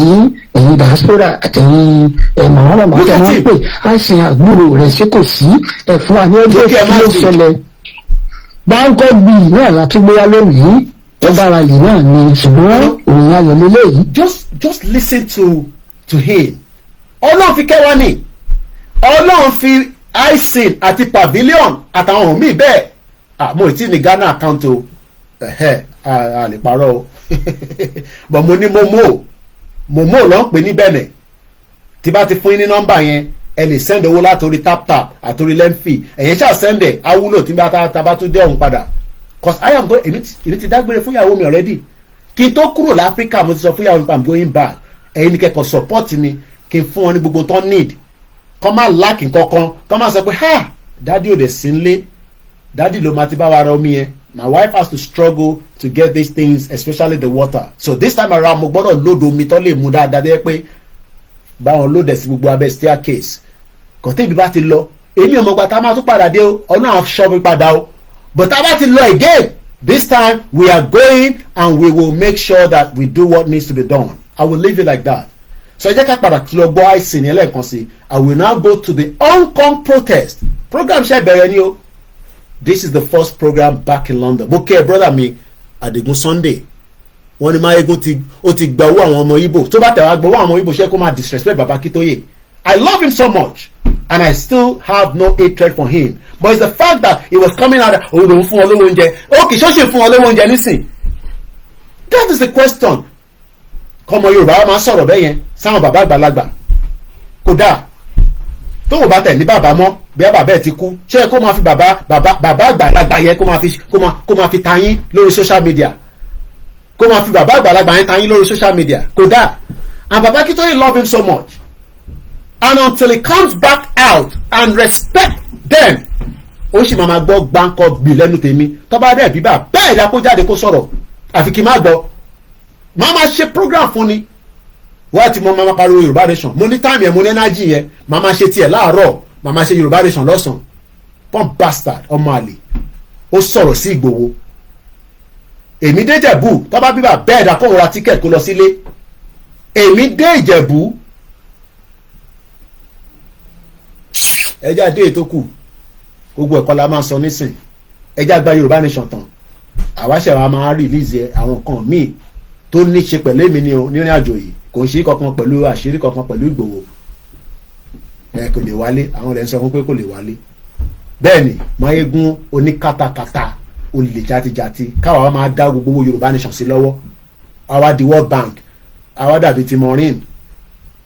ẹ̀yin diaspora àtẹ̀yin màmá tí a máa ń pè àìsàn àgbúrò rẹ̀ ṣé kò sí ẹ̀fún wa ní ọjọ́ tí ó ṣẹlẹ̀ báńkọ́ bíi náà láti gbéra lónìí ọ̀bára yìí náà ni ṣùgbọ́n òun ayọ̀ lélẹ́yìí.
just listen to him. Ọlọ́run fi kẹwàá ni Ọlọ́run fi isin àti pavilion àtàwọn ohun míì bẹ́ẹ̀ mo ti ní Ghana account o a lè parọ́ o but mo ní momo ló ń pè ní Benin tí bá ti fún yín ní nọ́mbà yẹn ẹ lè send owó látòrí tap àtòrí lẹ́ńfì ẹ̀yẹn ṣáà send ẹ̀ awúlò tí bá ta tún dé ọ̀hún padà cause I am going èmi ti dágbére fún ìyàwó mi already kí n tó kúrò láfíríkà mo ti sọ fún ìyàwó mi I'm going back ẹ̀yin ni kẹ́kọ̀ọ́ support mi kí n fún wọn ní gbogbo tó need kọ́ máa lack nǹkankan kọ́ máa sọ pé dádì ò dẹ̀ sí nlé dádì ló máa ti bá wa ra omi yẹn my wife has to struggle to get these things especially the water so this time around mo gbọ́dọ̀ lódo omi tó lè mú dáadáa dé pé báwọn lóde sí gbogbo abẹ́ staircase kò tẹ́bi bá ti lọ èmi ò mọ̀ gbà tá a máa tún padà dé o ọ̀nà àwọn aṣọ mi padà o but tá a bá ti lọ again this time we are going and we will make sure that we do what needs to be done I will leave it like that. So ẹ jẹ́ ká padà kí lọ gbọ́ àìsàn ní ẹlẹ́ẹ̀kan sí I will now go to the Hong Kong protest program ṣe bẹ̀rẹ̀ ni o this is the first program back in London mo kí ẹ brother mi Adigun Sunday wọ́n ní Mayegun ó ti gba owó àwọn ọmọ Igbo tó bá tẹ̀ wá gbọ́ owó àwọn ọmọ Igbo ṣe kó máa disrespect Baba Akintoye I love him so much and I still have no hatred for him but it's the fact that he was coming out òun lòun fún ọ lówó oúnjẹ ó kì í ṣọ́ọ̀ṣì fún ọ lówó oúnjẹ nísìn that is the question kọmọ Yorùbá wa máa sọ̀rọ̀ bẹ́ẹ̀ yẹn sáwọn bàbá àgbàlagbà kódà tó o bá tẹ̀ ní bàbá mọ́ bí a bàbá ẹ̀ ti kú ṣé kó máa fi bàbá àgbàlagbà yẹn kó máa fi tayín lórí social media kó máa fi bàbá àgbàlagbà yẹn tayín lórí social media kódà and Baba Akintoye love him so much and until he comes back out and respect them ó sì máa gbọ́ gbáǹkọ́ gbì lẹ́nu tèmi tó bá dẹ̀ bíbá bẹ́ẹ̀ dá kó jáde kó sọ̀rọ̀ àfi kí n má gbọ́ máa ṣe program fún ni wọ́n ti mọ máa pariwo Yorùbá nation mo ní time yẹn mo ní energy yẹn máa ṣe tiẹ̀ láàárọ̀ máa ṣe Yorùbá nation lọ́sàn-án pọ́n bastard ọmọ àlè ó sọ̀rọ̀ sí Ìgbòho èmi dé Ìjẹ̀bú tó bá bíbá bẹ́ẹ̀ dá kó ra ticket kó lọ sílé èmi dé Ìjẹ̀bú ẹjẹ́ àdé ètò kù gbogbo ẹ̀kọ́ la máa sọ nísìn ẹjẹ́ àgbà Yorùbá nation tán àwáṣẹ̀ wa máa release àwọn kan míì tó ní ṣe pẹ̀lú èmi ni o nírìn àjò yìí kò ń ṣe kankan pẹ̀lú àṣírí kankan pẹ̀lú Ìgbòho kò lè wálé àwọn ọ̀rẹ́ ń sọ fún pé kò lè wálé bẹ́ẹ̀ ni Mayegun oníkatakata olè jatijati káwa wa máa dá gbogbo Yorùbá nation sí lọ́wọ́ àwa di World Bank àwa dàbí ti Maureen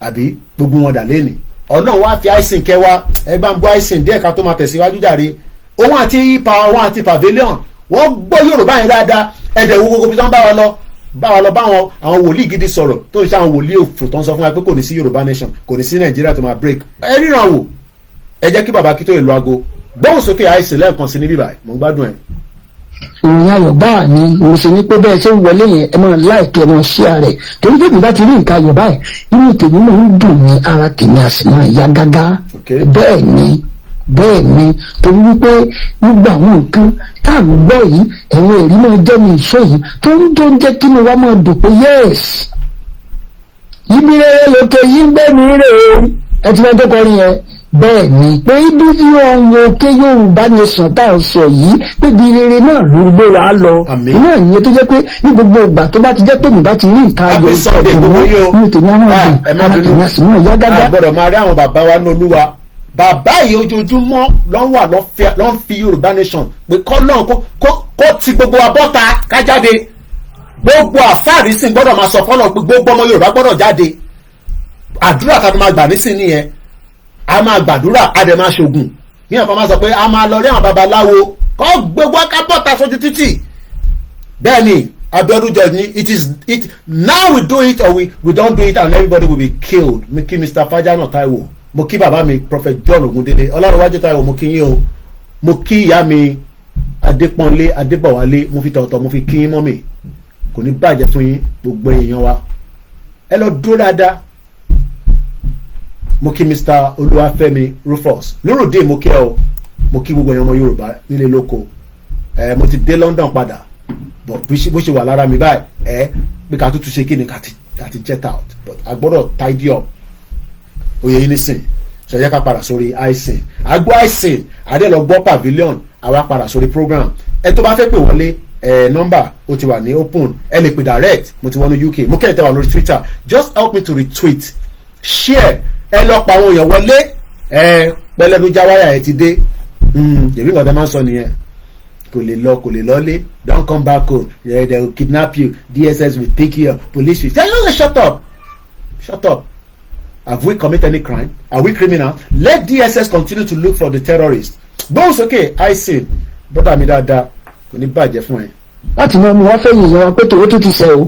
àbí gbogbo wọn dà lẹ́nìí ọ̀nà wa fi àìsàn kẹwa ẹgbà ń gbọ́ àìsàn díẹ̀ ká tó máa tẹ̀síwájú jàre òun àti pavilion wọ́n gbọ́ Yorùbá yẹn dáadáa ẹ̀dẹ̀ wo gbogbo tó ń bá wa lọ báwọn àwọn wòlíì gidi sọ̀rọ̀ tó ń ṣe àwọn wòlíì òfò tó ń sọ fún wa pé kò ní sí Yorùbá nation kò ní sí Nàìjíríà tó máa break ẹ ríran wò ẹ jẹ́ kí Baba Akintoye lu aago gbóhùn sókè àìsàn lẹ́ẹ̀kan sí ní bíbá mo ń gbádùn ẹ̀.
ìròyìn ayọ̀ báà ni mo ṣe ní pé bẹ́ẹ̀ ṣe ń wọlé yẹn ẹ máa láìpẹ́ ẹ máa share rẹ̀ torí pé bíbá ti rí nǹkan ayọ̀ báyìí inú tèmi náà ń dùn ní ara tèmi a sì máa yá gágá bẹ́ẹ̀ ni torí wípé gbogbo àwọn nǹkan tá à ń gbọ́ yìí ẹ̀wọ̀n èrí máa jẹ́ mi ìṣó yìí tó ń jẹ́ kí ni wọ́n máa dùn pé yẹ́ẹ̀sì ibi rere lókè yìí ń gbé mi rè é ẹ ti máa tó kọrin yẹn bẹ́ẹ̀ ni pé ibi tí wọ́n wo ké Yorùbá nation tá à ń sọ yìí pé ibi rere náà ló ń gbé wa lọ iná ìyẹn tó jẹ́ pé ní gbogbo ìgbà tó bá ti jẹ́ pé mi bá ti rí nǹkan ayọ̀ ìṣòro ní tèmi àwọn ọ̀gbìn alákìnrin àti mọ́ ìyá gágá.
àgbọ̀dọ̀ máa rí àwọn bàbá wa ní Olúwa bàbá yìí ojoojúmọ́ lọ́n fi Yorùbá nation pé kọ́ náà kó ti gbogbo abọ́ta ká jáde gbogbo àfáàrí sì gbọ́dọ̀ máa sọ fọ́nà pé gbogbo ọmọ Yorùbá gbọ́dọ̀ jáde àdúrà tá a máa gbà nísìn nìyẹn a máa gbàdúrà a dẹ̀ máa ṣògùn ní ẹ̀fọ́ máa sọ pé a máa lọ rí àwọn babaláwo kọ́ gbogbo akábọ́ta sójú títì bẹ́ẹ̀ ni Abiodun judge ni it now we do it or we don't do it and everybody will be killed mi kí Mr. Fajana Taiwo mo kí bàbá mi Prophet John Ogundele Ọlọ́runwájú Táíwò mo kí yín o mo kí ìyá mi Adépọ́nlé Adébọ̀wálé mo fi tọ̀tọ̀ mo fi kí yín mọ́mì kò ní bàjẹ́ fún yín gbogbo èèyàn wa ẹ lọ dúró dáadáa mo kí Mr. Olúwafẹ́mi Rufus Nurudeen mo kí ẹ o mo kí gbogbo ẹ̀yàn ọmọ Yorùbá nílé lóko mo ti dé London padà but bó ṣe wà lára mi báyìí pé ká tútù ṣe kí ni ká ti jet out but a gbọ́dọ̀ tidy up oyè yìí nísìn ṣe yẹ ká padà sórí icing àgbọ̀ icing adé lọ gbọ́ pavilion àwa padà sórí program ẹ tó bá fẹ́ pè wọlé nọ́mbà ó ti wà ní open ẹ lè pè direct mo ti wọnú UK mo kẹ́lẹ̀ tẹ́ wà lórí Twitter just help me to retweet share ẹ lọ pa àwọn èèyàn wọlé pẹlẹnu jáwáyà ẹ ti dé yẹ̀mí nǹkan tẹ́ máa ń sọ nìyẹn kò lè lọlé don't come back home they will kidnap you DSS will take you police will just shut up have we committed any crime are we criminal let DSS continue to look for the terrorists gbóhùn sókè àìsè bọ́dà mi dáadáa kò ní bàjẹ́ fún ẹ.
láti mọ ọmọ wọn fẹ́ yìnyín wọn pé tòwó tó ti sẹ o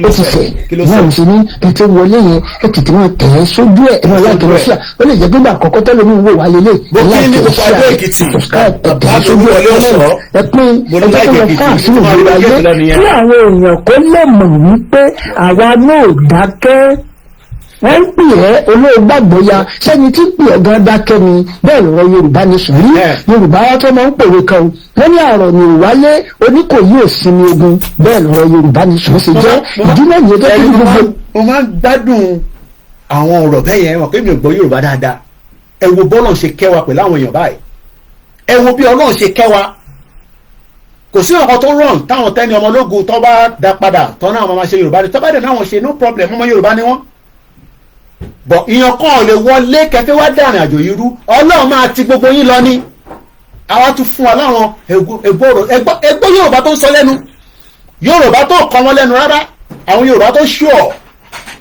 ó ti sẹ wọn ò sí ní ètò wọlé yẹn ẹ tètè máa tẹ̀ ẹ́ sójú ẹ̀ ẹ máa láìpẹ́ lọ sí à ó lè jẹ́ pé gbà àkọ́kọ́ tẹ́lẹ̀ mi wò wá lélẹ̀ ẹ láìpẹ́ lọ sí à ẹ tẹ̀ ẹ́ sójú ẹ̀ lọ́wọ́ ẹ pín ẹjọ́ tó lọ káàkiri ìlú ayé kí àwọn èèyàn kó lè mọ̀ wípé àwa náà dákẹ́ wọ́n ń pè ẹ́ olóògbàgbọ́ ya sẹ́ni tí ń pè ẹ́ gan dákẹ́ ni bẹ́ẹ̀ lọ́rọ̀ Yorùbá nation rí Yorùbá wa tó máa ń pòwe kan wọ́n ní àrọ̀ ní ìwálé Oníkòyí òsinmi ogun bẹ́ẹ̀ lọ́rọ̀ Yorùbá nation ṣe jẹ́ ìdílé yìí tó kí gbogbo.
mo máa ń gbádùn àwọn ọ̀rọ̀ bẹ́ẹ̀ yẹn wọn pé mi ò gbọ́ Yorùbá dáadáa ẹ wo bọ́lọ̀ ṣe kẹ́ wa pẹ̀lú àwọn èèyàn báyìí ẹ wo bí Ọlọ́run ṣe kẹ́ wa kò sí ọkọ tó rọrùn táwọn tẹ́ni ọmọ ológun tó bá dá padà tó náà máa ṣe Yorùbá ni tó bá dẹ̀ náà wọ́n ṣe no problem ọmọ Yorùbá ni wọ́n bọ̀ ìyàn kan lè wọlé kẹfẹ́ wá dàrin àjò yìí rú Ọlọ́run máa ti gbogbo yín lọ ní àwa tún fún wa láwọn ẹgbọ́ Yorùbá tó ń sọ lẹ́nu Yorùbá tó kọ́ wọn lẹ́nu rárá àwọn Yorùbá tó ṣùọ̀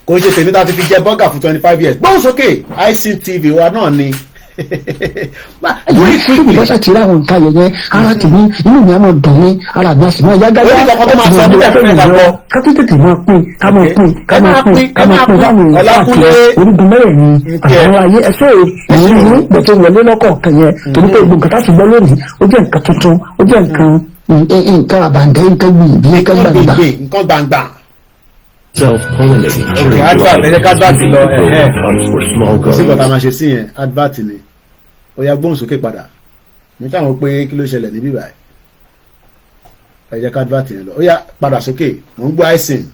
kò ṣe tèmi tá a ti fi jẹ bọ́gà fún 25 years gbóhùn sókè ICTV wa náà ni.
ìbáṣà tí ra àwọn nǹkan yẹn ara tèmi inú mi á máa dùn mí ara àgbà sì máa yá gágá ká tó tètè máa pín ká máa pín láwọn èèyàn káàkiri orígun mẹ́rẹ̀ẹ̀rin àwọn ayé ẹsẹ̀ èyí ní gbẹ̀tẹ̀ wọlé lọ́kọ̀ọ̀kan yẹn torí pé gbogbo nǹkan tá a ti gbọ́ lónìí ó jẹ́ nǹkan tuntun ó jẹ́ nǹkan àbàǹdẹ́ nǹkan gbìyànjú
nǹkan gbangba.
Self-pollinating
sí kọ́ta máa ṣe sí yẹn advert ni ó yá gbóhùn sókè padà mo táwọn pé kí ló ṣẹlẹ̀ níbí báyìí ẹ jẹ́ ká advert yẹn lọ ó yá padà sókè mò ń gbọ́ icing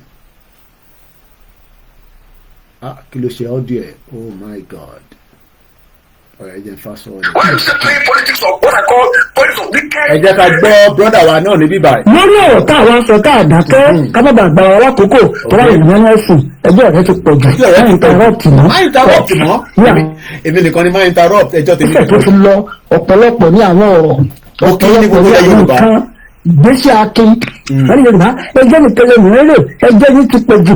kí ló ṣe audio ẹ̀ oh my god ẹ jẹ́ fast forward. ẹ jẹ́ ká gbọ́ brọ́dà wa náà níbí báyìí.
lórí ọ̀rọ̀ tá àwọn sọ tá àdákẹ́ ká má bàa gba wa lákòókò tó bá yẹn lẹ́nu ẹ̀sìn ẹjọ́ rẹ ti pọ̀ jù máa interrupt mọ́.
máa interrupt mọ́ èmi nìkan ni máa interrupt ẹjọ́ tèmi.
ìfẹ́ tó ti lọ ọ̀pọ̀lọpọ̀ ní àwọn ọ̀rọ̀
ọ̀pọ̀lọpọ̀ ní àwọn nǹkan
ìgbésí akin wọ́n Yorùbá ẹjẹ́ ní pẹ̀lẹ́ mìíràn ẹjẹ́ ní ti pẹ̀jù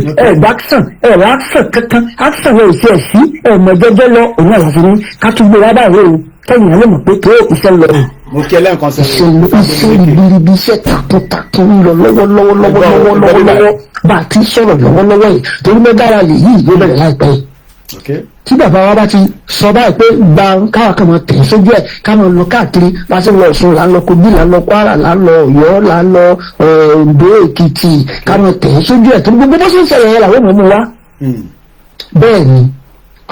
action action kankan action rẹ̀ ṣe ẹ̀sí mọ̀jẹ́jẹ́ lọ òun àlàfo ní kátúgbò wa báyìí o kẹ́yìn alẹ́ mọ̀ pé tó iṣẹ́ lọ.
mo kí ẹlẹ́nkan sọ
iṣẹ́ ìbíribi iṣẹ́ takuntakun ń lọ lọ́wọ́lọ́wọ́ bá a ti sọ̀rọ̀ lọ́wọ́lọ́wọ́ yìí torí mẹ́gàrà lè yí ìwé bẹ̀rẹ̀ láìpẹ́ yìí. tí bàbá wa bá ti sọ báyìí pé gba káwa kan máa tẹ̀ sójú ẹ̀ ká máa lọ káàkiri láti lọ Ọ̀ṣun là ń lọ Kogi là ń lọ Kwara là ń lọ Ọ̀yọ́ là ń lọ Oǹdó Èkìtì ká máa tẹ̀ sójú ẹ̀ tó gbogbo bó ṣe ń ṣẹlẹ̀ yẹn làwọn ọmọ mu wá. bẹ́ẹ̀ ni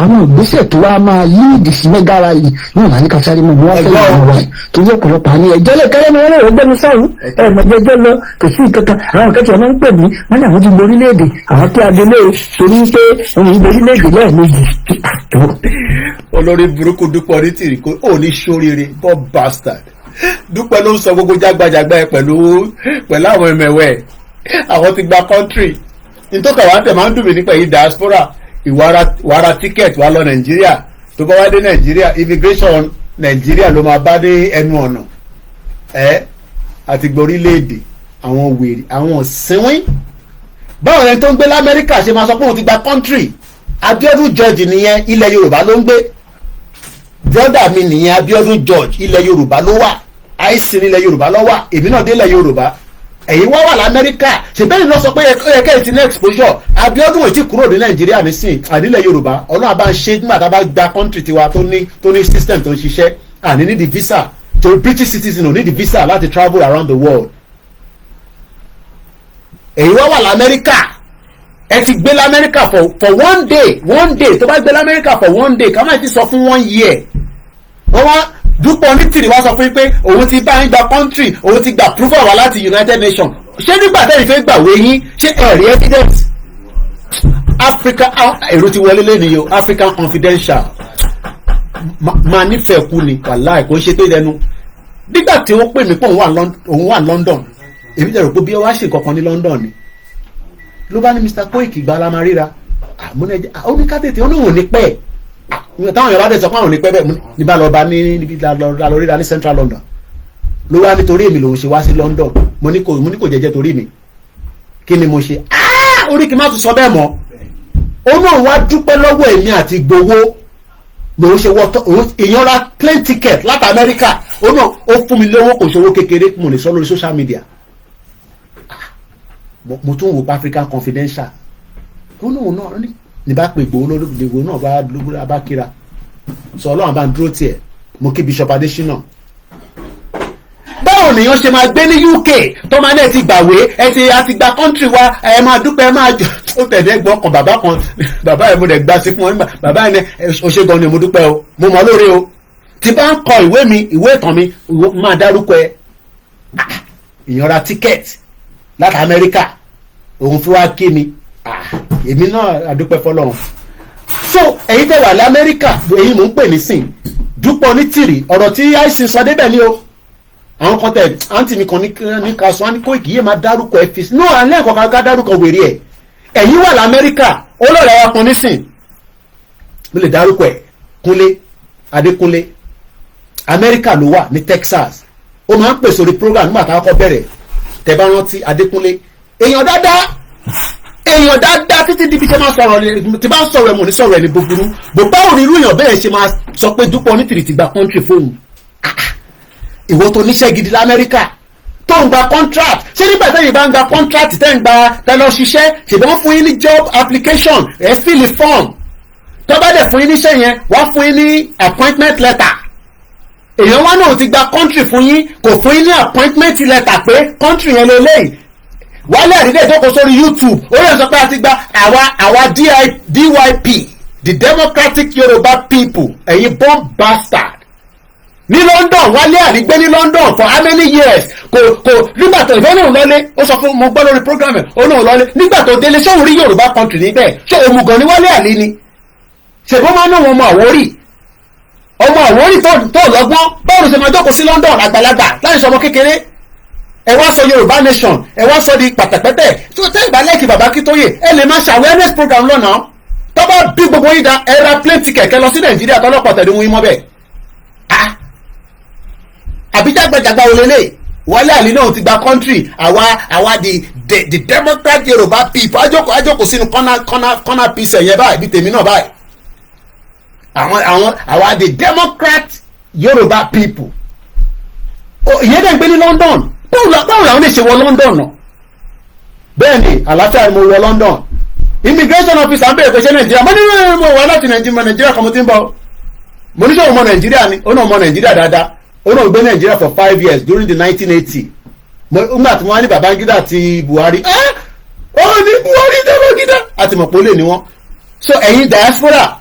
àwọn ìgbésẹ̀ tó wá máa yí ìdìsí mẹ́gàrà yìí ní ìlànà kàṣárí mọ̀ wọ́n fẹ́ lọ́wọ́ wa tó yẹ ọ̀pọ̀lọpọ̀ àní ẹ̀jẹ̀ lè kẹ́lẹ́ mi wọ́n lè gbẹ́nu sáwọn ẹ̀mọ̀jẹ́jẹ́ lọ kò sí ìkankan àwọn akẹ́kọ̀ọ́ máa ń pè mí wọ́n ní àwọn ti gbọ́ orílẹ̀-èdè àwọn tí a délé torí pé òun gbọ́ orílẹ̀-èdè lẹ́ẹ̀mejì.
olórí burúkú Dúpẹ́ ní tìrì kó ò ní sóríire god bastard Dúpẹ́ ló ń sọ gbogbo jágbajàgba ẹ pẹ̀lú àwọn ẹmẹ̀wẹ̀ àwọn ti gba country nítorí àwọn àtẹ̀ máa ń dùn mí nípa èyí diaspora ìwára ticket wá lọ Nàìjíríà tó bá wá dé Nàìjíríà immigration Nàìjíríà ló máa bá dé ẹnu ọ̀nà àti gbọ́ orílẹ̀-èdè àwọn wèrè àwọn òsínwín báwọn ẹni tó ń gbé l'Amẹ́ríkà ṣe máa sọ pé òun ti gba country Abíọ́dún George nìyẹn ilẹ̀ Yorùbá ló ń gbé brother mi nìyẹn Abíọ́dún George ilẹ̀ Yorùbá ló wà àìsàn ilẹ̀ Yorùbá ló wà èmi náà dé ilẹ̀ Yorùbá ẹ̀yin wá wà l'Amẹ́ríkà ṣèbẹ́ni lọ sọ pé ẹ̀kẹ́ ti ní exposure Abíọ́dún ètí kúrò ní Nàìjíríà nísìn àdílẹ̀ Yorùbá Ọlọ́run bá ń ṣe nígbà tá a bá gba country tiwa tó ní system tó ń ṣiṣẹ́ àní ní the visa to British citizen ò ní the visa láti travel around the world ẹ̀yin wá wà l'Amẹ́ríkà ẹ ti gbé l'Amẹ́ríkà for one day tó bá gbé l'Amẹ́ríkà for one day ká má ti sọ fún 1 year wọ́n wá Dúpọ̀ Onítìrì wá sọ fún yín pé òun ti bá yín gba country, òun ti gba approval wá láti United Nations. Ṣé nígbà tẹ́yìn fẹ́ gbàwé yín ṣé ẹ̀rí evidence? Africa èrò ti wọlé lẹ́nu o, African Confidential máa nífẹ̀ẹ́ kú ni wàláì kò ń ṣe pé lẹ́nu. Nígbà tí wọ́n pè mí pé òun wà London, èmi dẹ̀ rò pé bí wọ́n á ṣe nǹkan kan ní London ni. Ló bá ní Mr. Koiki gba la máa ríra. Ó ní ká tètè ó ní òun ní pẹ́ táwọn Yorùbá dẹ̀ sọ pé àwọn ò ní pẹ́ bẹ́ẹ̀ ní bá lọ bá níbi lọ ríra ní Central London. Ló wá nítorí èmi lòun ṣe wá sí London. Mo ní kò jẹ́jẹ́ torí mi. Kí ni mo ṣe? Orí kì í má tún sọ bẹ́ẹ̀ mọ́. Ó náà wá dúpẹ́ lọ́wọ́ èmi àti gbowó lòun ṣe èèyàn ra plane ticket láti Amẹ́ríkà. Ó náà ó fún mi lówó kò ṣòwò kékeré mo lè sọ lórí social media. Mo tún wò pa African Confidential. Ó náà ní bá pè gbowó lórí ìgbò náà bá kíra. Sọ Ọlọ́run bá ń dúró tiẹ̀. Mo kí Bishop Adesina. Báwo nìyàn ṣe máa gbé ní UK tó máa náà ti gbàwé àti gba country wa ẹ máa dúpẹ́ máa jọ ó tẹ̀lé gbọ́ kan bàbá ẹ̀ mo dẹ̀ gbà sí fún wọn bàbá ẹ̀ Òṣègan ni mo dúpẹ́ o mo mọ̀ lóore o tí bá ń kọ ìwé ìtàn mi máa dárúkọ ẹ ìyàn ra ticket láti Amẹ́ríkà òun fún wa ké mi èmi náà àdúpẹ́ fọlọ́run. So èyí tẹ̀ wà ní Amẹ́ríkà èyí mò ń pè ní sìn Dúpọ̀ Onítìrì ọ̀rọ̀ tí àìsàn sọ débẹ̀ ni o. Àwọn kan tẹ àǹtí mi kan ní ká sọ ní Koiki yé máa dárúkọ ẹ fi no alẹ́ nǹkan ká dárúkọ wèrè ẹ̀ ẹ̀yin wà lamẹ́ríkà olóòrè wa kan nísìn mo lè dárúkọ ẹ̀ Kúnlé Adékúnlé Amẹ́ríkà ló wà ní Texas ó máa ń pè sórí program nígbà tá a kọ́ bẹ̀rẹ̀ tẹ bá rántí Adékúnlé èèyàn dáadáa títí di bí ṣe máa sọ̀rọ̀ tí bá ń sọ̀rọ̀ ẹ̀ mọ̀ ní sọ̀rọ̀ ẹ̀ ní búburú bó báwo ni irú èèyàn bẹ́ẹ̀ ṣe máa sọ pé Dúpọ̀ Onítìrì ti gba country fóònù ìwọ tó níṣẹ́ gidi l'Amẹ́ríkà tó ń gba contract ṣé nígbà tẹ́yìn bá ń gba contract tẹ́ ń gba tẹ́lọ ṣiṣẹ́ ṣèbọn fún yín ní job application ẹ̀ fill form tó bá dẹ̀ fún yín níṣẹ́ yẹn wọ́n fún yín ní appointment letter èèyàn wá náà ti gba country fún yín kò fún yín ní appointment letter pé country yẹn lélẹ́yìn wálé àdídé ìjókòó sórí YouTube ó yẹ sọ pé a ti gba àwa DYP the Democratic Yoruba People ẹ̀yin bomb bastard ní London wálé àrígbé ní London for how many years kò nígbà tó ìfẹ́ náà lọ́lé ó sọ fún mo gbọ́ lórí program ẹ̀ ó náà lọ́lé nígbà tó délé ṣé òun rí Yorùbá country níbẹ̀ ṣé òmùgàn ní wálé àlè ni ṣèbó máa ń náà wọn ọmọ Àwórì tó lọ́gbọ́n báwo ṣe máa jókòó sí London àgbàlagbà láì sọ ọmọ kékeré ẹ wá sọ Yorùbá nation ẹ wá sọ di pàtàpẹ́tẹ̀ tó tẹ́ ìbálẹ̀kì bàbá Akíntóyè ẹ lè máa ṣe awareness program lọ́nà tó bá bí gbogbo yín da ẹ ra plane ticket kẹ lọ sí Nàìjíríà tọ́lọ́pàá tẹ̀lé wọn yín mọ́ bẹ́ẹ̀ àbí jágbàjàgbà olélè wálé àlè náà ti gba country àwa the Democrat Yorùbá people àjòkò sínú corner piece ẹ̀yẹ báyìí bí tèmi náà báyìí àwa the Democrat Yorùbá people ìyẹn dẹ̀ ń gbé ní London báwo làwọn lè ṣe wọ London náà bẹ́ẹ̀ ni àlàáfíà ni mo wọ London immigration officer ń bẹ̀rẹ̀ pé ṣé Nàìjíríà mo ní mo wà láti Nàìjíríà kan mo ti ń bọ̀ mo ní sọ ọmọ Nàìjíríà ni ó náà ọmọ Nàìjíríà dáadáa ó náà gbé Nàìjíríà for 5 years during the 1980 nígbà tí wọ́n wá ní Babangida àti Buhari ó ní Buhari Babangida àti mọ̀pọ̀ lè ní wọ́n so ẹ̀yin diaspora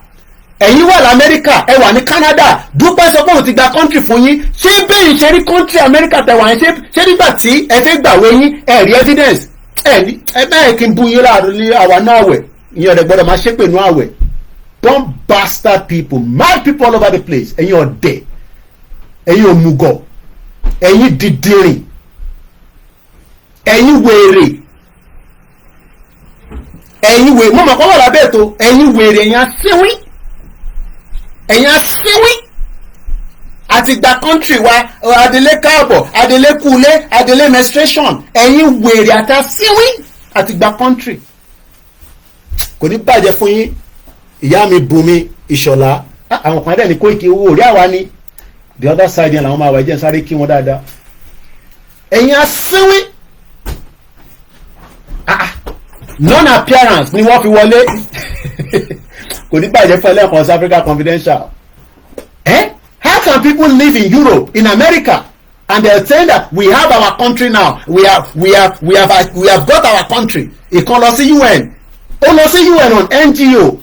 ẹ̀yin wà l'Amẹ́ríkà ẹ wà ní Canada Dúpẹ́ sọ pé òun ti gba country fún yín ṣé bẹ́ẹ̀ ṣe rí country Amẹ́ríkà tẹ̀wà yín ṣé nígbà tí ẹ fẹ́ gbàwé yín ẹ rí evidence ẹ bẹ́ẹ̀ kí n bú yín láàrin àwa náà àwẹ̀ ìyẹn ọ̀dẹ̀ gbọ́dọ̀ máa ṣépè nú àwẹ̀ don't bastard people mad people all over the place ẹ̀yin ọ̀dẹ̀ ẹ̀yin òmùgọ̀ ẹ̀yin dìdìrìn ẹ̀yin wèrè mọ̀mọ́ kọ́ wà lábẹ́ ètò ẹ̀yin wèrè ẹ̀yin asínwín àti gba country wa adélé káàbọ̀ adélé kúlé adélé menstruation ẹ̀yin wèrè àti asínwín àti gba country kò ní bàjẹ́ fún yín ìyá mi Bùnmi Ìṣọ̀lá àwọn kan dẹ̀ ní Koiki owó orí àwa ni the other side yẹn làwọn máa wà jẹ́ sáré kí wọ́n dáadáa ẹ̀yin asínwín non-appearance ni wọ́n fi wọlé kò ní bàjẹ́ fún ẹlẹ́kan South Africa Confidential how can people live in Europe in America and they are saying that we have our country now we have got our country ìkan lọ sí UN ó lọ sí UN on NGO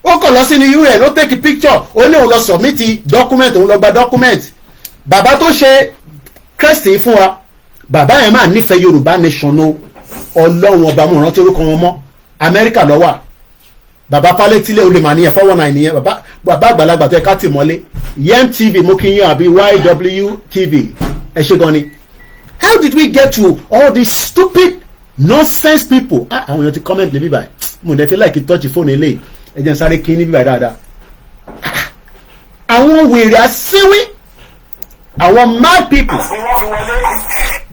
ó kàn lọ sí ní UN ó take a picture ó ní òun lọ submit document òun lọ gba document bàbá tó ṣe kẹ́sì fún wa bàbá yẹn máa nífẹ̀ẹ́ Yorùbá nation o ọlọ́run ọba mo rántí orúkọ wọn mọ́ Amẹ́ríkà ló wà bàbá Fálétílé olè mà nìyẹn 419 nìyẹn bàbá àgbàlagbà tó ẹ ká tì mọ́lé Yem TV mo kí yín àbí YW TV ẹ ṣe gan ni. How did we get to all these stupid nonsense people? Àwọn èèyàn ti comment lè bíbáyìí mo dẹ̀ fẹ́ láì kí tọ́jú fóònù eléyìí ẹ jẹ́ n sáré kí ní bíbáyìí dáadáa. Àwọn wèrè àṣewé àwọn mad people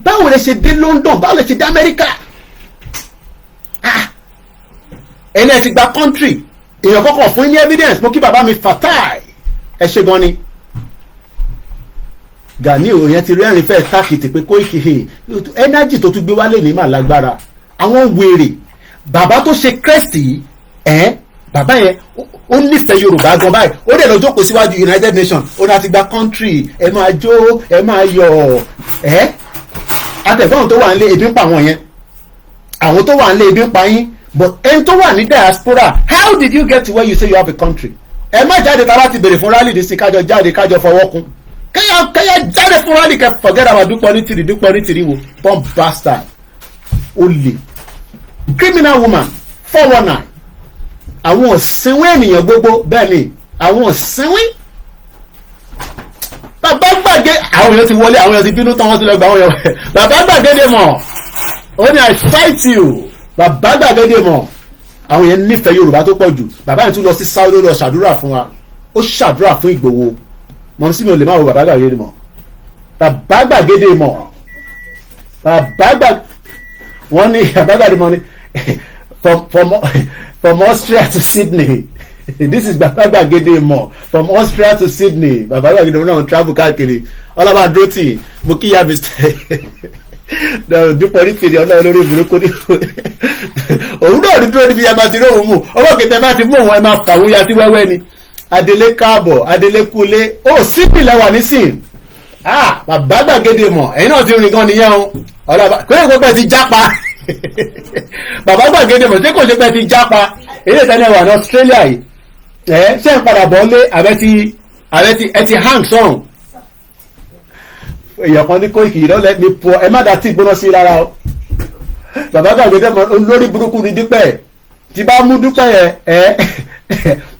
báwo lè ṣe dé London báwo lè ṣe dé Amẹ́ríkà ẹni ẹ ti gba country èèyàn kọ́kọ́ fún ní evidence mo kí bàbá mi Fatai ẹ ṣe gan ni Gani òyìn ti rẹ́rìn fẹ́ tákìtì pé Koiki energy tó tún gbé wálé ní mà lágbára àwọn wèrè bàbá tó ṣe kẹ́sì bàbá yẹn ó nífẹ̀ẹ́ Yorùbá gan báyìí ó dẹ̀ lọ jókòó síwájú United Nations ó náà ti gba country ẹ máa jó ẹ máa yọ̀ àtẹ̀gbọ́n tó wà nílé ebi ń pa àwọn yẹn àwọn tó wà nílé ebi ń pa yín but ẹni tó wà ní diaspora how did you get to where you say you have a country ẹ má jáde tá a bá ti bèrè fún rally ní sí kájọ jáde kájọ fọwọ́ kún kẹ́yà jáde fún rally kẹ́ forget about dúpọ̀ ní tìrì wo bomb bastard olè criminal woman 419 àwọn òsínwé ènìyàn gbogbo bẹ́ẹ̀ ni àwọn òsínwé bàbá gbàgé àwọn èèyàn ti wọlé àwọn èèyàn ti bínú tán wọ́n ti lọ gba àwọn èèyàn bàbá gbàgede mọ̀ ó ní I fight you bàbá gbàgede mọ̀ àwọn èèyàn nífẹ̀ẹ́ Yorùbá tó pọ̀ jù bàbá yẹn tún lọ sí Saudi lọ ṣàdúrà fún wa ó ṣàdúrà fún Ìgbòho mọ̀ sí mi ò lè má wo bàbá gbàgede mọ̀ bàbá gbàgede mọ̀ wọ́n ní bàbá gbàgede mọ̀ ní from Austria to Sydney this is bàbá gbàgede mọ̀ from Austria to Sydney bàbá gbàgede mọ̀ náà travel káàkiri ọlọ́ba dúrótì mo kí ya mr dúpọ̀ ní tèrè ọlọ́run lórí burúkú ní òun náà ní dúró níbi yàgbá tí lóhùn mú ọwọ́ kẹtẹ máa ti mú òun ẹ máa fàwọn ya sí wẹ́wẹ́ ni Adélé káàbọ̀ Adélé kúlé ó sípì lẹ́wà nísìn bàbá gbàgede mọ̀ ẹ̀yin náà ti rìn gan nìyẹn o ọlọ́ba kò yẹ kó pẹ́ ti jápa bàbá gbàgede mọ̀ ṣé kò ṣe pẹ́ ti jápa eré ìtẹ́lẹ̀ wà ní Australia yìí ṣé ń padà bọ̀ lé ẹ ti hang sọ̀rùn èèyàn kan ní Koiki yìí don't let me pour ẹ má dá tí gbóná sí rárá o bàbá gbàgede mọ̀ lórí burúkú ní Dúpẹ́ tí bá mú Dúpẹ́ yẹn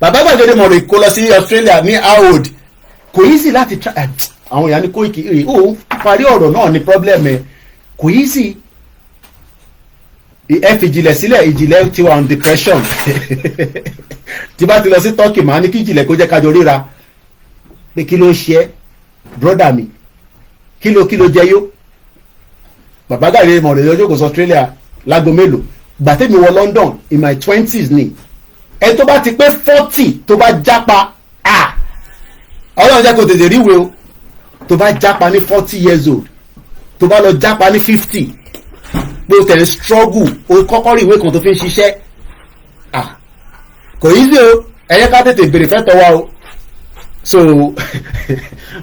bàbá gbàgede mọ̀ rè kó lọ sí Australia ní Howard kò yí sí láti àwọn èèyàn ní Koiki rè ó parí ọ̀rọ̀ náà ní problem ẹ kò yí sí ẹ fi ìjìnlẹ̀ sílẹ̀ ìjìnlẹ̀ ti wà on depression tí bá ti lọ sí Turkey màá ní kí ìjìnlẹ̀ kó jẹ́ kájọ ríra pé kí ló ń ṣe brother mi kí ló jẹ yó bàbá gàrí mọ̀ rẹ̀ lọ́jọ́ kò sọ Australia lágo mélòó gbàtẹ́mi wọ London in my 20s ni ẹ tó bá ti pé 40 tó bá jápa ọlọ́run jẹ́ kó tètè ríwe o tó bá jápa ní 40 years old tó bá lọ jápa ní 50 pé o tẹ̀lé struggle o kọ́kọ́ rí ìwé kan tó fi ń ṣiṣẹ́ kò yí sí o ẹ̀yẹ́ ká tètè bèrè fẹ́ tọ́wá o so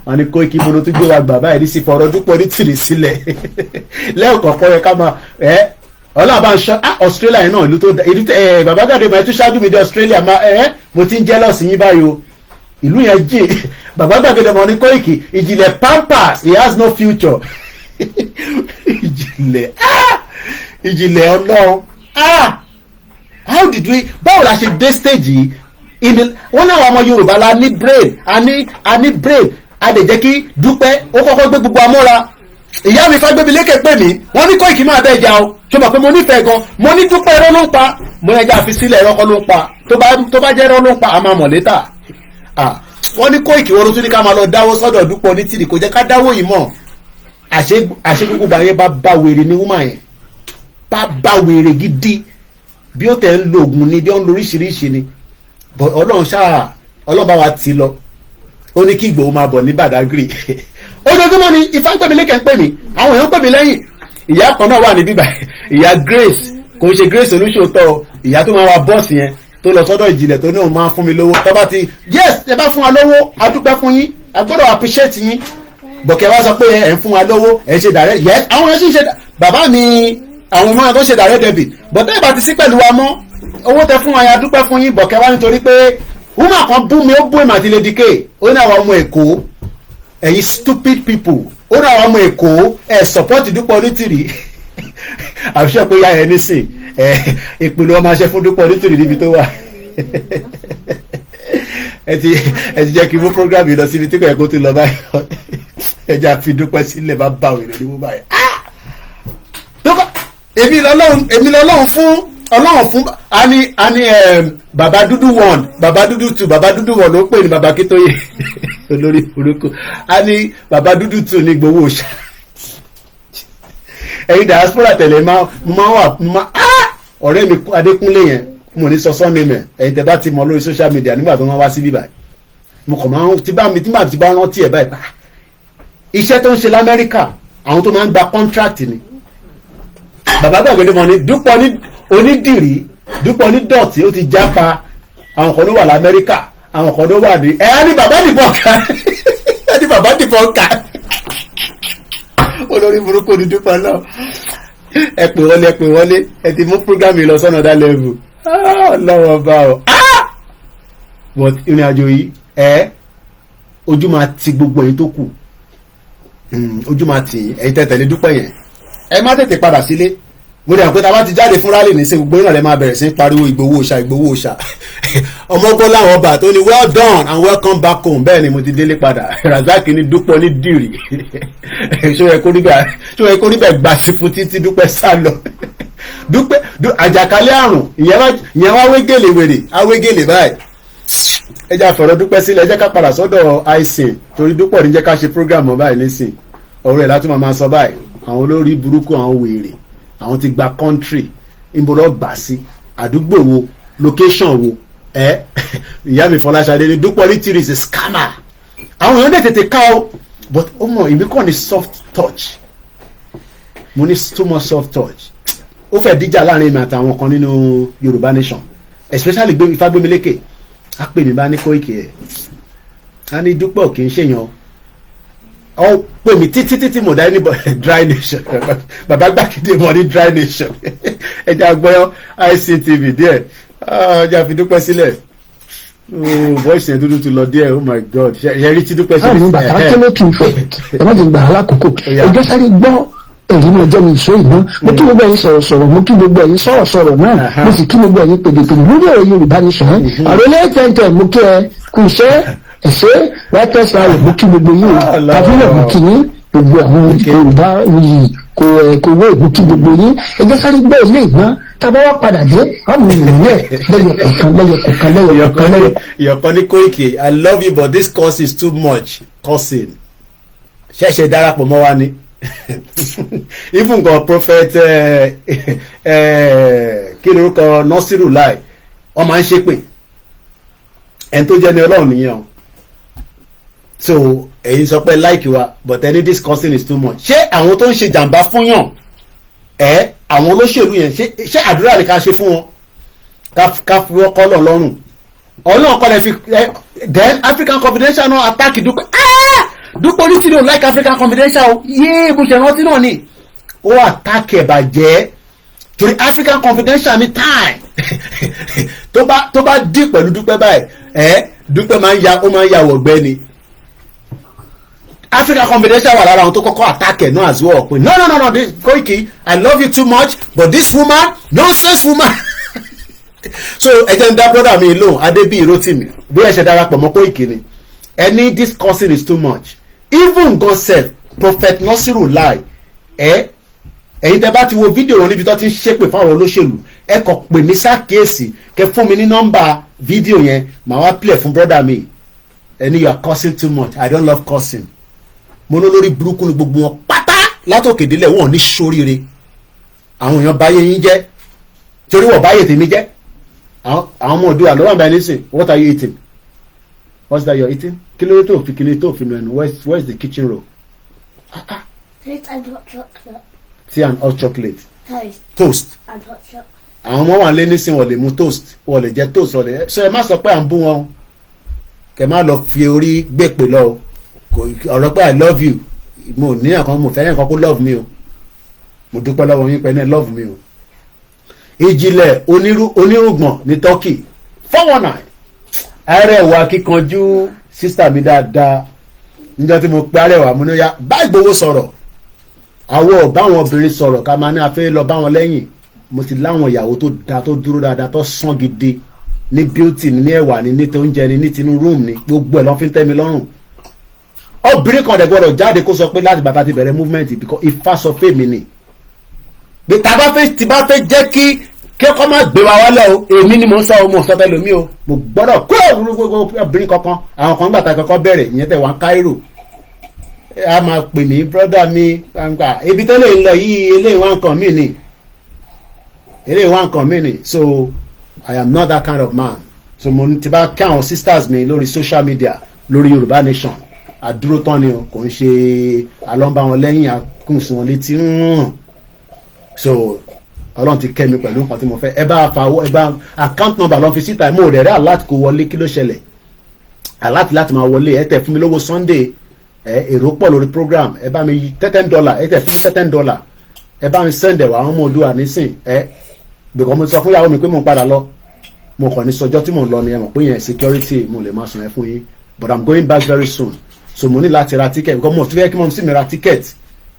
wọn ni Koiki mo ló tún gbé wa gbà báyìí ní sí fọ̀rọ̀ Dúpọ̀ ní tìrì sílẹ̀ lẹ́ẹ̀kọ̀ọ̀kan yẹ ká máa ọlọ́ọ̀bá ń ṣọ́ Australia yẹn náà ìlú tó bàbá gàdé máa tún ṣáájú mi dé Australia mo ti ń jealous yín báyìí o ìlú yẹn jìn bàbá gbàgede mọ̀ ní Koiki ìjìnlẹ̀ pampers he has no future ìjìnlẹ̀ ọlọ́run how did we báwo la ṣe dé stage yìí wọ́n náà wà ọmọ Yorùbá la ní brain a ní brain a lè jẹ́ kí Dúpẹ́ ó kọ́kọ́ gbé gbogbo amọ́ra ìyá mi Fágbémi lékè pè mí wọ́n ní Koiki máa bẹ́ẹ̀ jà o ṣé mọ̀ pé mo nífẹ̀ẹ́ gan mo ní Dúpẹ́ ẹ̀rọ ló ń pa mo ẹja àfi sílẹ̀ ẹ̀rọ kan ló ń pa tó bá jẹ́ ẹ̀rọ ló ń pa a máa mọ̀ létà wọ́n ní Koiki wọ́n tún ní ká máa lọ dáwó sọ́dọ̀ Dúpọ̀ ní tìrì kò jẹ́ ká dáwó yìí mọ̀ àṣẹ gbogbo bàyẹn bá wèrè ní wúmà yẹn bá wèrè gidi bí ó tẹ̀ ń lo oògùn ni bí ó ń lo oríṣiríṣi ni ọlọ́run ṣáà ọlọ́ba wa ti lọ ó ní kí Ìgbòho máa bọ̀ ní Badagry ojoojúmọ́ ni Ifágbémilékè ń pè mí àwọn èèyàn pè mí lẹ́yìn ìyá kan náà wà ní bíbá ìyá Grace kò ń ṣe Grace Olúṣòótọ́ ìyá tó máa wa bọ́ọ̀sì yẹn tó lọ sọ́dọ̀ ìjìnlẹ̀ tó ní òun máa fún mi lówó tó bá ti yes ẹ bá fún wa lówó a dúpẹ́ fún yín a gbọ́dọ̀ appreciate yín bọ̀kẹ́ wá sọ pé ẹ̀ ń fún wa lówó ẹ̀ ń ṣe direct yes àwọn ẹ̀ sì ń ṣe bàbá mi àwọn ọmọ tó ṣe direct debit bọ̀tẹ́ ìbá ti sí pẹ̀lú wa mọ́ owó tẹ fún wa ya dúpẹ́ fún yín bọ̀kẹ́ wá nítorí pé woman kan bú mi ó bú èmi àti Lady K ó ní àwọn ọmọ Èkó ẹ̀yin stupid people ó rà àwọn ọmọ èkó ẹ̀ support Dúpẹ́ Onítìrí àbíṣe pé yá ẹ nísìn ìpinnu ọmọ aṣẹ fún Dúpẹ́ Onítìrí níbi tó wà ẹ ti jẹ́ kí n mú program yìí lọ síbi tí kò yẹ kó ti lọ báyìí ẹ jẹ́ àfi Dúpẹ́ sílẹ̀ bá bá òun ìrìn níwó báyìí. èmi lọ́lọ́run fún ani baba dúdú 1 baba dúdú 2 baba dúdú 1 ló pè ní baba Kítóyè olórí burúkú ani baba dúdú 2 ní gbowó ṣá ẹ̀yin diaspora tẹ̀lé máa wà ọ̀rẹ́ mi Adékúnlé yẹn mo ní sọ sọ́ni mẹ́ ẹ̀yin tẹ́ bá ti mọ lórí social media nígbà tó wọ́n wá sí bíbáyìí mo kàn máa ń tí bá rántí ẹ̀ báyìí iṣẹ́ tó ń ṣe l'Amẹ́ríkà àwọn tó máa ń gba contract ni bàbá gbàgbé mọ ní Dúpẹ́ Onídìrí Dúpẹ́ Onídọ̀tí ó ti jápa àwọn kan ló wà l'Amẹ́ríkà àwọn kan ló wà ní ní bàbá dìbọn ká ní bàbá dìbọn ká olórí burúkú ni Dúpẹ́ náà ẹ pè wọlé ẹ ti mú program yìí lọ sọ́nà dá level lọ́wọ́ bá ọ but ìrìn àjò yìí ojú máa ti gbogbo èyí tó kù ojú máa tì ẹ̀yin tẹ̀lé Dúpẹ́ yẹn ẹ má tètè padà sílé mo dẹ̀ pé ta bá ti jáde fún rálì ní sí gbogbo náà lè máa bẹ̀rẹ̀ sí pariwo Ìgbòho Òòṣà ọmọgbọ́n láwọn ọba tó ní well done and welcome back home bẹ́ẹ̀ ni mo ti délé padà Razak ní Dúpẹ́ Onídìrí ṣó yẹ kó níbẹ̀ gbà sí fún títí Dúpẹ́ sá lọ Dúpẹ́ àjàkálẹ̀ àrùn ìyẹn wá wégele wèrè awégele báyìí ẹ jẹ́ àfọ̀rọ̀ Dúpẹ́ sílẹ̀ ẹ jẹ́ ká padà sọ́dọ̀ àìsàn torí Dúpẹ́ ní jẹ́ ká ṣe program báyìí nísìn ọ̀rọ̀ ẹ̀ látún máa sọ báyìí àwọn olórí burúkú àwọn wèrè àwọn ti gba country ìbòrò gbà sí àdúgbò wo location wo ìyá mi Fọláṣadé ní Dúpẹ́ Onítìrí is a scammer àwọn èèyàn dẹ̀ tètè ká o but ó mọ̀ ìbí kàn ní soft touch mo ní too much soft touch ó fẹ́ díjà láàrin mi àtàwọn kan nínú Yorùbá nation especially Ifágbémilékè á pè mí bá ní Kóìkì ẹ̀ á ní Dúpẹ́ ò kì í ṣèyàn ọ pè mí títí mo dá ní dry nation bàbá gbàgede mọ ní dry nation ẹjẹ agbọyọ ICTV díẹ̀ ọjà fi Dúpẹ́ sílẹ̀ voice yẹn dúdú ti lọ díẹ̀ oh my god ṣe rí tí Dúpẹ́ sílẹ̀.
àmì bàtà kẹ́lẹ́ kì í fẹ́ ẹ má ti gbà á lákòókò ẹjọ́ sáré gbọ́ èyí ni ọjọ́ mi ìṣó ìná mo kí gbogbo ẹ̀yin sọ̀rọ̀ mo kí gbogbo ẹ̀yin sọ̀rọ̀ náà mo sì kí gbogbo ẹ̀yin pèdèpèdè lórí ọ̀rọ̀ Yorùbá nation àròlé tẹ̀ntẹ̀ mo kí ẹ kú iṣẹ́ ẹ̀ṣẹ́ wákẹ́sà rẹ̀ mo kí gbogbo yìí tàbílẹ̀ mo kí yín gbogbo àwọn Yorùbá yìí kò wé mo kí gbogbo yín ẹjọ́ sáré gbọ́ ilé ìgbọ́n tábà wá padà dé àwọn ènìyàn lẹ́yọ̀ kọ̀ọ̀kan.
Ìyọ̀kan ní Kóìkì I love you but this course is too much cursing ṣẹ̀ṣẹ̀ darapọ̀ mọ́ wa ni even gan prophet kí ni orúkọ Nasiru Lai wọ́n máa ń ṣépè ẹni tó jẹ́ ní Ọlọ́run nìyẹn o so ẹ̀yin sọ pé like wa but any this cursing is too much ṣé àwọn tó ń ṣe jàǹbá fún yàn àwọn olóṣèlú yẹn ṣé àdúrà lè ká ṣe fún wọn ká fi wọ́n kọ́ lọ lọ́rùn Ọlọ́run kọ́ lè fi then African Confidential náà attack Dúpẹ́ Dúpẹ́ Onítìrí ò like African Confidential o yéé bó ṣe rántí náà ni ó attack ẹ̀ bàjẹ́ torí African Confidential ní time tó bá dì pẹ̀lú Dúpẹ́ báyìí Dúpẹ́ máa ń ya wọ̀gbẹ́ ni African Confidential wà lára àwọn tó kọ́kọ́ attack ẹ̀ náà as well pé no this Koiki I love you too much but this woman nonsense woman so ẹ̀jẹ̀ ń dá brother mi lóhùn Adébíyì Rótìmí bí ẹ ṣe darapọ̀ mọ́ Koiki ni any this cursing is too much even God said prophet Nasiru Lai ẹ̀yin tẹ́ bá ti wo fídíò wọn níbi tó ti ń ṣépè fáwọn olóṣèlú ẹ kọ pè mí ṣàkíyèsí kẹ fún mi ní nọ́mbà fídíò yẹn màá wá play fún brother mi ẹni you are cursing too much I don't love cursing mo ní lórí burúkú ni gbogbo wọn pátá látòkè délẹ̀ wọn ní ṣoríire àwọn èèyàn báyé yín jẹ́ torí wọ́n báyé tèmi jẹ́ àwọn ọmọ òdua ló wà báyìí nísìn what are you eating what's that you're eating kí ló tó fi kíni tó fi nù ẹnu where's the kitchen roll.
Tea and hot chocolate.
Tea and hot chocolate.
Toast. And hot chocolate.
àwọn ọmọ wa lé nísìn wọ́n lè mu toast wọ́n lè jẹ toast wọ́n lè so ẹ má sọ pé à ń bú wọn kẹ má lọ fi orí gbèpè lọ ọ̀rọ̀ pé I love you mo ní àkàn mo fẹ́ràn kan kó love me o mo dúpẹ́ lọ́wọ́ yín pé ní love me o. ìjìnlẹ̀ onírùgbọ̀n ní Turkey 419 ààrẹ wa kíkanjú sísítà mi dáadáa níjọ́ tí mo pé Arẹwà mo ní ya bá Ìgbòho sọ̀rọ̀ àwọn ọ̀bá àwọn obìnrin sọ̀rọ̀ ká máa ní afẹ́ lọ bá wọn lẹ́yìn mo ti láwọn ìyàwó tó da tó dúró dáadáa tó sàn gidi ní beauty ní ẹ̀wà ní tó oúnjẹ ní tinú room ní gbogbo ẹ̀ lọ́ fi ń tẹ́ mi lọ́rùn obìnrin kan dẹ̀ gbọ́dọ̀ jáde kó sọ pé láti bàtà ti bẹ̀rẹ̀ movement because Ifá sọ fún mi ni pé tí bá fẹ́ jẹ́ kí ọkọ má gbé wa wálẹ̀ o èmi ni mo ń sọ o mo sọ fẹ́ lomi o mo gbọ́dọ̀ kó obìnrin kankan àwọn kan gbàtà kankan bẹ̀rẹ̀ ìyẹn tẹ̀ wá Cairo a máa pè mí brọ́dà mi gbàgbà ibi tó lè lọ yìí eléyìí wá nǹkan mí ni so I am not that kind of man so mo ti bá kí àwọn sisters mi lórí social media lórí Yorùbá Nation àdúró tán ni o kò ń ṣe alọ́nba wọn lẹ́yìn àkùnsùn wọn létí so Ọlọ́run ti kẹ́ mi pẹ̀lú nǹkan tí mo fẹ́ ẹ bá account number lọ́n fi síta mo rẹ̀ rẹ́ alert kó wọlé kí ló ṣẹlẹ̀ alert láti máa wọlé ẹ tẹ̀ fún mi lówó Sunday èrò pọ̀ lórí program ẹ bá mi $10 ẹ tẹ̀ fún $10 ẹ bá mi send ẹ̀ wá àwọn ọmọ Oòduà nísìn bìkọ́ mo sọ fún ìyàwó mi pé mo ń padà lọ mo kàn ní sọjọ́ tí mo ń lọ ni ẹ mọ̀ pé yẹn security mo lè máa sùn ẹ fún yín but I'm going back very soon so mo ní láti ra ticket because mo ti fẹ́ kí mo sì mi ra ticket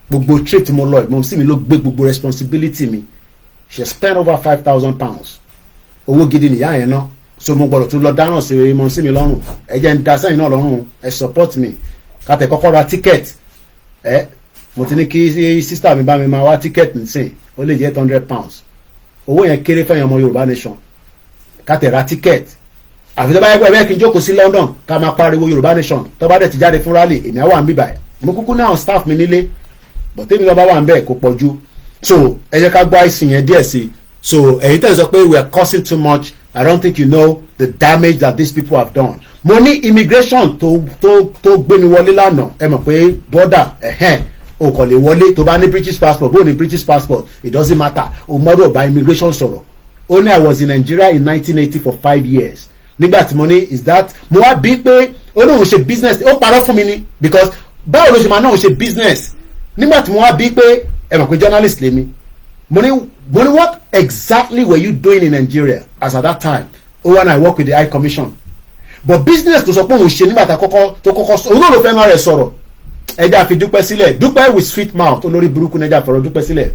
gbogbo trip tí mo lọ mo sì mi ló gbé gbogbo responsibility mi she spent over £5,000 owó gidi nìyá yẹn náà so mo gbọ́dọ̀ tún lọ dáràn sí mo sì mi lọ́rùn ẹ jẹ́ ń da sẹ́yìn náà lọ́rùn ẹ support me kàtẹ́ kọ́kọ́ ra ticket mo ti ní kí sister mi bá mi máa wá ticket nísìn ó lè jẹ́ £800 owó yẹn kéré fẹ́yìn ọmọ Yorùbá Nation kàtẹ́ ra ticket àfi tó bá yẹ pé ẹ̀bẹ́ kí n jókòó sí London ká máa pariwo Yorùbá Nation tó bá dẹ̀ ti jáde fún rally èmi á wà ń bíbà ẹ̀ mo kúkú ní àwọn staff mi nílé but tèmi lọ́ bá wà ń bẹ̀ kó pọ̀ jù so ẹ jẹ́ ká gbọ́ àìsàn yẹn díẹ̀ sí so èyí tẹ̀ sọ pé we are causing too much I don't think you know the damage that these people have done mo ní immigration tó gbé mi wọlé lánàá ẹ mọ̀ pé border o kò lè wọlé tó bá ní British passport bó ní British passport it doesn't matter o mọ́dọ̀ bá immigration sọ̀rọ̀ ó ní I was in Nigeria in 1980 for 5 years nígbà tí mo ní is that mo wá bí pé ó ní òun ṣe business ó parọ́ fún mi ni because báwo ló ṣe máa náà òun ṣe business nígbà tí mo wá bí pé ẹ mọ̀ pé journalist lèmi mo ní what exactly were you doing in Nigeria as at that time when I work with the High Commission but business tó sọ pé òun ṣe nígbà tó kọ́kọ́ òun náà ló fẹ́ máa rẹ̀ sọ̀rọ̀ ẹja fi dúpẹ́ sílẹ̀ dúpẹ́ with sweet mouth olórí burúkú nẹja fọ̀rọ̀ dúpẹ́ sílẹ̀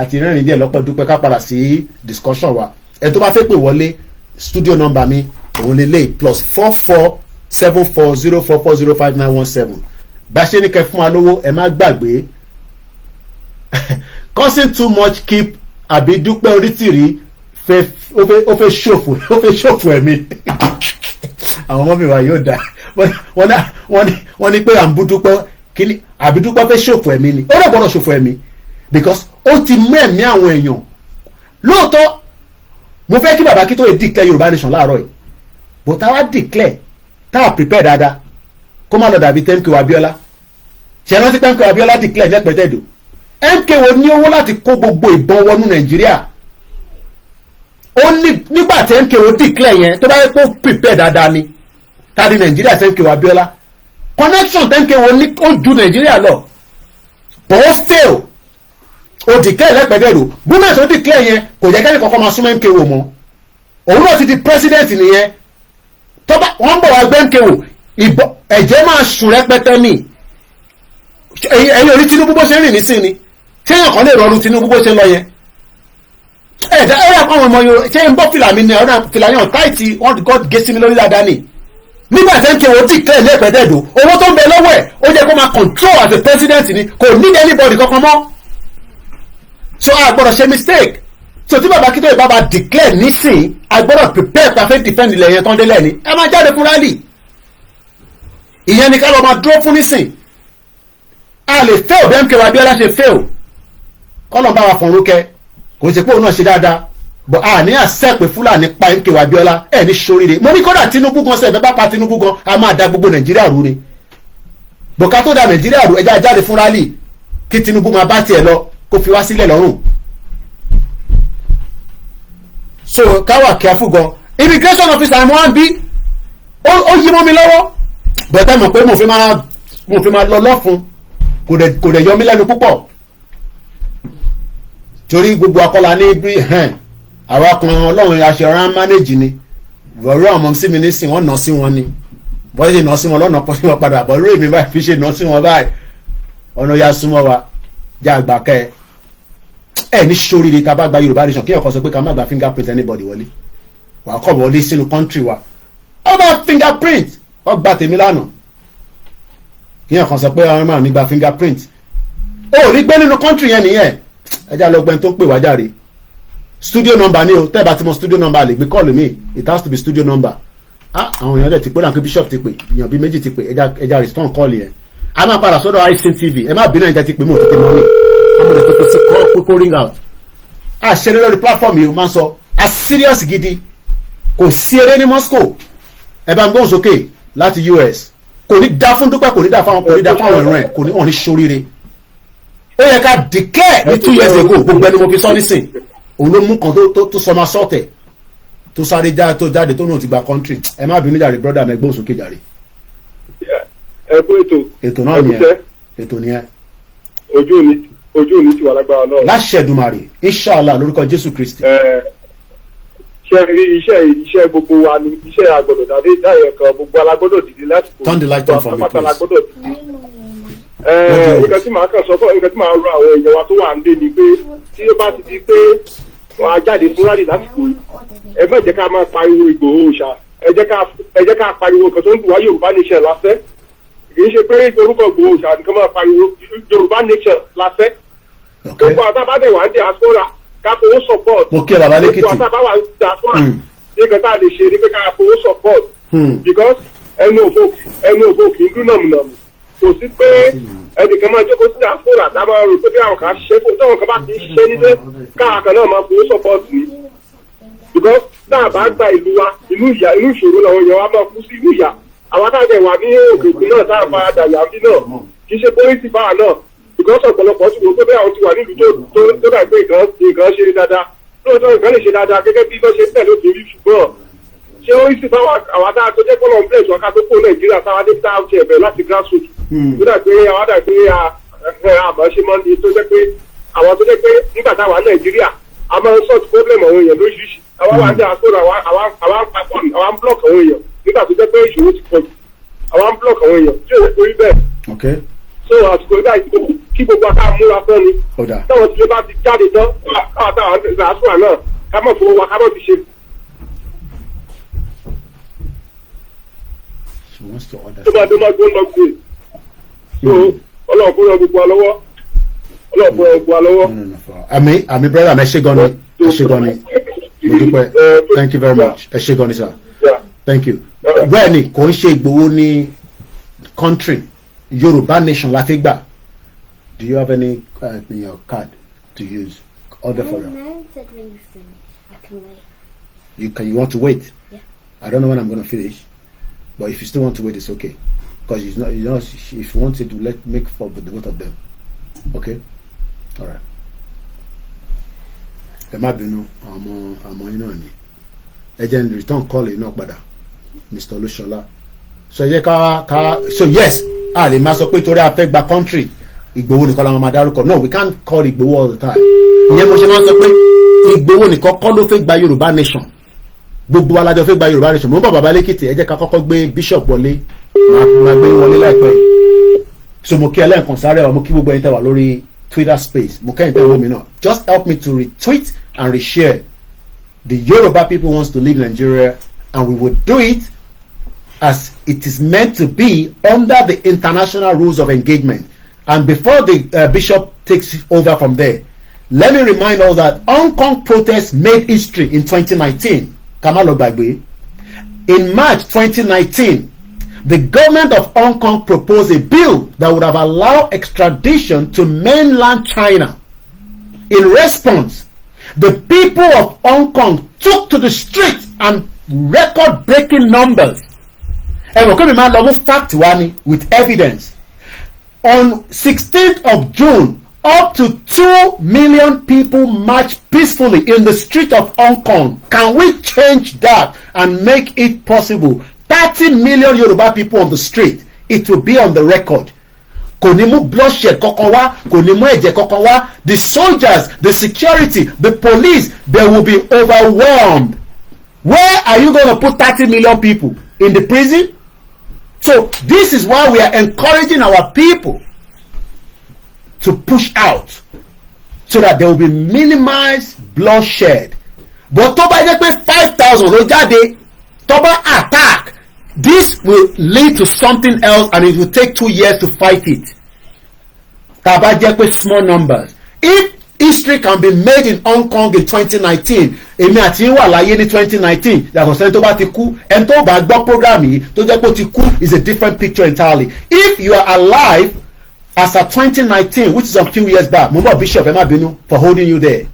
àti ìrìnrìn díẹ̀ lọ́pọ̀ dúpẹ́ ká padà sí discussion wa ẹ tó bá fẹ́ pè wọlé studio number mi òun lè lè +447404405917 bá ṣe ní kẹ́ fún wa lówó ẹ má gbàgbé causing too much keep àbí dúpẹ́ onítìrí ó fẹ́ ṣòfò ẹ̀mí àwọn ọmọ mi wà yóò dá wọ́n ní pé à ń bú dúpẹ́ kíní àbí dúpẹ́ fẹ́ ṣòfò ẹ̀mí ni ó lè gbọ́dọ̀ ṣòfò ẹ̀mí because ó ti mú ẹ̀mí àwọn èèyàn lóòótọ́ mo fẹ́ kí bàbá kí tó lè declare Yorùbá Nation láàárọ̀ yìí but táwa declare táwa prepare dáadáa kó má lọ dàbí MKO Abiola ṣe rántí MKO Abiola declare lẹ́pẹ̀tẹ́dò MKO ní owó láti kó gbogbo ìbọn wọnú Nàìjíríà ó ní nígbà tí MKO declare yẹn tó bá yẹ kó prepare dáadáa ni tàbí Nàìjíríà sí MKO Abiola connection MKO ní ó ju Nàìjíríà lọ but ó fail ó declare lẹ́pẹ̀tẹ́dò gómìnà tó declare yẹn kò jẹ́ kẹ́ni kankan máa súnmọ́ MKO mọ́ òun náà ti di president nìyẹn tó bá wọ́n bọ̀ wá gbé MKO ìbọn ẹ̀jẹ̀ máa sùn rẹpẹtẹ mi ẹ̀yin orí Tinubu bó ṣe ń rìn nísìn ni ṣé èèyàn kan lè rọrùn Tinubu bó ṣe ń lọ yẹn ẹ̀dá ẹ̀rọ àwọn ọmọ Yorùbá ṣé ń bọ́ fìlà mi ní ọ̀nà fìlà yẹn táìtì wọ́n kọ́ gé sí mi lórí dáadáa ni nígbà tí MKO declare lẹ́pẹ̀ẹ́dẹ́dò owó tó ń bẹ lọ́wọ́ ẹ̀ ó jẹ́ kó máa control as a president ni kò need anybody kankan mọ́ so a gbọ́dọ̀ ṣe mistake so tí bàbá Akíntóyè bàbá declare nísìn a gbọ́dọ̀ prepare pàfẹ́ defend ilẹ̀ yẹn tán délẹ̀ ni ẹ máa jáde fún rally ìyẹn ni ká lọ máa dúró fún nísìn a lè fail bí MKO Abiola ṣe fail kọ́nà bá wa fọ̀rún kẹ kò ṣe pé òun náà ṣe dáadáa but a ní àṣẹ pé Fúlàní pa MKO Abiola ẹ̀ ní ṣoríire mo ní kódà Tinubu gan sẹ́ẹ̀ bẹ́ẹ̀ bá pa Tinubu gan a máa da gbogbo Nàìjíríà rú ni but ká tó da Nàìjíríà rú ẹja jáde fún rally kí Tinubu máa bá tiẹ̀ lọ kó fi wá sílẹ̀ lọ́rùn so káwà careful gan immigration officer mo wá ń bí ó yí mọ́ mi lọ́wọ́ bẹ̀tẹ̀ mọ̀ pé mo fi máa lọ lọ́fun kò dẹ̀ yọ mí lẹ́nu púpọ̀ torí gbogbo akọ́la ní bí àwa kan Ọlọ́run aṣèrán manage ni ìrọ̀rọ̀ ọmọ sí mi nísìn wọ́n nà sí wọn ni bọ́ọ̀ ṣe nà sí wọn lọ́nà pọ̀ sí wọn padà bọ́ lórí mi báyìí fi ṣe nà sí wọn báyìí ọ̀nà ya súnmọ́ wa já àgbà kẹ́ ẹ ní sóríire ká bá gba Yorùbá nation kí ọkọ sọ pé ká má gba fingerprint anybody wọlé wà á kọ̀ wọlé sínú country wa ọba fingerprint ọgbà tèmi lánàá kí ọkọ sọ pé ọmọ máa ní gba fingerprint ó rí gbé nínú country yẹn nìyẹn ẹjá lọgbẹ́ni tó ń pè wá járe studio number ni o tẹ́ bá ti mọ studio number lè gbé kọ́ọ̀lù mi it has to be studio number àwọn èèyàn dẹ̀ ti pé láǹkì bishop ti pè èèyàn bíi méjì ti pè ẹja respond call yẹn a máa padà sọ́dọ̀ ICT TV ẹ má bínú ẹja ti pè mí òtítì mọ́ ni àwọn èèyàn tó ti kọ́ kókó ring out a ṣe eré lórí platform yìí o máa ń sọ a serious gidi kò sí eré ní Moscow ẹ bá ń gbóhùn sókè láti US kò ní dá fún Dúpẹ́ kò ní dá fáwọn ẹ̀rọ ẹ̀ kò ní wọ́n ní ṣoríire ó yẹ ká dìkẹ́ ní 2 years ago gbogbo ẹni mo fi sọ nísìn òun ló mú kan tó sọmọ sọ́tẹ̀ tó sáré jáde tó náà ti gba country ẹ má bínú jàre brother mi gbóhùn sókè jàre.
ẹ kú
ètò náà nìyẹn ètò nìyẹn.
ojú òní ti wà lágbára náà.
láṣẹ Èdùmàrè inshallah lórúkọ Jésù Kristi.
ṣe rí iṣẹ́ gbogbo wa ni iṣẹ́ àgbọ̀dọ̀ dáyẹ̀ kan gbogbo alágbọ́dọ̀ dìde láti kó
turn the light on for me please.
nǹkan tí màá kàn sọ fún nǹkan tí màá rọ àwọn èèyàn wa tó wà ń dé ni pé tí ó bá ti di pé wọn á jáde fún rálì lásìkò ẹ má jẹ́ ká máa pariwo Ìgbòho ṣá ẹ jẹ́ ká pariwo nǹkan tó ń dùn wá Yorùbá nation láfẹ́ kì í ṣe pé orúkọ Ìgbòho ṣá nǹkan máa pariwo Yorùbá nation láfẹ́ gbogbo àtàbádẹ wà ń jẹ àsọ́ra ká fowó support
mo kí ẹ bàbá lẹ́kìtì
gbogbo àtàbáwà ń jẹ àsọ́ra nǹkan tá a lè ṣe ni pé ká fowó support because ẹnu òfò kì í dún nàmùnàmù kò sí pé ẹnìkan máa jókòó sí àfúrà tá a máa rò pé bí àwọn kan ṣiṣẹ́ fún táwọn kan bá ti ṣiṣẹ́ nílé káàkan náà máa fowó support ni because tá a bá gba ìlú wa inú ìṣòro làwọn èèyàn wa máa kú sí inú ìyà àwọn táwọn ẹ̀wà ní òkè òkun náà tá a fa dàyà bí náà kì í ṣe pólísì báà náà because ọ̀pọ̀lọpọ̀ ti wò pé bí àwọn ti wà nílùú tó dà pé nǹkan ṣe dáadáa lóòótọ́ nǹkan lè ṣe dáadáa gẹ́gẹ́ bí wọ́n ṣe ń tẹ̀lé òkè rí ṣùgbọ́n ṣé ó sì bá àwọn tá a tó jẹ́ kọ́lọ̀ ń pèsè ọ̀ká tó kó Nàìjíríà táwa dé tá a ti ẹ̀bẹ̀ láti grassroots tó dà pé àwọn dà pé àmọ́ ṣe máa ń di tó jẹ́ pé àwọn tó jẹ́ pé nígbà táwa Nàìjíríà a máa ń sort problem àwọn èèyàn lóṣìṣì àwa wà ní àsọ̀rọ̀ àwa ń block àwọn èèyàn nígbà tó jẹ́ pé ìṣòro ti pọ̀ jù àwa ń block àwọn èèyàn tí ò yẹ kó rí bẹ́ẹ̀. so àsìkò ìgbà kí gbogbo àká múra fún ni táwọn tí ó bá ti jáde tán káwọn táwọn àsọ̀rọ̀ náà ká mọ̀ fún wa ká mọ̀ fi ṣe. tó bá dé máa gbé so Ọlọ́run kó ràn gbogbo wa lọ́wọ́ Ọlọ́run kó ràn gbogbo wa lọ́wọ́.
àmì brother mi ẹ ṣé gan ni mo dúpẹ́ thank you very much ẹ ṣé gan ni sir thank you. bẹ́ẹ̀ ni kò ń ṣe Ìgbòho ní country Yorùbá nation la fi gbà. Do you have any in your card to use? Order for them. You want to wait?
Yeah.
I don't know when I'm going to finish, but if you still want to wait, it's okay. Because it's not, if you want to make for the both of them. Okay? All right. Ẹ má bínú àmọ́ iná ni. Ẹ jẹ́ n return call iná padà, Mr. Olúṣọlá. So ẹ jẹ́ ká so yes, a lè máa sọ pé torí a fẹ́ gba country Ìgbòho nìkan la máa dárúkọ. No, we can't call Ìgbòho all the time. Ìyẹn mo ṣe máa sọ pé Ìgbòho nìkan kọ́ ló fẹ́ gba Yorùbá nation. Gbogbo alájọ fẹ́ gba Yorùbá nation. Mo ń bọ̀ bàbá lẹ́kìtì ẹ jẹ́ ká kọ́kọ́ gbé bishop wọlé. Máa gbé wọlé láìpẹ́ yìí. So mo kí ẹlẹ́ǹkan sáré wa mo kí gbogbo ẹni tẹ́ wà lórí Twitter space. Mo kẹ́yìn tẹ́ wọ́n mi náà. Just help me to retweet and reshare. The Yoruba people wants to leave Nigeria and we will do it as it is meant to be under the international rules of engagement. And before the bishop takes over from there, let me remind us that Hong Kong protests made history in 2019. Kamalo Bagbe. In March 2019, the government of Hong Kong proposed a bill that would have allowed extradition to mainland China. In response, the people of Hong Kong took to the streets and record-breaking numbers. Fact with evidence. On 16th of June, up to 2 million people marched peacefully in the street of Hong Kong. Can we change that and make it possible? 30 million Yoruba people on the street. It will be on the record. Kò ní mú bloodshed kankan wá, kò ní mú ẹ̀jẹ̀ kankan wá. The soldiers, the security, the police, they will be overwhelmed. Where are you going to put 30 million people? In the prison? So this is why we are encouraging our people to push out so that there will be minimized bloodshed. But tó bá jẹ́ pé 5,000 ló jáde, tó bá attack, this will lead to something else and it will take 2 years to fight it. Tá bá jẹ́ pé small numbers. If history can be made in Hong Kong in 2019, èmi àti yín wà láyé ní 2019, yàtọ̀ sẹ́ni tó bá ti kú, ẹni tó bá gbọ́ program yìí tó jẹ́ pé ó ti kú is a different picture entirely. If you are alive as of 2019, which is a few years back, mo bọ̀ Bishop ẹ má bínú for holding you there.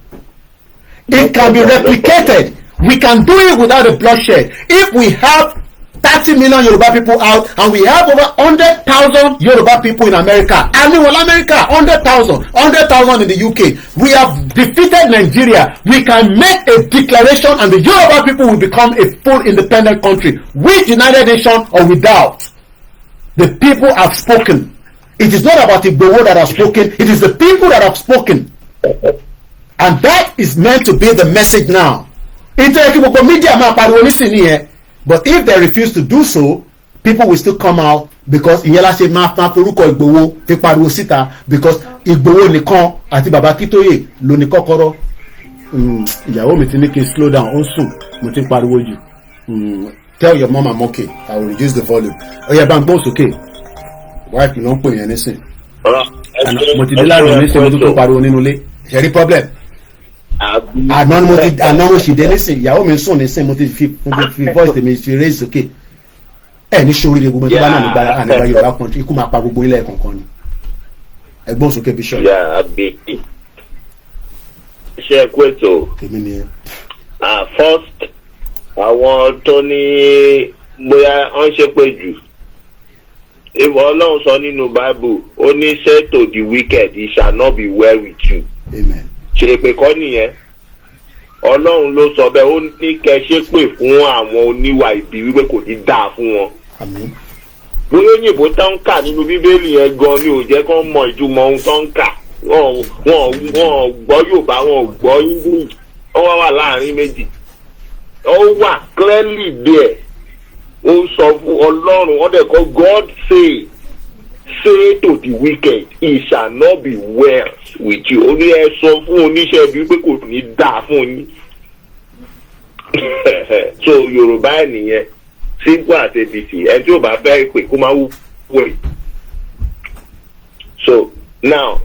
It can be replicated. We can do it without a bloodshed. If we have 30 million Yoruba people out and we have over 100,000 Yoruba people in America, and in America 100,000 in the UK, we have defeated Nigeria. We can make a declaration and the Yoruba people will become a full independent country with United Nations or without. The people have spoken. It is not about Igboho that have spoken, it is the people that have spoken. And that is meant to be the message now. But if they refuse to do so, people will still come out because because Igboho nìkan àti Baba Kitoye ló ní kọ́kọ́rọ́. Ìyàwó mi ti ní kí n slow down, ó ń sùn, mo ti pariwo jù. Tell your mom I'm okay. I will reduce the volume. Oya bá ń gbọ́ sókè. Wife mi ló ń pè yẹn nísìn. Mo ti dé láàrin nísìn mo tún pariwo nínú ilé. Ṣé rí problem? Àná mo sì dé nísìn, ìyàwó mi ń sùn nísìn, mo ti fi voice tèmi fi raise sókè. Ní sóríire gbogbo tó bá náà nígbà Yorùbá country, ikú máa pa gbogbo ilẹ̀ kankan ni. Ẹgbọ́n sókè Bishop.
Ṣé ẹ kú ètò?
Èmi ni ẹ.
First, àwọn tó ní bóyá wọ́n ṣe pé jù. Ìwọ Ọlọ́run sọ nínú Bible, ó ní say to the wicked, it shall not be well with you.
Amen.
Ṣe pé kọ́ nìyẹn. Ọlọ́run ló sọ bẹ́ẹ̀, ó ní kẹ́ ṣe pé fún àwọn oníwà ibi wípé kò ní dáa fún wọn.
Àmín.
Bóyá òyìnbó tó ń kà nínú Bíbélì yẹn gan ni ò jẹ́ kó mọ ìtumọ̀ ohun tó ń kà. Wọ́n gbọ́ Yorùbá, wọ́n gbọ́ English. Ó wà láàrin méjì. Ó wà clearly there. Ó sọ fún Ọlọ́run, ó dẹ̀ kọ́ God say to the wicked, it shall not be well with you. Ó ní ẹ sọ fún oníṣẹ́ ibi pé kò ní dáa fún yín. So Yorùbá ẹ̀ nìyẹn, simple as ABC, ẹ tí ò bá fẹ́ pè kó máa wú wẹ̀. So now,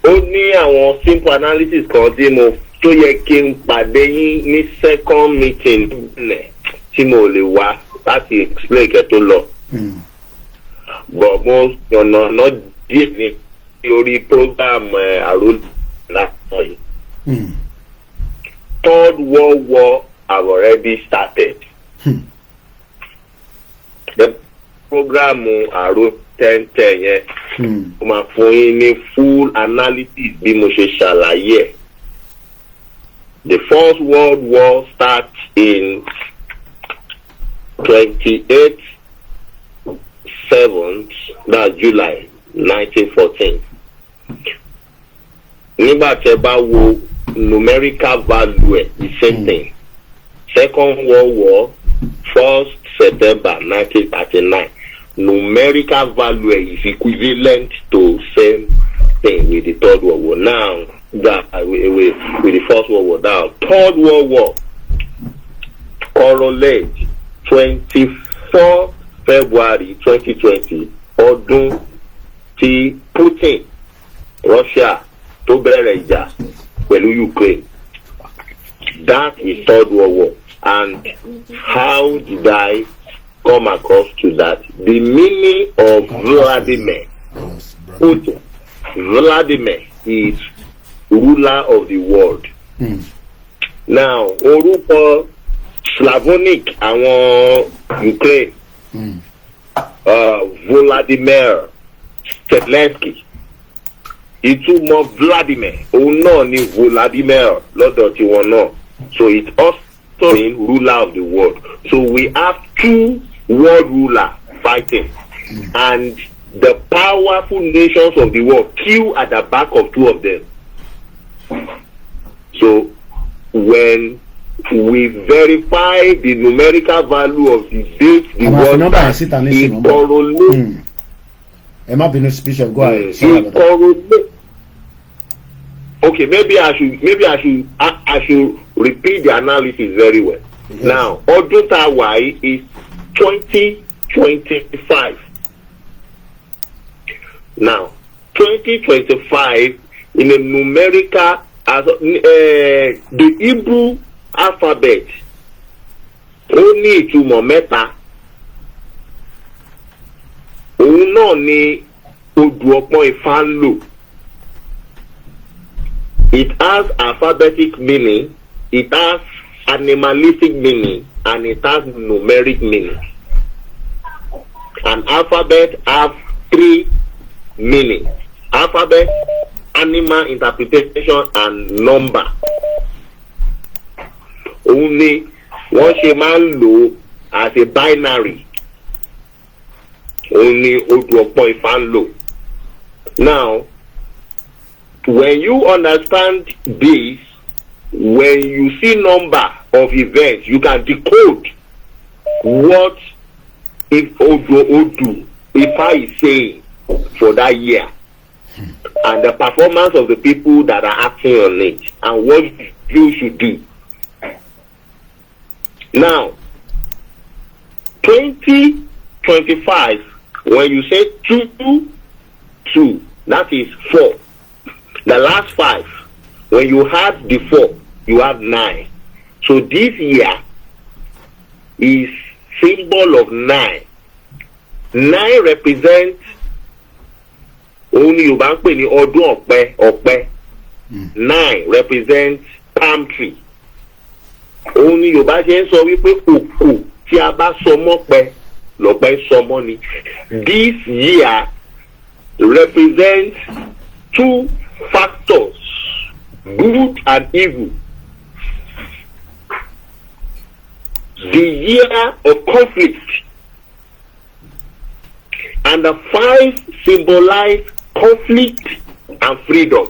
ó ní àwọn simple analysis kan tí mo tó yẹ kí n pàdé yín ní second meeting tí mo lè wá láti explain kẹ́ tó lọ. But mo yànnà díẹ̀ ní orí program àròlé lásán yìí. Third World War have already started. The program àrò 1010 yẹn ó máa fún yín ní full analysis bí mo ṣe ṣàlàyé. The First World War starts in 28/7, that's July 1914. Nígbà tí ẹ bá wo numerical value ẹ̀, the same thing. Second World War, 1st September 1939. Numerical value is equivalent to same thing with the Third World War. Now, that with the First World War. Now, Third World War correlate 24 February 2020. Ọdún tí Putin, Russia, tó bẹ̀rẹ̀ ìjà pẹ̀lú Ukraine. That is Third World War. And how did I come across to that? The meaning of Vladimir Putin. Vladimir is ruler of the world. Now, orúkọ Slavonic àwọn Ukraine, Volodymyr Zelensky. Ìtumọ̀ Vladimir, òun náà ni Volodymyr lọ́dọ̀ tiwọn náà. So it also means ruler of the world. So we have two world rulers fighting, and the powerful nations of the world queue at the back of two of them. So when we verify the numerical value of the date the word it correlates.
Bishop, go ahead.
It correlates. Okay, maybe I should repeat the analysis very well. Yes. Now, ọdún tá a wà yìí is 2025. Now, 2025 in a numerical as the Hebrew alphabet ó ní ìtumọ̀ mẹ́ta. Òun náà ni odù ọpọ́n Ifá ń lò. It has alphabetic meaning, it has animalistic meaning, and it has numeric meaning. An alphabet have 3 meanings: alphabet, animal interpretation, and number. Only wọ́n ṣe máa ń lò as a binary. Only odù ọpọ́n Ifá ń lò. Now, when you understand this, when you see number of events, you can decode what if Odu Ifa is saying for that year, and the performance of the people that are acting on it, and what you should do. Now, 2025, when you say 2, that is 4. The last 5, when you have the 4, you have 9. So this year is symbol of 9. 9 represents only you bank when you order ọ̀pẹ. 9 represents palm tree. Only you bá ṣe ń sọ wípé òkú tí a bá sọ mọ́pẹ lọ́pẹ sọ mọ́ ni. This year represents 2 factors, good and evil. The year of conflict, and the 5 symbolize conflict and freedom.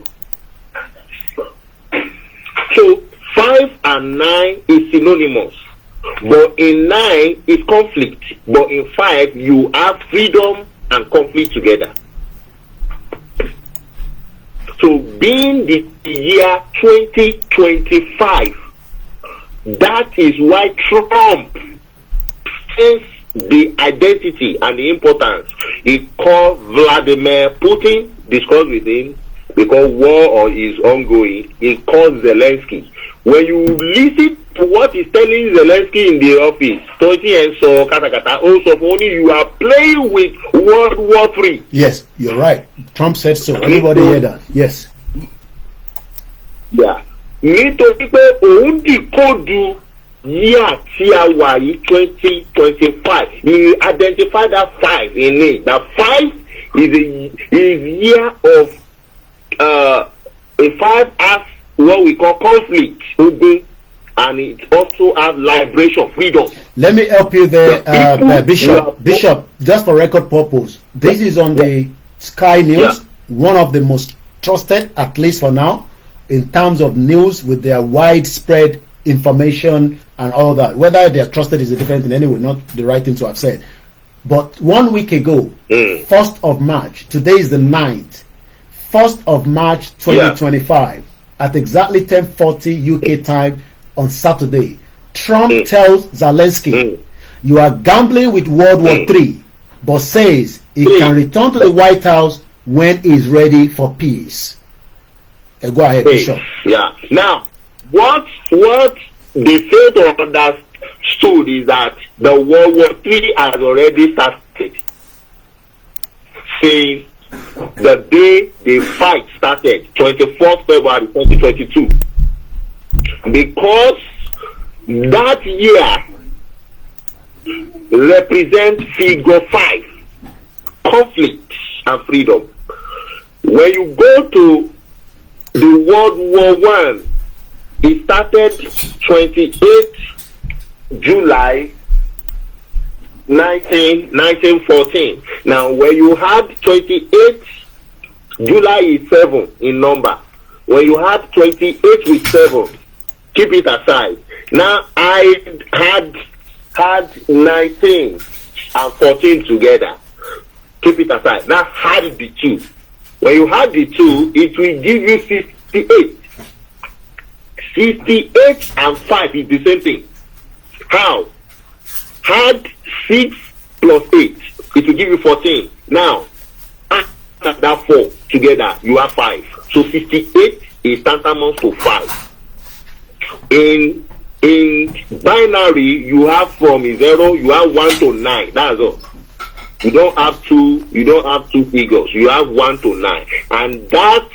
So 5 and 9 is synonymous, but in 9 is conflict, but in 5 you have freedom and conflict together. So being the year 2025, that is why Trump says the identity and the importance. He called Vladimir Putin, discussed with him, because war is ongoing. He called Zelensky. When you listen to what he's telling Zelensky in the office, also only you are playing with World War III.
Yes, you're right. Trump said so. Everybody hear that? Yes.
Yeah. Nítorí pé òun decode year tí a wà yìí 2025. He identified that 5 in it. That 5 is year of a 5 has what we call conflict, and it also has liberation, freedom.
Let me help you there, Bishop. Bishop, just for record purpose, this is on the Sky News, one of the most trusted, at least for now, in terms of news with their widespread information and all that. Whether they are trusted is a different thing anyway, not the right thing to have said. But 1 week ago, 1st of March, today is the 9th, 1st of March 2025, at exactly 10:40 UK time on Saturday, Trump tells Zelensky, you are gambling with World War III, but says he can return to the White House when he's ready for peace. Go ahead, Bishop.
Yeah. Now, what they fail to understood is that the World War III has already started. Saying the day the fight started, 24th February 2022, because that year represents figure 5, conflict and freedom. When you go to the World War I, it started 28 July 1914. Now, when you had 28, July is 7 in number. When you had 28 with 7, Keep it aside. Now I had 19 and 14 together. Keep it aside. Now add the 2. When you add the 2, it will give you 68. 68 and 5 is the same thing. How? Add 6 plus 8. It will give you 14. Now, add that 4 together, you have 5. So 68 is tantamount to 5. In binary, you have from 0, you have 1 to 9. That's all. You don't have two figures. You have 1 to 9. And that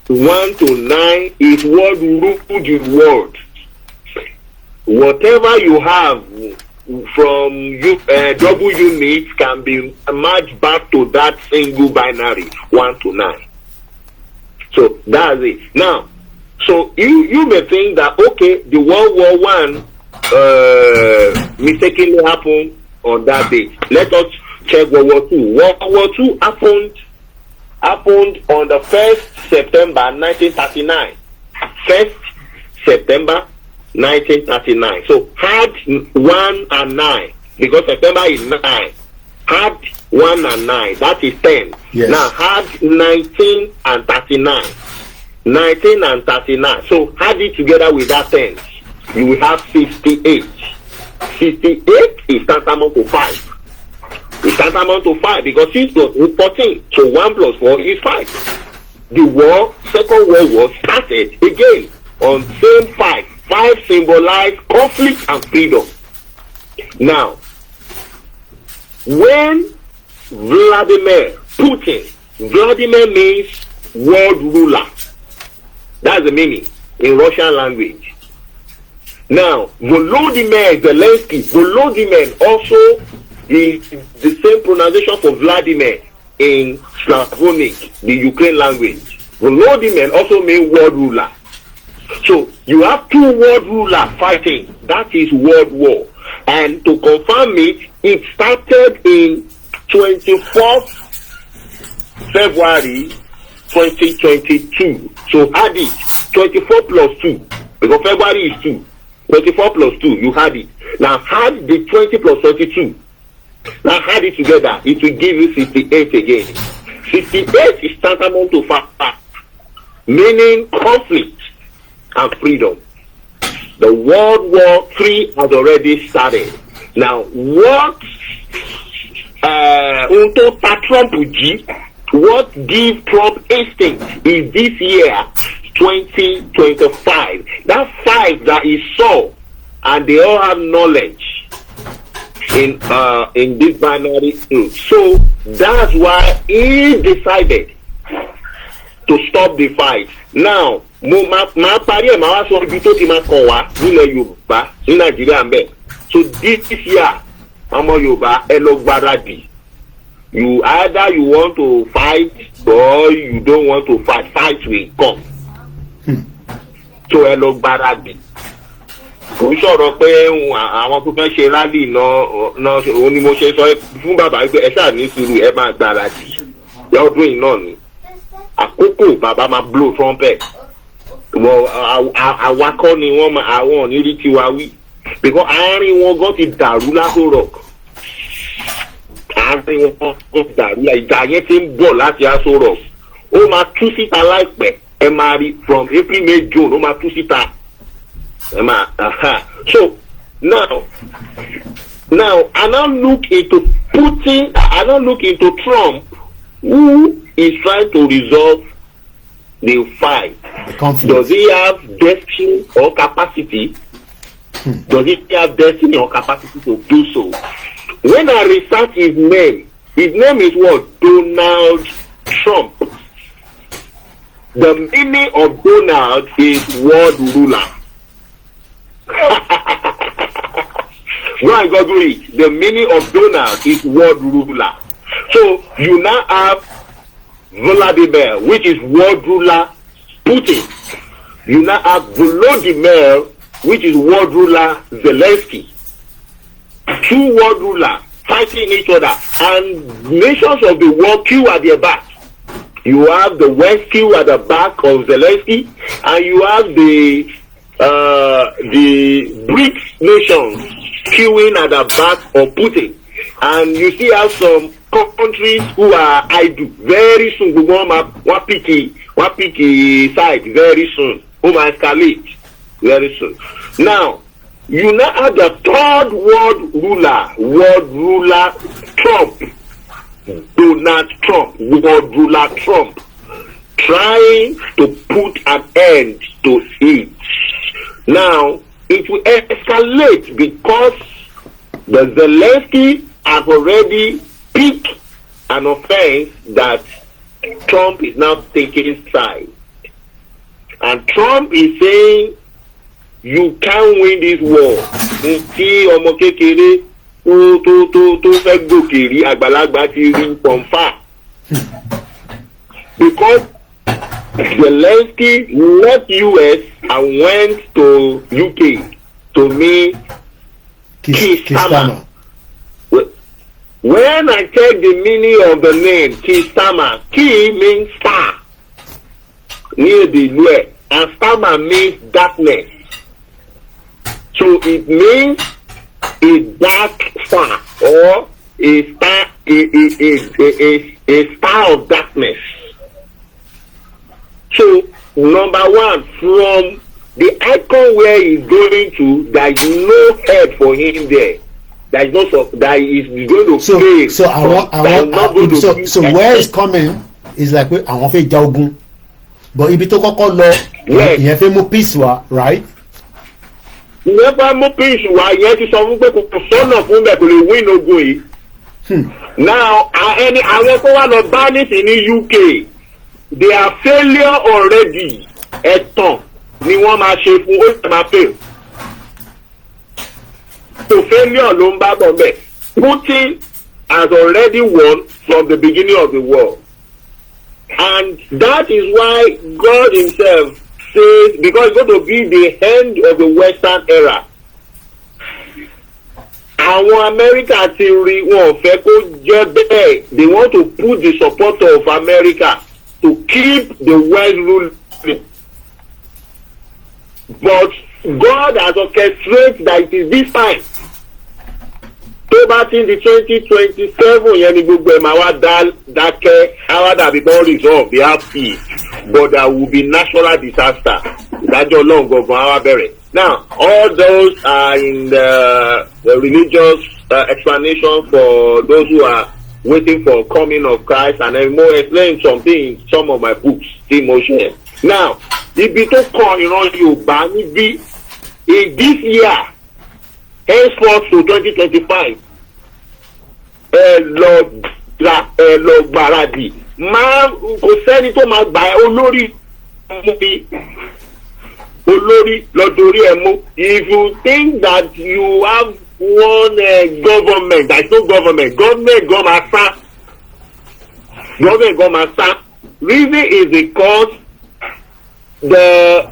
1 to 9 is what ruled the world. Whatever you have from double units can be matched back to that single binary, 1 to 9. So that's it. Now, so you may think that, okay, the World War I mistakenly happened on that day. Let us check World War II. World War II happened on the 1st September 1939. 1st September 1939. So add 1 and 9 because September is 9. Add 1 and 9. That is 10.
Yes.
Now add 19 and 39. 19 and 39. So add it together with that 10. You will have 68. 68 is tantamount to 5. It's tantamount to 5 because 6 plus 8 is 14. So 1 plus 4 is 5. The Second World War started again on same 5. 5 symbolize conflict and freedom. Now, when Vladimir means world ruler. That's the meaning in Russian language. Now, Volodymyr Zelensky also is the same pronunciation for Vladimir in Slavonic, the Ukraine language. Volodymyr also means world ruler. So you have 2 world rulers fighting. That is world war. And to confirm it started in 24th February 2022. So add it. 24 plus 2. Because February is 2. 24 plus 2. You had it. Now add the 20 plus 22. Now add it together. It will give you 68 again. 68 is tantamount to 5. Meaning conflict and freedom. The World War III has already started. Now, what gives Trump instinct is this year, 2025. That 5 that he saw, and they all have knowledge in this binary thing. So that's why he decided to stop the fight. Now, máa parí ẹ̀ máa wá sọ ibi tó ti máa kàn wá nílẹ̀ Yorùbá ní Nàìjíríà ń bẹ̀. So this year ọmọ Yorùbá ẹ lọ gbáradì. You either you want to fight or you don't want to fight. Fight will come. So ẹ lọ gbáradì. Kò ń sọ̀rọ̀ pé àwọn tó fẹ́ ṣe rálì náà òun ni mo ṣe sọ fún bàbá pé ẹ ṣáà ní sùúrù ẹ máa gbáradì. Lọ́dún yìí náà ni. Àkókò bàbá máa blow trumpet. Àwa kọ́ ni àwọn ò ní rí tiwa wí because àárín wọn gan ti dàrú l'Aso Rock. Àárín wọn gan ti dàrú ìjà yẹn ti ń bọ̀ láti Aso Rock. Ó máa tú síta láìpẹ́ ẹ máa rí from April, May, June ó máa tú síta ẹ máa so now I now look into Trump, who is trying to resolve the fight. Does he have destiny or capacity? Does he have destiny or capacity to do so? When I research his name is what? Donald Trump. The meaning of Donald is world ruler. Go and Google it. The meaning of Donald is world ruler. So you now have Vladimir, which is world ruler Putin. You now have Volodymyr, which is world ruler Zelensky. 2 world rulers fighting each other, and nations of the world queue at their back. You have the West queue at the back of Zelensky, and you have the the BRICS nations queuing at the back of Putin. And you see how some countries who are idle very soon will one picky side very soon, who might escalate very soon. Now, you now have the third world ruler, Trump, Donald Trump, world ruler Trump, trying to put an end to it. Now, it will escalate because the Zelensky have already picked an offense that Trump is now taking side. And Trump is saying, you can't win this war. Tí ọmọ kékeré tó fẹ́ gòkè rí àgbàlagbà ti rí from far. Because Zelensky left US and went to UK to meet Keir Starmer. When I check the meaning of the name Keir Starmer, Keir means star, near the word, and Starmer means darkness. So it means a dark star or a star, a star of darkness. So number one, from the icon where he's going to, there is no head for him there. There is no that is going to pay.
So where it's coming is like àwọn fẹ́ ja ogun, but ibi tó kọ́kọ́ lọ ìyẹn fẹ́ mú peace wá, right?
Ìyẹn fẹ́ mú peace wá, ìyẹn ti sọ fún pé kò sọ́nà fún bẹ́ẹ̀ kò lè win ogun yìí. Now àwọn tó wà lọ bá nísìn ní UK, they are failure already. Ẹ̀tàn ni wọ́n máa ṣe fún ó sì máa fail. So failure ló ń bá bọ̀ bẹ́ẹ̀. Putin has already won from the beginning of the war. And that is why God himself says, because it's going to be the end of the Western era. Àwọn America ti rí wọn fẹ́ kó jẹ́ bẹ́ẹ̀. They want to put the support of America to keep the West ruling. But God has orchestrated that it is this time. Tó bá ti di 2027 yẹn ni gbogbo ẹ̀ máa wá dákẹ́, àwa dàbí kan resolve, they have peace, but there will be natural disaster. Ìdájọ́ Ọlọ́run gangan àwa bẹ̀rẹ̀. Now, all those are in the religious explanation for those who are waiting for coming of Christ, and I more explain something in some of my books, emotion. Now, ibi tó kọ ìran Yorùbá níbí in this year, henceforth to 2025, ẹ lọ gbáradì. Máa kò sẹ́ni tó máa gbà ẹ́ olórí lọ́dọ̀rí ẹ̀ mú. If you think that you have one government, there is no government go máa sá. Government go máa sá. Reason is because the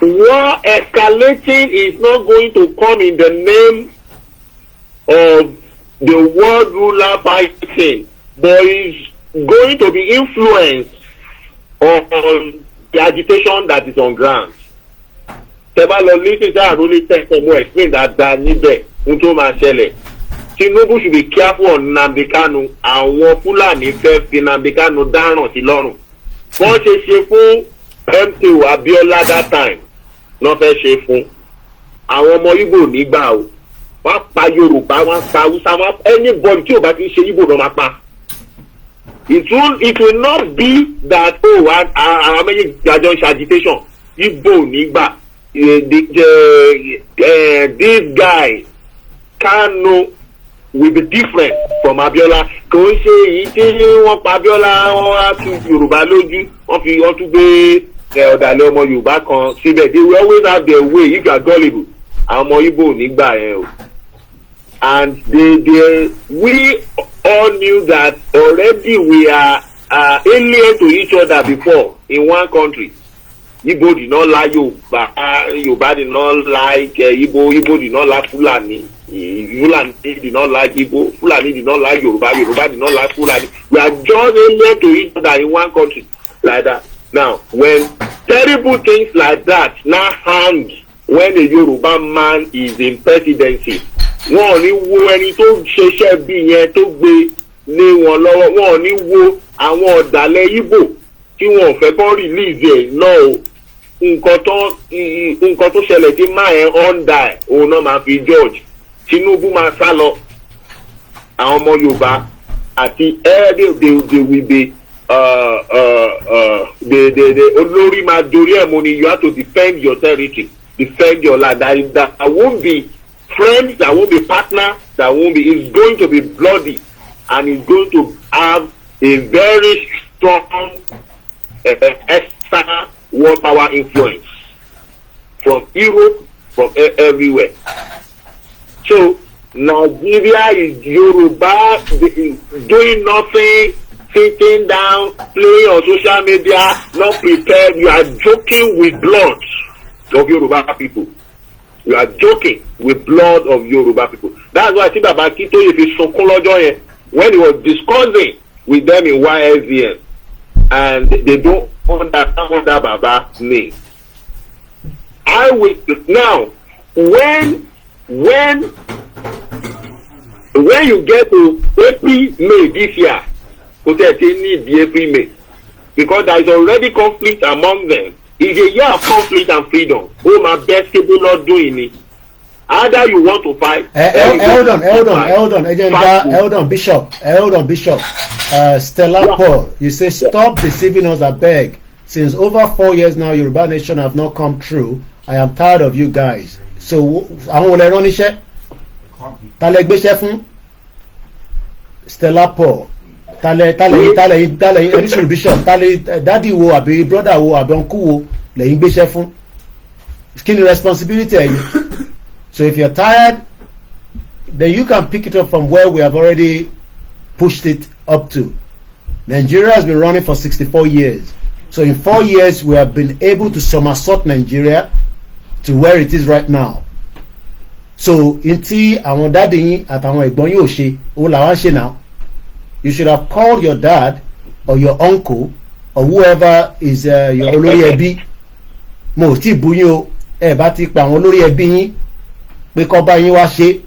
war escalating is not going to come in the name of the world ruler fighting, but is going to be influenced on the agitation that is on ground. Tẹ́bá lọ lísìn sáà ló lè tẹ́sán mọ́ explain dáadáa níbẹ̀ ohun tó máa ṣẹlẹ̀. Tinubu should be careful on Nnamdi Kanu. Àwọn Fúlàní fẹ́ fi Nnamdi Kanu dáràn sí lọ́rùn. Wọ́n ṣe fún MKO Abiola that time. Wọ́n fẹ́ ṣe fún àwọn ọmọ Igbo nígbà o. Wọ́n pa Yorùbá, wọ́n pa Hausa, wọ́n anybody tí ò bá ti ṣe Igbo ló máa pa. It will not be that àwọn méjì àjọ ṣe agitation. Igbo nígbà. This guy Kanu will be different from Abiola. Kò ń ṣe èyí tí wọ́n pa Abiola, wọ́n á tún Yorùbá lójú, wọ́n tún gbé ọ̀dàlẹ̀ ọmọ Yorùbá kan síbẹ̀. They will always have their way if you are gullible. Àwọn ọmọ Igbo nígbà yẹn o. And we all knew that already we are alien to each other before in one country. Igbo did not like Yoruba, Yoruba did not like Igbo, Igbo did not like Fulani, Fulani did not like Igbo, Fulani did not like Yoruba, Yoruba did not like Fulani. We are just alien to each other in one country like that. Now, when terrible things like that now hang when a Yoruba man is in presidency. Wọ́n ò ní wo ẹni tó ṣeṣẹ́ bí yẹn tó gbé ní wọn lọ́wọ́. Wọ́n ò ní wo àwọn ọ̀dàlẹ̀ Ìgbò tí wọn ò fẹ́ kán release ẹ̀ náà. Nǹkan tó ṣẹlẹ̀ tí máa ẹ̀ ọ́ndà ẹ̀ òun náà máa fi George. Tinubu máa sá lọ. Àwọn ọmọ Yorùbá àti they will be olórí máa dorí ẹ̀ mú ni you have to defend your territory, defend your land. That won't be friends, that won't be partner, that won't be. It's going to be bloody, and it's going to have a very strong external world power influence from Europe, from everywhere. So Nigeria is Yoruba doing nothing, sitting down, playing on social media, not prepared. You are joking with blood of Yoruba people. You are joking with blood of Yoruba people. That's why I think about Kito if it's Sokolojo when he was discussing with them in YSDM, and they don't understand that Baba's name. I will now when you get to April, May this year, need the April, May, because there is already conflict among them. It's a year of conflict and freedom. Oh, my best people not doing it. Either you want to fight.
Hold on, Bishop. Stella Paul, you say stop deceiving us, I beg. Since over 4 years now, Yoruba Nation have not come true. I am tired of you guys. So, I want to run this shit. Stella Paul. Tale edition Bishop. Daddy wo àbí brother wo àbí uncle wo lẹ́yìn gbéṣẹ́ fún. Skin responsibility are you? So if you're tired, then you can pick it up from where we have already pushed it up to. Nigeria has been running for 64 years. So in 4 years, we have been able to somersault Nigeria to where it is right now. So inti àwọn daddy yín àtàwọn ẹ̀gbọ́n yín ò ṣe, ó làwọn ṣe now. You should have called your dad or your uncle or whoever is your olórí ẹbí. Mo ti bú yín o, ẹ bá ti pa àwọn olórí ẹbí yín pé kó bá yín wá ṣe.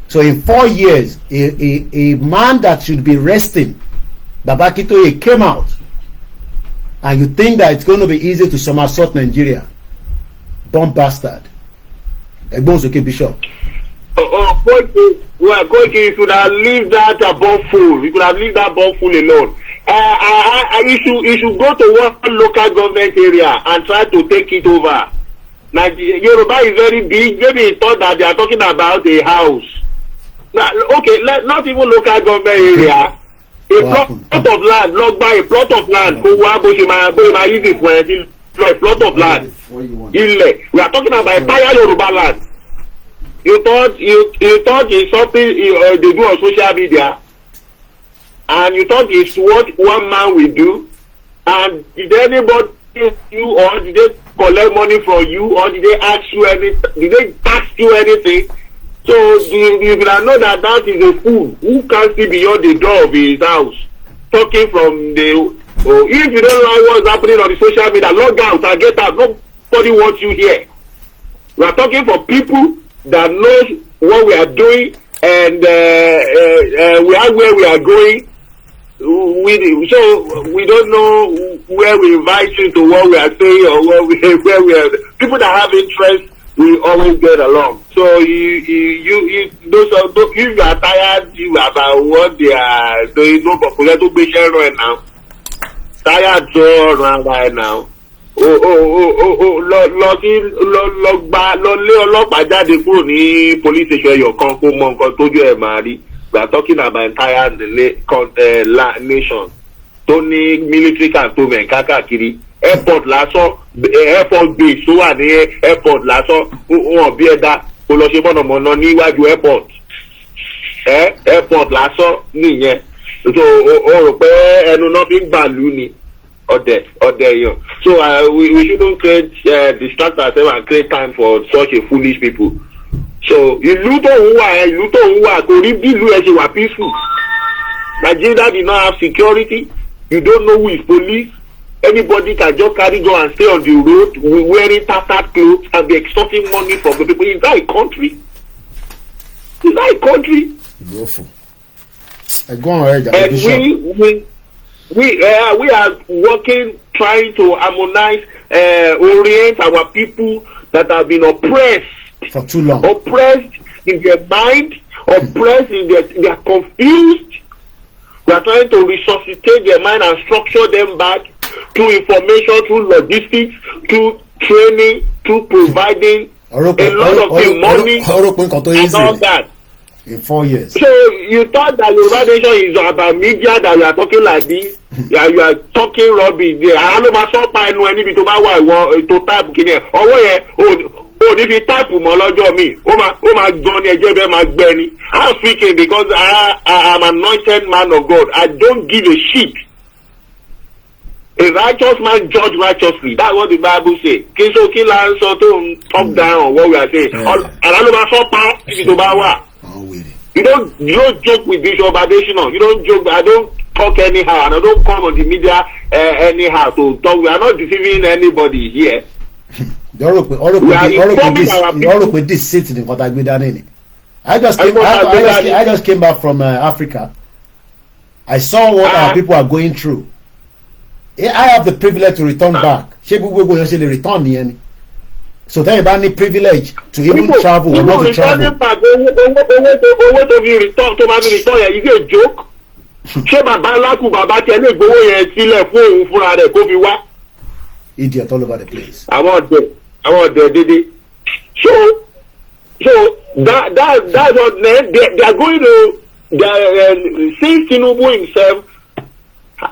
So in 4 years, a man that should be resting, Baba Akintoye, came out, and you think that it's going to be easy to somersault Nigeria? Dumb bastard. Ẹ̀gbọ́n sókè Bishop.
Koiki, you could have leave that bomb full. You could have leave that bomb full alone. You should go to one local government area and try to take it over. Now, Yoruba is very big. Maybe he thought that they are talking about a house. Now, okay, not even local government area. A plot of land, not by a plot of land. A plot of land. We are talking about entire Yoruba land. You thought it's something they do on social media, and you thought it's what one man will do, and did anybody you, or did they collect money from you, or did they ask you anything? Did they ask you anything? So you know that is a fool who can't see beyond the door of his house, talking from the. Oh, if you don't like what's happening on the social media, log out and get out. Nobody wants you here. We are talking for people that knows what we are doing, and we are where we are going. So we don't know where we invite you to what we are saying or where we are. People that have interest will always get along. So if you are tired, you are about what they are doing. No, but forget to be sharing right now. Tired so right now. Lọ lé ọlọ́pàá jáde kúrò ní police station ẹyọ kan kó mọ nǹkan tójú ẹ̀ máa rí. We are talking about entire nation tó ní military cantonment káàkiri. Airport lásán, airport base tó wà ní airport lásán, wọn bí ẹ̀dá kó lọ ṣe mọ̀nàmọ́ná níwájú airport. Airport lásán nìyẹn. So o rò pé ẹnu náà fi ń gbàlú ni. Ọdẹ. So we shouldn't distract ourselves and create time for such a foolish people. So ìlú tó ń wà kò rí bí ìlú ẹ ṣe wà peaceful. Nigeria did not have security. You don't know who is police. anybody can just carry go and stay on the road wearing tattered clothes and be extorting money from the people. Is that a country? Is that a country?
Beautiful. Go on ahead,
and we are working, trying to harmonize, orient our people that have been oppressed
for too long.
Oppressed in their mind, oppressed in they are confused. We are trying to resuscitate their mind and structure them back through information, through logistics, through training, through providing a lot of the money and all that.
In 4 years.
So you thought that Yoruba Nation is about media, that you are talking like this? Yeah, you are talking rubbish there. I don't know so far no any to buy to type kini. Owo yẹn o ní fi type mọ́ lọ́jọ́ mi. O ma gan ni ẹjẹ́ bẹ́ẹ̀ ma gbẹ ni. I'm speaking because I am an anointed man of God. I don't give a shit. A righteous man judge righteously. That's what the Bible says. Kí so kí la ń sọ tó ń talk down on what we are saying. Àlá ló ma sọ pa ibi tó bá wà. You don't joke with Bishop Adesina. You don't joke. I don't talk anyhow, and I don't come on the media anyhow to talk. We are not deceiving anybody here.
This city in Koikimedia. I just came back from Africa. I saw what our people are going through. I have the privilege to return back. Return. So then you need privilege to even travel or not to travel.
Owó tó fi return tó máa fi return yẹn is a joke. Ṣé bàbá Lákù bàbá tiẹ̀ lè gbowó yẹn sílẹ̀ fún òun fúnra rẹ̀ kó fi wá?
Idiot all over the place.
Àwọn ọ̀dẹ̀ dédé. So that's what they are going to see Tinubu himself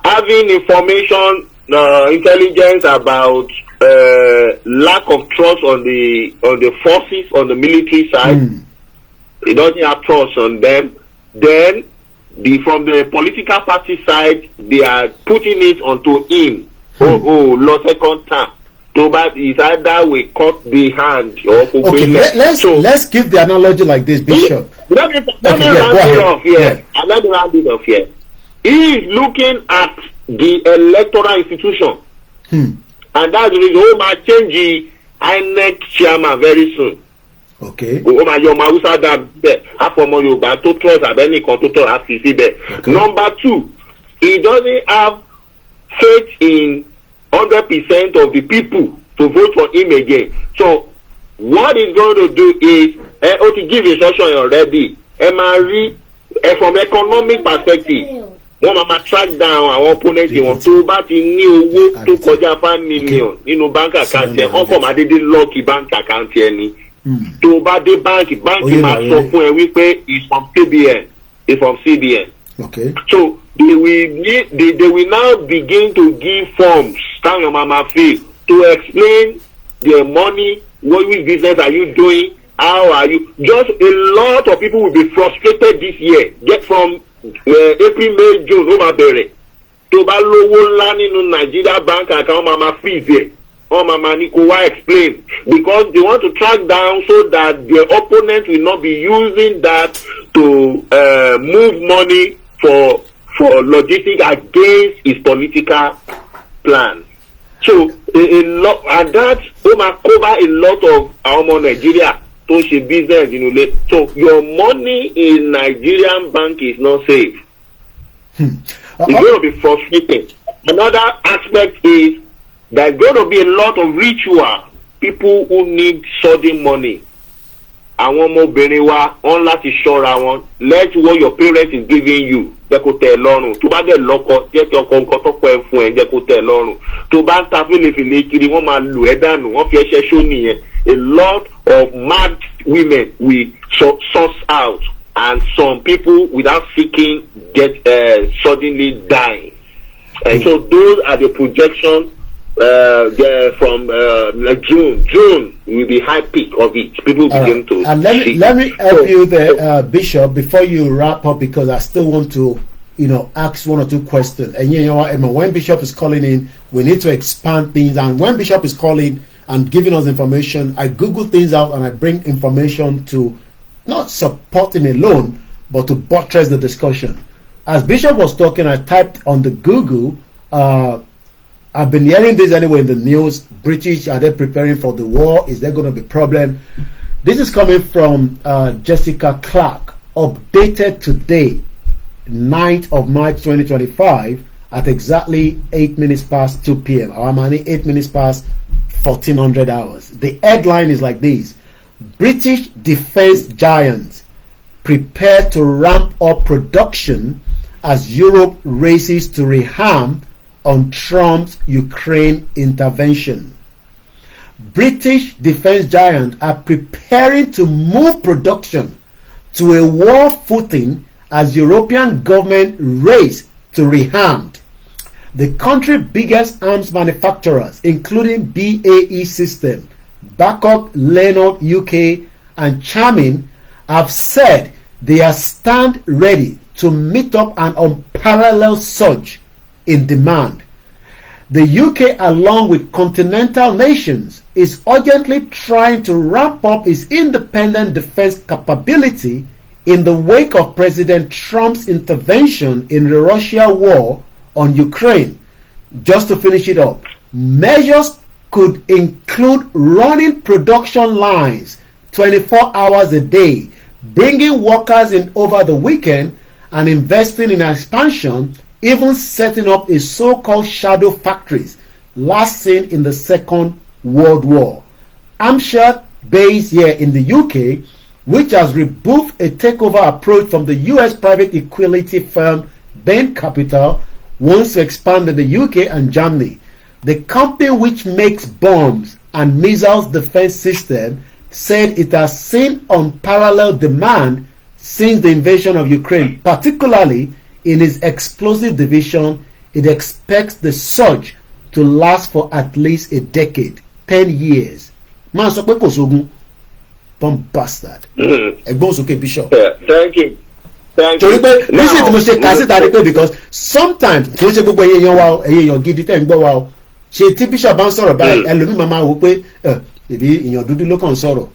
having information, intelligence about lack of trust on the forces, on the military side. He doesn't have trust on them. Then from the political party side, they are putting it onto him. Lord second term. So that is either we cut the hand or
okay. Let's give the analogy like this, Bishop.
Let me round it off here. He is looking at the electoral institution. And that's the reason we might change the INEC chairman very soon.
Okay.
Number two, he doesn't have faith in 100% of the people to vote for him again. So what he's going to do is to give instruction already. From economic perspective, wọ́n máa track down àwọn opponent wọn tó bá ti ní owó tó kọjá $5 million nínú bank account ẹ wọ́n kọ̀ máa dédé lọ́ọ̀kì bank account ẹ ni tó bá dé báńkì máa sọ fún ẹ wípé it's from CBN, it's from CBN.
Okay.
So they will now begin to give forms táwọn ọmọ máa fill to explain their money, what business are you doing, how are you. Just a lot of people will be frustrated this year. Get from April, May, June, ó máa bẹ̀rẹ̀ tó bá lówó ńlá nínú Nigeria bank account wọ́n máa freeze ẹ̀ wọ́n máa ní kó wá explain because they want to track down so that their opponent will not be using that to move money for logistics against his political plan. So a lot, and that ó máa cover a lot of àwọn ọmọ Nigeria tó ṣe business inú ilé. So your money in Nigerian bank is not safe. It's going to be frustrating. Another aspect is there's going to be a lot of ritual. People who need sudden money. Àwọn ọmọbìnrin wa wọ́n láti ṣọ́ra wọn. Let what your parents is giving you jẹ́ kó tẹ́ ẹ lọ́rùn. Tó bá dẹ̀ lọ́kọ jẹ́ kí ọkọ nǹkan tó pọ̀ ẹ fún ẹ jẹ́ kó tẹ́ ẹ lọ́rùn. Tó bá ń ta fèlèfèlè kiri wọ́n máa lù ẹ́ dànù wọ́n fi ẹṣẹ́ ṣó nìyẹn. A lot of mad women will source out and some people without seeking get suddenly dying. And so those are the projections from June. June will be high peak of it. People begin to.
And let me help you there, Bishop, before you wrap up, because I still want to, ask one or two questions. And when Bishop is calling in, we need to expand things. And when Bishop is calling and giving us information, I Google things out and I bring information to not support him alone, but to buttress the discussion. As Bishop was talking, I typed on the Google I've been hearing this anyway in the news. British, are they preparing for the war? Is there going to be problem? This is coming from Jessica Clark, updated today, 9th of March 2025 at exactly 8 minutes past 2 p.m. Our money, 8 minutes past 1400 hours. The headline is like this: British defense giants prepare to ramp up production as Europe races to rearm on Trump's Ukraine intervention. British defense giants are preparing to move production to a war footing as European government race to rearm. The country's biggest arms manufacturers, including BAE Systems, Babcock Leonard UK, and Charmin, have said they are stand ready to meet up an unparalleled surge in demand. The UK, along with continental nations, is urgently trying to ramp up its independent defense capability in the wake of President Trump's intervention in the Russia war on Ukraine. Just to finish it up, measures could include running production lines 24 hours a day, bringing workers in over the weekend, and investing in expansion, even setting up a so-called shadow factories last seen in the Second World War. Hampshire, based here in the UK, which has rebuffed a takeover approach from the US private equity firm Bain Capital, wants to expand in the UK and Germany. The company, which makes bombs and missiles defense system, said it has seen unparalleled demand since the invasion of Ukraine, particularly in its explosive division. It expects the surge to last for at least a decade, 10 years. Man sọ pé kò sógun, bomb bastard. Ẹ̀gbọ́n sókè Bishop.
Thank you.
Torí pé níṣẹ́ tí mo ṣe kà síta ni pé because sometimes kì í ṣe gbogbo èèyàn wa èèyàn gidi tẹ̀ ń gbọ́ wa o, ṣe tí Bishop bá ń sọ̀rọ̀ báyìí ẹlòmíì máa wò pé ìbí èèyàn dúdú ló kàn ń sọ̀rọ̀,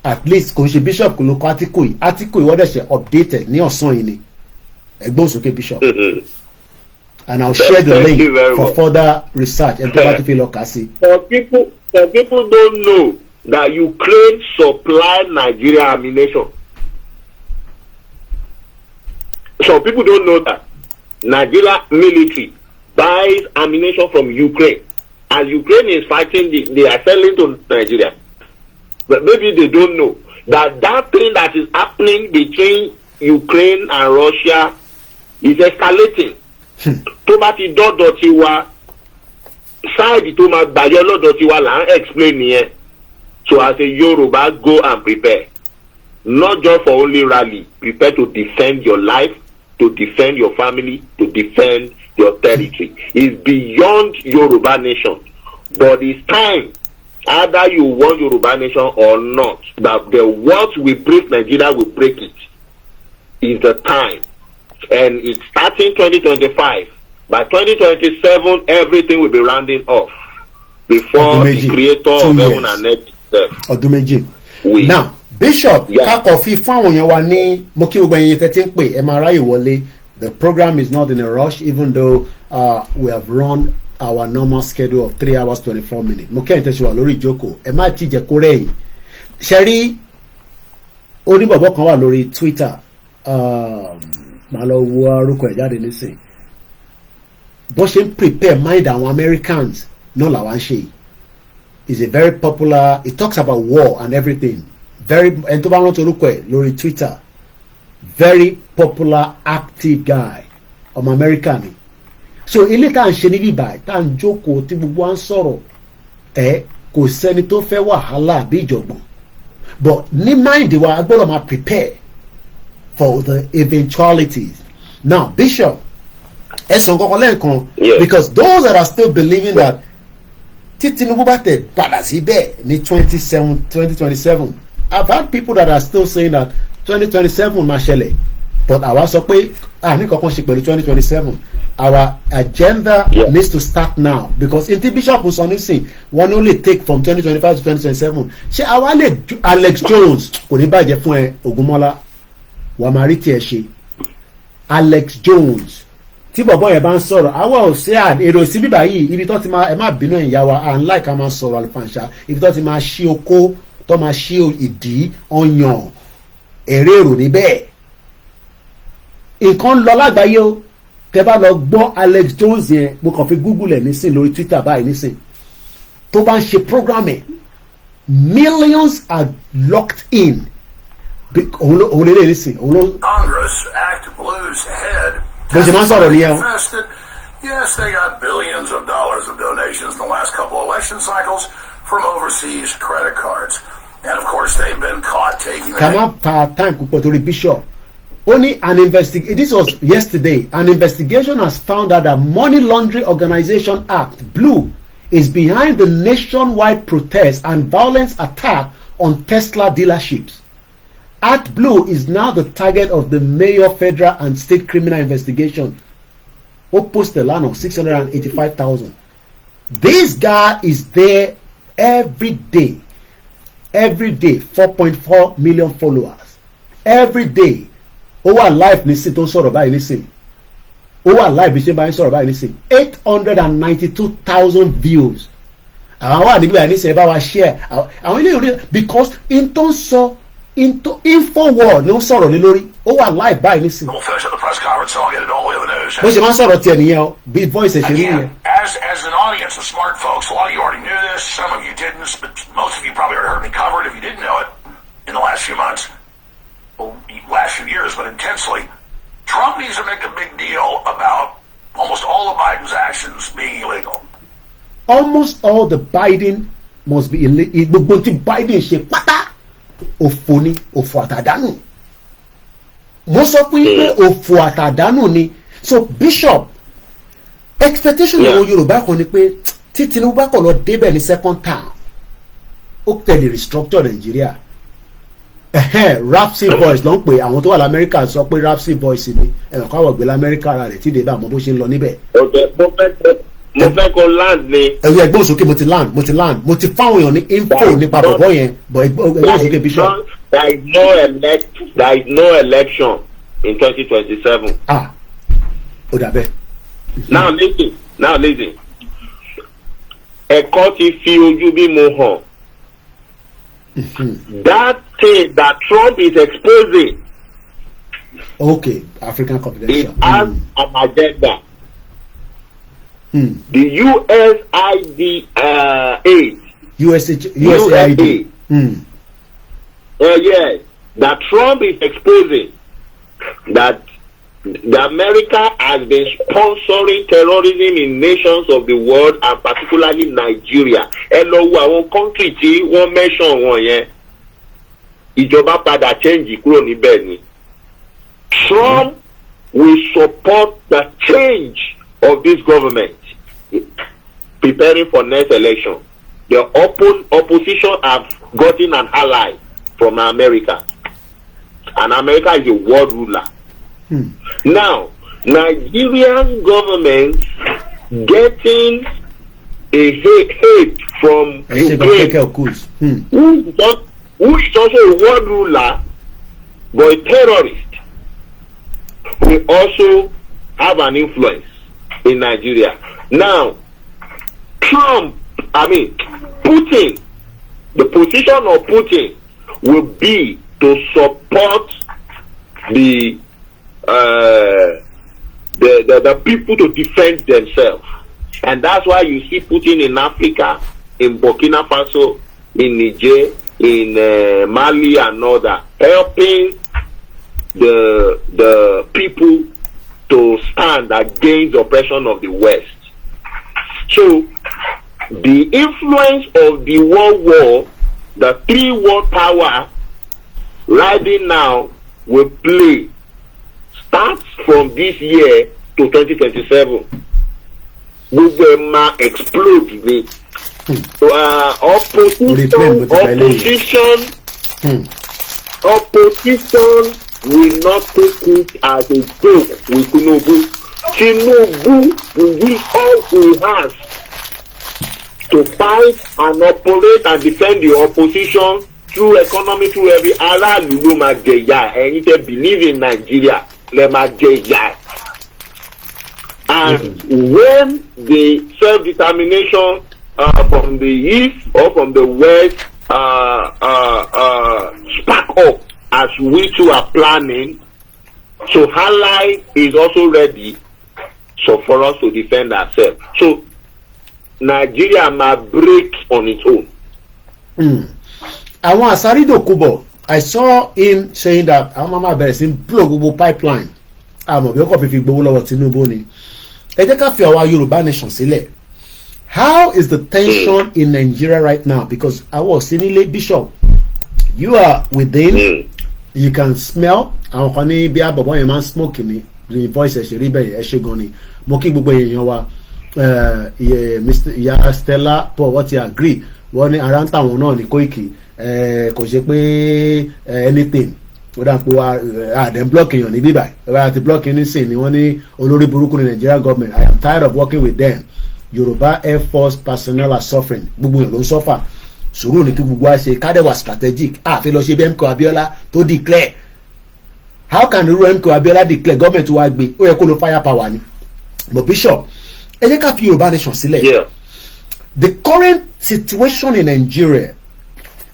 at least kò ń ṣe Bishop kò ló kọ́ átíkò yìí wọ́n dẹ̀ ṣe updated ní ọ̀sán yìí ni. Ẹ̀gbọ́n sókè Bishop. And I'll share the link for further research.
For people don't know that Ukraine supply Nigeria ammunition. Some people don't know that Nigeria military buys ammunition from Ukraine. As Ukraine is fighting, they are selling to Nigeria. But maybe they don't know that that thing that is happening between Ukraine and Russia is escalating. Tó bá ti dọ́dọ̀ ti wa sáàdì tó máa gbàyọ lọ́dọ̀ ti wa là ń explain nìyẹn. So as a Yoruba, go and prepare. Not just for only rally. Prepare to defend your life, to defend your family, to defend your territory. It's beyond Yoruba nation. But it's time, either you want Yoruba nation or not, that the words we break Nigeria will break it. Is the time. And it's starting 2025. By 2027, everything will be rounding off before the creator of heaven and earth.
Now, Bishop, kákọ̀ọ́fì fún àwọn èèyàn wa ní mo kí gbogbo ẹ̀yin tẹ́tí ń pè ẹ máa ráyè wọlé. The program is not in a rush, even though we have run our normal schedule of 3 hours 24 minutes. Mo kí ẹ̀yin tẹ́sí wà lórí ìjókòó ẹ má ti jẹ́ kó rẹ̀yìn. Ṣe rí oníbọ̀bọ̀ kan wà lórí Twitter. Màá lọ wo orúkọ ẹ̀ jáde nísìn. Bó ṣe ń prepare mind àwọn Americans náà làwọn ṣe yìí. Is a very popular, it talks about war and everything. Very, ẹni tó bá rántí orúkọ ẹ̀ lórí Twitter, very popular active guy ọmọ America ni. So ilé tá à ń ṣe níbí báyìí tá à ń jókòó tí gbogbo à ń sọ̀rọ̀ kò sẹ́ni tó fẹ́ wàhálà àbí ìjọ̀gbọ̀n, but ní mind wa a gbọ́dọ̀ máa prepare for the eventualities. Now Bishop ẹ̀sùn kankan lẹ́ẹ̀kan, because those that are still believing that tí Tinubu bá tẹ̀ padà síbẹ̀ ní 2027, I've had people that are still saying that 2027 máa ṣẹlẹ̀, but àwa sọ pé ní kankan ṣe pẹ̀lú 2027. Our agenda needs to start now, because in the Bishop sọ nísìn wọ́n only take from 2025 to 2027. ṣé àwa lè Alex Jones kò ní bàjẹ́ fún ẹ Ògúnmọ́lá wà máa rí tiẹ̀ ṣe. Alex Jones tí bọ̀bọ̀ yẹn bá ń sọ̀rọ̀ àwa ò ṣe èrò sí bíbá yìí ibi tó ti máa ẹ má bínú ìyá wa à ń láì ká máa sọ̀rọ̀ àlùfàǹṣà ibi tó ti máa ṣí okó tó máa ṣí ìdí ọyàn èrè èrò níbẹ̀ nǹkan lọ lágbàáyé o tẹ bá lọ gbọ́ Alex Jones yẹn mo kàn fi Google ẹ̀ nísìn lórí Twitter báyìí nísìn tó bá ń ṣe programming millions are locked in òun lè lè nísìn òun ló.
Congress Act Blue's head.
bó ṣe máa ń sọ̀rọ̀ nìyẹn o.
Yes, they got billions of dollars of donations in the last couple election cycles from overseas credit cards. And of course, they've been caught taking...
Kama pa time púpọ̀ torí Bishop. Only this was yesterday. An investigation has found out that Money Laundering Organization Act, Blue, is behind the nationwide protests and violence attack on Tesla dealerships. Act Blue is now the target of the Mayor Federal and State Criminal Investigation. Who posted a land of 685,000. This guy is there every day. Every day, 4.4 million followers. Every day. Ó wà live nísìn tó ń sọ̀rọ̀ báyìí nísìn. Ó wà live bí ṣe báyìí sọ̀rọ̀ báyìí nísìn. 892,000 views. Àwọn wà níbi àìní sẹ́yìn bá wa share. Àwọn ilé ìròyìn because in tó ń sọ Infowars ló ń sọ̀rọ̀ lé lórí. Ó wà live báyìí nísìn.
We'll finish up the press conference so I'll get it all over the news.
Bó ṣe máa ń sọ̀rọ̀ tiẹ̀ nìyẹn o. Bí voice ẹ̀ ṣe rí nìyẹn.
As an audience of smart folks, a lot of you already knew this, some of you didn't, but most of you probably already heard me cover it if you didn't know it in the last few months. Well, last few years, but intensely. Trump needs to make a big deal about almost all of Biden's actions being illegal.
Almost all the Biden must be illegal. Gbogbo tí Biden ṣe pátá òfò ni òfò àtàdánù. Mo sọ pé òfò àtàdánù ni. So Bishop expectation àwọn Yorùbá kan ni pé tí Tinubu bá kọ̀ lọ débẹ̀ ní second term ó tẹ̀lé restructure Nàìjíríà. Rapsy voice ló ń pè àwọn tó wà lamẹ́ríkà sọ pé Rapsy voice ni ẹ̀rọ káwọ̀ gbé lamẹ́ríkà ara rẹ̀ tí dèbà àmọ́ bó ṣe ń lọ níbẹ̀.
mo fẹ́ kó land ni.
ẹ̀rọ ẹgbẹ́ òsókè mo ti land mo ti fáwọn èèyàn ní info nípa bọ̀bọ̀ yẹn bọ̀ ẹgbẹ́ òsókè Bishop.
There is no election in 2027.
Ó dàbẹ́.
Now listen ẹ̀kọ́ ti fi ojú bí mo hàn. That thing that Trump is exposing.
Okay, African Confidential.
It has an agenda. The USAID.
USAID.
Yes, that Trump is exposing that the America has been sponsoring terrorism in nations of the world and particularly Nigeria. Ẹ lọ wo àwọn country tí wọ́n mention wọn yẹn. Ìjọba padà change kúrò níbẹ̀ ni. Trump will support the change of this government preparing for next election. The opposition have gotten an ally from America. And America is a world ruler. Now, Nigerian government getting a hate from Ukraine, who is also a world ruler, but a terrorist, will also have an influence in Nigeria. Now, Putin, the position of Putin will be to support the people to defend themselves, and that's why you see Putin in Africa, in Burkina Faso, in Niger, in Mali and all that, helping the people to stand against the oppression of the West. So the influence of the world war, the three world power riding now will play starts from this year to 2027. Gbogbo ẹ̀ máa explode ni. Opposition will not take it as a joke with Tinubu. Tinubu will use all he has to fight and operate and defend the opposition through economy, through every aráàlú ló máa jẹ ìyà. Ẹ̀yin tẹ́ believe in Nigeria lẹ máa jẹ ìyà. And when the self-determination from the east or from the west spark up as we too are planning, so Ally is also ready so for us to defend ourselves. So Nigeria might break on its own.
I want Asarido Kubo. I saw him saying that our mama bears in plug pipeline. I'm a big if you go over to Nuboni. Yoruba nation sílẹ̀. How is the tension in Nigeria right now? Because I was seeing Bishop. You are within. You can smell. Àwọn kan ní bí àbọ̀bọ̀ yẹn máa ń smoke ni. The voice ẹ̀ ṣe rí bẹ́ẹ̀ ẹ̀ ṣe gan ni. Mo kí gbogbo èèyàn wa. Mr. Ìyá Stella Paul wọ́n ti agree. Wọ́n ní ara ń tàwọn náà ní Koiki. Kò ṣe pé anything. Ó dà pé àdé block èèyàn ní bíbá. Ìwà àti block ní sìn ni wọ́n ní olórí burúkú ní Nigerian government. I am tired of working with them. Yoruba Air Force personnel are suffering. Gbogbo èèyàn ló ń suffer. Sùúrù ní kí gbogbo wa ṣe kádẹ́wà strategic. Àfi lọ ṣe bí MK Abiola tó declare. How can the MK Abiola declare government wa gbé? Ó yẹ kó lo fire power ni. But Bishop, ẹ jẹ́ ká fi Yorùbá nation sílẹ̀. The current situation in Nigeria,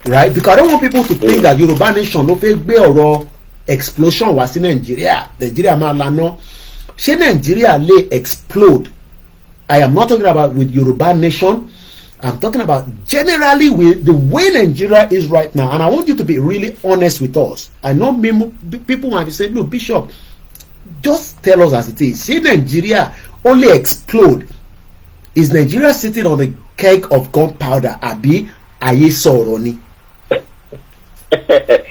right? Because I don't want people to think that Yoruba nation ló fẹ́ gbé ọ̀rọ̀ explosion wá sí Nigeria. Nigeria máa lana. Ṣé Nigeria lè explode? I am not talking about with Yoruba nation. I'm talking about generally with the way Nigeria is right now. And I want you to be really honest with us. I know people might be saying, look, Bishop, just tell us as it is. See Nigeria only explode. Is Nigeria sitting on a keg of gunpowder? Abi aye sọ̀rọ̀ ni.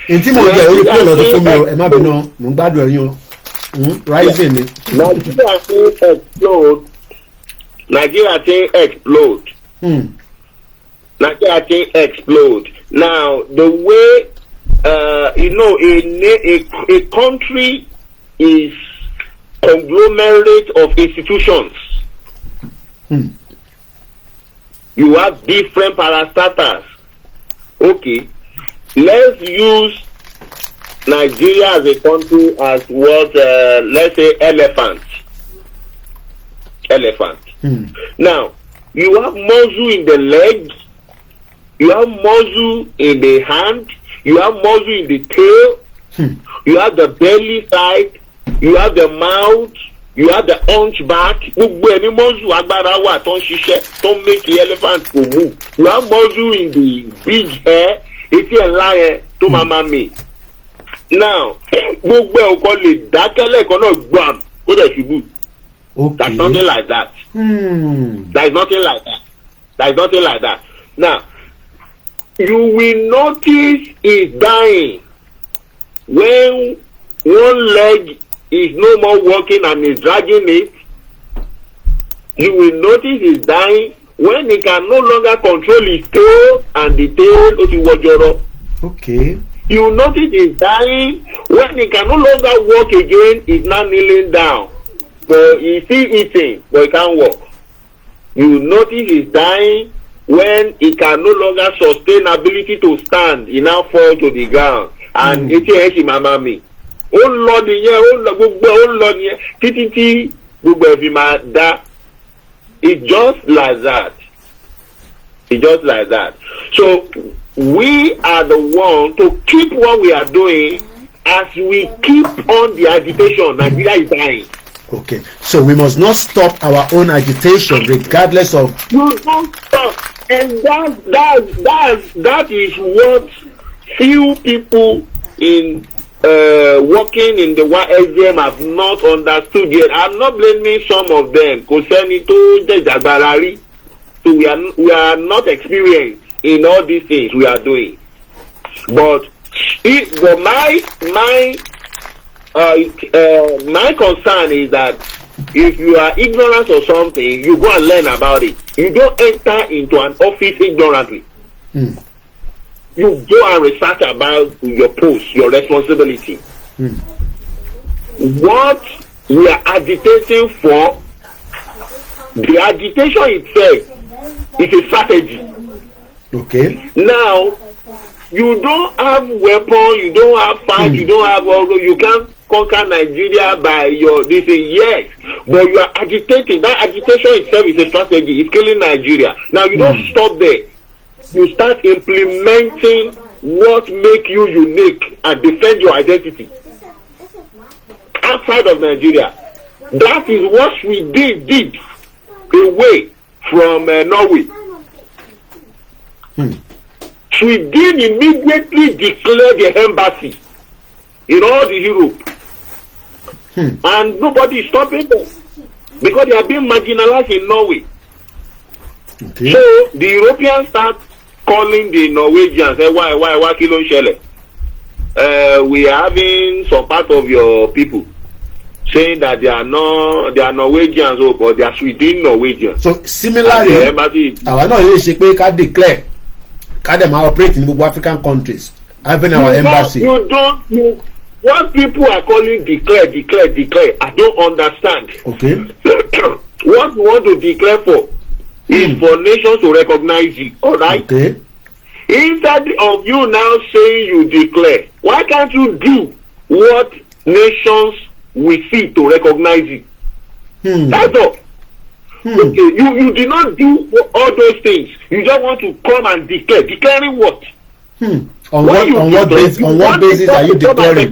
Ntí mo jẹ́ orí pé lọ́dún fún mi o, ẹ má bínú, mo ń gbádùn ẹ̀yin o. Rising ni.
Nigeria can explode. Nigeria can explode. Nigeria can explode. Now, the way a country is conglomerate of institutions. You have different parastatals. Okay, let's use Nigeria as a country as what let's say elephant. Now, you have muscle in the leg, you have muscle in the hand, you have muscle in the tail, you have the belly side, you have the mouth, you have the hunchback. Gbogbo ẹni muscle agbára wà tó ń ṣiṣẹ́ tó ń make the elephant to move. You have muscle in the big hair, etí ẹ̀ ńlá yẹn tó máa máa mì. Now, gbogbo ẹ̀ ọkọ lè dákẹ́ lẹ́ẹ̀kan náà gbàm ó dẹ̀ ṣubú. That's something like that. There is nothing like that. There is nothing like that. Now, you will notice is dying when one leg is no more working and is dragging it. You will notice is dying when he can no longer control his tail and the tail is wajoro.
Okay.
You will notice is dying when he can no longer walk again. Is now kneeling down. But he's still eating, but he can't walk. You notice he's dying when he can no longer sustain ability to stand. He now fall to the ground. And it's mama me. Oh Lord, títí gbogbo ẹ̀fí máa dá. It's just like that. It's just like that. So we are the one to keep what we are doing as we keep on the agitation. Nigeria is dying.
Okay, so we must not stop our own agitation regardless of.
You don't stop, and that is what few people in working in the YSDM have not understood yet. I'm not blaming some of them. So we are not experienced in all these things we are doing. But my concern is that if you are ignorant of something, you go and learn about it. You don't enter into an office ignorantly. You go and research about your post, your responsibility. What we are agitating for, the agitation itself is a strategy.
Okay.
Now, you don't have weapon, you don't have fight, you don't have all, you can't conquer Nigeria by your this thing, yes, but you are agitating. That agitation itself is a strategy. It's killing Nigeria. Now you don't stop there. You start implementing what make you unique and defend your identity outside of Nigeria. That is what Sweden did away from Norway. Sweden immediately declared the embassy in all the Europe, and nobody is stopping them because they are being marginalized in Norway.
Okay.
So the Europeans start calling the Norwegians, why kilo shele? We are having some part of your people saying that they are Norwegians, but they are Sweden Norwegians.
So similarly, our not declare can operate in African countries, having our embassy.
What people are calling declare, I don't understand.
Okay.
What you want to declare for is for nations to recognize you. All right.
Okay.
Instead of you now saying you declare, why can't you do what nations will see to recognize you? That's all. Okay, you did not do all those things. You just want to come and declare. Declaring what?
On what basis are you declaring?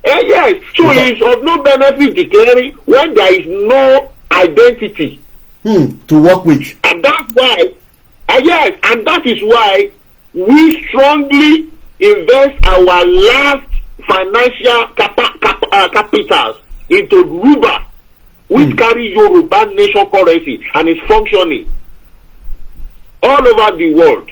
Yes, so it's of no benefit declaring when there is no identity
to work with.
And that's why, yes, and that is why we strongly invest our last financial capitals into Ruba, which carry Yoruba nation currency and is functioning all over the world.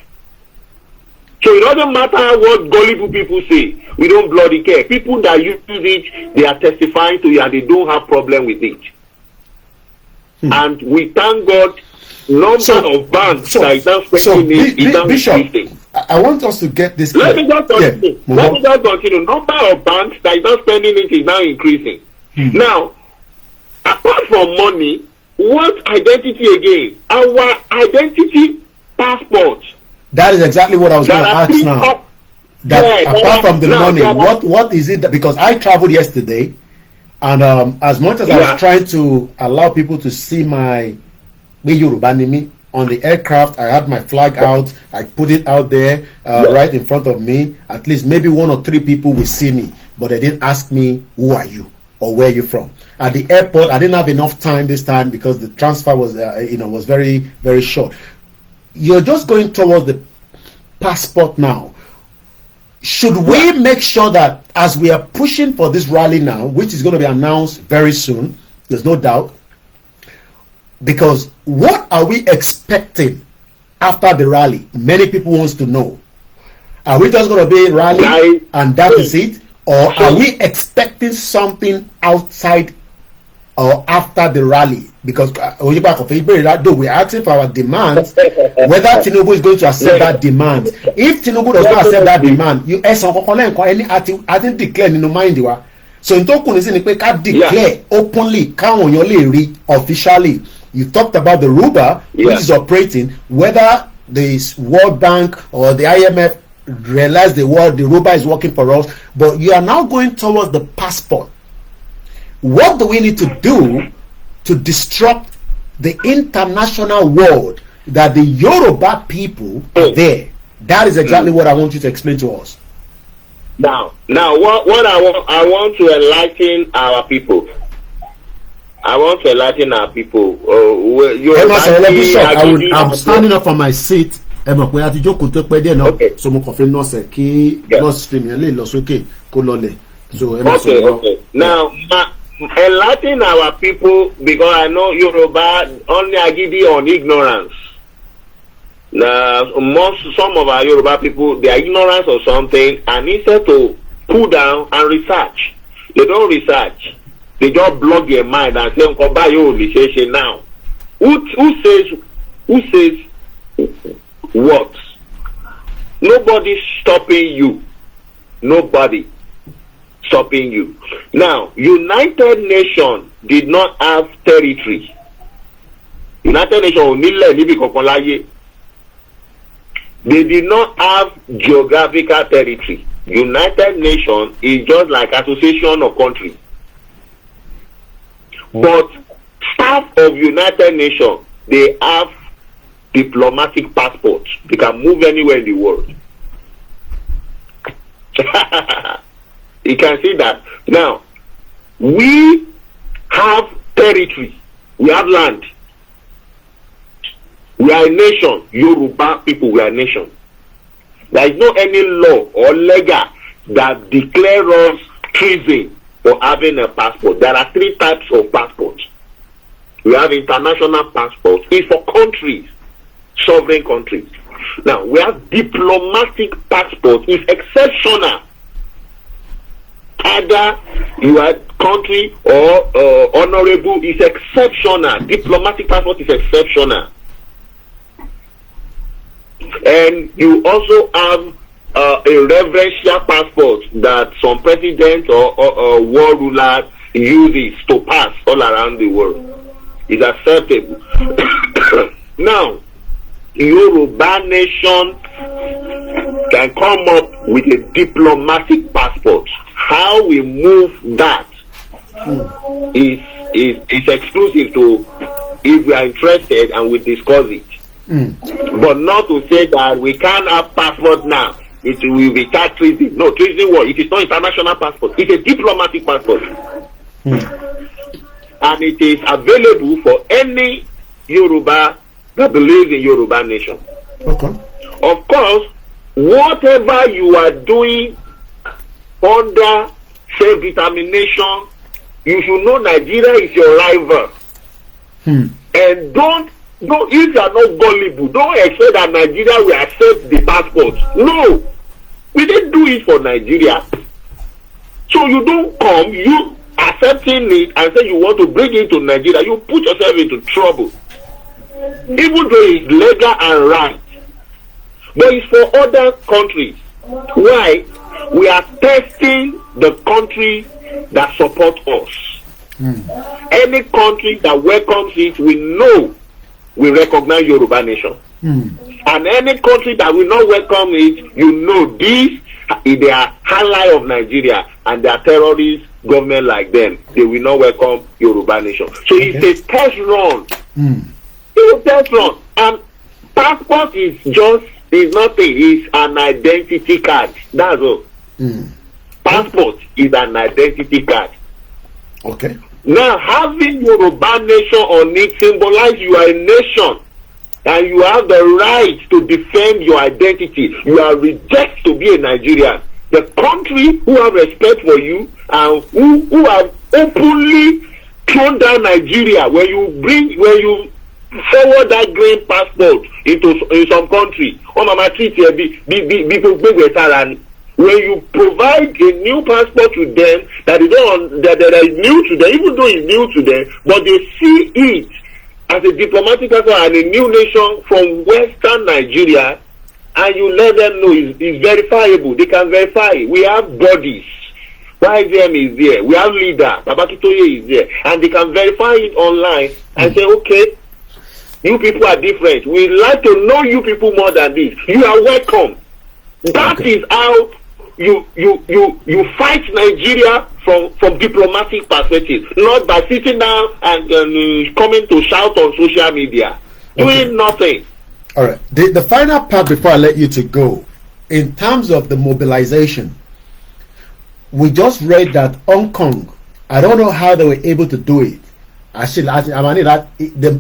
So it doesn't matter what gullible people say. We don't bloody care. People that use it, they are testifying to it and they don't have problem with it. And we thank God, number of banks that is not spending it.
Bishop, I want us to get this
clear. Let me just continue. Number of banks that is not spending it is now increasing. Now, apart from money, what identity again? Our identity passports.
That is exactly what I was going to ask now. Apart from the money, what is it that, because I traveled yesterday, and as much as I was trying to allow people to see my Yorubanimi on the aircraft, I had my flag out, I put it out there right in front of me. At least maybe 1 or 3 people will see me, but they didn't ask me, who are you or where are you from? At the airport, I didn't have enough time this time because the transfer was was very, very short. You're just going towards the passport now. Should we make sure that as we are pushing for this rally now, which is going to be announced very soon, there's no doubt, because what are we expecting after the rally? Many people wants to know. Are we just going to be rally and that is it? Or are we expecting something outside or after the rally? Because though we're asking for our demands, whether Tinubu is going to accept that demand. If Tinubu does not accept that demand, you I think declare in the mind. So in Tokun is declare openly, officially. You talked about the Ruba, which is operating, whether the World Bank or the IMF realize the Ruba is working for us, but you are now going towards the passport. What do we need to do to disrupt the international world that the Yoruba people are there? That is exactly what I want you to explain to us.
Now, what I want to enlighten our people. I'm
standing up from my seat. Okay.
Now, enlighten our people, because I know Yoruba only agidi on ignorance. Some of our Yoruba people, they are ignorant of something, and instead to pull down and research, they don't research. They just block their mind and say, now. Who says what? Nobody's stopping you. Nobody stopping you. Now, United Nations did not have territory. United Nations, they did not have geographical territory. United Nations is just like association of countries. But staff of United Nations, they have diplomatic passports. They can move anywhere in the world. You can see that. Now, we have territory. We have land. We are a nation. Yoruba people, we are a nation. There is no any law or legal that declares us treason for having a passport. There are 3 types of passports. We have international passports. It's for countries, sovereign countries. Now, we have diplomatic passports. It's exceptional. Either you are country or honorable is exceptional. Diplomatic passport is exceptional. And you also have a reverential passport that some presidents or world rulers uses to pass all around the world. It's acceptable. Now, Yoruba nation can come up with a diplomatic passport. How we move that is exclusive to if we are interested and we discuss it. But not to say that we can't have passport now. It will be that treason. No, treason what? It is not international passport. It's a diplomatic passport. And it is available for any Yoruba that believes in Yoruba nation.
Okay.
Of course, whatever you are doing under self-determination, you should know Nigeria is your rival. And don't if you are not gullible, don't expect that Nigeria will accept the passport. No, we didn't do it for Nigeria. So you don't come, you accepting it and say you want to bring it to Nigeria, you put yourself into trouble. Even though it's legal and right, but it's for other countries. Why? We are testing the country that support us. Any country that welcomes it, we know we recognize Yoruba nation. And any country that will not welcome it, you know this, they are ally of Nigeria and they are terrorist government like them. They will not welcome Yoruba nation. So it's a test run. It's a test run. And passport is nothing. It's an identity card. That's all. Passport is an identity card.
Okay.
Now, having Yoruba nation on it symbolize you are a nation and you have the right to defend your identity. You are rejected to be a Nigerian. The country who have respect for you and who have openly thrown down Nigeria when you forward that green passport in some country. When you provide a new passport to them that is new to them, even though it's new to them, but they see it as a diplomatic passport and a new nation from Western Nigeria, and you let them know it's verifiable. They can verify it. We have bodies. YZM is there. We have leader. Babakitoye is there. And they can verify it online and say, okay, you people are different. We like to know you people more than this. You are welcome. That is how you fight Nigeria from diplomatic perspective, not by sitting down and coming to shout on social media, doing nothing.
All right. The final part before I let you to go, in terms of the mobilization, we just read that Hong Kong, I don't know how they were able to do it.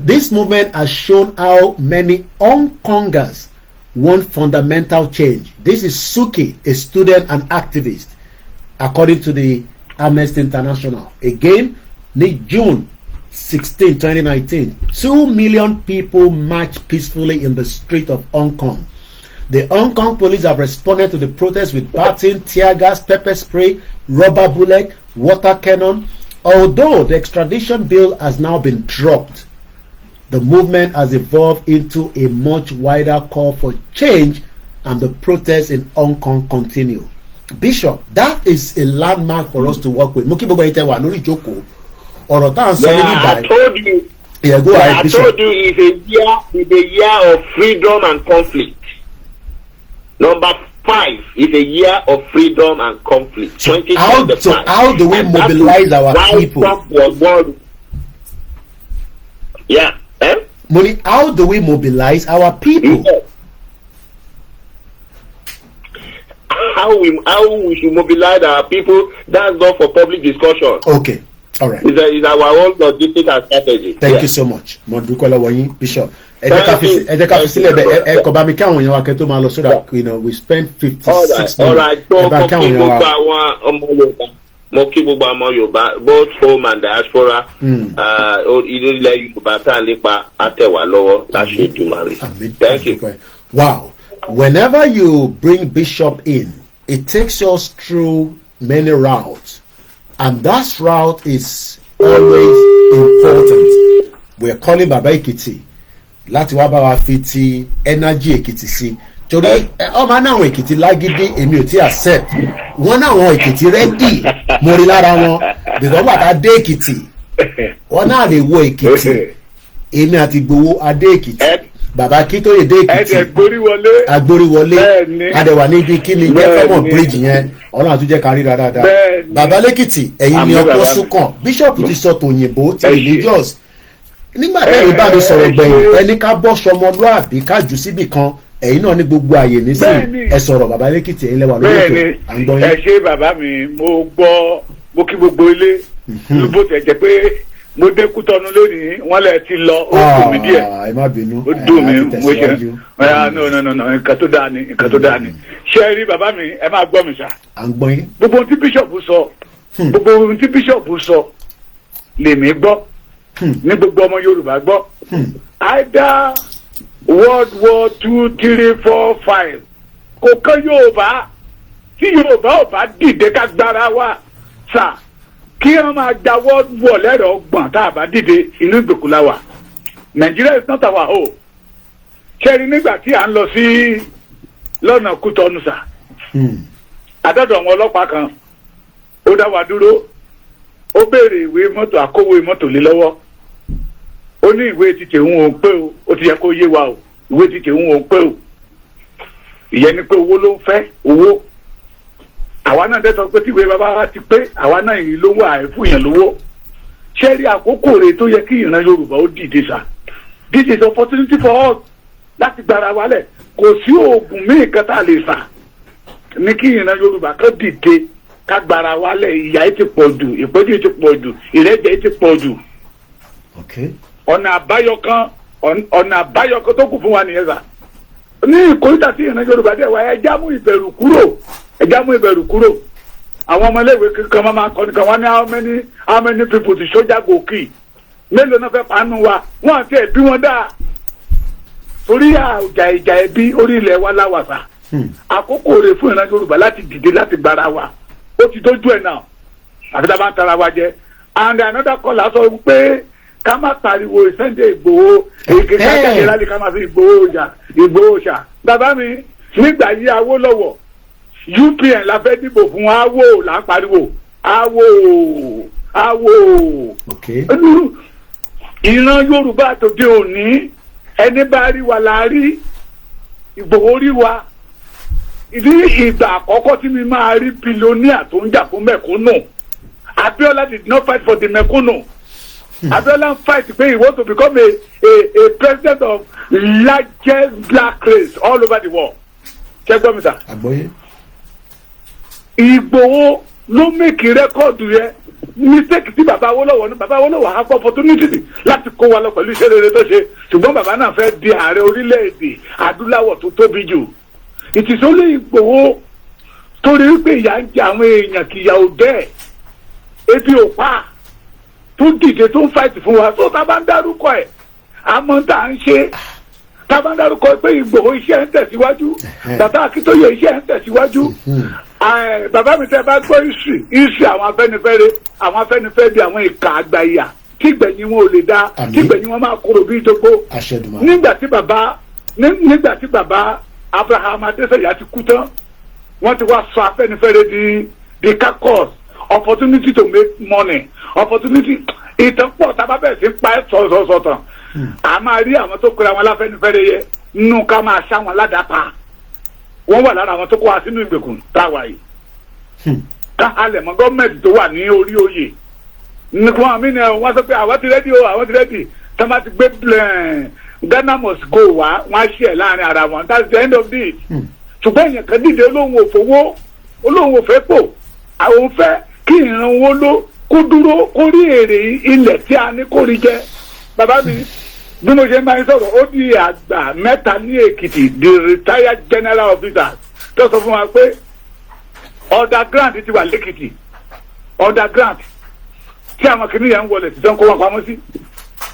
This movement has shown how many Hong Kongers want fundamental change. This is Suki, a student and activist, according to the Amnesty International. Again, June 16, 2019, 2 million people marched peacefully in the street of Hong Kong. The Hong Kong police have responded to the protest with batting, tear gas, pepper spray, rubber bullet, water cannon. Although the extradition bill has now been dropped, the movement has evolved into a much wider call for change, and the protests in Hong Kong continue. Bishop, that is a landmark for us to work with. I
told you.
Yeah, go ahead,
I
Bishop.
told you it's a year of freedom and conflict. Number is a year of freedom and conflict.
So how do we mobilize our people?
Yeah.
Money, how do we mobilize our people?
Yeah. How we should mobilize our people, that's not for public discussion.
Okay. All right.
It's our own logistic and strategy.
Thank you so much. Bishop. So that, we spent 56
all right. Both home and diaspora. Thank you.
Wow. Whenever you bring Bishop in, it takes us through many routes, and that route is always important. We're calling Baba Ekiti láti wá bá wa fi ti energy Ekiti sí torí ọmọ náà àwọn Ekiti lágídí èmi ò tí accept wọn náà àwọn Ekiti ready mo rí lára wọn because bàtà dé Ekiti wọn náà lè wo Ekiti èmi àti Gbowó adé Ekiti bàbá Akíntóyè dé Ekiti agbóríwọlé adẹ̀wà níbi kí ni jẹ́ fẹ́mọ̀ bridge yẹn ọlọ́run àtúnjẹ́ kárí dáadáa bàbá lẹ́kìtì ẹ̀yin ni ọkọ̀ súnkàn bíṣọ̀pù ti sọ tòyìnbó ti religious nígbà tẹ́yìn bá mi sọ̀rọ̀ gbẹ̀yìn ẹni ká bọ́ sọmọlúàbí ká jù síbì kan ẹ̀yin náà ní gbogbo àyè nísìnyí ẹ sọ̀rọ̀ bàbá lẹ́kìtì ẹ̀yin lẹ́wà lórí ètò à ń gbọ́ yín.
ẹ ṣe bàbá mi mo gbọ́ mo kí gbogbo ilé bó tẹ̀ jẹ́ pé mo dé Kútọ́nù lónìí wọ́n lẹ̀ ti lọ ó dùn mí díẹ̀
ẹ má bínú
ó dùn mí mo ṣe no nǹkan tó dáa ni ṣé ẹ rí bàbá mi ẹ máa gbọ́ mi sá.
à ń gbọ́ yín.
gbogbo ohun tí bíṣọ̀bù sọ lèmi gbọ́ ní gbogbo ọmọ Yorùbá gbọ́ either World War 2, 3, 4, 5 kò kán Yorùbá tí Yorùbá ò bá dìde ká gbára wa sá kí wọ́n máa ja World War lẹ́rọ̀ ọgbọ̀n tá a bá dìde inú ìgbèkùn la wà Nigeria is not our home ṣẹ́ni nígbà tí à ń lọ sí lọ́nà Kútọ́nù sá àdọ́dọ̀ àwọn ọlọ́pàá kan ó dá wa dúró ó béèrè ìwé mọ́tò àkówé mọ́tò lé lọ́wọ́ ó ní ìwé títẹ̀ ń wọ́n pé o ó ti yẹ kó yé wa o ìwé títẹ̀ ń wọ́n pé o ìyẹn ni pé owó ló ń fẹ́ owó àwa náà dẹ́sọ̀ pé tíwèé bàbá wa ti pé àwa náà yìí ló wà àìfún yẹn lówó ṣé rí àkókò rẹ̀ tó yẹ kí ìran Yorùbá ó dìde sá this is opportunity for us láti gbára wálẹ̀ kò sí oògùn míì kan tá a lè sà ní kí ìran Yorùbá kan dìde ká gbára wálẹ̀ ìyà yìí ti pọ̀ jù ìpọ́njú yìí ti pọ̀ jù ìrẹ́jẹ yìí ti pọ̀ jù ọ̀nà àbáyọ kan tó kù fún wa nìyẹn sà ní ìkórìtà tí ìran Yorùbá dẹ̀ wá ẹja mú ìbẹ̀rù kúrò àwọn ọmọléèwé kankan máa kọ́ nìkan wọ́n ní how many people ti sójà gòkè mélòó náà fẹ́ pàánù wa wọ́n àti ẹ̀bí wọn dáa torí àjà ìjà ẹbí orí ilẹ̀ wa láwàsà àkókò rẹ̀ fún ìran Yorùbá láti dìde láti gbára wa ó ti dójú ẹ̀ náà àfi tá a bá ń tara wa jẹ and another caller sọ pé ká má pariwo Sunday Ìgbòho èyí kí ká jáde láti ká má fi Ìgbòho ṣà bàbá mi nígbà yí Awólọ́wọ̀ UPN la fẹ́ dìbò fún awo là ń pariwo awo ìran Yorùbá tòde òní ẹni bá rí wa la rí Ìgbòho rí wa ìdí ìgbà àkọ́kọ́ tí mi máa rí billionaire tó ń jà fún mẹ̀kúnnù Abiola did not fight for the mẹ̀kúnnù Abiola fight pé he want to become a president of largest black race all over the world ṣẹ́gbọ́n mi sà. Ìgbòho ló mẹ́kì rẹ́kọ́ọ̀dù yẹn mistake tí bàbá Awólọ́wọ̀ á kọ́ opportunity láti kó wa lọ pẹ̀lú iṣẹ́ rere tó ṣe ṣùgbọ́n bàbá náà fẹ́ di ààrẹ orílẹ̀-èdè adúláwọ̀ tó tóbi jù ìtìsọ́lé Ìgbòho torí wípé ìyà ń jẹ àwọn èèyàn kìyà ò dẹ́ ebi ò pa tó dìde tó ń fight fún wa tó tá a bá ń dárúkọ ẹ̀ àmọ́ tá à ń ṣe tá a bá ń dárúkọ pé Ìgbòho iṣẹ́ ń tẹ̀síwájú bàbá Akíntóyè iṣẹ́ ń tẹ̀síwájú bàbá mi tẹ́ bá gbọ́ history àwọn Afẹ́nifẹ́re bí àwọn ìka àgbà ìyà tí gbẹ̀yìn wọn ò lè dá tí gbẹ̀yìn wọn máa kúrò bí ìjọgbó nígbà tí bàbá Abraham Adesanya ti kú tán wọ́n ti wá sọ Afẹ́nifẹ́re di caucus opportunity to make money opportunity ìtàn pọ̀ tábà bẹ̀rẹ̀ sí pa ẹ̀ sọ̀tàn a máa rí àwọn tó kura wọn láfẹ́nifẹ́re yẹ nínú ká máa ṣá wọn ládàá pa wọ́n wà lára àwọn tó kó wa sínú ìgbèkùn táwa yìí ká halẹ̀ mọ́ gọ́ọ̀mẹ̀ntì tó wà ní orí oyè nìkan àmì ni wọ́n sọ pé àwọn ti rẹ́dí o àwọn ti rẹ́dí tá a bá ti gbé Ghana must go wá wọ́n á ṣe ẹ̀ láàrin ara wọn that's the end of it ṣùgbọ́n èèyàn kan dìde olóhùn òfowó olóhùn òfẹ́ pò àwọn fẹ́ kí ìran wo ló kó dúró kó rí èrè ilẹ̀ tí a ní kó rí jẹ bàbá mi bí mo ṣe máa ń sọ̀rọ̀ ó di àgbà mẹ́ta ní Èkìtì the retired general officer tó sọ fún wa pé underground ti wà lẹ́kìtì underground tí àwọn kìnìyàn ń wọlé tí wọ́n kó wọn pamọ́ sí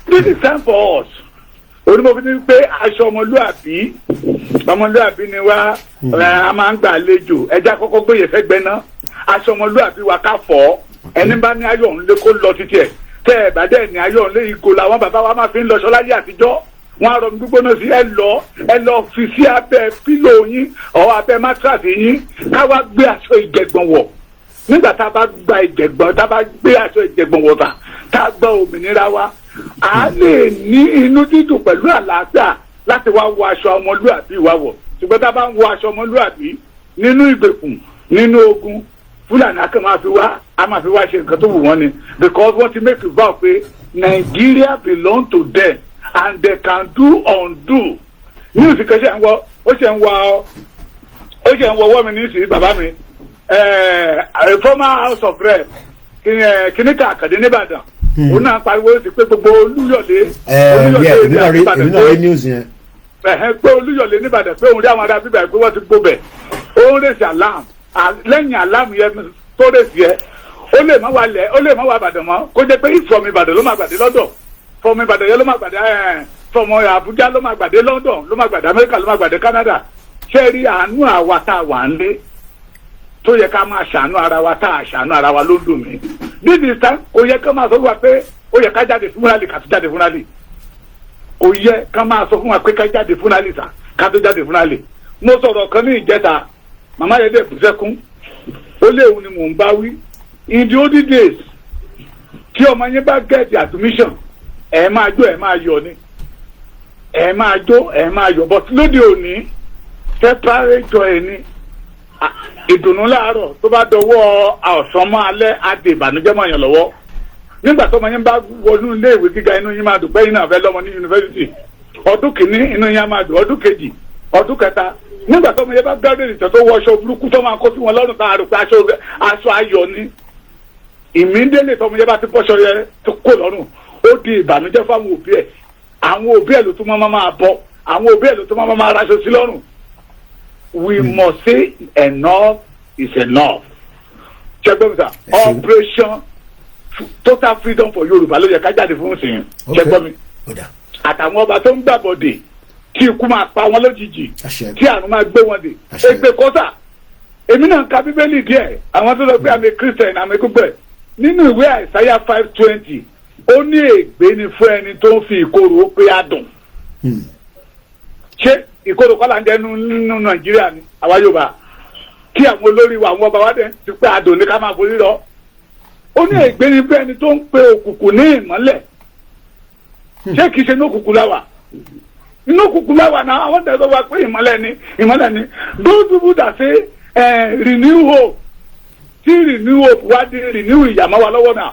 this is time for us onímọ̀ fi ní pé aṣọ ọmọlúàbí ni wá a máa ń gbà àlejò ẹja kọ́kọ́ gbé yẹ̀fẹ́ gbẹ́ná aṣọ ọmọlúàbí wa ká fọ́ ẹni bá ní ayọ̀ ńlé kó lọ títí ẹ̀ tẹ́ ẹ̀ bá dẹ̀ ní ayọ̀ ńlé ìgò làwọn bàbá wa máa fi ń lọṣọ láyé àtijọ́ wọn àrọ̀ gbígbóná sí ẹ lọ fi sí abẹ́ pílò yín ọ̀ abẹ́ mátrasì yín ká wá gbé aṣọ ìjẹ̀gbọ̀n wọ̀ nígbà tá a bá gba ìjẹ̀gbọ̀n tá a bá gbé aṣọ ìjẹ̀gbọ̀n wọ̀ tà tá a gba òmìnira wa a lè ní inú dídùn pẹ̀lú àlàáfíà láti wá wọ aṣọ ọmọlúàbí wa wọ̀ ṣùgbọ́n tá a bá ń wọ aṣọ ọmọlúàbí nínú ìgbèkùn nínú ogun Fúlàní akẹ́ máa fi wá ṣe nǹkan tó wù wọ́n ni because wọ́n ti make it vow pé Nigeria belong to them and they can do undo news kan ṣe ń wọ ó ṣe ń wọ ọwọ́ mi ní sí bàbá mi former house of rep kìnìkà àkàdé nìbàdàn òun náà pariwo sí pé gbogbo Olúyọ̀lé pé Olúyọ̀lé nìbàdàn pé òun rí àwọn ará bíbẹ̀ pé wọ́n ti gbó bẹ̀ òun rèsì alarm lẹ́yìn alarm yẹn tó rèsì yẹ ó lè má wà Ìbàdàn mọ́ kó jẹ́ pé from Ìbàdàn ló máa gbàdé lọ́dọ̀ from Ìbàdàn yẹn ló máa gbàdé from Àbújá ló máa gbàdé London ló máa gbàdé Amẹ́ríkà ló máa gbàdé Canada ṣé rí àánú àwa tá a wà ń lé tó yẹ ká máa ṣàánú ara wa tá a ṣàánú ara wa ló ń dùn mí this is time kò yẹ ká máa sọ fún wa pé ó yẹ ká jáde fún rally ká tó jáde fún rally kò yẹ ká máa sọ fún wa pé ká jáde fún rally sà ká tó jáde fún rally mo sọ̀rọ̀ kan ní ìjẹta màmá yẹn dẹ̀ bùsẹ́kún ó léwu ni mò ń bá wí in the olden days tí ọmọ yẹn bá get admission ẹ máa jó ẹ máa yọ̀ ni ẹ máa jó ẹ máa yọ̀ but lóde òní separate joy ni ìdùnnú láàárọ̀ tó bá dọwọ́ ọ̀sán mọ́ alẹ́ adé ìbànújẹ́ mọ́ yẹn lọ́wọ́ nígbà tó ọmọ yẹn bá wọnú ilé ìwé gíga inú yín máa dùn pé yín náà fẹ́ lọ́mọ ní yunifásitì ọdún kìíní inú yín máa dùn ọdún kejì ọdún kẹta nígbà tó ọmọ yẹn bá gbádùn ìtàn tó wọ aṣọ burúkú tó máa kó sí wọn lọ́rùn tá a rò pé aṣọ ayọ̀ ni ìmídélé tó ọmọ yẹn bá ti bọ́ṣọ yẹn tó kó lọ́rùn ó di ìbànújẹ́ fáwọn òbí ẹ̀ àwọn òbí ẹ̀ ló tún máa bọ́ àwọn òbí ẹ̀ ló tún máa raṣọ sí lọ́rùn we must say enough is enough. Chegbomisa, operation total freedom for Yorùbá ló yẹ ká jáde fún ìsìn. Chegbomi. Àtàwọn ọba tó ń gbàbọ̀dè tí ikú máa pa wọn lójijì tí àrùn máa gbé wọn dè. Ègbè kọ́sà. Èmi náà ń ka Bíbélì díẹ̀. Àwọn tó lọ pé àmì Christian àmì gbogbo nínú ìwé Àìsáyà 5:20 ó ní ègbé ni fún ẹni tó ń fi ìkorò pé adùn. Ṣé ìkorò kọ́lá ń jẹ́ nínú Nàìjíríà ni àwa Yorùbá kí àwọn olórí wa àwọn ọba wa dẹ̀ ti pé adùn ní ká máa forí lọ. Ó ní ègbé ni fún ẹni tó ń pe òkùnkùn ní ìmọ́lẹ̀. Ṣé kìí ṣe inú òkùnkùn láwà? Inú òkùnkùn láwà náà àwọn tẹ̀sán wa pé ìmọ́lẹ̀ ni those people that say renew hope tí renew hope wá di renew ìyàmọ́ wa lọ́wọ́ náà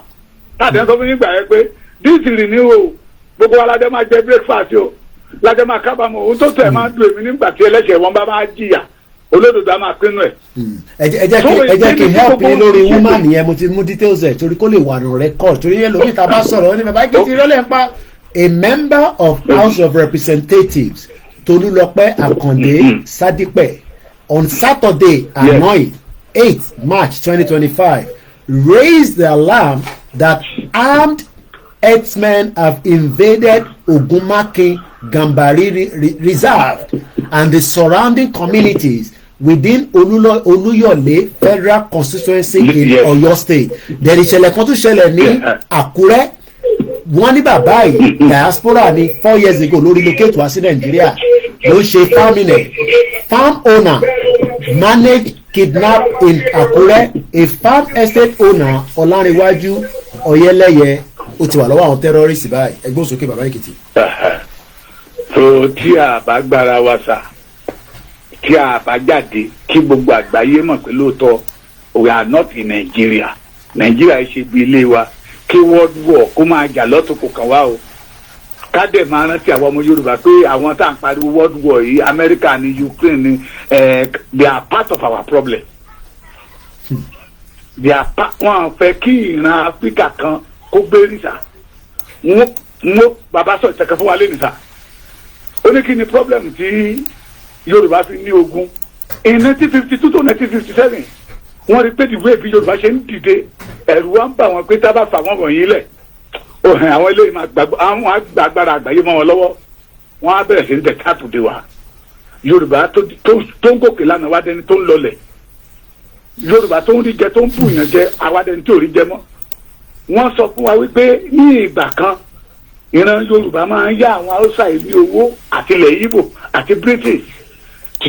táàdé ń sọ fún yín gbà yẹn pé this renew hope gbogbo wa ládé máa jẹ breakfast o ládé máa kábàámọ̀ ohun tó tẹ̀ máa dùn èmi nígbà tí ẹlẹ́ṣẹ̀ wọn bá máa jìyà olódodo a máa pinnu ẹ̀.
ẹ jẹ́ kí n help yín lórí woman yẹn mo ti mú details ẹ̀ torí kó lè wà ní record torí yẹn lórí ìta bá sọ̀rọ̀ ó ní bàbá kí n ti rọ́lẹ̀ ń pa a member of House of Representatives Tolúlọpẹ́ Àkàndé Sádípẹ̀ on Saturday anoint 8 March 2025 raised the alarm that armed herdsmen have invaded Ogunmakin Gambari Reserve and the surrounding communities within Olúyọ̀lé Federal Constituency in Oyo State. There is ìṣẹ̀lẹ̀ kan tó ṣẹlẹ̀ ní Àkúrẹ́ wọ́n ní bàbá yìí diaspora ní 4 years ago ló relocate wá sí Nàìjíríà ló ṣe farming farm owner managed kidnap in Àkúrẹ́ a farm estate owner Ọlárìnwájú Ọ̀yẹ́lẹ́yẹ ó ti wà lọ́wọ́ àwọn terrorists báyìí ẹgbẹ́ òsókè bàbá Èkìtì.
So tí a bá gbára wa sà tí a bá jáde kí gbogbo àgbáyé mọ̀ pé lóòótọ́ we are not in Nigeria. Nigeria ṣe bí ilé wa, kí world war kó máa jà lọ́tún kò kàn wá o. Ká dẹ̀ máa rántí àwọn ọmọ Yorùbá pé àwọn tá à ń pariwo world war yìí, America ni Ukraine ni, they are part of our problem. Wọ́n fẹ́ kí ìran Áfíríkà kan kó gbé nìsa. Wọ́n bàbá sọ ìtẹ̀kẹ́ fún wa lé nìsa. Ó ní kí ni problem tí Yorùbá fi ní ogun. In 1952 to 1957, wọ́n rí pé ìwé ìbí Yorùbá ṣe ń dìde, ẹ̀rù wa ń bà wọ́n pé tá a bá fà wọ́n wọ̀nyí lẹ̀, àwọn eléyìí máa àwọn agbára àgbáyé mọ́ wọn lọ́wọ́, wọ́n á bẹ̀rẹ̀ sí ní tẹ̀ táàpù wa. Yorùbá tó ń gòkè lánàá wá dẹni tó ń lọlẹ̀. Yorùbá tó ń rí jẹ tó ń bùyàn jẹ àwádẹni tí ò rí jẹ mọ́. Wọ́n sọ fún wa wípé ní ìgbà kan ìran Yorùbá máa ń yá àwọn Haúsá ìlú owó àti ilẹ̀ Ìgbò àti British.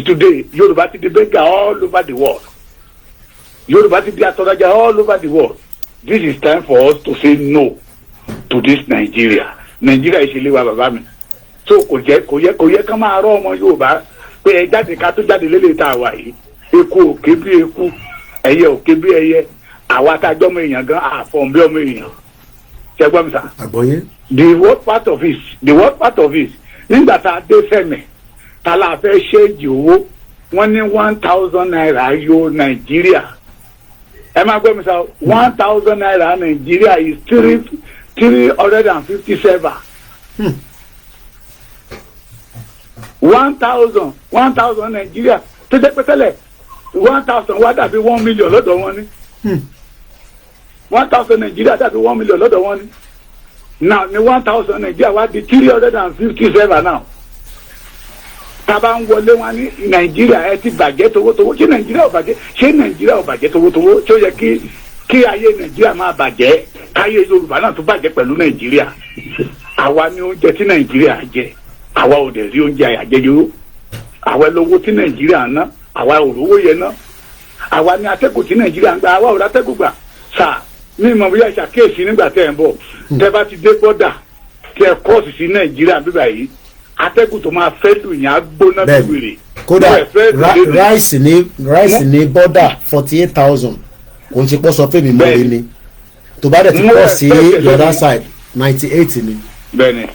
Today Yorùbá ti di beggar all over the world. Yorùbá ti di atọ́rajà all over the world. This is time for us to say no to this Nigeria. Nigeria ìṣẹ̀lẹ̀ wa bàbá mi. So kò yẹ ká máa rọ ọmọ Yorùbá pé ẹ jáde ká tó jáde lélẹ̀ tá a wà yìí. Eku òkè bí eku, ẹyẹ òkè bí ẹyẹ, àwa tá a jọ ọmọ èèyàn gan àfọ̀n bí ọmọ èèyàn. Ṣé gbọ́ mi sà?
Àgbọ̀yé.
The worst part of it, nígbà tá a dé Fẹ́mi, tá a la fẹ́ ṣéǹjì owó, wọ́n ní 1,000 naira yóò Nàìjíríà. Ẹ máa gbọ́ mi sà, 1,000 naira Nàìjíríà is 357. 1,000 Nàìjíríà tó jẹ́ pé tẹ́lẹ̀ 1,000 wá dàbí 1 million lọ́dọ̀ wọn ni. 1,000 Nàìjíríà dàbí 1 million lọ́dọ̀ wọn ni. Now ní 1,000 Nàìjíríà wá di 357 now. Tábà ń wọlé wọn ní Nàìjíríà ẹ ti bàjẹ́ towótowó. Ṣé Nàìjíríà ò bàjẹ́ towótowó? Ṣé ó yẹ kí ayé Nàìjíríà máa bàjẹ́? Káyé Yorùbá náà tó bàjẹ́ pẹ̀lú Nàìjíríà. Àwa ní oúnjẹ tí Nàìjíríà jẹ. Àwa ò dẹ̀ rí oúnjẹ àjẹjọ́. Àwa lówó tí Nàìjíríà ná. Àwa ò rówó yẹn ná. Àwa ní atẹ́gùn tí Nàìjíríà ń gbà. Àwa ò rátẹ́gùn gbà. Sáà ní ìmọ̀ bóyá ìṣàkíyèsí nígbà tẹ́ ẹ̀ ń bọ̀. Tẹ́ bá ti dé bọ́dà tẹ́ ẹ kọ́ọ̀sì sí Nàìjíríà bíbá yìí. Atẹ́gùn tó máa fẹ́ lù yín á gbóná bí wèrè.
Kódà ráìsì ní bọ́dà 48,000 kò ń ṣe pọ́ sọ fún mi mọ́lẹ́ ni tó bá dẹ̀ ti pọ̀ sí the other side 98 ni.
Bẹ́ẹ̀ni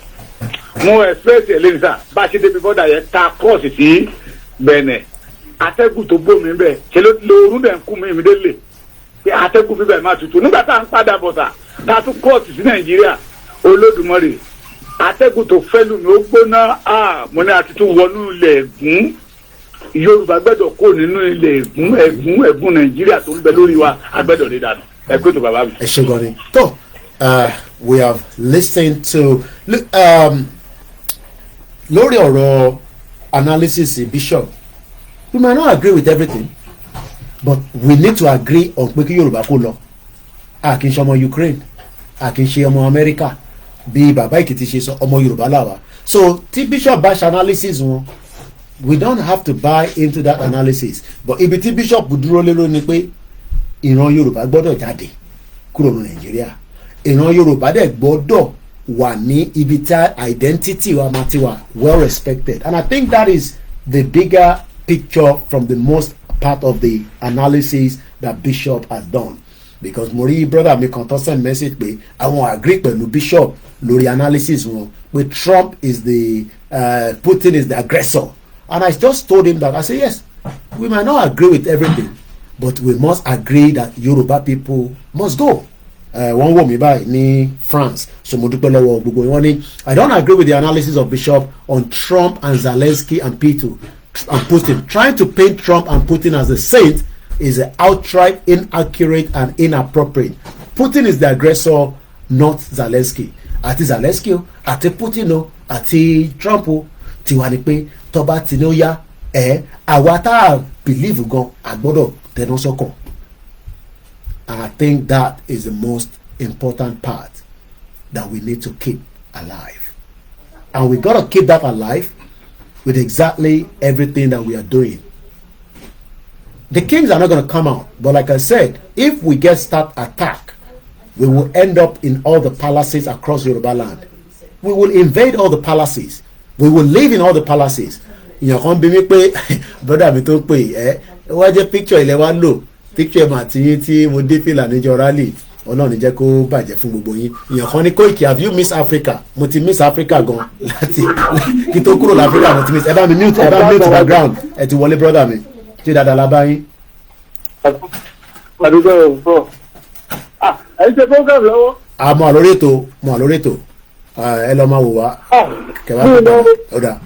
mo express ẹ̀ lẹ́yìn sá bá a ṣe débi bọ́dà yẹn ta kọ́ọ̀sì sí bẹ́ẹ̀ni atẹ́gùn tó bómi bẹ́ẹ̀ ṣe lóorun bẹ́ẹ̀ ń kú mi délé pé atẹ́gùn bíbẹ̀ máa tutù nígbà tá à ń padà bọ̀ sá tá a tún kọ́ọ̀sì sí Nàìjíríà Olódùmarè atẹ́gùn tó fẹ́ lù mí ó gbóná mo ní àti tún wọnú ilẹ̀ ẹ̀gún Yorùbá gbẹ́dọ̀ kó nínú ilẹ̀ ẹ̀gún Nàìjíríà tó ń bẹ lórí wa agbẹ́dọ̀ lè dànù ẹ pé tó bàbá mi.
ẹ ṣe gan ni tó we have listened to lórí ọ̀rọ̀ analysis Bishop we might not agree with everything but we need to agree on pé kí Yorùbá kó lọ a kì í ṣe ọmọ Ukraine a kì í ṣe ọmọ America bí bàbá Èkìtì ṣe sọ ọmọ Yorùbá làwà so tí Bishop bá ṣe analysis wọn we don't have to buy into that analysis but ibi tí Bishop dúró lé lónìí pé ìran Yorùbá gbọ́dọ̀ jáde kúrò ní Nàìjíríà ìran Yorùbá dẹ̀ gbọ́dọ̀ wà ní ibi tí identity wa máa ti wà well respected and I think that is the bigger picture from the most part of the analysis that Bishop has done because mo rí brother mi kan tó send message pé àwọn agree pẹ̀lú Bishop lórí analysis wọn pé Trump is the Putin is the aggressor and I just told him that I say yes we might not agree with everything but we must agree that Yoruba people must go wọ́n wò mí báyìí ní France so mo dúpẹ́ lọ́wọ́ gbogbo wọn ní I don't agree with the analysis of Bishop on Trump and Zelensky and Putin trying to paint Trump and Putin as a saint is outright inaccurate and inappropriate. Putin is the aggressor, not Zelensky. Àti Zelensky o, àti Putin o, àti Trump o, tiwa ni pé tọba tí ní ó yá àwa tá a believe gan àgbọ́dọ̀ tẹnu sọ́kàn. And I think that is the most important part that we need to keep alive. And we got to keep that alive with exactly everything that we are doing. The kings are not going to come out. But like I said, if we start attack, we will end up in all the palaces across Yoruba land. We will invade all the palaces. We will live in all the palaces. èèyàn kan bí mi pé brother mi tó pè wá jẹ́ picture ilẹ̀ wa lò picture mà tí yín tí mo dé fìlà níjọ rally ọlọ́run jẹ́ kó bàjẹ́ fún gbogbo yín èèyàn kan ní Koiki have you miss Africa mo ti miss Africa gan láti kí tó kúrò láfíríkà mo ti miss ẹ bá mi mute background ẹ ti wọlé brother mi ṣé dáadáa la bá yín.
àdúgbò ẹ̀ ń bọ̀ ẹ̀ ń ṣe program lọ́wọ́.
mo àlórí ètò ẹ lọ máa wò wá kẹwàá ọ̀dà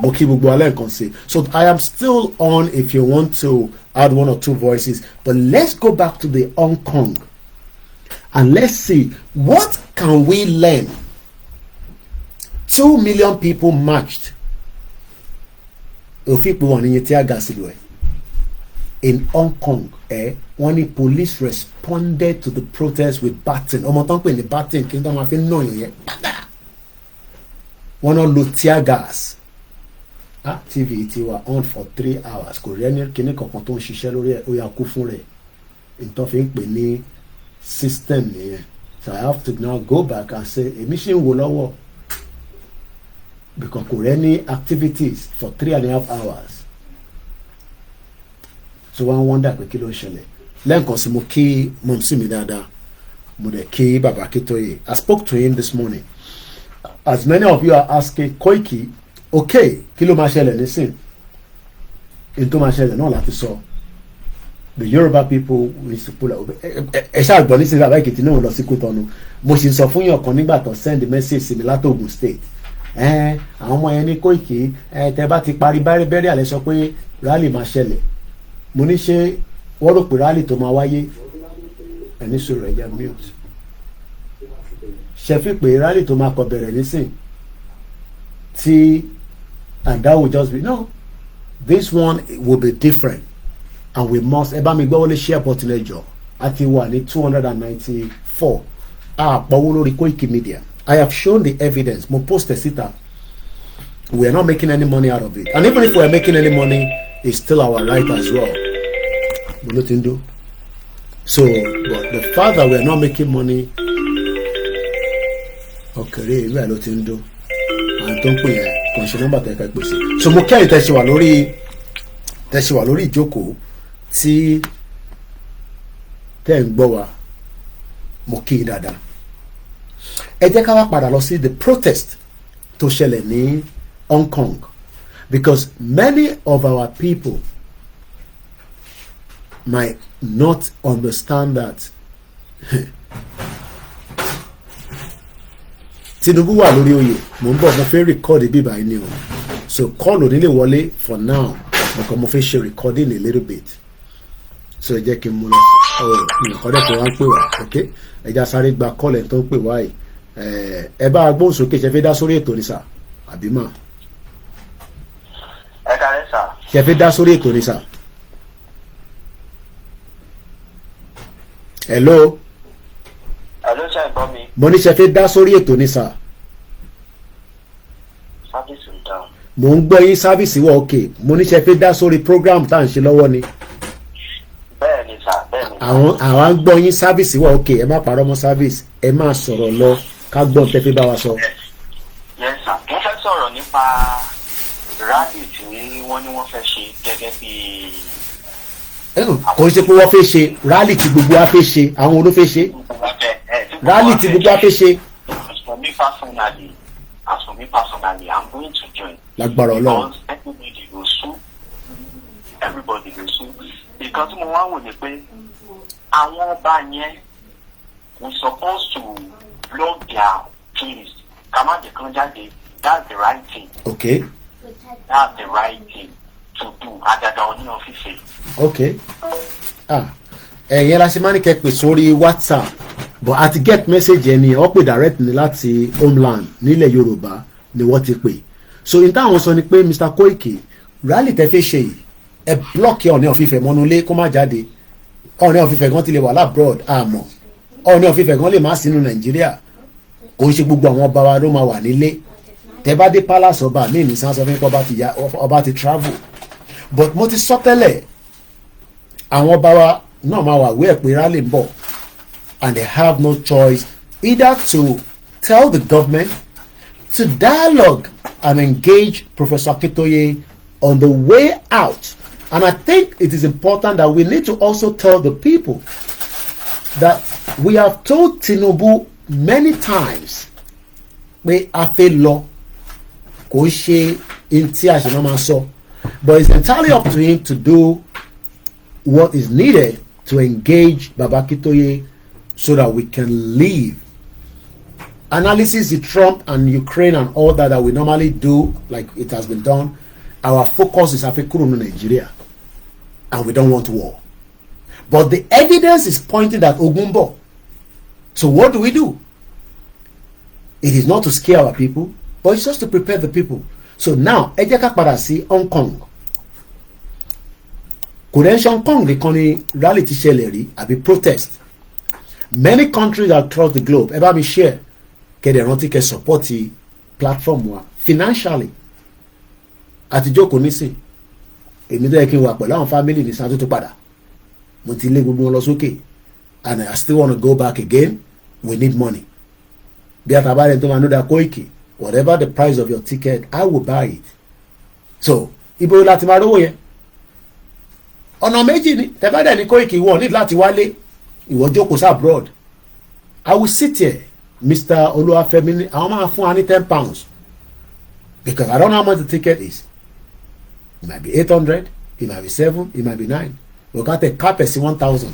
mo kí gbogbo alẹ́ nǹkan sí. So I am still on if you want to add one or two voices, but let's go back to the Hong Kong and let's see what can we learn. 2 million people marched in Hong Kong. When the police responded to the protest with baton. Ọmọ tán pè ní baton kí n tó máa fi nà yẹn padà. Wọ́n náà lo tear gas. TV ti wà on for 3 hours. Kò rí ẹni kíní kankan tó ń ṣiṣẹ́ lórí ẹ̀ ó yà kú fún rẹ̀. Ìtọ́ fi ń pè ní system nìyẹn. So I have to now go back and say èmi ṣì ń wò lọ́wọ́. Because kò rí ẹni activities for 3.5 hours. So one wonder pé kí ló ń ṣẹlẹ̀. Lẹ́ǹkan sí mo kí mọ̀mísí mi dáadáa. Mo dẹ̀ kí bàbá Akíntóyè. I spoke to him this morning. As many of you are asking Koiki, okay, kí ló máa ṣẹlẹ̀ nísìn? In tó máa ṣẹlẹ̀ náà láti sọ. The Yoruba people need to pull out. Ẹ ṣáà gbọ́ nísìnyí bàbá Èkìtì náà lọ sí Kútọ́nù. Mo sì sọ fún yàn kan nígbà tó send message sí mi láti Ogun State. Àwọn ọmọ yẹn ní Koiki tẹ bá ti parí bẹ́rẹ̀ àlẹ́ sọ pé rally máa ṣẹlẹ̀. Mo ní ṣe wọ́n rò pé rally tó máa wáyé ẹni sọ̀rọ̀ ẹ̀jẹ̀ mute. Ṣe fi pé rally tó máa kọ bẹ̀rẹ̀ nísìn tí and that will just be no, this one will be different and we must ẹ bá mi gbọ́ wọlé share button ẹjọ́ àti wà ní 294 àpọ̀wó lórí Koikimedia. I have shown the evidence. Mo post a síta. We are not making any money out of it, and even if we are making any money, it's still our right as well. But nothing do. So, but the fact that we are not making money, okay, we are nothing do. And don't put your conscious number to take place. So, mo kẹ́yìn tẹ̀síwá lórí ìjókòó tí tẹ́ ń gbọ́ wa mo kí i dáadáa. Ẹ jẹ́ ká wá padà lọ sí the protest tó ṣẹlẹ̀ ní Hong Kong, because many of our people might not understand that Tinubu wà lórí oyè. Mo ń bọ̀ mo fẹ́ record bíbá yìí ni o, so call onílé wọlé for now because mo fẹ́ ṣe recording a little bit. So ẹ jẹ́ kí n mú lọ ìkọ́dẹ̀ tó wá ń pè wá, ok? Ẹ já sáré gba call ẹ̀ tó ń pè wá yìí. Ẹ bá agbóhùn sókè ṣe fẹ́ dá sórí ètò ní sà àbí mà?
Ẹ kàlẹ́ sà.
Ṣe fẹ́ dá sórí ètò ní sà? Hello.
Hello, ṣe gbọ́ mi.
Mo ní ṣe fẹ́ dá sórí ètò ní sà.
Sábìsì ń dáhùn.
Mo ń gbọ́ yín sábìsì wọ̀ òkè. Mo ní ṣe fẹ́ dá sórí program tá à ń ṣe lọ́wọ́ ni.
Bẹ́ẹ̀ni sà, bẹ́ẹ̀ni.
Àwọn ń gbọ́ yín sábìsì wọ̀ òkè. Ẹ má parọ́ mọ́ sábìsì. Ẹ má sọ̀rọ̀ lọ ká gbọ́n tẹ́ fi bá wa sọ.
Yes sà. Mo fẹ́ sọ̀rọ̀ nípa rally tí wọ́n ní wọ́n fẹ́ ṣe gẹ́gẹ́ bí.
Kò ń ṣe pé wọ́n fẹ́ ṣe rally tí gbogbo wa fẹ́ ṣe. Àwọn olú fẹ́ ṣe. Rally tí gbogbo wa fẹ́ ṣe.
As for me personally, I'm going to join.
Lágbára Ọlọ́run.
Because everybody will sue. Because mo wá wò ní pé àwọn ọba yẹn we supposed to block their trees. Kàmá jẹ kan jáde. That's the right thing.
Okay.
That's the right thing to do. Àdàdà òní ọ̀fíìsì.
Okay. Ẹ̀yẹ́ la ṣe máa ń kẹ́ pè sórí WhatsApp, but àti get message ẹni ọ pè direct ní láti homeland nílẹ̀ Yorùbá ni wọ́n ti pè. So n táwọn sọ ni pé Mr. Koiki rally tẹ́ fẹ́ ṣe yìí ẹ block Ọọ̀ni of Ifẹ̀ mọ́nulé kó má jáde. Ọọ̀ni of Ifẹ̀ gan ti lè wà labroad àmọ́ Ọọ̀ni of Ifẹ̀ gan lè má sínú Nàìjíríà. Kò ń ṣe gbogbo àwọn ọba wa ló máa wà nílé. Tẹ́ bá dé palace ọba mi ní sánsọ fún ọba ti travel, but mo ti sọ tẹ́lẹ̀ àwọn ọba wa náà máa wà wí ẹ̀ pé rally ń bọ̀, and they have no choice either to tell the government to dialogue and engage Professor Akintoye on the way out. And I think it is important that we need to also tell the people that we have told Tinubu many times, we have a law, but it's entirely up to him to do what is needed to engage Baba Akintoye so that we can leave. Analysis of Trump and Ukraine and all that we normally do, like it has been done, our focus is Africa and Nigeria, and we don't want war. But the evidence is pointing at Ogumbo. So what do? It is not to scare our people, but it's just to prepare the people. So now, Ejeka Parasi, Hong Kong. Korean Hong Kong, they call it reality shaleri, a protest. Many countries across the globe, ever me share, they don't take a support platform financially. At the joke on this, immediately work with our family in Santo Topada. And I still want to go back again. We need money. Whatever the price of your ticket, I will buy it. So, Ibo láti máa rówó yẹn. Ọ̀nà méjì ni tẹ́fẹ́dẹ̀ ní Koiki wọ́n ní láti wálé ìwọ jókòó sí abroad. I will sit here, Mr. Oluwafemi, àwọn máa fún wa ní £10 because I don't know how much the ticket is. It might be 800, it might be 7, it might be 9. We got a cap at 1,000.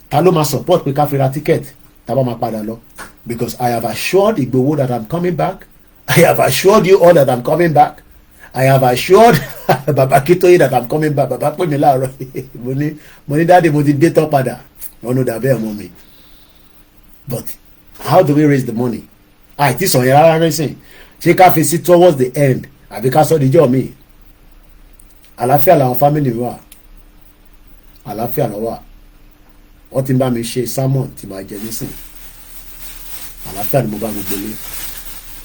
Ta ló máa support pé ká fi ra ticket tábà máa padà lọ. Because I have assured Igboho that I'm coming back. I have assured you all that I'm coming back. I have assured Baba Akintoye that I'm coming back. Baba pè mí láàárọ̀. Mo ní dáàdi mo ti dé tán padà. Wọ́n ló dàbẹ́ ọmọ mi. But how do we raise the money? Àìtí sàn yẹn rárá nísìn. Ṣé ká fi sí towards the end? Àbí ká sọ díjọ́ mi? Àlàáfíà làwọn family wà. Àlàáfíà ló wà. Wọ́n ti ń bá mi ṣe sermon tí màá jẹ nísìn. Àlàáfíà ni mo bá gbogbo lé.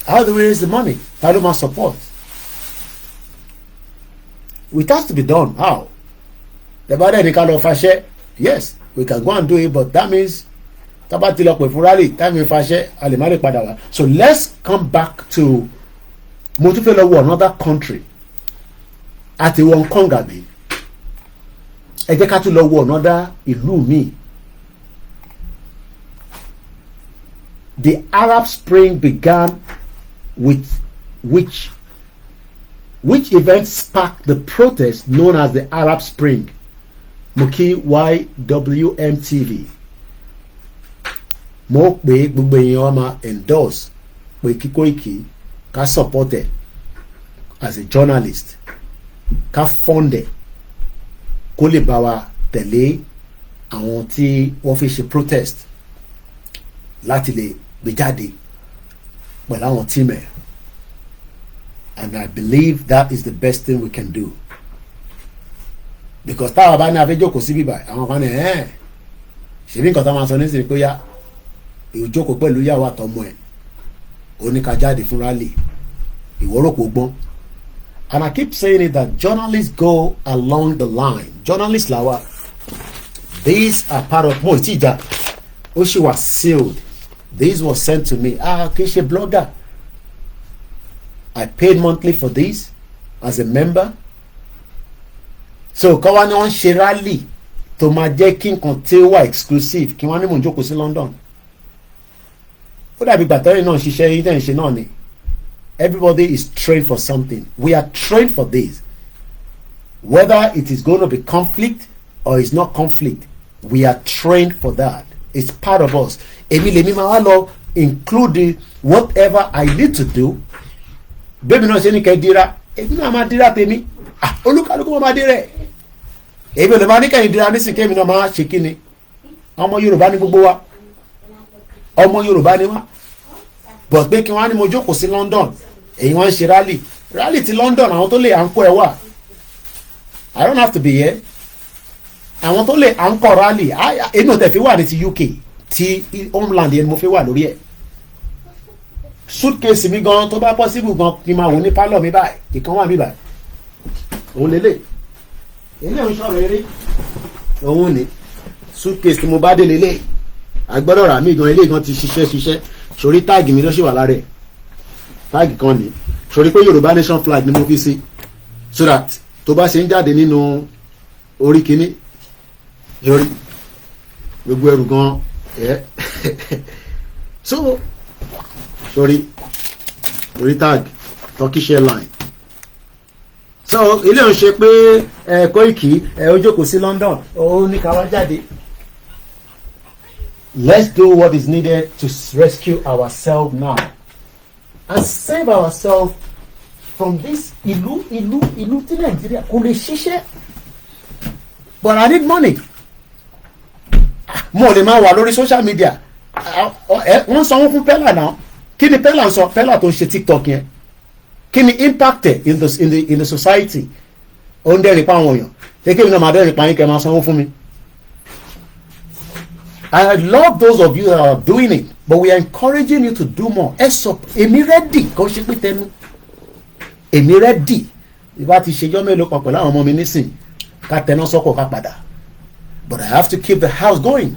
How do we raise the money? Ta ló máa support? It has to be done. How? The body any kind of fashion. Yes, we can go and do it, but that means tabatilok with rally. That means fashion. Alimari padawa. So let's come back to Motufelo, another country. At the Hong Kong abi. Ejeka lo another ìlú mi. The Arab Spring began with which event sparked the protest known as the Arab Spring? Muki YWMTV. Mo pe gbogbo èèyàn ma endorse pé kí Koiki ká support it as a journalist, ká fund it, kó lè bá wa tẹ̀lé àwọn tí wọ́n fi ṣe protest láti lè gbé jáde pẹ̀lú àwọn team ẹ̀. And I believe that is the best thing we can do. Because táwa bá ní àfẹ́jọ́kọ̀ sí bíbá àwọn kan ní ṣèbí nǹkan tó máa sọ nísìnyí pé yá ìjókòó pẹ̀lú ìyàwó àtọmọ ẹ̀ oníkájáde fún rally ìwọ́rọ̀pọ̀ gbọ́n. And I keep saying it that journalists go along the line. Journalists lawa, these are part of mo ìtìjà ó ṣì wà sealed. This was sent to me. Kì í ṣe blogger. I paid monthly for this as a member. So kọ́wá ni wọ́n ṣe rally tó máa jẹ́ kí nǹkan tí ó wà exclusive kí wọ́n ní mò ń jókòó sí London. Ó dàbí gbàtẹ́rì náà ṣiṣẹ́ yìí tẹ̀ ń ṣe náà ni. Everybody is trained for something. We are trained for this. Whether it is going to be conflict or it's not conflict, we are trained for that. It's part of us. Èmi lèmi máa wá lọ including whatever I need to do. Bébí náà ṣe ní kẹ́ dira, èmi náà máa dira tèmi. Olúkálùkù wọn máa dira ẹ̀. Èmi ò lè máa ní kẹ́yìn dira nísìnyí kémi náà máa ṣe kí ni. Ọmọ Yorùbá ní gbogbo wa. Ọmọ Yorùbá ni wá. But pé kí wọ́n á ní mo jókòó sí London. Èyí wọ́n ń ṣe rally ti London àwọn tó lè à ń kó ẹ wà. I don't have to be here. Àwọn tó lè à ń kọ́ rally èmi ò tẹ̀ fi wà ní ti UK ti homeland yẹn mo fi wà lórí ẹ̀. Suitcase mi gan tó bá possible gan kí n máa wò ní pálọ̀ mi báyìí ìkan wà mí báyìí. Òun lélẹ̀. Èmi ò ń sọ̀rọ̀ eré. Òun ni suitcase tí mo bá dé lélẹ̀. Agbọ́dọ̀ rà mí gan eléyìí gan ti ṣiṣẹ́ sórí táàgì mi ló ṣì wà lára ẹ̀. Táàgì kan ni sori pé Yorùbá nation flag ni mo fi sí so that tó bá ṣe ń jáde nínú orí kìíní yorí gbogbo ẹrù gan so sori orí tag Turkish Airlines so ilé ń ṣe pé Koiki ó jókòó sí London ó ní ká wá jáde. Let's do what is needed to rescue ourselves now and save ourselves from this ìlú tí Nàìjíríà kò lè ṣiṣẹ́. But I need money. Mo lè máa wà lórí social media. Wọ́n sanwó fún Pella náà. Kí ni Pella ń sọ? Pella tó ń ṣe TikTok yẹn. Kí ni impact in the society? Ó ń dẹ́rìn pa àwọn èèyàn. Kékeré mi náà máa dẹ́rìn pa yín kẹ́ máa sanwó fún mi. I love those of you that are doing it, but we are encouraging you to do more. Èmi ready kò ṣe pé tẹnu. Èmi ready. Ìbá ti ṣèjọ́ mélòó kan pẹ̀lú àwọn ọmọ mi nísìn. Ká tẹná sọ́kọ̀ ká padà. But I have to keep the house going.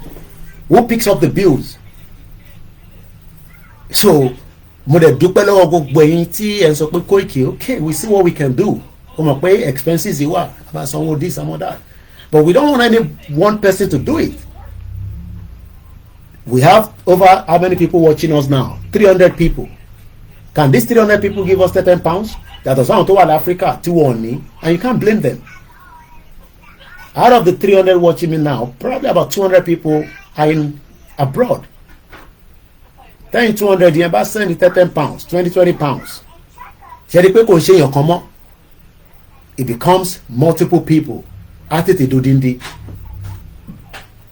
Who picks up the bills? So, mo dẹ̀ dúpẹ́ lọ́wọ́ gbogbo ẹ̀yin tí ẹ̀ ń sọ pé Koiki, okay, we see what we can do. O mọ̀ pé expenses yìí wà, about sanwó this, sanwó that. But we don't want any one person to do it. We have over how many people watching us now? 300 people. Can these 300 people give us £10? That was someone to Africa, and you can't blame them. Out of the 300 watching me now, probably about 200 people are in abroad. Then 200, you about send £10, £20. It becomes multiple people. Atiti dodindi.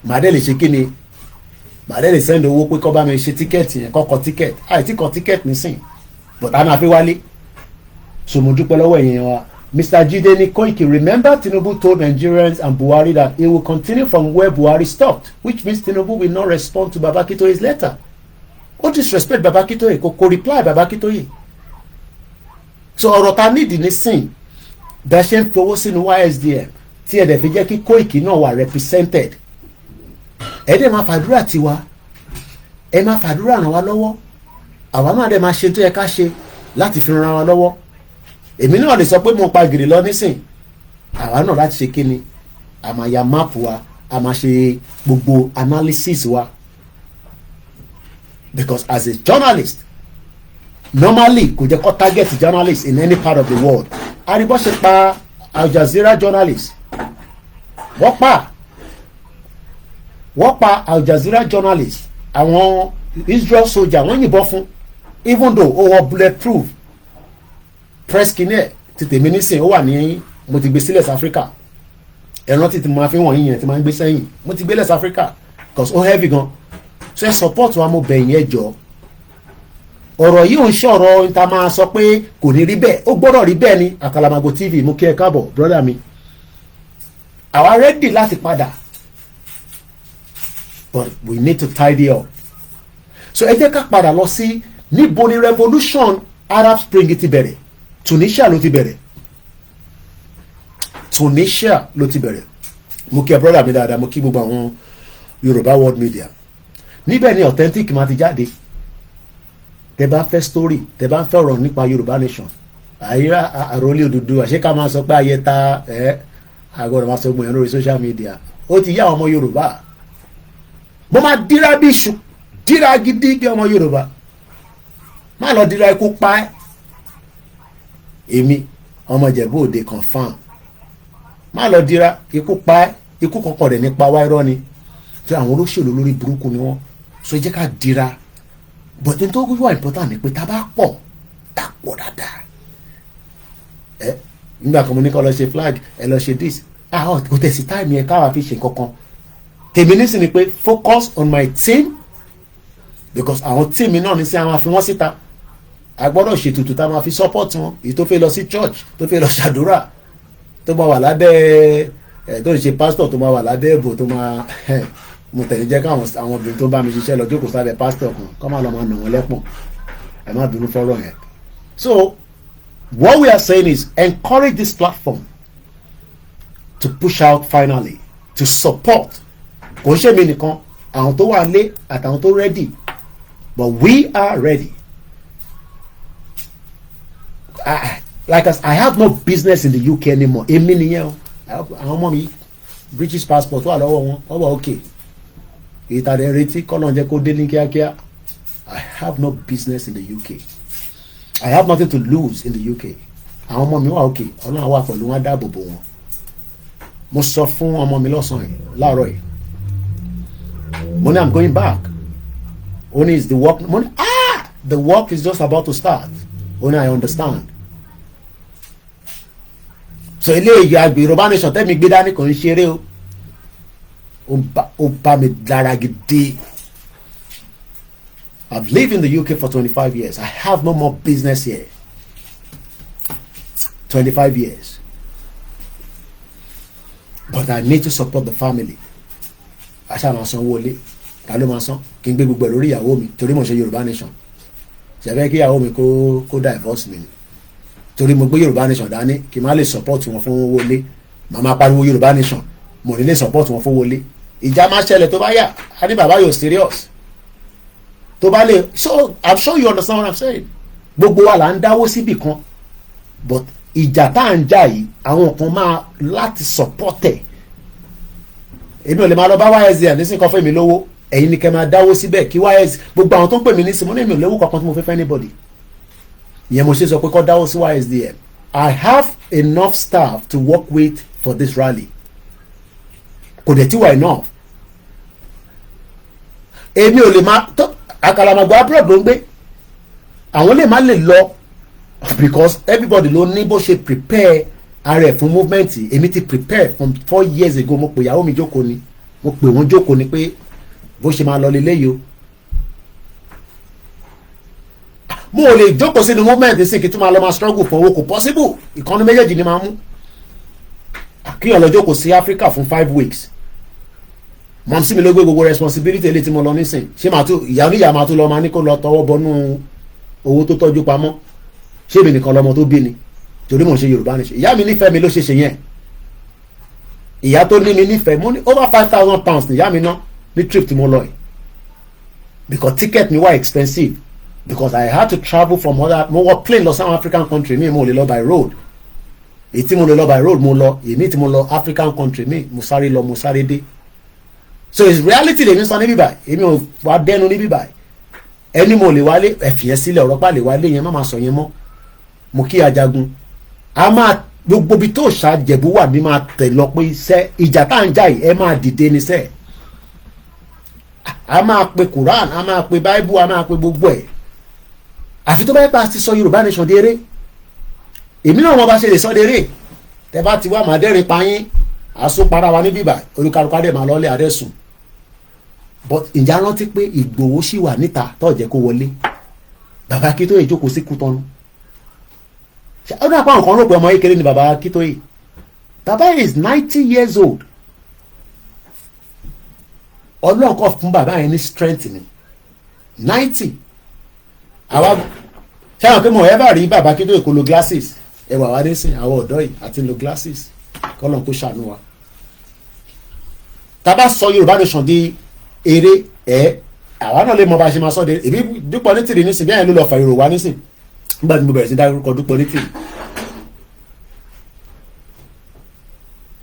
Madele shikini. Madele send owó pé kó bá mi ṣe ticket yẹn, kó kọ ticket. Ti kọ ticket nísìn. But ana fi wálé. So mo dúpẹ́ lọ́wọ́ ẹ̀yin wa. Mr. Jide Koiki, remember Tinubu told Nigerians and Buhari that he will continue from where Buhari stopped, which means Tinubu will not respond to Babakitoye's letter. What disrespect Babakitoye? Kò reply Babakitoye. So ọ̀rọ̀ ta nídìí nísìn bẹ́ẹ̀ ṣe ń fowó sínú YSDM tí ẹ̀ dẹ̀ fi jẹ́ kí Koiki náà wà represented. Ẹ dẹ̀ máa fàdúrà tiwa, ẹ máa fàdúrà ràn wá lọ́wọ́, àwa náà dẹ̀ máa ṣe tó yẹ ká ṣe láti fi ràn wá lọ́wọ́. Èmi náà lè sọ pé mo pa gìrì lọ nísìn, àwa náà láti ṣe kíni, a máa ya máàpù wa, a máa ṣe gbogbo analysis wa. Because as a journalist, normally kò jẹ́ kó target journalists in any part of the world. Àríbọ́ ṣe pa Al Jazeera journalist. Wọ́n pa Al Jazeera journalist. Àwọn Israel soldier wọ́n yìnbọn fún, even though ó wọ bulletproof. Press kìíní ti tèmi nísìn ó wà ní mo ti gbé sílẹ̀ Africa. Ẹ̀rọ ti máa fi wọ̀nyí yẹn ti máa ń gbé sẹ́yìn. Mo ti gbé lẹ̀ Africa because ó heavy gan. So ẹ support wa mo bẹ̀yìn ẹ jọ. Ọ̀rọ̀ yìí ò ń ṣe ọ̀rọ̀ níta máa sọ pé kò ní rí bẹ́ẹ̀, ó gbọ́dọ̀ rí bẹ́ẹ̀ ni. Àkàlàmàgò TV mo kí ẹ káàbọ̀ brother mi. Àwa ready láti padà, but we need to tidy up. So ẹ jẹ́ ká padà lọ sí níbo ni revolution Arab Spring ti bẹ̀rẹ̀. Tunisia ló ti bẹ̀rẹ̀. Mo kí ẹ brother mi dáadáa, mo kí gbogbo àwọn Yorùbá world media. Níbẹ̀ ni authentic máa ti jáde. Tẹ́ bá fẹ́ story, tẹ́ bá fẹ́ ọ̀rọ̀ nípa Yorùbá nation. Àyíra àròlé Odùduwà, ṣé ká máa sọ pé ayẹta àgọ́dọ̀ máa sọ gbìyànjú lórí social media. Ó ti yá ọmọ Yorùbá. Mo máa dírá bí iṣu, dírá gidi bí ọmọ Yorùbá. Má lọ dírá ikú pa ẹ́. Èmi ọmọ Ìjẹ̀bú Òde confam. Má lọ dírá ikú pa ẹ́, ikú kọ̀ọ̀kan rẹ̀ nípa wá irọ́ ni. Tí àwọn olóṣèlú lórí burúkú ni wọ́n. So jẹ́ ká dírá. But n tó wà important ni pé tá bá pọ̀ dáadáa. Nígbà kan mo ní kó lọ ṣe flag, ẹ lọ ṣe this. Kò tẹ̀sí time yẹn káwa fi ṣe kankan. Tèmi nísìn ni pé focus on my team, because àwọn team mi náà ní sí àwọn àfi wọ́n síta. A gbọ́dọ̀ ṣètùtù tá a máa fi support wọn. Èyí tó fẹ́ lọ sí church, tó fẹ́ lọ ṣàdúrà, tó máa wà lábẹ́ tó ń ṣe pastor, tó máa wà lábẹ́ ẹ̀bùn, tó máa mo tẹ̀lé jẹ́ káwọn àwọn obìnrin tó bá mi ṣiṣẹ́ lọ jókòó sábẹ́ pastor kan kọ́ máa lọ máa nà wọ́n lẹ́pọ̀n. Ẹ má bínú fọ́rọ̀ yẹn. So what we are saying is encourage this platform to push out finally, to support. Kò ṣe mí nìkan, àwọn tó wà lé àtàwọn tó ready, but we are ready. I have no business in the UK anymore. Èmi nìyẹn o. Àwọn ọmọ mi British passport wà lọ́wọ́ wọn. Wọ́n wà okay. Ìtàdé retí kọ́nà jẹ́ kó dé ní kíákíá. I have no business in the UK. I have nothing to lose in the UK. Àwọn ọmọ mi wà okay. Ọlọ́run wà pẹ̀lú wọn dáàbò bò wọn. Mo sọ fún ọmọ mi lọ́sàn-án yìí láàárọ̀ yìí. Mo ní I'm going back. Only is the work. Mo ní the work is just about to start. Only I understand. So ilé ìyá Yorùbá nation tẹ́mi gbé dání kò ń ṣeré o. Ó bá mi dára gidi. I've lived in the UK for 25 years. I have no more business here. 25 years. But I need to support the family. Aṣá máa san owó ilé. Ta ló máa san? Kí n gbé gbogbo lórí ìyàwó mi torí mo ṣe Yorùbá nation. Ṣẹ̀fẹ̀ kí ìyàwó mi kó divorce mi ni. Torí mo gbé Yorùbá nation dání kí n má lè support wọn fún owó ilé. Màá máa pariwo Yorùbá nation. Mo ní lè support wọn fún owó ilé. Ìjà máa ṣẹlẹ̀ tó bá yà. A ní bàbá yóò serious. Tó bá lè, so I'm sure you understand what I'm saying. Gbogbo wa là ń dáwó síbì kan, but ìjà tá à ń jà yìí àwọn kan máa láti support ẹ̀. Èmi ò lè máa lọ bá YSDM nísìnyí kan fún mi lówó, ẹ̀yin ni kẹ́ máa dáwó síbẹ̀ kí YS gbogbo àwọn tó ń pè mí nísìnyí mo ní èmi ò léwu kankan tí mo fẹ́ fẹ́ anybody. Ìyẹn mo ṣe sọ pé kó dáwó sí YSDM. I have enough staff to work with for this rally. Kò dẹ̀ tí wà enough. Èmi ò lè máa tó àkàlàmàgbà abroad ló ń gbé àwọn lè má lè lọ because everybody ló ní bó ṣe prepare ara ẹ̀ fún movement. Èmi ti prepare from 4 years ago. Mo pè ìyàwó mi jókòó ni mo pè wọ́n jókòó ni pé bó ṣe máa lọ lélẹ́yìí o. Mo ò lè jókòó sínú movement sí kí tó máa lọ máa struggle fún owó kò possible. Ìkànnì méjèèjì ni máa mú kíyàn lọ jókòó sí Africa fún 5 weeks. Mom sí mi ló gbé gbogbo responsibility eléyìí tí mo lọ nísìn ṣé màá tún ìyá oníyà máa tún lọ máa ní kó lọ tọwọ́ bọnú owó tó tọ́jú pamọ́ ṣé èmi nìkan lọmọ tó bí ni torí mò ń ṣe Yorùbá nation. Ìyá mi nífẹ̀ẹ́ mi ló ṣe yẹn. Ìyá tó ní mi nífẹ̀ẹ́ mo ní over £5,000 ní ìyá mi ná ní trip tí mo lọ yìí because ticket mi wà expensive because I had to travel from other mo wọ plane lọ South African country mi mo lè lọ by road èyí tí mo lè lọ by road mo lọ èmi tí mo lọ African country mi mo sáré lọ mo sáré dé. So it's reality lèmi sọ níbí báyìí èmi ò wá dẹnu níbí báyìí ẹni mo lè wálé ẹ̀fìyẹ́ sílẹ̀ ọ̀rọ̀ pa lè wálé yẹn má máa sọ yẹn mọ́. Mo kí Ajagun a máa gbogbo ibi tó ṣàjẹ̀bú wà ní máa tẹ̀ lọ pé iṣẹ́ ìjà tá à ń jà yìí ẹ máa dìde níṣẹ́ a máa pe Quran a máa pe Bible a máa pe gbogbo ẹ̀ àfi tó bá yẹ pa ti sọ Yorùbá nation déré èmi náà wọn bá ṣe lè sọ déré tẹ bá ti wá màá dẹ́rìn payín àsopara wa ní bíbà olùkàlùkà dẹ̀ máa lọ́lẹ̀ àdẹ́sùn but ìjà rántí pé Ìgbòho ṣì wà níta tó jẹ́ kó wọlé bàbá Akíntóyè jókòó sí Kútọ́nù ọdún àpá nǹkan rò pé ọmọ kékeré ni bàbá Akíntóyè bàbá is 90 years old Ọlọ́run kọ́ fún bàbá yẹn ní strength ni 90 àwa ṣáà pé mo ẹ bá rí bàbá Akíntóyè kó lo glasses ẹwà wa dé sìn àwọn ọ̀dọ́ yìí àti lo glasses kọ́lọ́n kó ṣàánú wa tá a bá sọ Yorùbá nation di eré àwa náà lè mọ bá a ṣe máa sọ de èmi Dúpọ̀ Onítìrì nísìn bí àyẹn ló lọ fà èrò wa nísìn nígbà tí mo bẹ̀rẹ̀ sí dárúkọ Dúpọ̀ Onítìrì.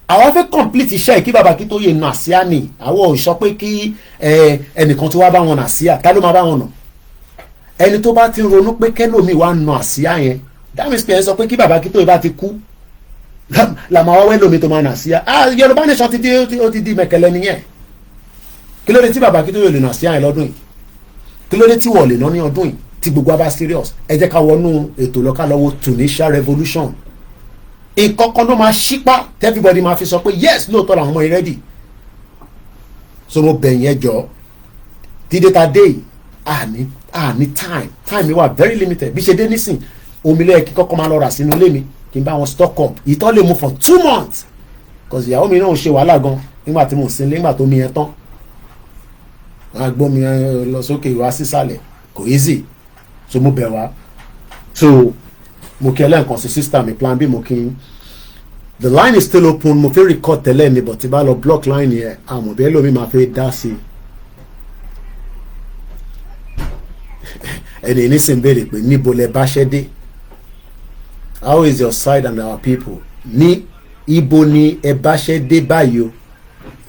àwọn fẹ́ complete iṣẹ́ kí bàbá Akíntóyè nà àsíá ni àwọn ò sọ pé kí ẹnìkan tó wá bá wọn nà àsíá ta ló máa bá wọn nà ẹni tó bá ti ronú pé kẹ́lòmíì wá nà àsíá yẹn dáhùn sí ẹ sọ pé kí bàbá Akíntóyè bá ti kú làmà wá wẹ́lómi tó máa nà àsíá Yorùbá nation ti di mẹ̀kẹ́lẹ́ nìyẹn kí ló dé tí bàbá Akíntóyè lè nà àsíá yẹn lọ́dún yìí kí ló dé tí wọ́n lè ná ní ọdún yìí tí gbogbo abá serious ẹ jẹ́ ká wọnú ètò lọ́ka lọ́wọ́ Tunisia revolution nǹkan kan ló máa ṣípá everybody máa fi sọ pé yes lóòótọ́ làwọn ọmọ yìí ready so mo bẹ̀yìn ẹjọ́ dídé ta dé yìí àní time wà very limited bí ṣe dé nísìn omi lẹ́yìn kí kọ́kọ́ máa lọ rà sínú ilé mi kí n bá wọn stock up ìtọ́ lè mú for 2 months cause ìyàwó mi náà ṣe wàhálà gan nígbà tí mo sin nígbà tó mi yẹn tán wọn á gbọ́ mi lọ sókè wá sísàlẹ̀ kò easy so mo bẹ̀ wá so mo kí ẹlẹ́ǹkan sí system mi plan bí mo kí n the line is still open mo fẹ́ record tẹ́lẹ̀ ni but tí bá lọ block line yẹn àmọ́ bí ẹlòmíì máa fẹ́ dá sí ẹni ní sì ń béèrè pé níbo lẹ bá ṣẹ́ dé how is your side and our people? Ní ibo ni ẹ bá ṣe dé báyìí o.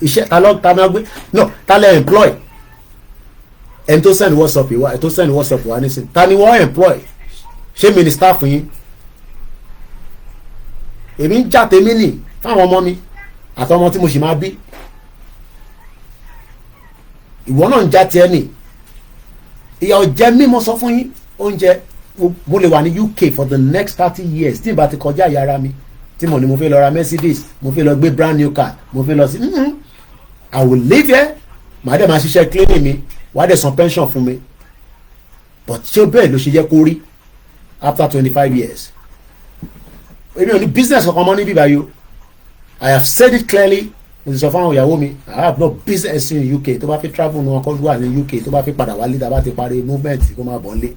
Iṣẹ́ ta máa gbé no ta lẹ employ. Ẹni tó send WhatsApp wa ẹ tó send WhatsApp wa nísìn ta ni wọ́n employ. Ṣé minister fún yín? Èmi ń jà tèmi nì fáwọn ọmọ mi àtọmọ tí mo sì máa bí. Ìwọ náà ń jà tiẹ̀ nì. Ìyà ọ̀jẹ̀ mímọ sọ fún yín oúnjẹ mo lè wà ní UK for the next 30 years tí n bá ti kọjá ìyá ara mi tí mo ní mo fẹ́ lọ ra Mercedes mo fẹ́ lọ gbé brand new car mo fẹ́ lọ sí I will live here màá dẹ̀ máa ṣiṣẹ́ cleaning mi wàá dẹ̀ san pension fún mi but ṣé bẹ́ẹ̀ ló ṣe jẹ́ kó rí after 25 years èmi ò ní business kankan mọ́ níbí báyìí o I have said it clearly mo ti sọ fún àwọn ìyàwó mi I have no business in UK tó bá fi travel ní wọn kọ́ wà ní UK tó bá fi padà wálé tá a bá ti parí movement kó máa bọ̀ nílé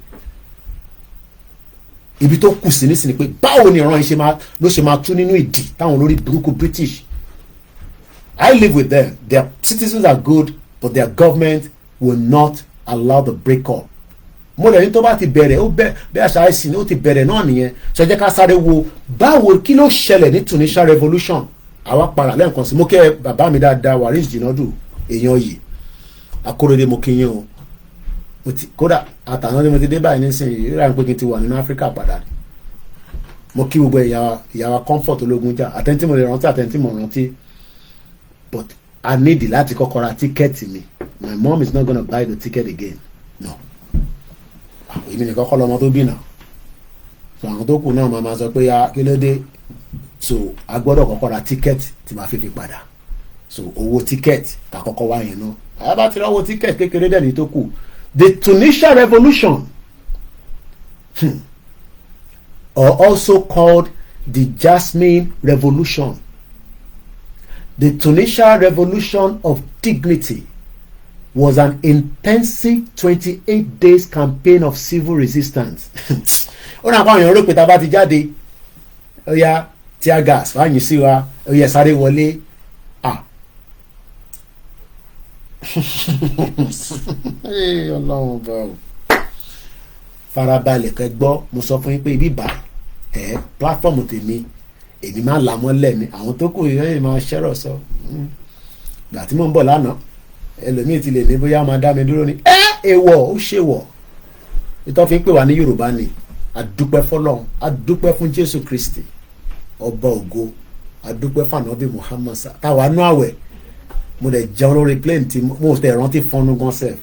ibi tó kù sí nísìnyí pé báwo ni ìran yìí ló ṣe máa tú nínú ìdí táwọn olórí burúkú British I live with them their citizens are good but their government will not allow the break up mo lè ní tó bá ti bẹ̀rẹ̀ ó bẹ́ẹ̀ àṣà àìsàn ó ti bẹ̀rẹ̀ náà nìyẹn ṣe jẹ́ ká sáré wo báwo kí ló ṣẹlẹ̀ ní Tunisia revolution àwa para lẹ́ẹ̀kan sí mo kẹ́ bàbá mi dáadáa Waris Jinadu èèyàn yìí Akóredé mo kí yín o kódà àtàwọn tí mo ti dé báyìí nísìnyí ìrà ń pé kí n ti wà nínú Áfíríkà padà mo kí gbogbo ìyàwó comfort ológun jà àtẹ̀ntì mo lè rántí àtẹ̀ntì mo rántí but I need láti kọ́kọ́ ra tíkẹ́ẹ̀tì mi my mom is not gonna buy the ticket again no èmi nìkan kọ́ lọ́mọ tó bí náà so àwọn tó kù náà máa sọ pé kí ló dé so a gbọ́dọ̀ kọ́kọ́ ra tíkẹ́ẹ̀tì tí màá fi padà so owó tíkẹ́ẹ̀tì ká kọ́kọ́ wá yẹn náà àbá ti rọ́wọ́ tíkẹ́ẹ̀tì kékeré dẹ̀ ní tó kù. The Tunisia Revolution, or also called the Jasmine Revolution, the Tunisia Revolution of Dignity, was an intensive 28 days campaign of civil resistance. Ó náà kọ́ àwọn èèyàn rò pé tá a bá ti jáde ó yá tear gas wá yín sí wa ó yẹ sáré wọlé Ọlọ́run bá o farabalẹ̀ kẹ́ gbọ́ mo sọ fún yín pé ibi bá platform tèmi èmi máa là mọ́lẹ̀ mi àwọn tó kù yẹn máa ṣẹ́rọ̀ sọ gbà tí mò ń bọ̀ lánàá ẹlòmíì ti lè ní bóyá máa dá mi dúró ní èèwọ̀ ó ṣèwọ̀ ìtọ́ fi ń pè wá ní Yorùbá ni adúpẹ́ fọlọ́run adúpẹ́ fún Jésù Kristi ọba ògo adúpẹ́ fún Ànábì Muhammad táwa nú àwẹ̀ mo dẹ̀ jẹun lórí plane tí mo tẹ̀ rántí fọ́nú gan sef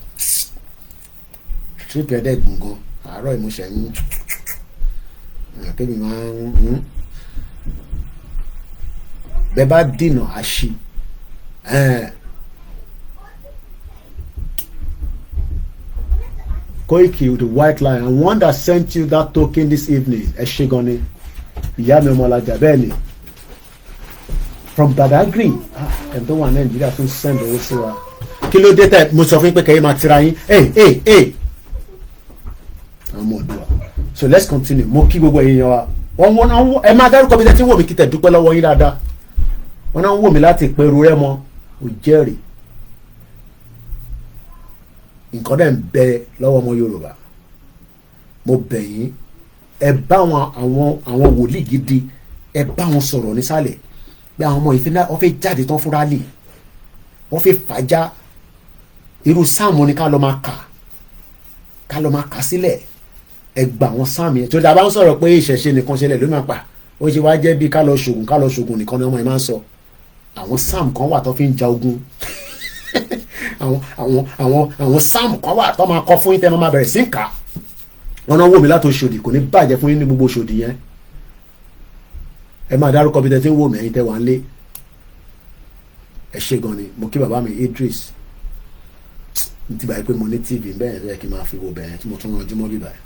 trip ẹ̀dẹ̀ gùn gan àárọ̀ ìmúṣẹ ń kébì máa ń bẹ́ẹ̀ bá dìnà àṣì Koiki with the white line and one that sent you that token this evening ẹ ṣé gan ni ìyá mi ọmọlájà bẹ́ẹ̀ ni from Badagry ẹ̀ tó wà Nàìjíríà tó send owó sí wa kí ló dé tẹ mo sọ fún yín pé kẹ́yìn máa tira yín ọmọ ọdún wa so let's continue mo kí gbogbo èèyàn wa wọn ẹ máa dárúkọ bí tẹ́tí wò mí kí tẹ̀ dúpẹ́ lọ́wọ́ yín dáadáa wọn náà ń wò mí láti pẹ̀rù rẹ mọ́ ò jẹ́rìí nǹkan dẹ̀ ń bẹ lọ́wọ́ ọmọ Yorùbá mo bẹ̀ yín ẹ bá àwọn wòlíì gidi ẹ bá wọn sọ̀rọ̀ nísàlẹ̀ bí àwọn ọmọ ìfẹ́ wọ́n fẹ́ jáde tán fúnra lè wọ́n fẹ́ fàájà irú sáàmù ni ká lọ máa kà sílẹ̀ ẹ gbà wọn sáàmù yẹn tí ó dábàá ń sọ̀rọ̀ pé ìṣẹ̀ṣe nìkan ṣẹlẹ̀ ló máa pa ó ṣe wá jẹ́ bí ká lọ ṣògùn nìkan ni ọmọ yẹn máa ń sọ àwọn sáàmù kan wà tó fi ń ja ogun àwọn sáàmù kan wà tó máa kọ fún yín tẹ́ máa bẹ̀rẹ̀ sí ń kà á wọn náà wò mí láti Òṣòdì kò ní bàjẹ́ fún yín ní gbogbo Òṣòdì yẹn ẹ máa dárúkọ bí tẹ́ tí ń wò mí ẹ̀yin tẹ́ wà ń lé ẹ ṣé gan ni mo kí bàbá mi Idris ní ti báyìí pé mo ní TV bẹ́ẹ̀ ẹ̀ kí n máa fi wo bẹ́ẹ̀ tí mo tún ranjú mọ́ bí báyìí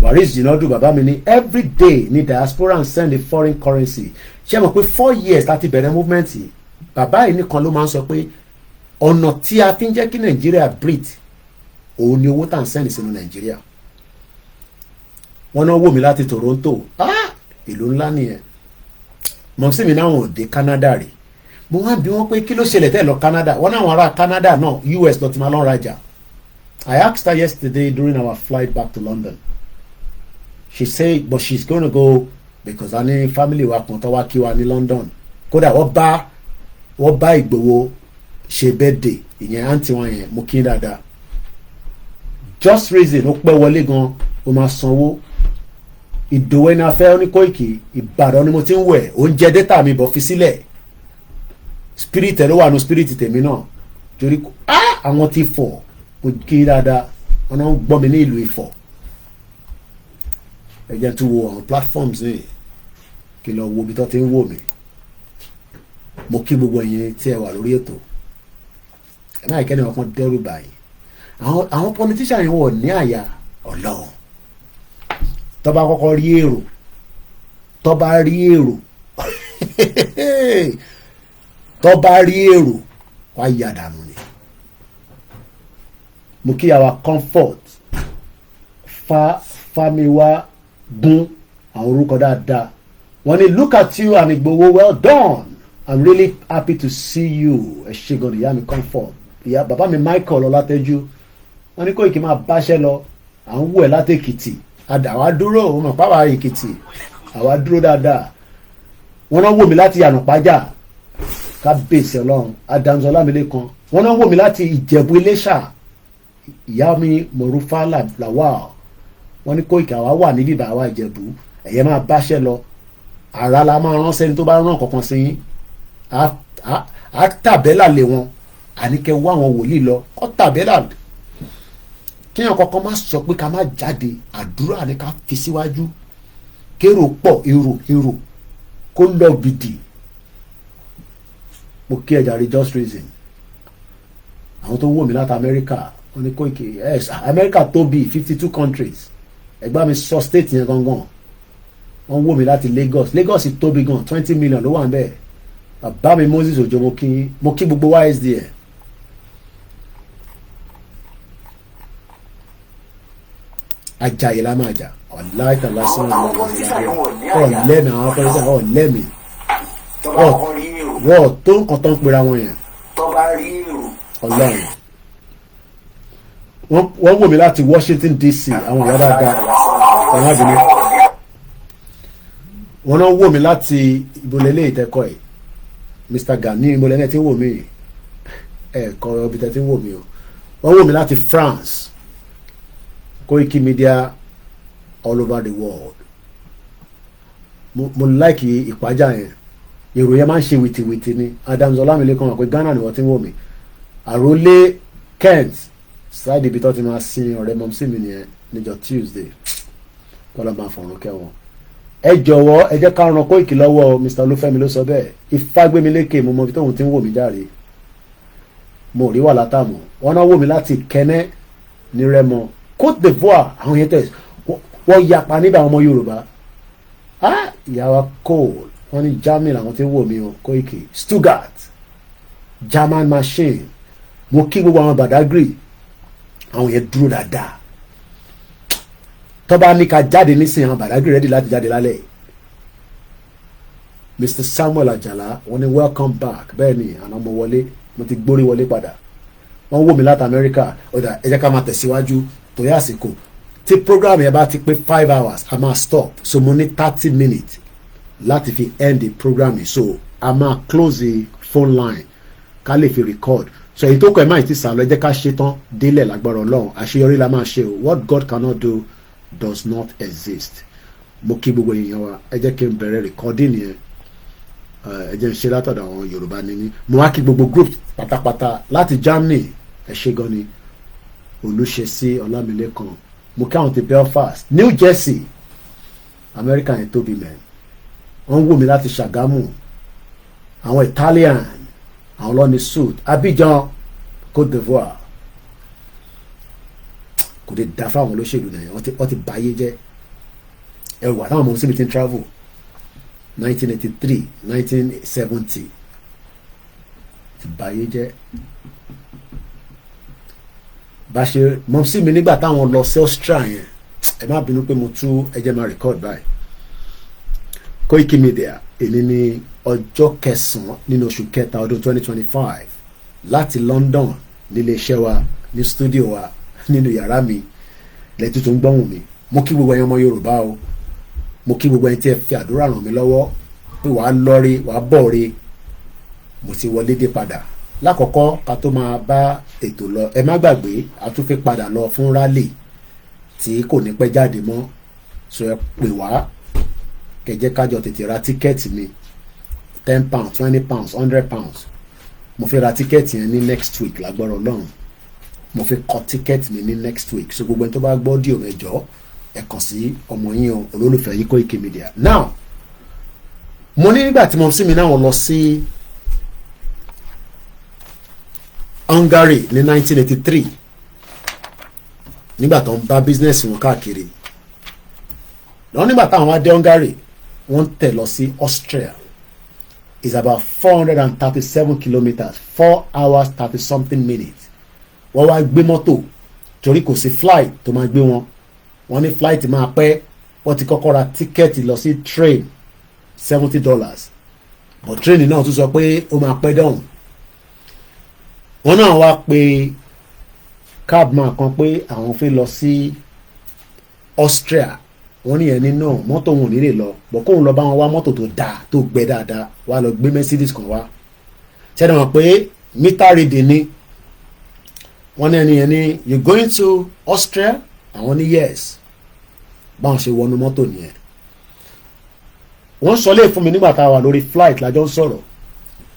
Waris Jinadu bàbá mi ní every day ní diaspora and send a foreign currency ṣé mo pé 4 years láti bẹ̀rẹ̀ movement yìí bàbá yìí nìkan ló máa ń sọ pé ọ̀nà tí a fi ń jẹ́ kí Nàìjíríà breathe òun ni owó tà ń sẹ́ni sínú Nàìjíríà wọ́n náà wò mí láti Toronto ìlú ńlá nìyẹn mọ̀sí mi náà wọ́n dé Canada rí mo wá bí wọ́n pé kí ló ṣẹlẹ̀ tẹ́ lọ Canada wọ́n náà wọ́n ará Canada náà US lọ ti máa lọ rajà I asked her yesterday during our flight back to London she said but she's going to go because a ní family wa kan tó wá kí wa ní London kódà wọ́n bá Ìgbòho ṣe birthday ìyẹn àǹtí wọn yẹn mo kí dáadáa just reason ó pẹ́ wọlé gan ó máa sanwó Ìdòwú ẹni afẹ́ ó ní Kóìkì Ìbàdàn ni mo ti ń wẹ̀ oúnjẹ data mi bọ̀ fi sílẹ̀ spirit ẹ̀ ló wà ní spirit tèmi náà torí àwọn ti fọ̀ mo kí dáadáa wọn náà ń gbọ́ mi ní ìlú Ifọ̀ ẹ jẹ́ tún wo àwọn platforms ní kí lọ wo ibi tó ti ń wò mí mo kí gbogbo ẹ̀yin tí ẹ wà lórí ètò ẹ máa kẹ́ni ọkàn dẹ́rù báyìí àwọn politician yẹn wọ̀ ní àyà Ọlọ́run tó bá kọ́kọ́ rí èrò tó bá rí èrò wá yà dànù ni mo kí àwa comfort famiwa gun àwọn orúkọ dáadáa wọ́n ní look at you and Igboho well done I'm really happy to see you ẹ ṣé gan ìyá mi comfort ìyá bàbá mi Michael Ọlátẹ́jú wọ́n ní Kóìkì máa báṣẹ́ lọ à ń wò ẹ́ láti Èkìtì àwa dúró òun mọ̀ pàwọ́ Èkìtì àwa dúró dáadáa wọ́n náà wò mí láti Yànàpájà kábíyèsí Ọlọ́run Adams Ọlámilékan wọ́n náà wò mí láti Ìjẹ̀bú Iléṣà ìyá mi Mọ̀rúfà Lawal wọ́n ní Kóìkì àwa wà níbí bá wa Ìjẹ̀bú ẹ̀yẹ́ máa báṣẹ́ lọ ara la máa rán sẹ́ni tó bá rán kankan sí yín á tàbẹ́là lé wọn àníkẹ́ wá àwọn wòlíì lọ kọ́ tàbẹ́là kíyàn kankan má sọ pé ká má jáde àdúrà ní ká fi síwájú kérò pọ̀ èrò kó lọ gidi mo kí ẹja rí just reason àwọn tó wò mí láti Amẹ́ríkà wọ́n ní Kóìkì Amẹ́ríkà tó bí 52 countries ẹgbẹ́ mi sọ state yẹn gangan wọ́n wò mí láti Lagos tóbi gan 20 million ló wà ń bẹ̀ bàbá mi Moses Òjó mo kí gbogbo YSDN ajayi la máa jà ọ̀láìtà lásán ọ̀lẹ́mì àwọn afẹ́rẹ́sẹ̀ ọ̀lẹ́mì wọ́n tó nǹkan tó ń pera wọn yẹn ọlọ́run wọ́n wò mí láti Washington DC àwọn ìyá dáadáa ọ̀nà àbínú wọ́n náà wò mí láti ìbòlẹ́lẹ́ ìtẹ́kọ̀ ẹ̀ Mr. Gani ìbòlẹ́lẹ́ tí ń wò mí ẹ̀kọ́ ibi tẹ́ tí ń wò mí o wọ́n wò mí láti France Koikimedia all over the world mo like ìpájà yẹn èrò yẹn máa ń ṣe wìtìwìtì ni Adams Ọlámilékan àpé Ghana ni wọ́n ti ń wò mí àròlé Kent ṣáàdì ibi tó ti máa sin ọ̀rẹ́ mọ́mísí mi nìyẹn níjọ́ Tuesday kọ́lá máa fọ̀rùn kẹ́wọ̀n ẹ jọ̀wọ́ ẹ jẹ́ ká ran Kóìkì lọ́wọ́ Mr. Olúfẹ́mi ló sọ bẹ́ẹ̀ Ifágbémilékè mo mọ ibi tóun ti ń wò mí járe mo rí wà látàmú wọn náà wò mí láti Kẹ́nẹ́ ní Rẹ́mọ Côte d'Ivoire àwọn yẹn tẹ̀ wọ́n yapa níbẹ̀ àwọn ọmọ Yorùbá ìyàwó Cole wọ́n ní Germany làwọn ti ń wò mí o Kóìkì Stuttgart German machine mo kí gbogbo àwọn Badagry àwọn yẹn dúró dáadáa tọ́ba ní ká jáde nísìnyí àwọn Badagry ready láti jáde lálẹ́ Mr. Samuel Ajala wọ́n ní welcome back bẹ́ẹ̀ ni àwọn ọmọ wọlé mo ti gbórí wọlé padà wọ́n wò mí láti Amẹ́ríkà ọ̀dà ẹ jẹ́ ká máa tẹ̀síwájú torí àsìkò tí program yẹn bá ti pé 5 hours a máa stop so mo ní 30 minutes láti fi end the program yìí so a máa close the phone line ká lè fi record so èyí tó kọ ẹ máa ti sàlọ ẹ jẹ́ ká ṣe tán délẹ̀ lágbára Ọlọ́run àṣeyọrí la máa ṣe o what God cannot do does not exist mo kí gbogbo èèyàn wa ẹ jẹ́ kí n bẹ̀rẹ̀ recording yẹn ẹ jẹ́ n ṣe látọ̀dọ̀ àwọn Yorùbá nínú mo wá kí gbogbo group pátápátá láti Germany ẹ ṣé gan ni Olúṣesí Ọlámilékan mo kí àwọn ti Belfast New Jersey America yẹn tóbi mẹ́ wọ́n wò mí láti Ṣàgámù àwọn Italian àwọn lọ́ni Sud Abidjan Côte d'Ivoire kò dé da fáwọn olóṣèlú náà wọ́n ti báyé jẹ́ ẹ wà táwọn ọmọ síbi ti ń travel 1983 1970 ti báyé jẹ́ bá ṣe mọ sí mi nígbà táwọn lọ sí Australia yẹn ẹ má bínú pé mo tú ẹjẹ máa record báyìí Koikimedia èyí ní ọjọ́ kẹsàn-án nínú oṣù kẹta ọdún 2025 láti London nílé iṣẹ́ wa ní studio wa nínú yàrá mi lẹ́tí tó ń gbọ́hùn mi mo kí gbogbo ẹ̀yin ọmọ Yorùbá o mo kí gbogbo ẹni tí ẹ fi àdúrà ràn mí lọ́wọ́ pé wàá lọ́re wàá bọ̀re mo ti wọlé dé padà. Lákọ̀ọ́kọ́ ká tó máa bá ètò lọ ẹ má gbàgbé a tún fẹ́ padà lọ fún rally tí kò ní pẹ́ jáde mọ́, so ẹ pè wá kẹjẹ́ kájọ tètè ra tíkẹ́ẹ̀tì mi £10 £20 £100. Mo fẹ́ ra tíkẹ́ẹ̀tì yẹn ní next week lágbára Ọlọ́run, mo fẹ́ kọ tíkẹ́ẹ̀tì mi ní next week, so gbogbo ẹni tó bá gbọ́ díò mẹ́jọ ẹ kàn sí ọmọ yín o olólùfẹ́ yín Koikimedia. Now mo ní nígbà tí mo sí mi náà lọ sí Hungary ní 1983 nígbà tó ń bá business wọn káàkiri lọ nígbà táwọn wá dé Hungary wọ́n tẹ̀ lọ sí Austria. It's about 437 kilometers 4 hours 30 something minutes. Wọ́n wá gbé mọ́tò torí kò sí flight tó máa gbé wọn, wọ́n ní flight máa pẹ́, wọ́n ti kọ́kọ́ ra tíkẹ́ẹ̀tì lọ sí train $70, but train náà tún sọ pé ó máa pẹ́ dọ̀hún. Wọ́n náà wá pé cabman kan pé àwọn fẹ́ lọ sí Austria, wọ́n ní ẹni náà mọ́tò wọn ò ní lè lọ bọ̀ kóun lọ bá wọn wá mọ́tò tó dáa tó gbẹ dáadáa, wá lọ gbé Mercedes kan wá. ṣẹ́ni wọn pé mítà rèdè ni wọ́n ní ẹni yẹn ní you going to Austria? Àwọn ní yes, báwọn ṣe wọnú mọ́tò nìyẹn. Wọ́n sọ lé fún mi nígbà tá a wà lórí flight lájọ́ ń sọ̀rọ̀,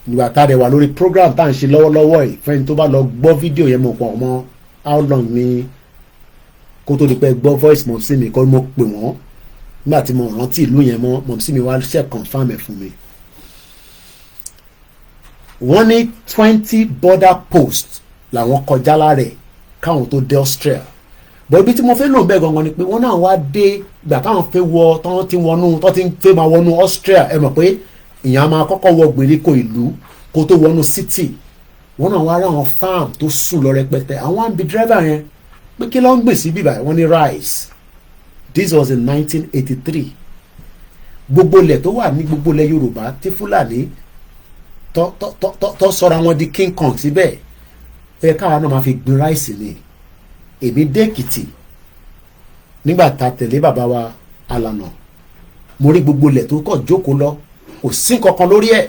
nígbà tá a dẹ̀ wà lórí program tá à ń ṣe lọ́wọ́lọ́wọ́ yìí, fẹ́ni tó bá lọ gbọ́ fídíò yẹn mọ̀ pọ̀ mọ́ how long ni kó tó di pé gbọ́ voice mọ̀mísí mi kọ́ mo pè wọ́n nígbà tí mo rántí ìlú yẹn mọ́ mọ̀mísí mi wá ṣe confam ẹ̀ fún mi. Wọ́n ní 20 border post làwọn kọjá lára ẹ̀ káwọn tó dé Austria. Bọ̀ ibi tí mo fẹ́ lò bẹ́ẹ̀ gangan ni pé wọ́n náà wá dé ìgbà táwọn fẹ́ wọ tán ti fẹ́ máa wọnú Austria. Ẹ mọ̀ pé ìyẹn a máa kọ́kọ́ wọ gbèríko ìlú kó tó wọnú city. Wọ́n náà wá rí àwọn farm tó sùn lọ rẹpẹtẹ. Àwọn àbí driver yẹn pé kí ló ń gbè sí bíbá wọ́n ní rice. This was in 1983. Gbogbo ilẹ̀ tó wà ní gbogbo ilẹ̀ Yorùbá tí Fúlàní tó sọra wọn di King Kong síbẹ̀ ẹ káwa náà máa fi gbin rice ni. Èmi dé Èkìtì nígbà tá a tẹ̀lé bàbá wa Alànà, mo rí gbogbo ilẹ̀ tó kọ̀ jókòó lọ kò sí kankan lórí ẹ̀,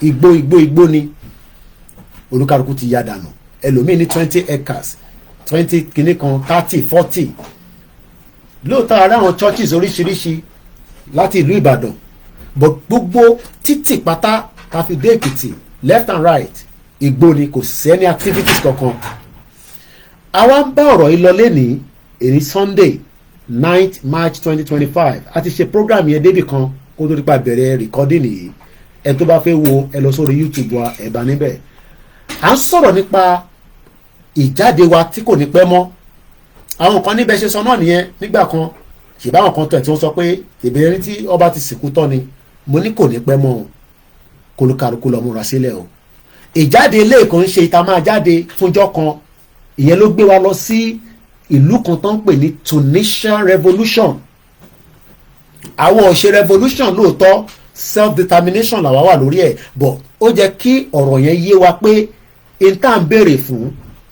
igbó ni. Olúkálùkù ti ya dànù, ẹlòmíì ní 20 acres 20 kìíní kan 30 40. Lóòótọ́ ara àwọn churches oríṣiríṣi láti ìlú Ìbàdàn, but gbogbo títì pátá ká fi dé Èkìtì left and right igbó ni, kò sí any activities kankan. Àwa ń bá ọ̀rọ̀ yìí lọ lẹ́nìí èyí Sunday 9th March 2025 a ti ṣe program yẹn débì kan kó tó nípa bẹ̀rẹ̀ recording yìí. Ẹ tó bá fẹ́ wo ẹ lọ sórí YouTube wa ẹ bá níbẹ̀. À ń sọ̀rọ̀ nípa ìjáde wa tí kò ní pẹ́ mọ́. Àwọn kan níbẹ̀ ṣe sọ náà nìyẹn nígbà kan, ṣèbá àwọn kan tẹ̀ tí wọ́n sọ pé ìbéèrè tí ọba ti sìnkú tán ni. Mo ní kò ní pẹ́ mọ́ o, kólúkálukú lọ múra sílẹ̀ o. Ìjáde ilé kan ń ṣe ìta máa jáde fúnjọ́ kan, ìyẹn ló gbé wa lọ sí ìlú kan tó ń pè ní Tunisian Revolution. Àwọn ò ṣe revolution lóòótọ́, self determination làwa wà lórí ẹ̀, but ó jẹ́ kí ọ̀rọ̀ yẹn yé wa pé n tá à ń béèrè fún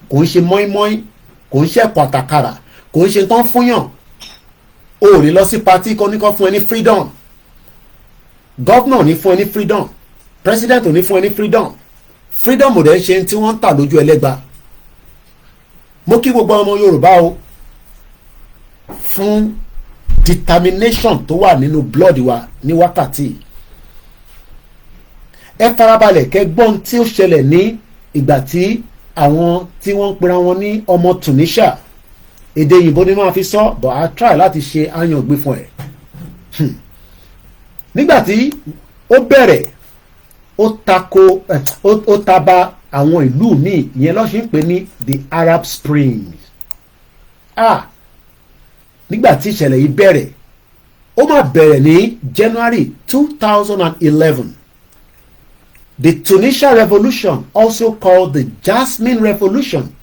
kò ń ṣe mọ́ínmọ́ín, kò ń ṣe ẹ̀kọ́ àtàkàrà, kò ń ṣe tán fúnyàn. O ò ní lọ sí party kan ní kan fún ẹ ní freedom, governor ní fún ẹ ní freedom, president ò ní fún ẹ ní freedom. Freedom ò dẹ̀ ṣe tí wọ́n ń tà lójú ẹlẹ́gba. Mo kí gbogbo ọmọ Yorùbá o fún determination tó wà nínú blood wa ní wákàtí. Ẹ farabalẹ̀ kẹ́ gbọ́n tí ó ṣẹlẹ̀ ní ìgbà tí àwọn tí wọ́n ń pera wọn ní ọmọ Tunisia, èdè òyìnbó ni máa fi sọ, but I try láti ṣe àyàngbé fún ẹ. Nígbà tí ó bẹ̀rẹ̀ ó taba àwọn ìlú míì, ìyẹn ló ṣe ń pè ní the Arab Spring. Nígbà tí ìṣẹ̀lẹ̀ yìí bẹ̀rẹ̀, ó máa bẹ̀rẹ̀ ní January 2011. The Tunisian Revolution, also called the Jasmine Revolution,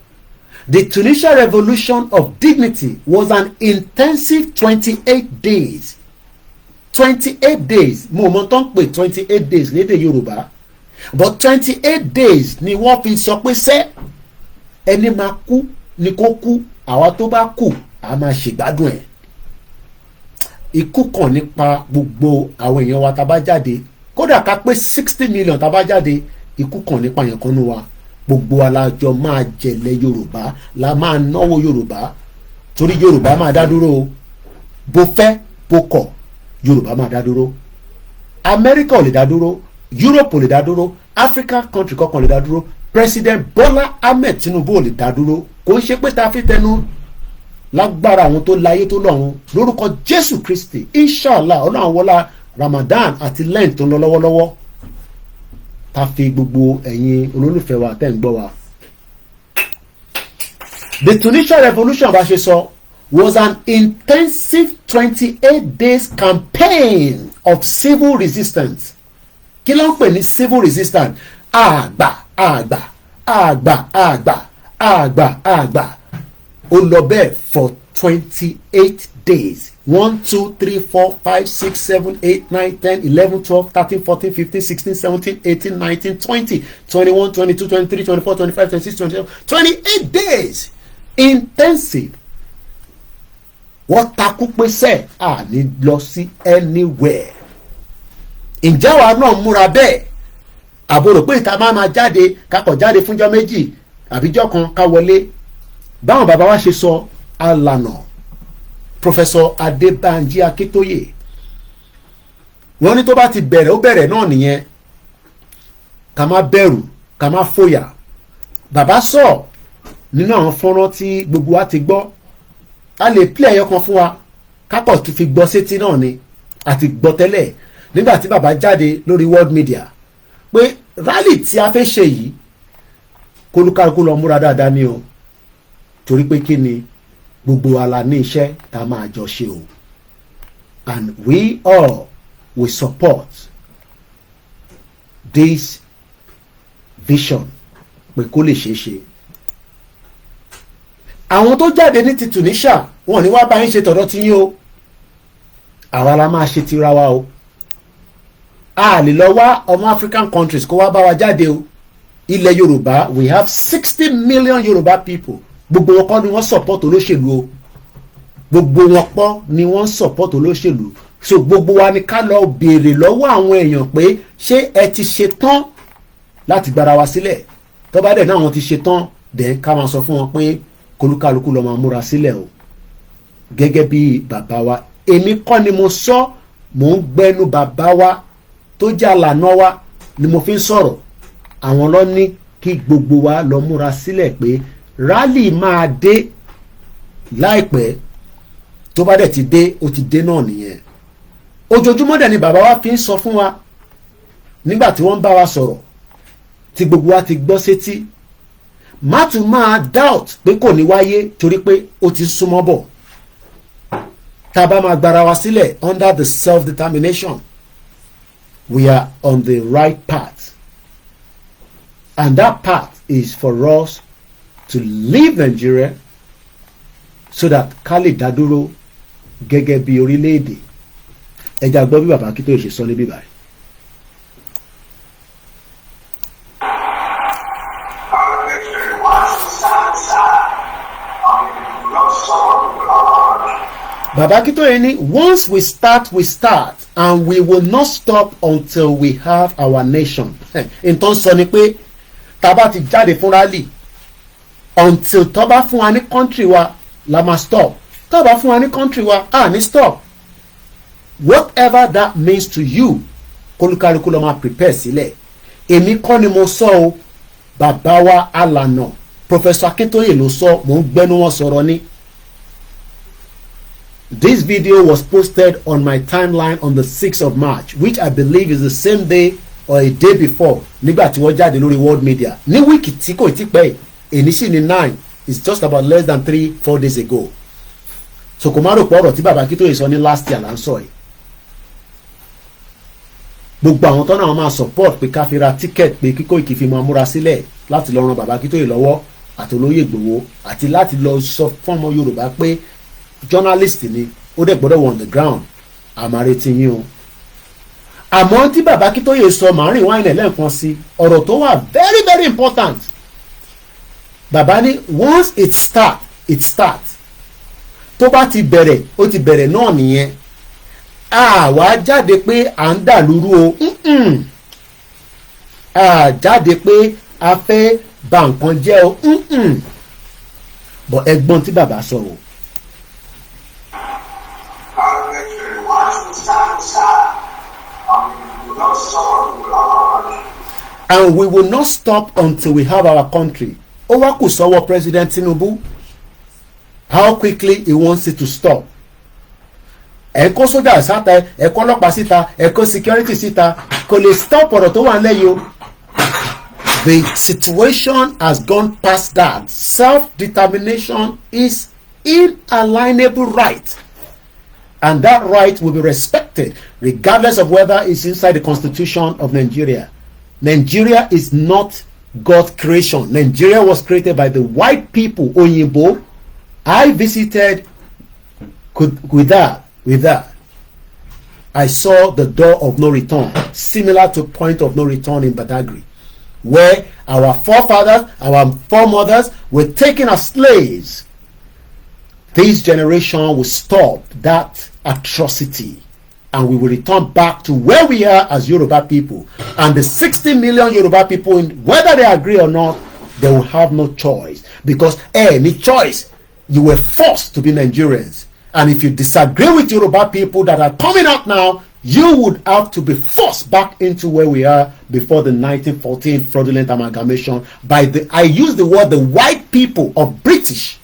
the Tunisian Revolution of Dignity, was an intensive 28 days. 28 days, mo mọ̀ tán pé 28 days lédè Yorùbá, but 28 days ni wọ́n fi sọ pé sẹ́ ẹni máa kú ni kó kú, àwa tó bá kú a máa ṣègbádùn ẹ̀. ikú kàn nípa gbogbo àwọn èèyàn wa tá bá jáde, kódà ká pé 60 million tá bá jáde, ikú kàn nípa yẹn kan nú wa. Gbogbo wa la jọ máa jẹ̀lẹ̀ Yorùbá, la máa náwó Yorùbá, torí Yorùbá máa dá dúró o. Bó fẹ́ bó kọ̀, Yorùbá máa dá dúró. Amẹ́ríkà ò lè dá dúró, Europe ò lè dá dúró, African country kankan ò lè dá dúró, President Bola Ahmed Tinubu ò lè dá dúró. Kò ń ṣe pé ta fi tẹnu, lágbára àwọn tó láyé tó lọ́run, lórúkọ Jésù Kristi, inshallah Ọlọ́run wọlá Ramadan àti Lent tó ń lọ lọ́wọ́lọ́wọ́, ta fi gbogbo ẹ̀yin olólùfẹ́ wa tẹ́ ń gbọ́ wa. The Tunisian revolution, bá ṣe sọ, was an intensive 28 days campaign of civil resistance. Kí ló ń pè ní civil resistance? Àgbà. Ó lọ bẹ́ẹ̀ for 28 days. 1, 2, 3, 4, 5, 6, 7, 8, 9, 10, 11, 12, 13, 14, 15, 16, 17, 18, 19, 20, 21, 22, 23, 24, 25, 26, 27, 28 days. Intensive. Wọ́n takú pé sẹ́ ní lọ sí anywhere. Ǹjẹ́ wa náà múra bẹ́ẹ̀? Àbúrò pé ìta máa jáde, kakọ̀ jáde fúnjọ́ méjì àbíjọ́ kan ká wọlé. Báwọn bàbá wa ṣe sọ, alànà Professor Adébánjí Akíntóyè, wọ́n ní tó bá ti bẹ̀rẹ̀ ó bẹ̀rẹ̀ náà nìyẹn, ká má bẹ̀rù ká má fòyà. Bàbá sọ nínú àwọn fọ́nrán tí gbogbo wa ti gbọ́, a lè play ẹyọ kan fún wa kápọ̀ tó fi gbọ́ sétí náà ni, àti gbọ́ tẹ́lẹ̀ nígbà tí bàbá jáde lórí world media pé rally tí a fẹ́ ṣe yìí kólúkálukú lọ múra dáadáa ni o, torí pé kí ni gbogbo wa la ní iṣẹ́ tá a máa jọ ṣe o, and we all will support this vision pé kó lè ṣeé ṣe. Àwọn tó jáde ní ti Tunisia wọn ní wá bá yín ṣe tọ̀dọ̀ tí yín o, àwa la máa ṣe tira wa o. A lè lọ wá ọmọ African countries kó wá bá wa jáde o. Ilẹ̀ Yorùbá, we have 60 million Yorùbá people. Gbogbo wọn kọ́ ni wọ́n support olóṣèlú o, gbogbo wọn pọ́ ni wọ́n support olóṣèlú. So gbogbo wa ni ká lọ béèrè lọ́wọ́ àwọn èèyàn pé ṣé ẹ ti ṣe tán láti gbára wa sílẹ̀? Tó bá dẹ̀ náà wọ́n ti ṣe tán, dẹ̀ ká máa sọ fún wọn pé kólúkálukú lọ máa múra sílẹ̀ o. Gẹ́gẹ́ bí bàbá wa, èmi kọ́ ni mo sọ, mò ń gbẹ́nu bàbá wa tó jẹ́ àlànà wa ni mo fi ń sọ̀rọ̀. Àwọn ló ní kí gbogbo wa lọ múra sílẹ̀ pé rally máa dé láìpẹ́. Tó bá dẹ̀ ti dé, ó ti dé náà nìyẹn. Ojoojúmọ́ dẹ̀ ni bàbá wa fi ń sọ fún wa nígbà tí wọ́n bá wa sọ̀rọ̀, tí gbogbo wa ti gbọ́ sétí. Má tún máa doubt pé kò ní wáyé, torí pé ó ti súnmọ́ bọ̀. Tá a bá máa gbára wa sílẹ̀ under the self-determination, we are on the right path, and that path is for us to leave Nigeria so that ká lè dá dúró gẹ́gẹ́ bí orílẹ̀-èdè. Ẹ já gbọ́ bí bàbá Akíntóyè ṣe sọ níbí báyìí. Bàbá Akíntóyè ní once we start and we will not stop until we have our nation. Nǹkan sọ ni pé tá bá ti jáde fún rally until tó bá fún wa ní country wa la máa stop. Tó bá fún wa ní country wa ní stop. Whatever that means to you, kólúkálukú lọ máa prepare sílẹ̀. Èmi kọ́ ni mo sọ o, bàbá wa alànà Professor Akíntóyè ló sọ, mò ń gbẹ́nu wọn sọ̀rọ̀ ni. This video was posted on my timeline on the 6th of March, which I believe is the same day or a day before nígbà tí wọ́n jáde lórí world media. Ní wíìkì tí kò tí pẹ́, èní sì ní 9, it's just about less than 3-4 days ago. So kò má rò pọ̀ ọ̀rọ̀ tí bàbá Akíntóyè sọ ní last year là ń sọ yìí. Gbogbo àwọn tọ́nà àwọn máa support pé ká fi ra ticket pé kí Koiki fi máa múra sílẹ̀ láti lọ ran bàbá Akíntóyè lọ́wọ́ àti olóyè Ìgbòho àti láti lọ sọ fún ọmọ Yorùbá pé journalist ni ó dẹ̀ gbọ́dọ̀ wọ on the ground. Àmàretí yín o. Àmọ́ tí bàbá Akíntóyè sọ màárín wáìnì lẹ́ẹ̀kan sí ọ̀rọ̀ tó wà very very important. Bàbá ní once it start. Tó bá ti bẹ̀rẹ̀ ó ti bẹ̀rẹ̀ náà nìyẹn. àwa jáde pé à ń dà lúrú o jáde pé a fẹ́ bà nǹkan jẹ́ o bọ̀ ẹgbọ́n tí bàbá sọ o. And we will not stop until we have our country. Ó wá kù sọ́wọ́ President Tinubu how quickly he wants it to stop. Ẹ̀kọ́ sójà sáta, ẹ̀kọ́ ọlọ́pàá síta, ẹ̀kọ́ security síta, kò lè stop ọ̀rọ̀ tó wà nílẹ̀ yìí o. The situation has gone past that. Self-determination is inalienable right. And that right will be respected regardless of whether it's inside the constitution of Nigeria. Nigeria is not God's creation. Nigeria was created by the white people, Oyinbo. I visited with that. I saw the door of no return, similar to point of no return in Badagry, where our forefathers, our foremothers were taken as slaves. This generation will stop that atrocity and we will return back to where we are as Yoruba people. And the 60 million Yoruba people, whether they agree or not, they will have no choice. Because any choice, you were forced to be Nigerians. And if you disagree with Yoruba people that are coming out now, you would have to be forced back into where we are before the 1914 fraudulent amalgamation by the, I use the word, the white people of British.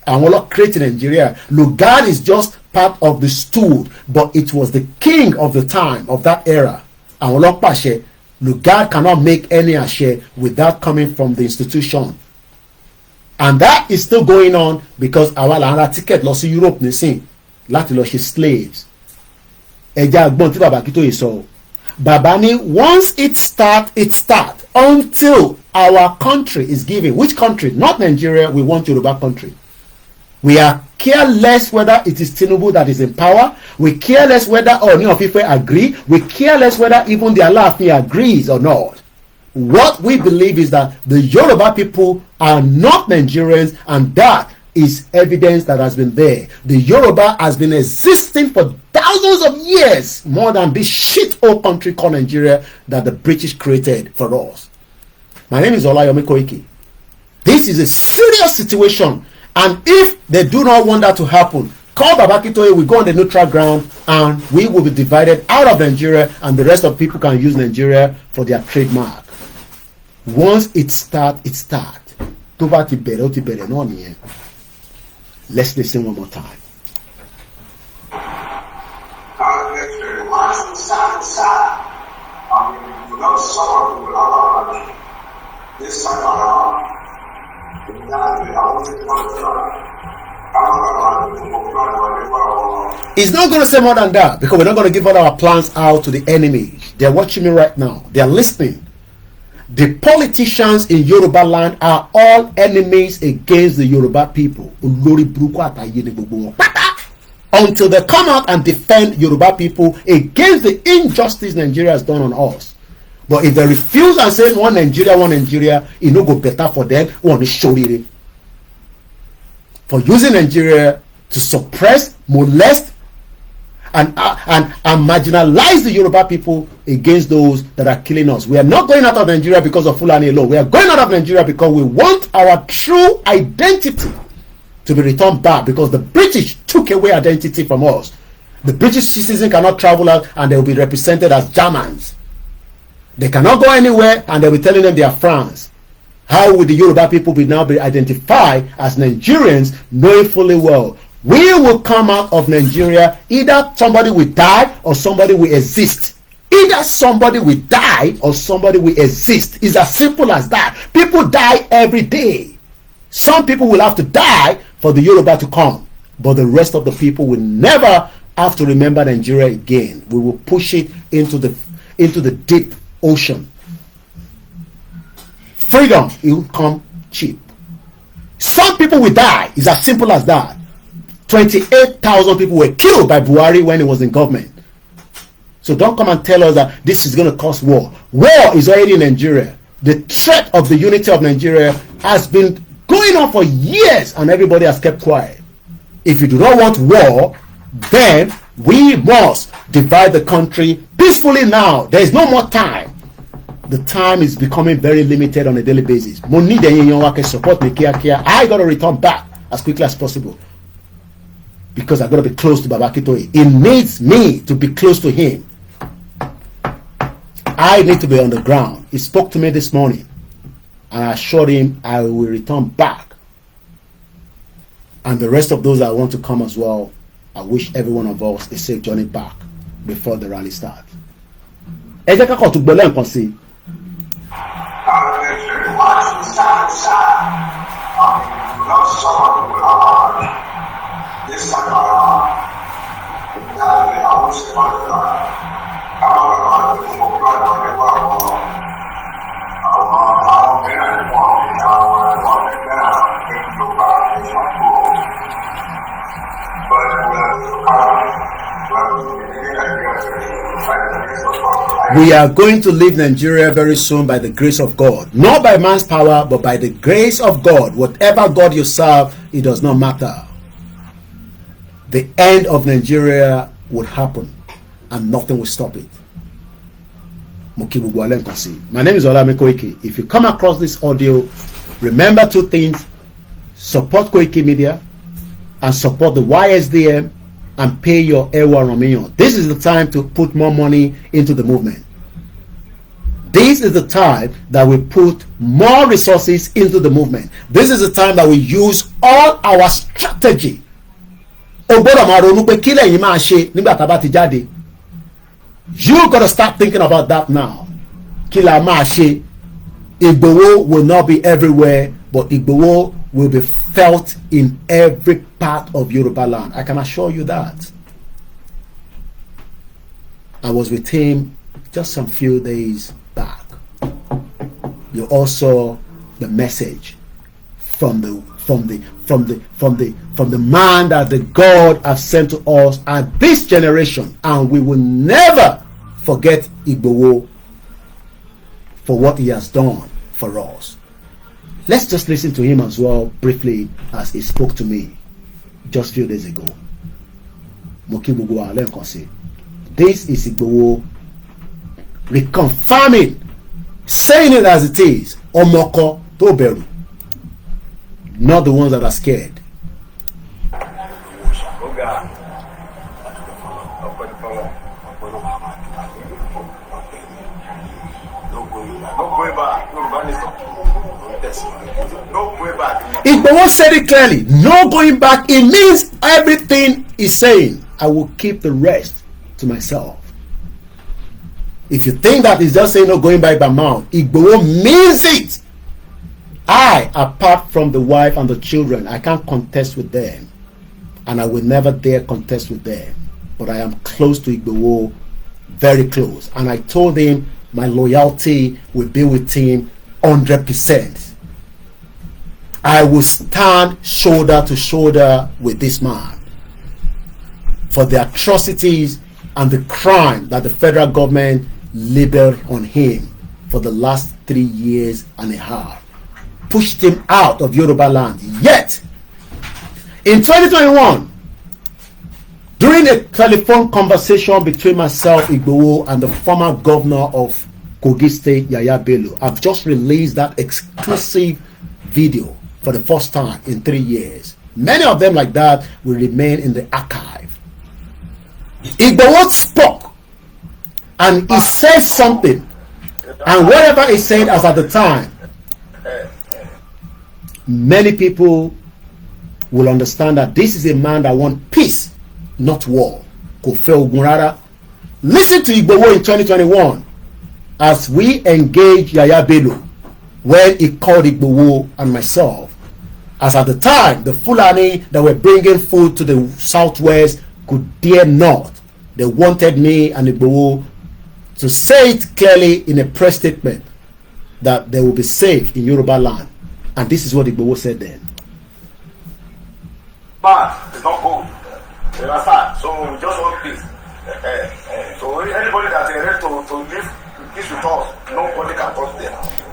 And we're not creating Nigeria. Lugard is just part of the stool, but it was the king of the time, of that era. And we're not Pashe. Lugard cannot make any Ashe without coming from the institution. And that is still going on because our Lara ticket lost in Europe, Nisin. Láti lọ ṣe slaves. Ẹja agbọ́n tí Bàbá Akíntóyè sọ. Bàbá ní once it start until our country is given. Which country? Not Nigeria. We want Yoruba country. We are careless whether it is Tinubu that is in power. We care less whether Ooni of Ife agree. We care less whether even the Alaafin agrees or not. What we believe is that the Yoruba people are not Nigerians, and that is evidence that has been there. The Yoruba has been existing for thousands of years, more than this shit old country called Nigeria that the British created for us. My name is OLAYOMI KOIKI. This is a serious situation. And if they do not want that to happen, call Baba Akíntóyè, we go on the neutral ground and we will be divided out of Nigeria and the rest of people can use Nigeria for their trademark. Once it start. Tó bá ti bẹ̀rẹ̀, ó ti bẹ̀rẹ̀ náà nìyẹn. Let's listen one more time. It's not going to say more than that because we're not going to give all our plans out to the enemy. They're watching me right now. They're listening. The politicians in Yoruba land are all enemies against the Yoruba people. Until they come out and defend Yoruba people against the injustice Nigeria has done on us. But if they refuse and say one Nigeria, it no go better for them. Want to show it for using Nigeria to suppress, molest, and marginalize the Yoruba people against those that are killing us. We are not going out of Nigeria because of Fulani alone. We are going out of Nigeria because we want our true identity to be returned back, because the British took away identity from us. The British citizen cannot travel out and they will be represented as Germans. They cannot go anywhere and they will be telling them they are France. How would the Yoruba people now be identified as Nigerians, knowing fully well we will come out of Nigeria, either somebody will die or somebody will exist. Either somebody will die or somebody will exist. It's as simple as that. People die every day. Some people will have to die for the Yoruba to come, but the rest of the people will never have to remember Nigeria again. We will push it into the deep ocean. Freedom, it will come cheap. Some people will die. It's as simple as that. 28,000 people were killed by Buhari when he was in government. So don't come and tell us that this is going to cause war. War is already in Nigeria. The threat of the unity of Nigeria has been going on for years and everybody has kept quiet. If you do not want war, then We must divide the country peacefully now. There is no more time. The time is becoming very limited on a daily basis. Mo need can support me kia. I got to return back as quickly as possible because I got to be close to Baba Akintoye. It needs me to be close to him. I need to be on the ground. He spoke to me this morning and I assured him I will return back. And the rest of those that want to come as well, I wish every one of us a safe journey back before the rally starts. Ẹ jẹ́ ká kọ̀ tó gbọ́ lẹ́ǹkan sí. We are going to leave Nigeria very soon by the grace of God. Not by man's power, but by the grace of God. Whatever God you serve, it does not matter. The end of Nigeria would happen and nothing will stop it. My name is OLAYOMI KOIKI. If you come across this audio, remember two things. Support Koikimedia and support the YSDM and pay your Ewa Romeo. This is the time to put more money into the movement. This is the time that we put more resources into the movement. This is the time that we use all our strategy. You gotta start thinking about that now. Igbowo will not be everywhere, but Igbowo will be felt in every part of Yoruba land. I can assure you that. I was with him just some few days back. You all saw the message from the man that the God has sent to us and this generation, and we will never forget Igbowo for what he has done for us. Let's just listen to him as well briefly as he spoke to me just a few days ago. This is Igbowo reconfirming, saying it as it is. Omoko Toberu. Not the ones that are scared. Igbowo said it clearly. No going back. It means everything he's saying. I will keep the rest to myself. If you think that he's just saying no going back by mouth, Igbowo means it. I, apart from the wife and the children, I can't contest with them. And I will never dare contest with them. But I am close to Igbowo, very close. And I told him my loyalty will be with him 100%. I will stand shoulder to shoulder with this man for the atrocities and the crime that the federal government labeled on him for the last 3 years and a half. Pushed him out of Yoruba land. Yet, in 2021, during a telephone conversation between myself, Igbowo, and the former governor of Kogi State, Yaya Bello, I've just released that exclusive video for the first time in 3 years. Many of them like that will remain in the archive. Igbowo spoke and he said something, and whatever he said as at the time, many people will understand that this is a man that wants peace, not war. Listen to Igbowo in 2021 as we engaged Yaya Bello when he called Igbowo and myself. As at the time, the Fulani that were bringing food to the southwest could dare not. They wanted me and Igbowo to say it clearly in a press statement that they will be safe in Yoruba land. And this is what Igbowo said then.
But it's not good. You understand? So we just want peace. So anybody that is ready to live peace with us, nobody can touch them.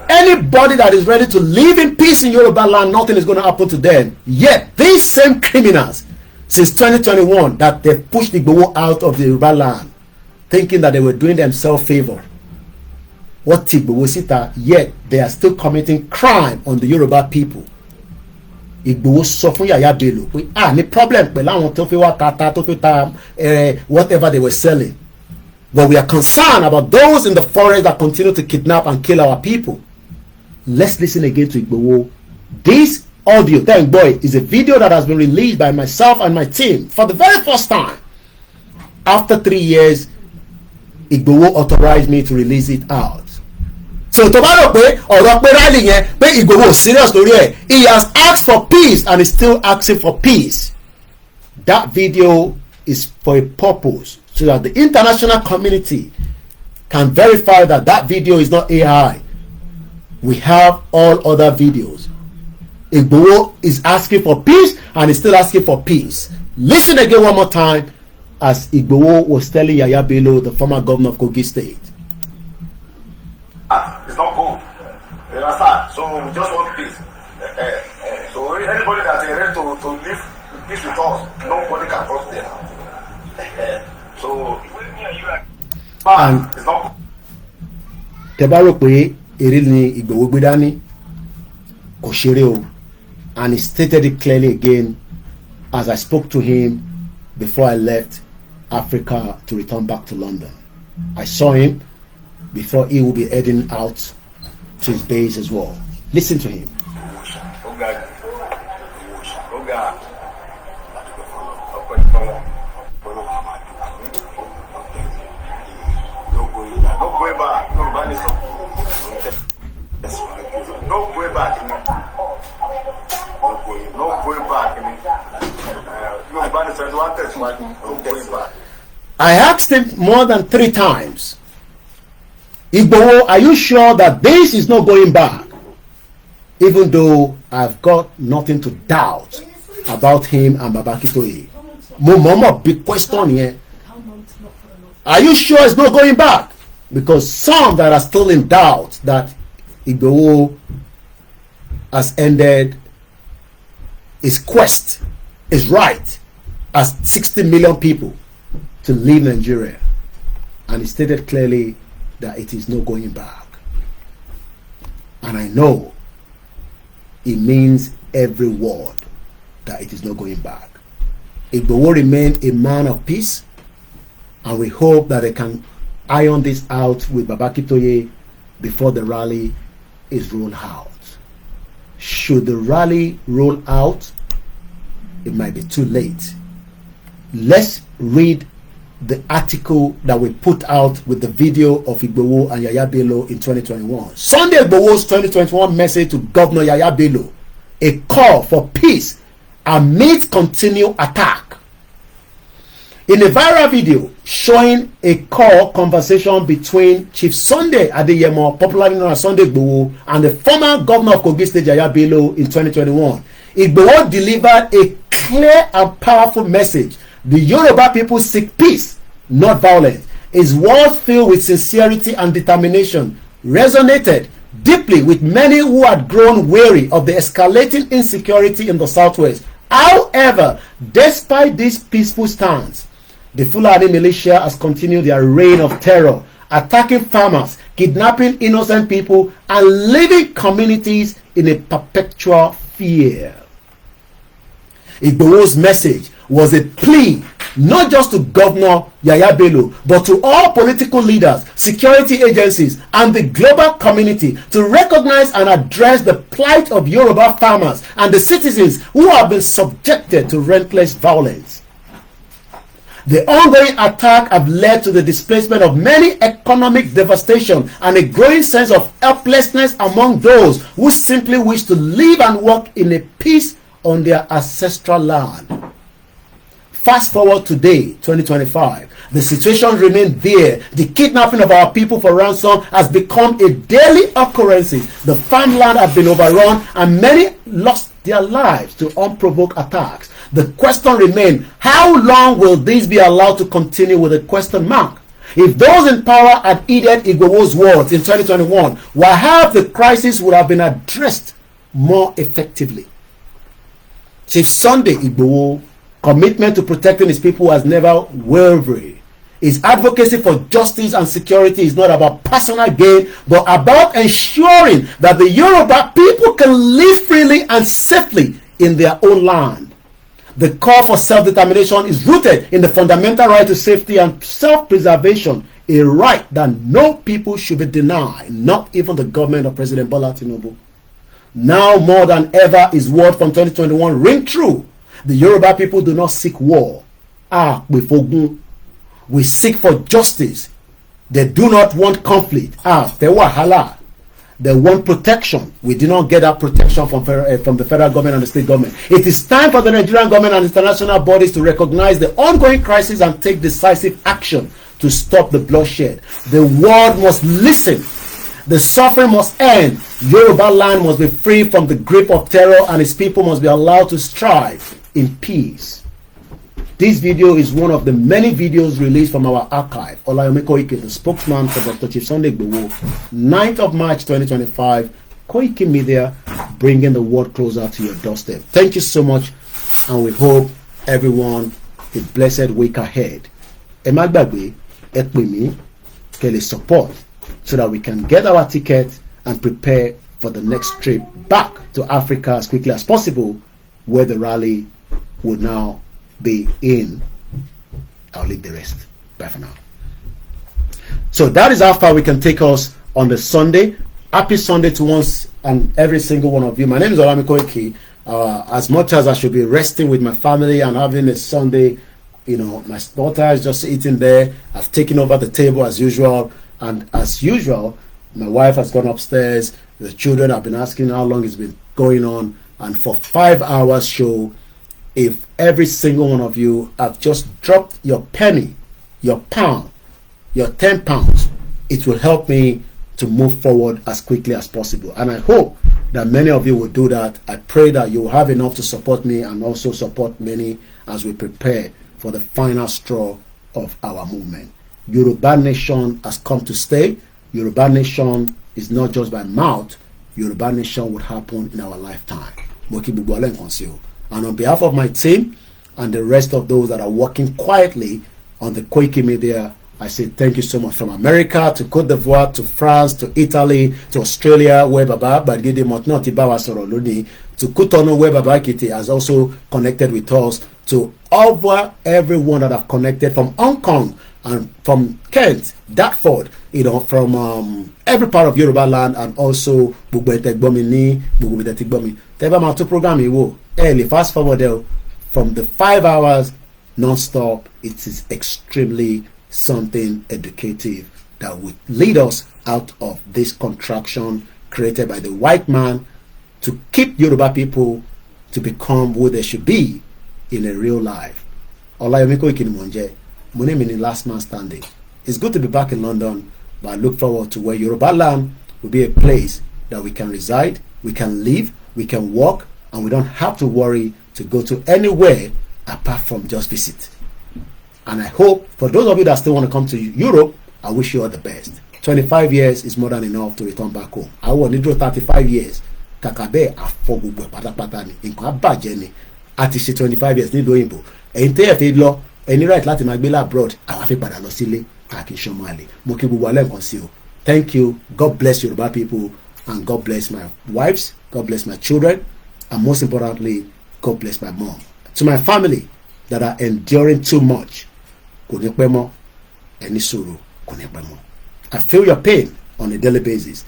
Anybody that is ready to live in peace in Yoruba land, nothing is going to happen to them. Yet these same criminals since 2021 that they pushed Igboho out of the Yoruba land, thinking that they were doing themselves favor. What Igboho sita, yet they are still committing crime on the Yoruba people. Igboho sọ fún Yaya Bello pé ní problem pẹ̀lú àwọn tó fi wá tata tó fi ta whatever they were selling. But we are concerned about those in the forest that continue to kidnap and kill our people. Let's listen again to Igboho. This audio, thank boy, is a video that has been released by myself and my team for the very first time. After 3 years, Igboho authorized me to release it out. So tó bá rò pé ọ̀rọ̀ pé rally yẹn pé Igboho serious lórí ẹ̀, he has asked for peace and is still asking for peace. That video is for a purpose, so that the international community can verify that that video is not AI. We have all other videos. Igboho is asking for peace and is still asking for peace. Listen again one more time as Igboho was telling Yaya Bello, the former governor of Kogi State.
It's not good. You understand? So we just want peace. So anybody that is ready to live peace with us, nobody can cross there. So it's not good.
Tẹ́ bá rò pé èrè ni Igboho gbé dání, kò ṣeré o. And he stated it clearly again as I spoke to him before I left Africa to return back to London. I saw him before he will be heading out to his base as well. Listen to him. I asked him more than 3 times, Igboho, are you sure that this is not going back? Even though I've got nothing to doubt about him and Baba Akintoye. Mo big question here. Are you sure it's not going back? Because some that are still in doubt that Igboho has ended his quest, his right as 60 million people to leave Nigeria. And he stated clearly that it is not going back. And I know it means every word that it is not going back. Igboho remained a man of peace, and we hope that they can iron this out with Baba Akintoye before the rally is rolled out. Should the rally roll out, it might be too late. Let's read the article that we put out with the video of Igboho and Yaya Bello in 2021. Sunday Igboho's 2021 message to Governor Yaya Bello, a call for peace amidst continued attack. In a viral video showing a call conversation between Chief Sunday Adeyemo, popularly known as Sunday Igboho, and the former governor of Kogi State Yaya Bello in 2021, Igboho delivered a clear and powerful message. The Yoruba people seek peace, not violence. His words filled with sincerity and determination resonated deeply with many who had grown weary of the escalating insecurity in the southwest. However, despite this peaceful stance, the Fulani militia has continued their reign of terror, attacking farmers, kidnapping innocent people, and leaving communities in a perpetual fear. Igboho's message was a plea not just to Governor Yaya Bello, but to all political leaders, security agencies, and the global community to recognize and address the plight of Yoruba farmers and the citizens who have been subjected to relentless violence. The ongoing attack have led to the displacement of many, economic devastation, and a growing sense of helplessness among those who simply wish to live and work in a peace on their ancestral land. Fast forward today, 2025, the situation remains there. The kidnapping of our people for ransom has become a daily occurrence. The farmland has been overrun and many lost their lives to unprovoked attacks. The question remains, how long will this be allowed to continue with a question mark? If those in power had heeded Igboho's words in 2021, why have the crisis would have been addressed more effectively? Chief Sunday Igboho commitment to protecting his people has never wavered. His advocacy for justice and security is not about personal gain, but about ensuring that the Yoruba people can live freely and safely in their own land. The call for self-determination is rooted in the fundamental right to safety and self-preservation, a right that no people should be denied, not even the government of President Bola Tinubu. Now more than ever, his word from 2021 ring true. The Yoruba people do not seek war. We seek for justice. They do not want conflict. They want protection. We do not get that protection from the federal government and the state government. It is time for the Nigerian government and international bodies to recognize the ongoing crisis and take decisive action to stop the bloodshed. The world must listen. The suffering must end. Yoruba land must be free from the grip of terror, and its people must be allowed to strive in peace. This video is one of the many videos released from our archive. OLAYOMI KOIKI, the spokesman for Dr. Chief Sunday Igboho, 9th of March 2025, Koikimedia, bringing the world closer to your doorstep. Thank you so much, and we hope everyone a blessed week ahead. Emagbagbe, Ekpemi, Kele support so that we can get our ticket and prepare for the next trip back to Africa as quickly as possible, where the rally will now be in. I'll leave the rest. Bye for now. So that is how far we can take us on the Sunday. Happy Sunday to once and every single one of you. My name is OLAYOMI KOIKI. As much as I should be resting with my family and having a Sunday, you know, my daughter is just eating there. I've taken over the table as usual, and as usual, my wife has gone upstairs. The children have been asking how long it's been going on, and for 5 hours show, if every single one of you have just dropped your penny, your pound, your 10 pounds, it will help me to move forward as quickly as possible. And I hope that many of you will do that. I pray that you will have enough to support me and also support many as we prepare for the final straw of our movement. Yoruba Nation has come to stay. Yoruba Nation is not just by mouth. Yoruba Nation would happen in our lifetime. And on behalf of my team and the rest of those that are working quietly on the Koikimedia, I say thank you so much. From America to Cote d'Ivoire to France to Italy to Australia, where Baba Bagide Motnoti Bawa Soroluni, to Kutono, where Baba Kiti has also connected with us, to over everyone that have connected from Hong Kong and from Kent, Dartford, you know, from every part of Yoruba land, and also Bugbetegbomini, Bugbetegbomini. Teba Matu program Iwo. Early fast forward there from the 5 hours non-stop. It is extremely something educative that would lead us out of this contraction created by the white man to keep Yoruba people to become who they should be in a real life. OLAYOMI KOIKI Monje, my name is Last Man Standing. It's good to be back in London, but I look forward to where Yoruba land will be a place that we can reside, we can live, we can walk, and we don't have to worry to go to anywhere apart from just visit. And I hope for those of you that still want to come to Europe, I wish you all the best. 25 years is more than enough to return back home. I want to do 35 years. Kakabe afogugbe patapata ni nkan abaje ni ati ṣe 25 years ni doyinbo. Ẹ̀yin tẹ́ ẹ fi lọ, ẹni right láti máa gbé la abroad, àwa fi padà lọ sílé, a kì í ṣọmọ àlè. Mo kí gbogbo alẹ́ nǹkan sí o. Thank you. God bless Yoruba people, and God bless my wives, God bless my children, and most importantly, God bless my mom. To my family that are enduring too much, I feel your pain on a daily basis.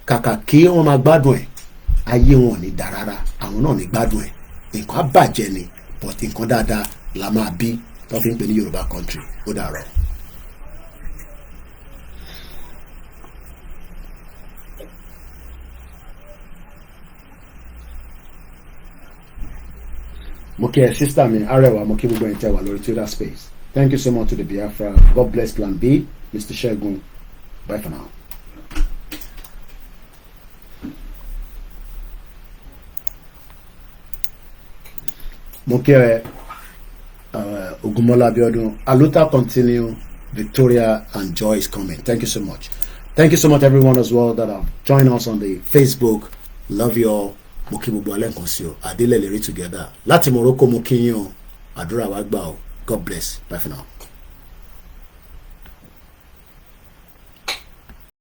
Kàkà kí wọ́n máa gbádùn ẹ̀, ayé wọn ò ní dá rárá, àwọn náà ní gbádùn ẹ̀. Nǹkan á bàjẹ́ ni, but nǹkan dáadáa la máa bí tó fi ń pè ní Yorùbá country. Ó dàárọ̀. Moke sister mi Arewa Moke gbogbo ẹ̀yin tẹ́ wà lórí Twitter space. Thank you so much to the Biafra. God bless Plan B, Mr. Shegun. Bye for now. Moke Ogumola Abiodun. Aluta continue. Victoria and joy is coming. Thank you so much. Thank you so much everyone as well that have joined us on the Facebook. Love you all. mo kí gbogbo alẹ́ nǹkan sí o Adélẹ̀ lè rí together láti Morocco mo kí yín o àdúrà wa gbà o God bless bye for now.